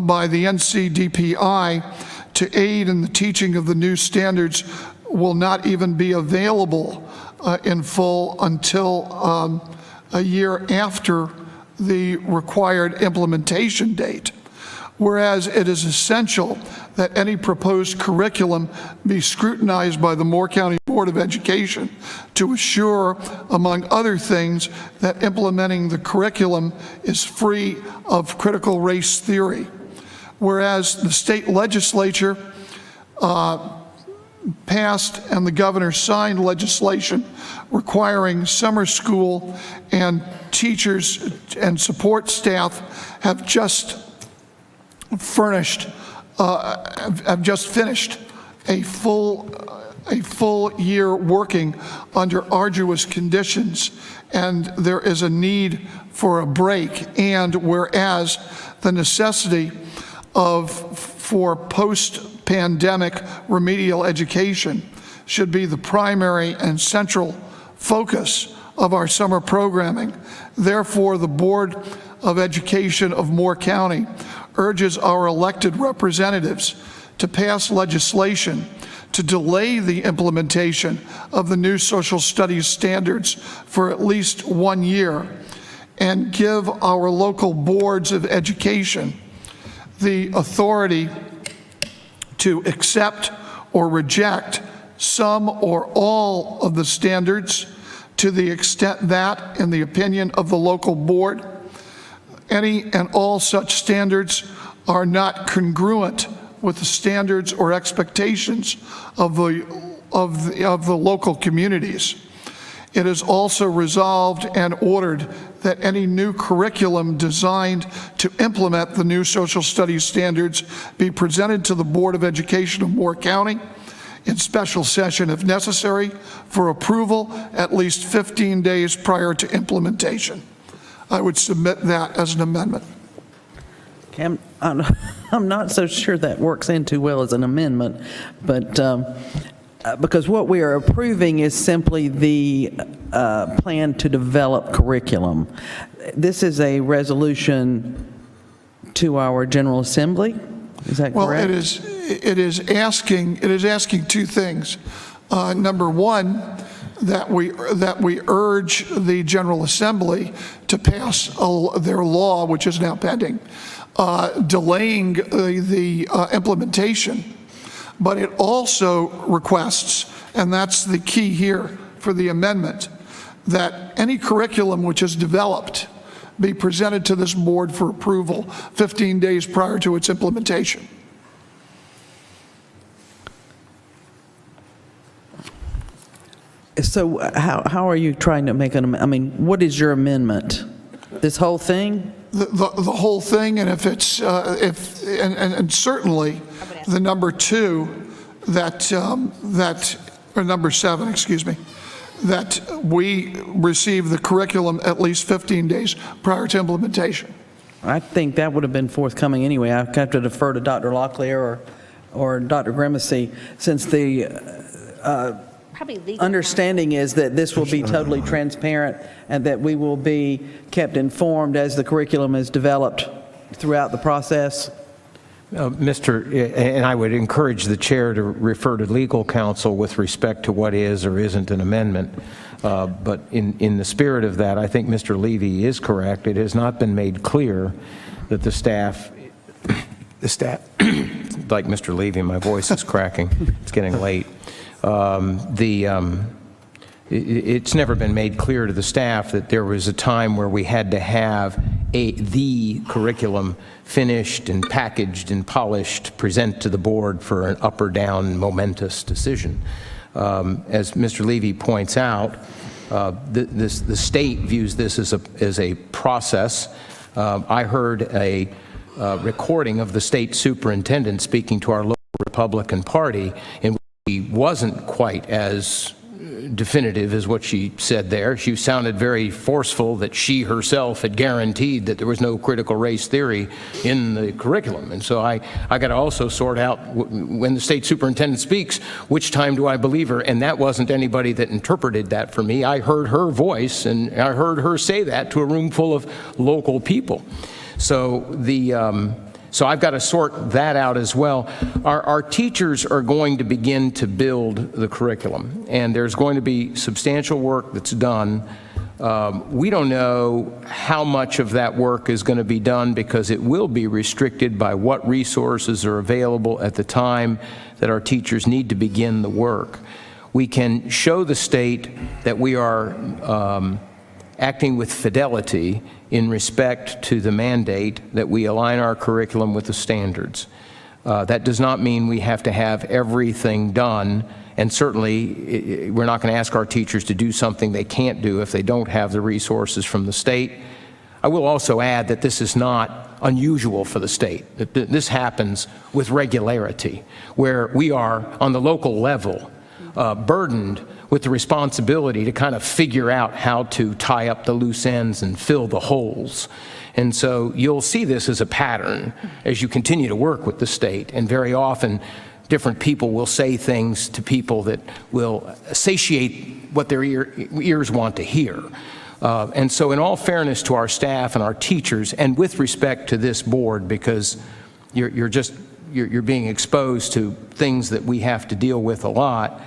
by the NCDPI to aid in the teaching of the new standards will not even be available in full until a year after the required implementation date. Whereas it is essential that any proposed curriculum be scrutinized by the Moore County Board of Education to assure, among other things, that implementing the curriculum is free of critical race theory. Whereas the state legislature passed and the governor signed legislation requiring summer school, and teachers and support staff have just finished a full year working under arduous conditions, and there is a need for a break. And whereas the necessity for post-pandemic remedial education should be the primary and central focus of our summer programming, therefore the Board of Education of Moore County urges our elected representatives to pass legislation to delay the implementation of the new social studies standards for at least 1 year and give our local boards of education the authority to accept or reject some or all of the standards to the extent that, in the opinion of the local board, any and all such standards are not congruent with the standards or expectations of the local communities. It is also resolved and ordered that any new curriculum designed to implement the new social studies standards be presented to the Board of Education of Moore County in special session if necessary for approval at least 15 days prior to implementation. I would submit that as an amendment. I'm not so sure that works in too well as an amendment, but because what we are approving is simply the plan to develop curriculum. This is a resolution to our General Assembly. Is that correct? Well, it is asking two things. Number one, that we urge the General Assembly to pass their law, which is now pending, delaying the implementation. But it also requests, and that's the key here for the amendment, that any curriculum which is developed be presented to this board for approval 15 days prior to its implementation. So how are you trying to make an, I mean, what is your amendment? This whole thing? The whole thing, and if it's and certainly the number 2 or number 7, excuse me, that we receive the curriculum at least 15 days prior to implementation. I think that would have been forthcoming anyway. I have to defer to Dr. Locklear or Dr. Grimacy, since the understanding is that this will be totally transparent and that we will be kept informed as the curriculum is developed throughout the process. And I would encourage the chair to refer to legal counsel with respect to what is or isn't an amendment. But in the spirit of that, I think Mr. Levy is correct. It has not been made clear that the staff, like Mr. Levy, my voice is cracking. It's getting late. It's never been made clear to the staff that there was a time where we had to have the curriculum finished and packaged and polished, present to the board for an up or down momentous decision. As Mr. Levy points out, the state views this as a process. I heard a recording of the state superintendent speaking to our local Republican Party, in which he wasn't quite as definitive as what she said there. She sounded very forceful that she herself had guaranteed that there was no critical race theory in the curriculum. And so I got to also sort out, when the state superintendent speaks, which time do I believe her? And that wasn't anybody that interpreted that for me. I heard her voice, and I heard her say that to a room full of local people. So so I've got to sort that out as well. Our teachers are going to begin to build the curriculum, and there's going to be substantial work that's done We don't know how much of that work is going to be done because it will be restricted by what resources are available at the time that our teachers need to begin the work. We can show the state that we are acting with fidelity in respect to the mandate, that we align our curriculum with the standards. That does not mean we have to have everything done, and certainly we're not going to ask our teachers to do something they can't do if they don't have the resources from the state. I will also add that this is not unusual for the state. That this happens with regularity, where we are on the local level burdened with the responsibility to kind of figure out how to tie up the loose ends and fill the holes. And so you'll see this as a pattern as you continue to work with the state. And very often, different people will say things to people that will satiate what their ears want to hear. And so in all fairness to our staff and our teachers, and with respect to this board, because you're being exposed to things that we have to deal with a lot,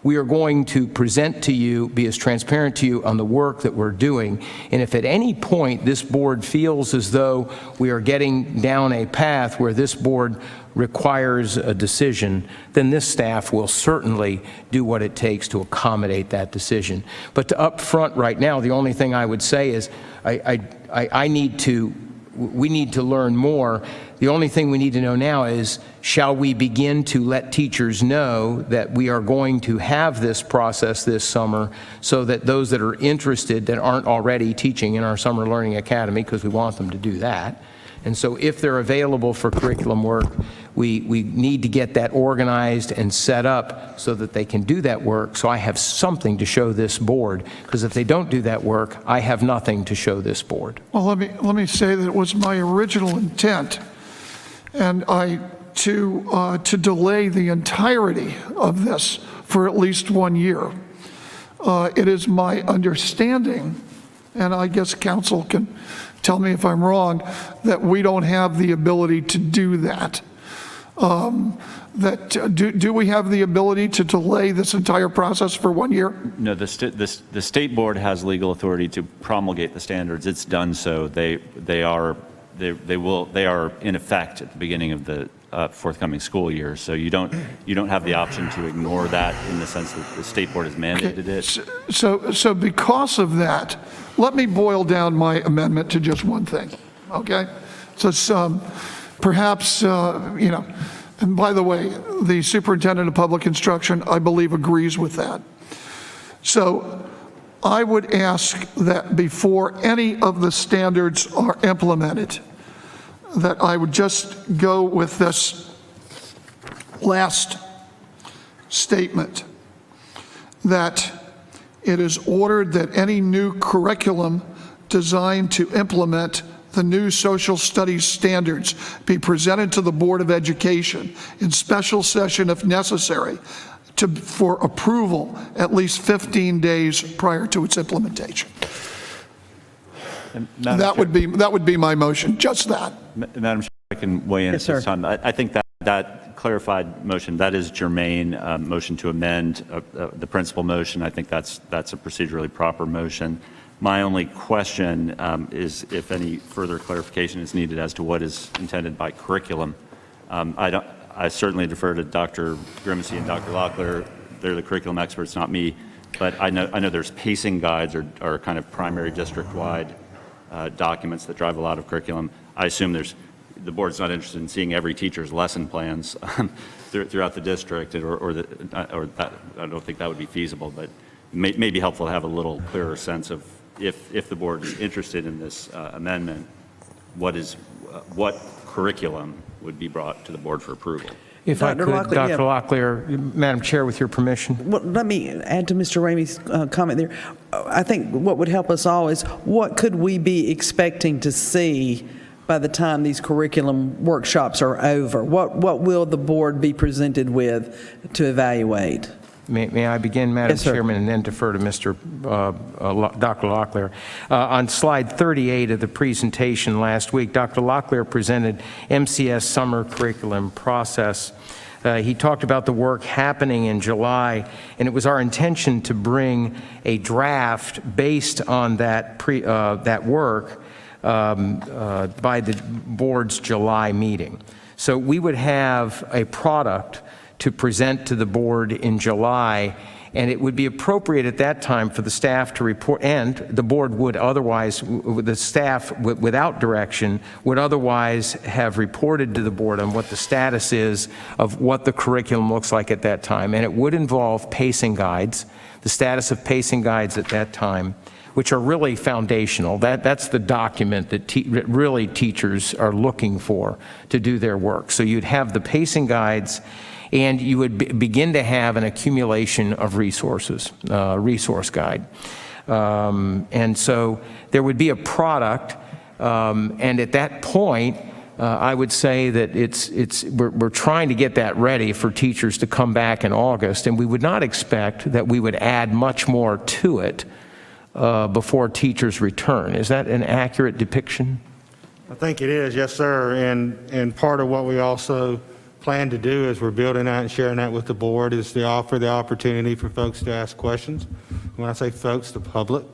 we are going to present to you, be as transparent to you on the work that we're doing. And if at any point this board feels as though we are getting down a path where this board requires a decision, then this staff will certainly do what it takes to accommodate that decision. But to up front right now, the only thing I would say is we need to learn more. The only thing we need to know now is, shall we begin to let teachers know that we are going to have this process this summer, so that those that are interested that aren't already teaching in our Summer Learning Academy, because we want them to do that. And so if they're available for curriculum work, we need to get that organized and set up so that they can do that work, so I have something to show this board, because if they don't do that work, I have nothing to show this board. Well, let me say that it was my original intent, and to delay the entirety of this for at least 1 year. It is my understanding, and I guess council can tell me if I'm wrong, that we don't have the ability to do that. Do we have the ability to delay this entire process for 1 year? No, the state board has legal authority to promulgate the standards. It's done so. They are in effect at the beginning of the forthcoming school year. So you don't have the option to ignore that, in the sense that the state board has mandated it. So because of that, let me boil down my amendment to just one thing, okay? So perhaps, and by the way, the Superintendent of Public Instruction, I believe, agrees with that. So I would ask that before any of the standards are implemented, that I would just go with this last statement, that it is ordered that any new curriculum designed to implement the new social studies standards be presented to the Board of Education in special session if necessary, for approval at least 15 days prior to its implementation. That would be my motion, just that. Madam Chair, I can weigh in at this time. I think that clarified motion, that is germane. Motion to amend the principal motion, I think that's a procedurally proper motion. My only question is if any further clarification is needed as to what is intended by curriculum. I certainly defer to Dr. Grimacy and Dr. Locklear. They're the curriculum experts, not me. But I know there's pacing guides or kind of primary district-wide documents that drive a lot of curriculum. I assume the board's not interested in seeing every teacher's lesson plans throughout the district, or that, I don't think that would be feasible, but it may be helpful to have a little clearer sense of, if the board is interested in this amendment, what curriculum would be brought to the board for approval. If Dr. I could, Dr. Locklear, Madam Chair, with your permission. Well, let me add to Mr. Ramey's comment there. I think what would help us all is, what could we be expecting to see by the time these curriculum workshops are over? What will the board be presented with to evaluate? May I begin, Madam Yes, sir. Chairman, and then defer to Dr. Locklear? On slide 38 of the presentation last week, Dr. Locklear presented MCS summer curriculum process. He talked about the work happening in July, and it was our intention to bring a draft based on that work by the board's July meeting. So we would have a product to present to the board in July, and it would be appropriate at that time for the staff to report, and the board would otherwise, the staff without direction, would otherwise have reported to the board on what the status is of what the curriculum looks like at that time. And it would involve pacing guides, the status of pacing guides at that time, which are really foundational. That's the document that really teachers are looking for to do their work. So you'd have the pacing guides, and you would begin to have an accumulation of resources, resource guide. And so there would be a product, and at that point, I would say that we're trying to get that ready for teachers to come back in August, and we would not expect that we would add much more to it before teachers return. Is that an accurate depiction? I think it is, yes, sir. And part of what we also plan to do as we're building that and sharing that with the board is to offer the opportunity for folks to ask questions. When I say folks, the public,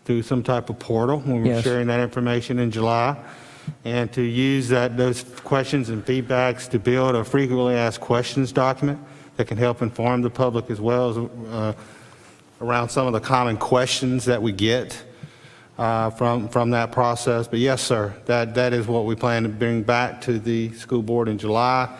through some type of portal when we're sharing that information in July, and to use those questions and feedbacks to build a frequently asked questions document that can help inform the public as well as around some of the common questions that we get from that process. But yes, sir, that is what we plan to bring back to the school board in July.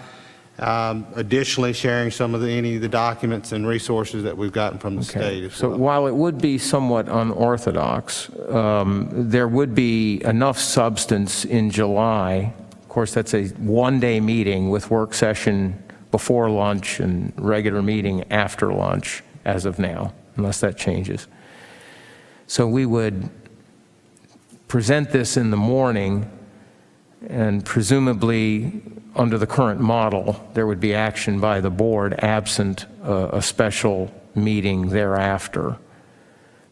Additionally, sharing some of any of the documents and resources that we've gotten from the state as So well. while it would be somewhat unorthodox, there would be enough substance in July. Of course, that's a one-day meeting with work session before lunch and regular meeting after lunch as of now, unless that changes. So we would present this in the morning, and presumably under the current model, there would be action by the board absent a special meeting thereafter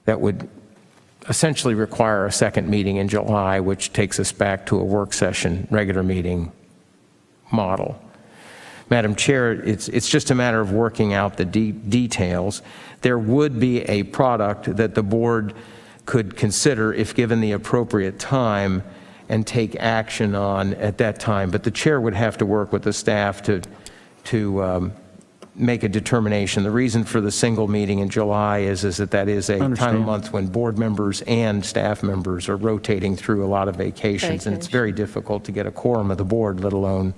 that would essentially require a second meeting in July, which takes us back to a work session, regular meeting model. Madam Chair, it's just a matter of working out the details. There would be a product that the board could consider if given the appropriate time and take action on at that time. But the chair would have to work with the staff to make a determination. The reason for the single meeting in July is that is a time of month when board members and staff members are rotating through a lot of vacations, and it's very difficult to get a quorum of the board, let alone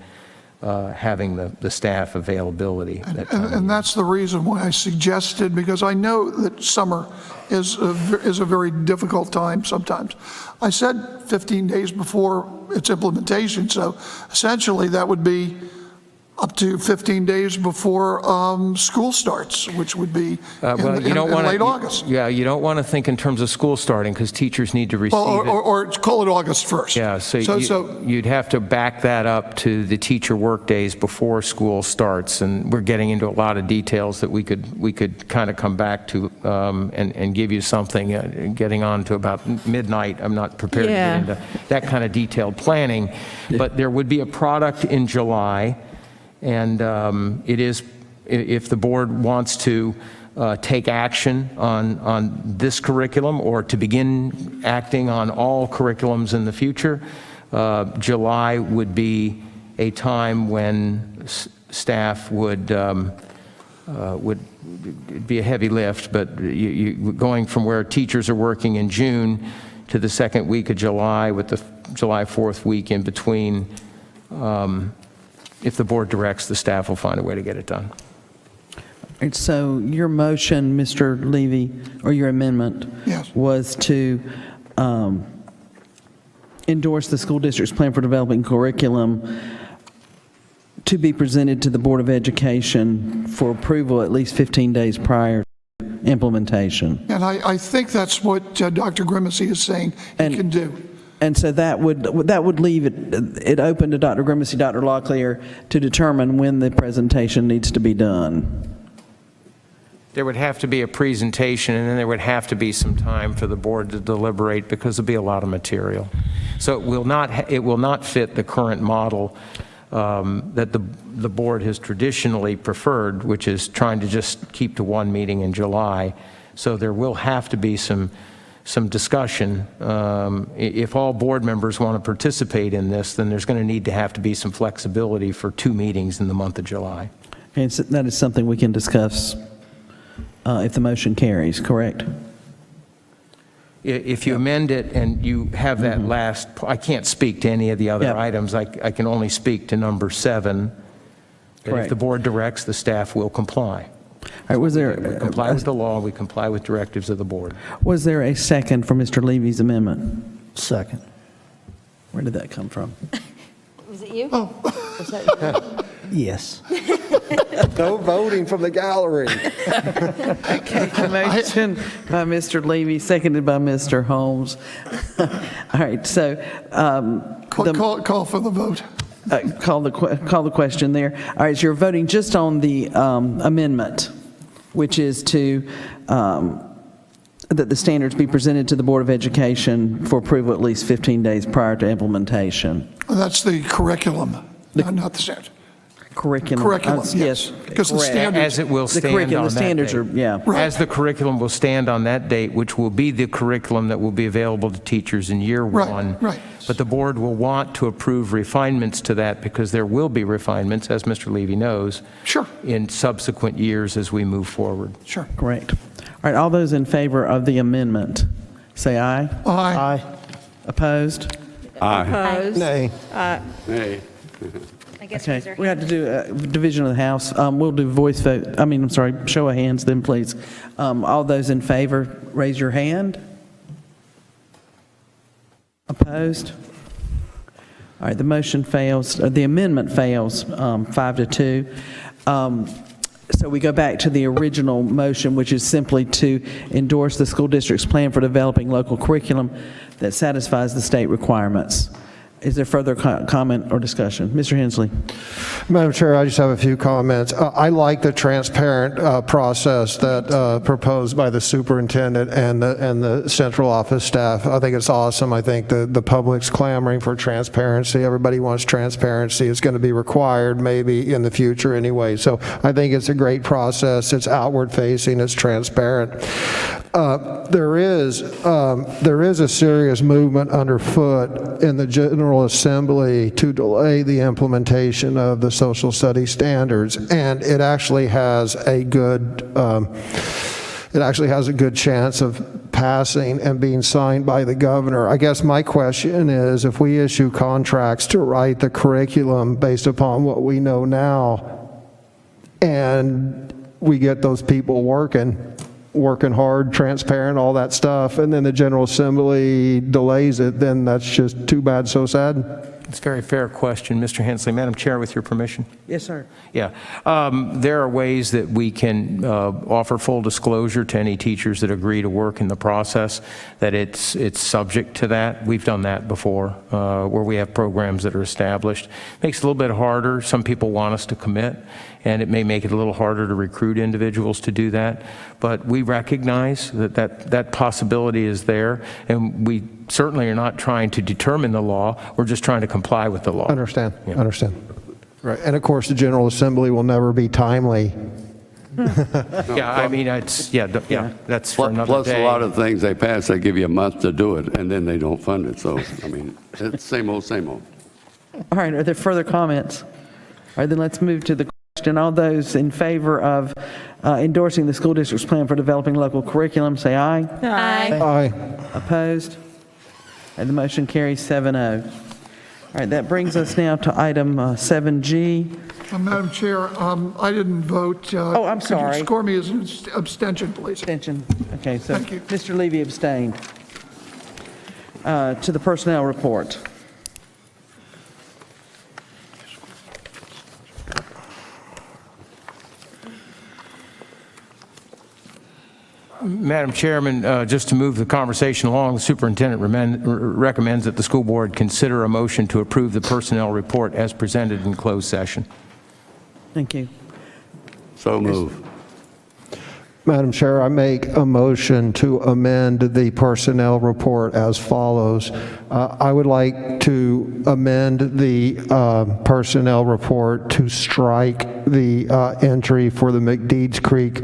having the staff availability. And that's the reason why I suggested, because I know that summer is a very difficult time sometimes. I said 15 days before its implementation, so essentially that would be up to 15 days before school starts, which would be in late August. Yeah, you don't want to think in terms of school starting because teachers need to receive it. Or call it August 1st. Yeah, so you'd have to back that up to the teacher work days before school starts, and we're getting into a lot of details that we could kind of come back to and give you something. Getting on to about midnight, I'm not prepared to get into that kind of detailed planning, but there would be a product in July. And it is, if the board wants to take action on this curriculum or to begin acting on all curriculums in the future, July would be a time when staff would be a heavy lift, but going from where teachers are working in June to the second week of July with the July 4th week in between, if the board directs, the staff will find a way to get it done. And so your motion, Mr. Levy, or your amendment, was to endorse the school district's plan for developing curriculum to be presented to the Board of Education for approval at least 15 days prior to implementation. And I think that's what Dr. Grimacy is saying he can do. And so that would leave it open to Dr. Grimacy, Dr. Locklear to determine when the presentation needs to be done. There would have to be a presentation, and then there would have to be some time for the board to deliberate because there'll be a lot of material. So it will not fit the current model that the board has traditionally preferred, which is trying to just keep to one meeting in July. So there will have to be some discussion. If all board members want to participate in this, then there's going to have to be some flexibility for 2 meetings in the month of July. And so that is something we can discuss if the motion carries, correct? If you amend it and you have that last, I can't speak to any of the other items. I can only speak to number 7. That if the board directs, the staff will comply. All right, was there We comply with the law, we comply with directives of the board. Was there a second for Mr. Levy's amendment? Second. Where did that come from? Was it you? Was that Yes. No voting from the gallery. Okay, a motion by Mr. Levy, seconded by Mr. Holmes. All right, so Call for the vote. call the question there. All right, so you're voting just on the amendment, which is to that the standards be presented to the Board of Education for approval at least 15 days prior to implementation. That's the curriculum, not the standard. Curriculum, yes. Because the correct. standards. As it will The stand curriculum, on the that standards date. are, yeah. As the curriculum will stand on that date, which will be the curriculum that will be available to teachers in year one. Right. But the board will want to approve refinements to that because there will be refinements, as Mr. Levy knows. Sure. In subsequent years as we move forward. Sure. Correct. All right, all those in favor of the amendment, say aye. Aye. Opposed? Aye. Opposed? Nay. Nay. I guess Okay, we have to do a division of the House. We'll do voice vote, show of hands then, please. All those in favor, raise your hand. Opposed? All right, the motion fails, the amendment fails, 5-2. So we go back to the original motion, which is simply to endorse the school district's plan for developing local curriculum that satisfies the state requirements. Is there further comment or discussion? Mr. Hensley. Madam Chair, I just have a few comments. I like the transparent process that proposed by the superintendent and the central office staff. I think it's awesome. I think the public's clamoring for transparency. Everybody wants transparency. It's going to be required maybe in the future anyway. So I think it's a great process. It's outward facing. It's transparent. There is a serious movement underfoot in the General Assembly to delay the implementation of the social studies standards, and it actually has a good chance of passing and being signed by the governor. I guess my question is, if we issue contracts to write the curriculum based upon what we know now, and we get those people working hard, transparent, all that stuff, and then the General Assembly delays it, then that's just too bad, so sad? It's a very fair question, Mr. Hensley. Madam Chair, with your permission. Yes, sir. Yeah. There are ways that we can offer full disclosure to any teachers that agree to work in the process, that it's subject to that. We've done that before, where we have programs that are established. Makes it a little bit harder. Some people want us to commit, and it may make it a little harder to recruit individuals to do that. But we recognize that possibility is there, and we certainly are not trying to determine the law. We're just trying to comply with the law. Understand. Right, and of course, the General Assembly will never be timely. Yeah, I mean, that's for another Plus, day. a lot of things they pass, they give you a month to do it, and then they don't fund it. So, I mean, it's same old, same old. All right, are there further comments? All right, then let's move to the question. All those in favor of endorsing the school district's plan for developing local curriculum, say aye. Aye. Aye. Opposed? And the motion carries 7-0. All right, that brings us now to item 7G. Madam Chair, I didn't vote. I'm Could sorry. you score me as an abstention, please? Abstention. Okay, so Thank you. Mr. Levy abstained. To the personnel report. Madam Chairman, just to move the conversation along, the superintendent recommends that the school board consider a motion to approve the personnel report as presented in closed session. Thank you. So move. Madam Chair, I make a motion to amend the personnel report as follows. I would like to amend the personnel report to strike the entry for the McDeeds Creek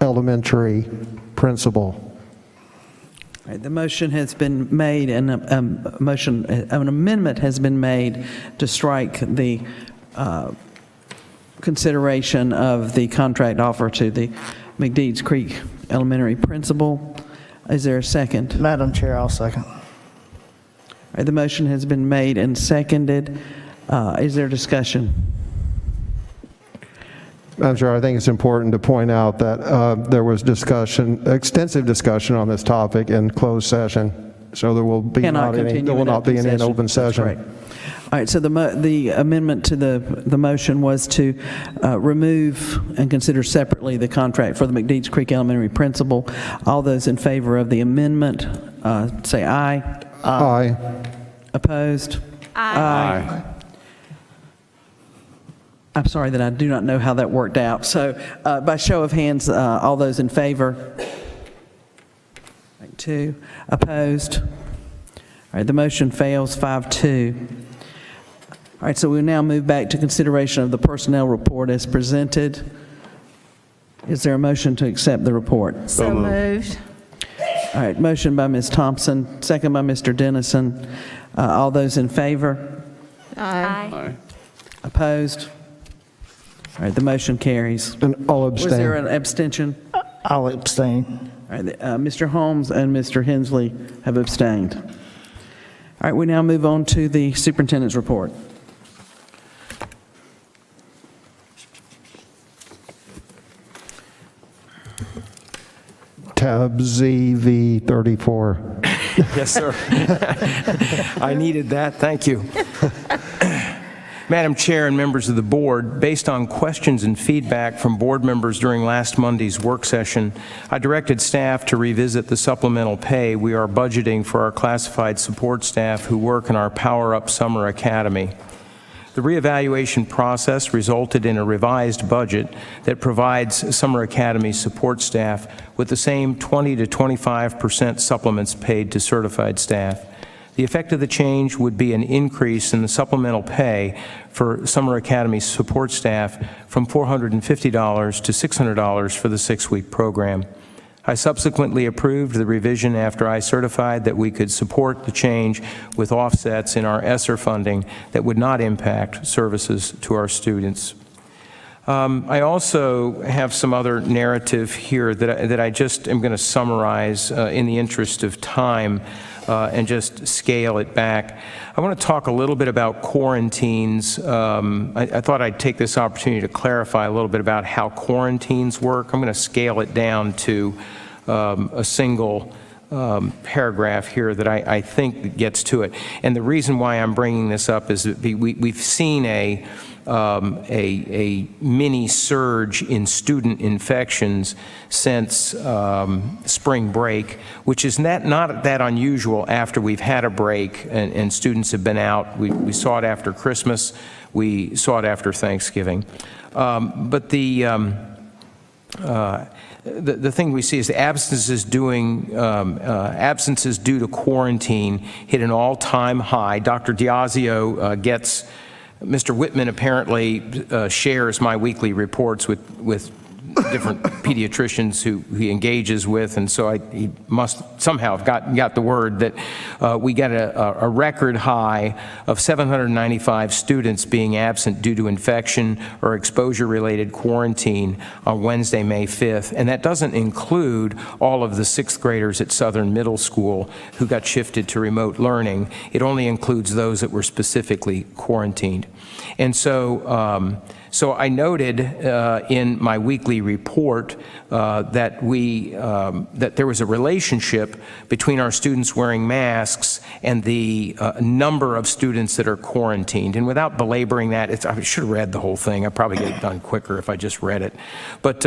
Elementary principal. All right, the motion has been made, and an amendment has been made to strike the consideration of the contract offer to the McDeeds Creek Elementary principal. Is there a second? Madam Chair, I'll second. All right, the motion has been made and seconded. Is there discussion? Madam Chair, I think it's important to point out that there was discussion, extensive discussion on this topic in closed session, so there will be not any open session. That's correct. All right, so the amendment to the motion was to remove and consider separately the contract for the McDeeds Creek Elementary principal. All those in favor of the amendment, say aye. Aye. Opposed? Aye. I'm sorry that I do not know how that worked out. So by show of hands, all those in favor? 2. Opposed? All right, the motion fails 5-2. All right, so we'll now move back to consideration of the personnel report as presented. Is there a motion to accept the report? So moved. All right, motion by Ms. Thompson, second by Mr. Dennison. All those in favor? Aye. Opposed? All right, the motion carries. And I'll abstain. Was there an abstention? I'll abstain. All right, Mr. Holmes and Mr. Hensley have abstained. All right, we now move on to the superintendent's report. Tab ZV34. Yes, sir. I needed that. Thank you. Madam Chair and members of the board, based on questions and feedback from board members during last Monday's work session, I directed staff to revisit the supplemental pay we are budgeting for our classified support staff who work in our Power Up Summer Academy. The reevaluation process resulted in a revised budget that provides Summer Academy support staff with the same 20 to 25% supplements paid to certified staff. The effect of the change would be an increase in the supplemental pay for Summer Academy support staff from $450 to $600 for the 6-week program. I subsequently approved the revision after I certified that we could support the change with offsets in our ESSER funding that would not impact services to our students. I also have some other narrative here that I just am going to summarize in the interest of time and just scale it back. I want to talk a little bit about quarantines. I thought I'd take this opportunity to clarify a little bit about how quarantines work. I'm going to scale it down to a single paragraph here that I think gets to it. And the reason why I'm bringing this up is that we've seen a mini surge in student infections since spring break, which is not that unusual after we've had a break and students have been out. We saw it after Christmas. We saw it after Thanksgiving. But the thing we see is the absences due to quarantine hit an all-time high. Dr. Diazio gets, Mr. Whitman apparently shares my weekly reports with different pediatricians who he engages with, and so he must somehow have got the word that we got a record high of 795 students being absent due to infection or exposure-related quarantine on Wednesday, May 5th, and that doesn't include all of the 6th graders at Southern Middle School who got shifted to remote learning. It only includes those that were specifically quarantined. And so I noted in my weekly report that there was a relationship between our students wearing masks and the number of students that are quarantined. And without belaboring that, I should have read the whole thing. I'd probably get it done quicker if I just read it. But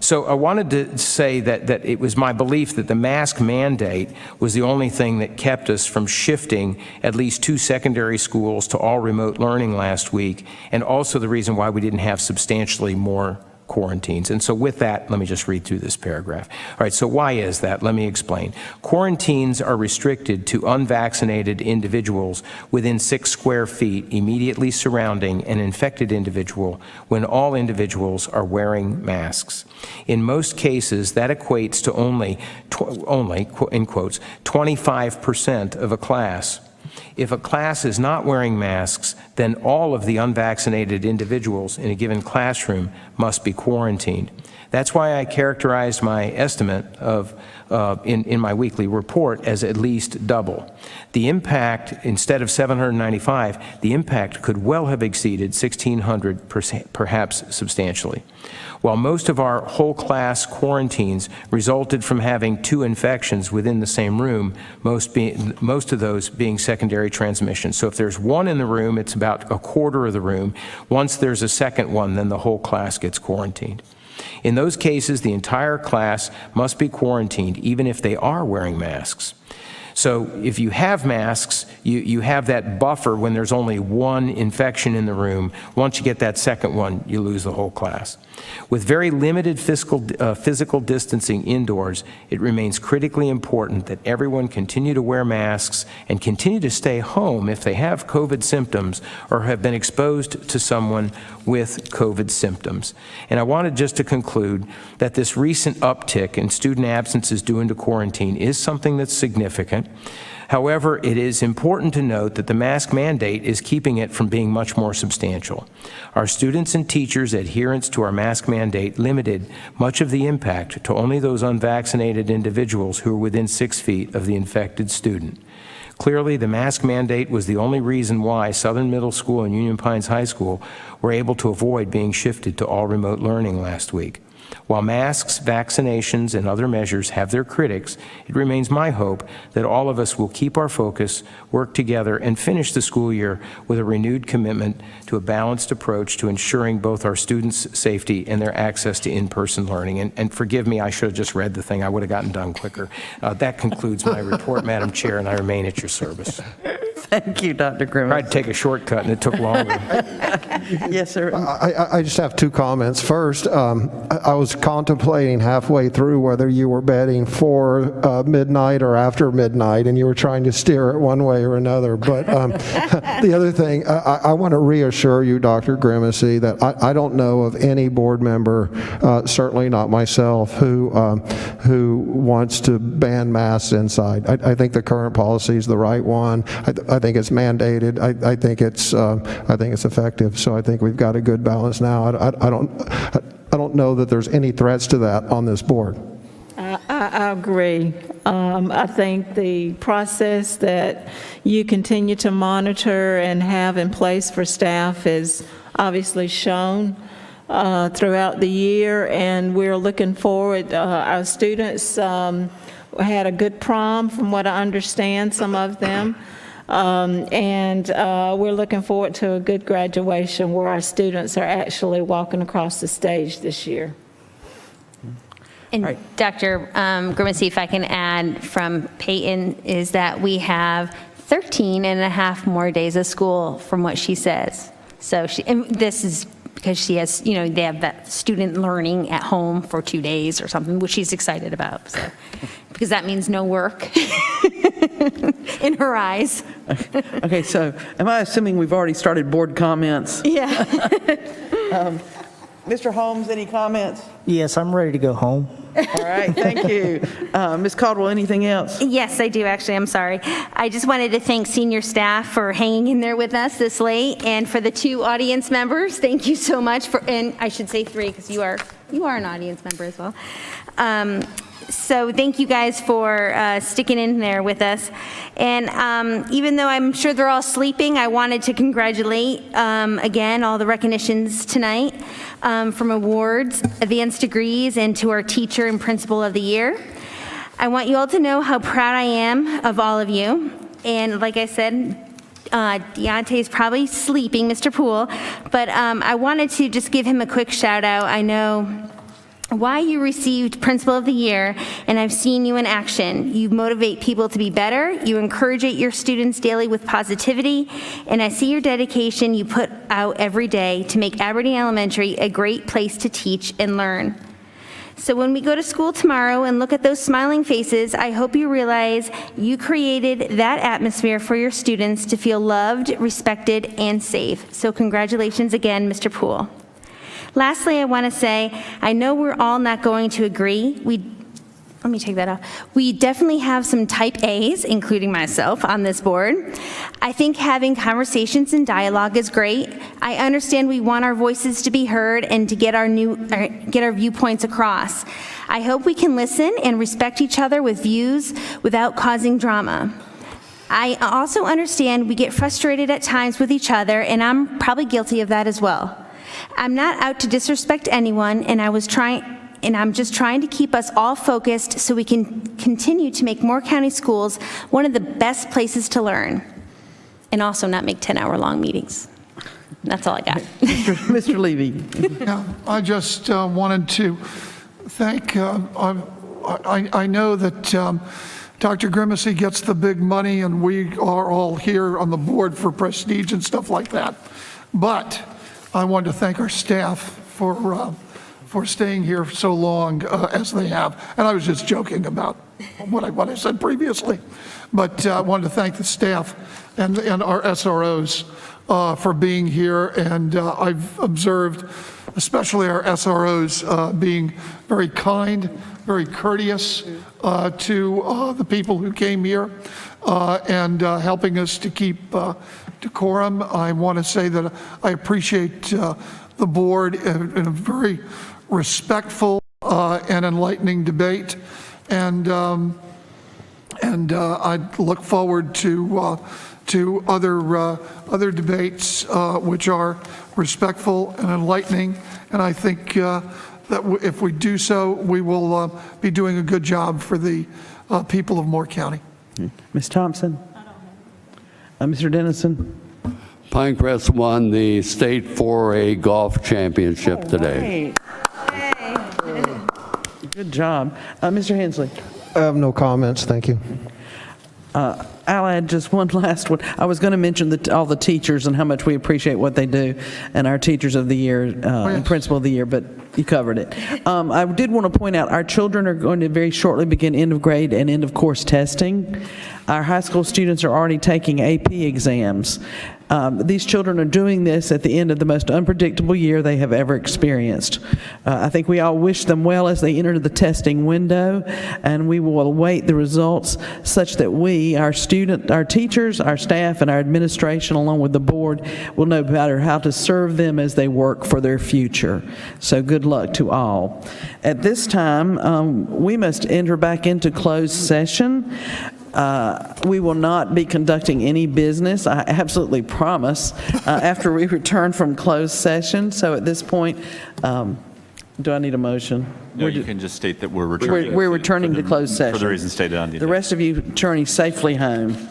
so I wanted to say that it was my belief that the mask mandate was the only thing that kept us from shifting at least 2 secondary schools to all remote learning last week, and also the reason why we didn't have substantially more quarantines. And so with that, let me just read through this paragraph. All right, so why is that? Let me explain. Quarantines are restricted to unvaccinated individuals within 6 square feet immediately surrounding an infected individual when all individuals are wearing masks. In most cases, that equates to only, in quotes, 25% of a class. If a class is not wearing masks, then all of the unvaccinated individuals in a given classroom must be quarantined. That's why I characterized my estimate of in my weekly report as at least double. The impact, instead of 795, the impact could well have exceeded 1,600, perhaps substantially. While most of our whole class quarantines resulted from having 2 infections within the same room, most of those being secondary transmission. So if there's 1 in the room, it's about a quarter of the room. Once there's a second one, then the whole class gets quarantined. In those cases, the entire class must be quarantined, even if they are wearing masks. So if you have masks, you have that buffer when there's only 1 infection in the room. Once you get that second one, you lose the whole class. With very limited physical distancing indoors, it remains critically important that everyone continue to wear masks and continue to stay home if they have COVID symptoms or have been exposed to someone with COVID symptoms. And I wanted just to conclude that this recent uptick in student absences due to quarantine is something that's significant. However, it is important to note that the mask mandate is keeping it from being much more substantial. Our students' and teachers' adherence to our mask mandate limited much of the impact to only those unvaccinated individuals who are within 6 feet of the infected student. Clearly, the mask mandate was the only reason why Southern Middle School and Union Pines High School were able to avoid being shifted to all remote learning last week. While masks, vaccinations, and other measures have their critics, it remains my hope that all of us will keep our focus, work together, and finish the school year with a renewed commitment to a balanced approach to ensuring both our students' safety and their access to in-person learning. And forgive me, I should have just read the thing. I would have gotten done quicker. That concludes my report, Madam Chair, and I remain at your service. Thank you, Dr. Grimmett. I tried to take a shortcut, and it took longer. Yes, sir. I just have 2 comments. First, I was contemplating halfway through whether you were betting for midnight or after midnight, and you were trying to steer it one way or another. But the other thing, I want to reassure you, Dr. Grimmett, that I don't know of any board member, certainly not myself, who wants to ban masks inside. I think the current policy is the right one. I think it's mandated. I think it's effective. So I think we've got a good balance now. I don't know that there's any threats to that on this board. I agree. I think the process that you continue to monitor and have in place for staff is obviously shown throughout the year, and we're looking forward. Our students had a good prom, from what I understand, some of them. And we're looking forward to a good graduation where our students are actually walking across the stage this year. And Dr. Grimmett, if I can add from Peyton, is that we have 13 and a half more days of school from what she says. So and this is because she has, they have that student learning at home for 2 days or something, which she's excited about. So, because that means no work in her eyes. Okay, so am I assuming we've already started board comments? Yeah. Mr. Holmes, any comments? Yes, I'm ready to go home. All right, thank you. Ms. Caldwell, anything else? Yes, I do, actually. I'm sorry. I just wanted to thank senior staff for hanging in there with us this late, and for the 2 audience members, thank you so much for, and I should say 3 because you are an audience member as well. So thank you guys for sticking in there with us. And even though I'm sure they're all sleeping, I wanted to congratulate, again, all the recognitions tonight from awards, advanced degrees, and to our teacher and principal of the year. I want you all to know how proud I am of all of you. And like I said, Deontay is probably sleeping, Mr. Poole, but I wanted to just give him a quick shout out. I know why you received Principal of the Year, and I've seen you in action. You motivate people to be better, you encourage your students daily with positivity, and I see your dedication you put out every day to make Aberdeen Elementary a great place to teach and learn. So when we go to school tomorrow and look at those smiling faces, I hope you realize you created that atmosphere for your students to feel loved, respected, and safe. So congratulations again, Mr. Poole. Lastly, I want to say, I know we're all not going to agree. Let me take that off. We definitely have some type A's, including myself, on this board. I think having conversations and dialogue is great. I understand we want our voices to be heard and to get our viewpoints across. I hope we can listen and respect each other with views without causing drama. I also understand we get frustrated at times with each other, and I'm probably guilty of that as well. I'm not out to disrespect anyone, and I'm just trying to keep us all focused so we can continue to make Moore County schools one of the best places to learn, and also not make 10-hour-long meetings. That's all I got. Mr. Levy. Yeah, I just wanted to thank, I know that Dr. Grimacy gets the big money, and we are all here on the board for prestige and stuff like that, but I wanted to thank our staff for staying here so long as they have. And I was just joking about what I said previously. But I wanted to thank the staff and our SROs for being here. And I've observed, especially our SROs, being very kind, very courteous to the people who came here and helping us to keep decorum. I want to say that I appreciate the board in a very respectful and enlightening debate, and I look forward to other debates which are respectful and enlightening. And I think that if we do so, we will be doing a good job for the people of Moore County. Ms. Thompson? Mr. Dennison? Pinecrest won the state 4A golf championship today. Good job. Mr. Hensley? I have no comments, thank you. I'll add just one last one. I was going to mention all the teachers and how much we appreciate what they do, and our Teachers of the Year and Principal of the Year, but you covered it. I did want to point out our children are going to very shortly begin end of grade and end of course testing. Our high school students are already taking AP exams. These children are doing this at the end of the most unpredictable year they have ever experienced. I think we all wish them well as they enter the testing window, and we will await the results such that we, our teachers, our staff, and our administration, along with the board, will know better how to serve them as they work for their future. So good luck to all. At this time, we must enter back into closed session. We will not be conducting any business, I absolutely promise, after we return from closed session. So at this point, do I need a motion? No, you can just state that we're returning. We're returning to closed session. For the reasons stated on the agenda. The rest of you journey safely home.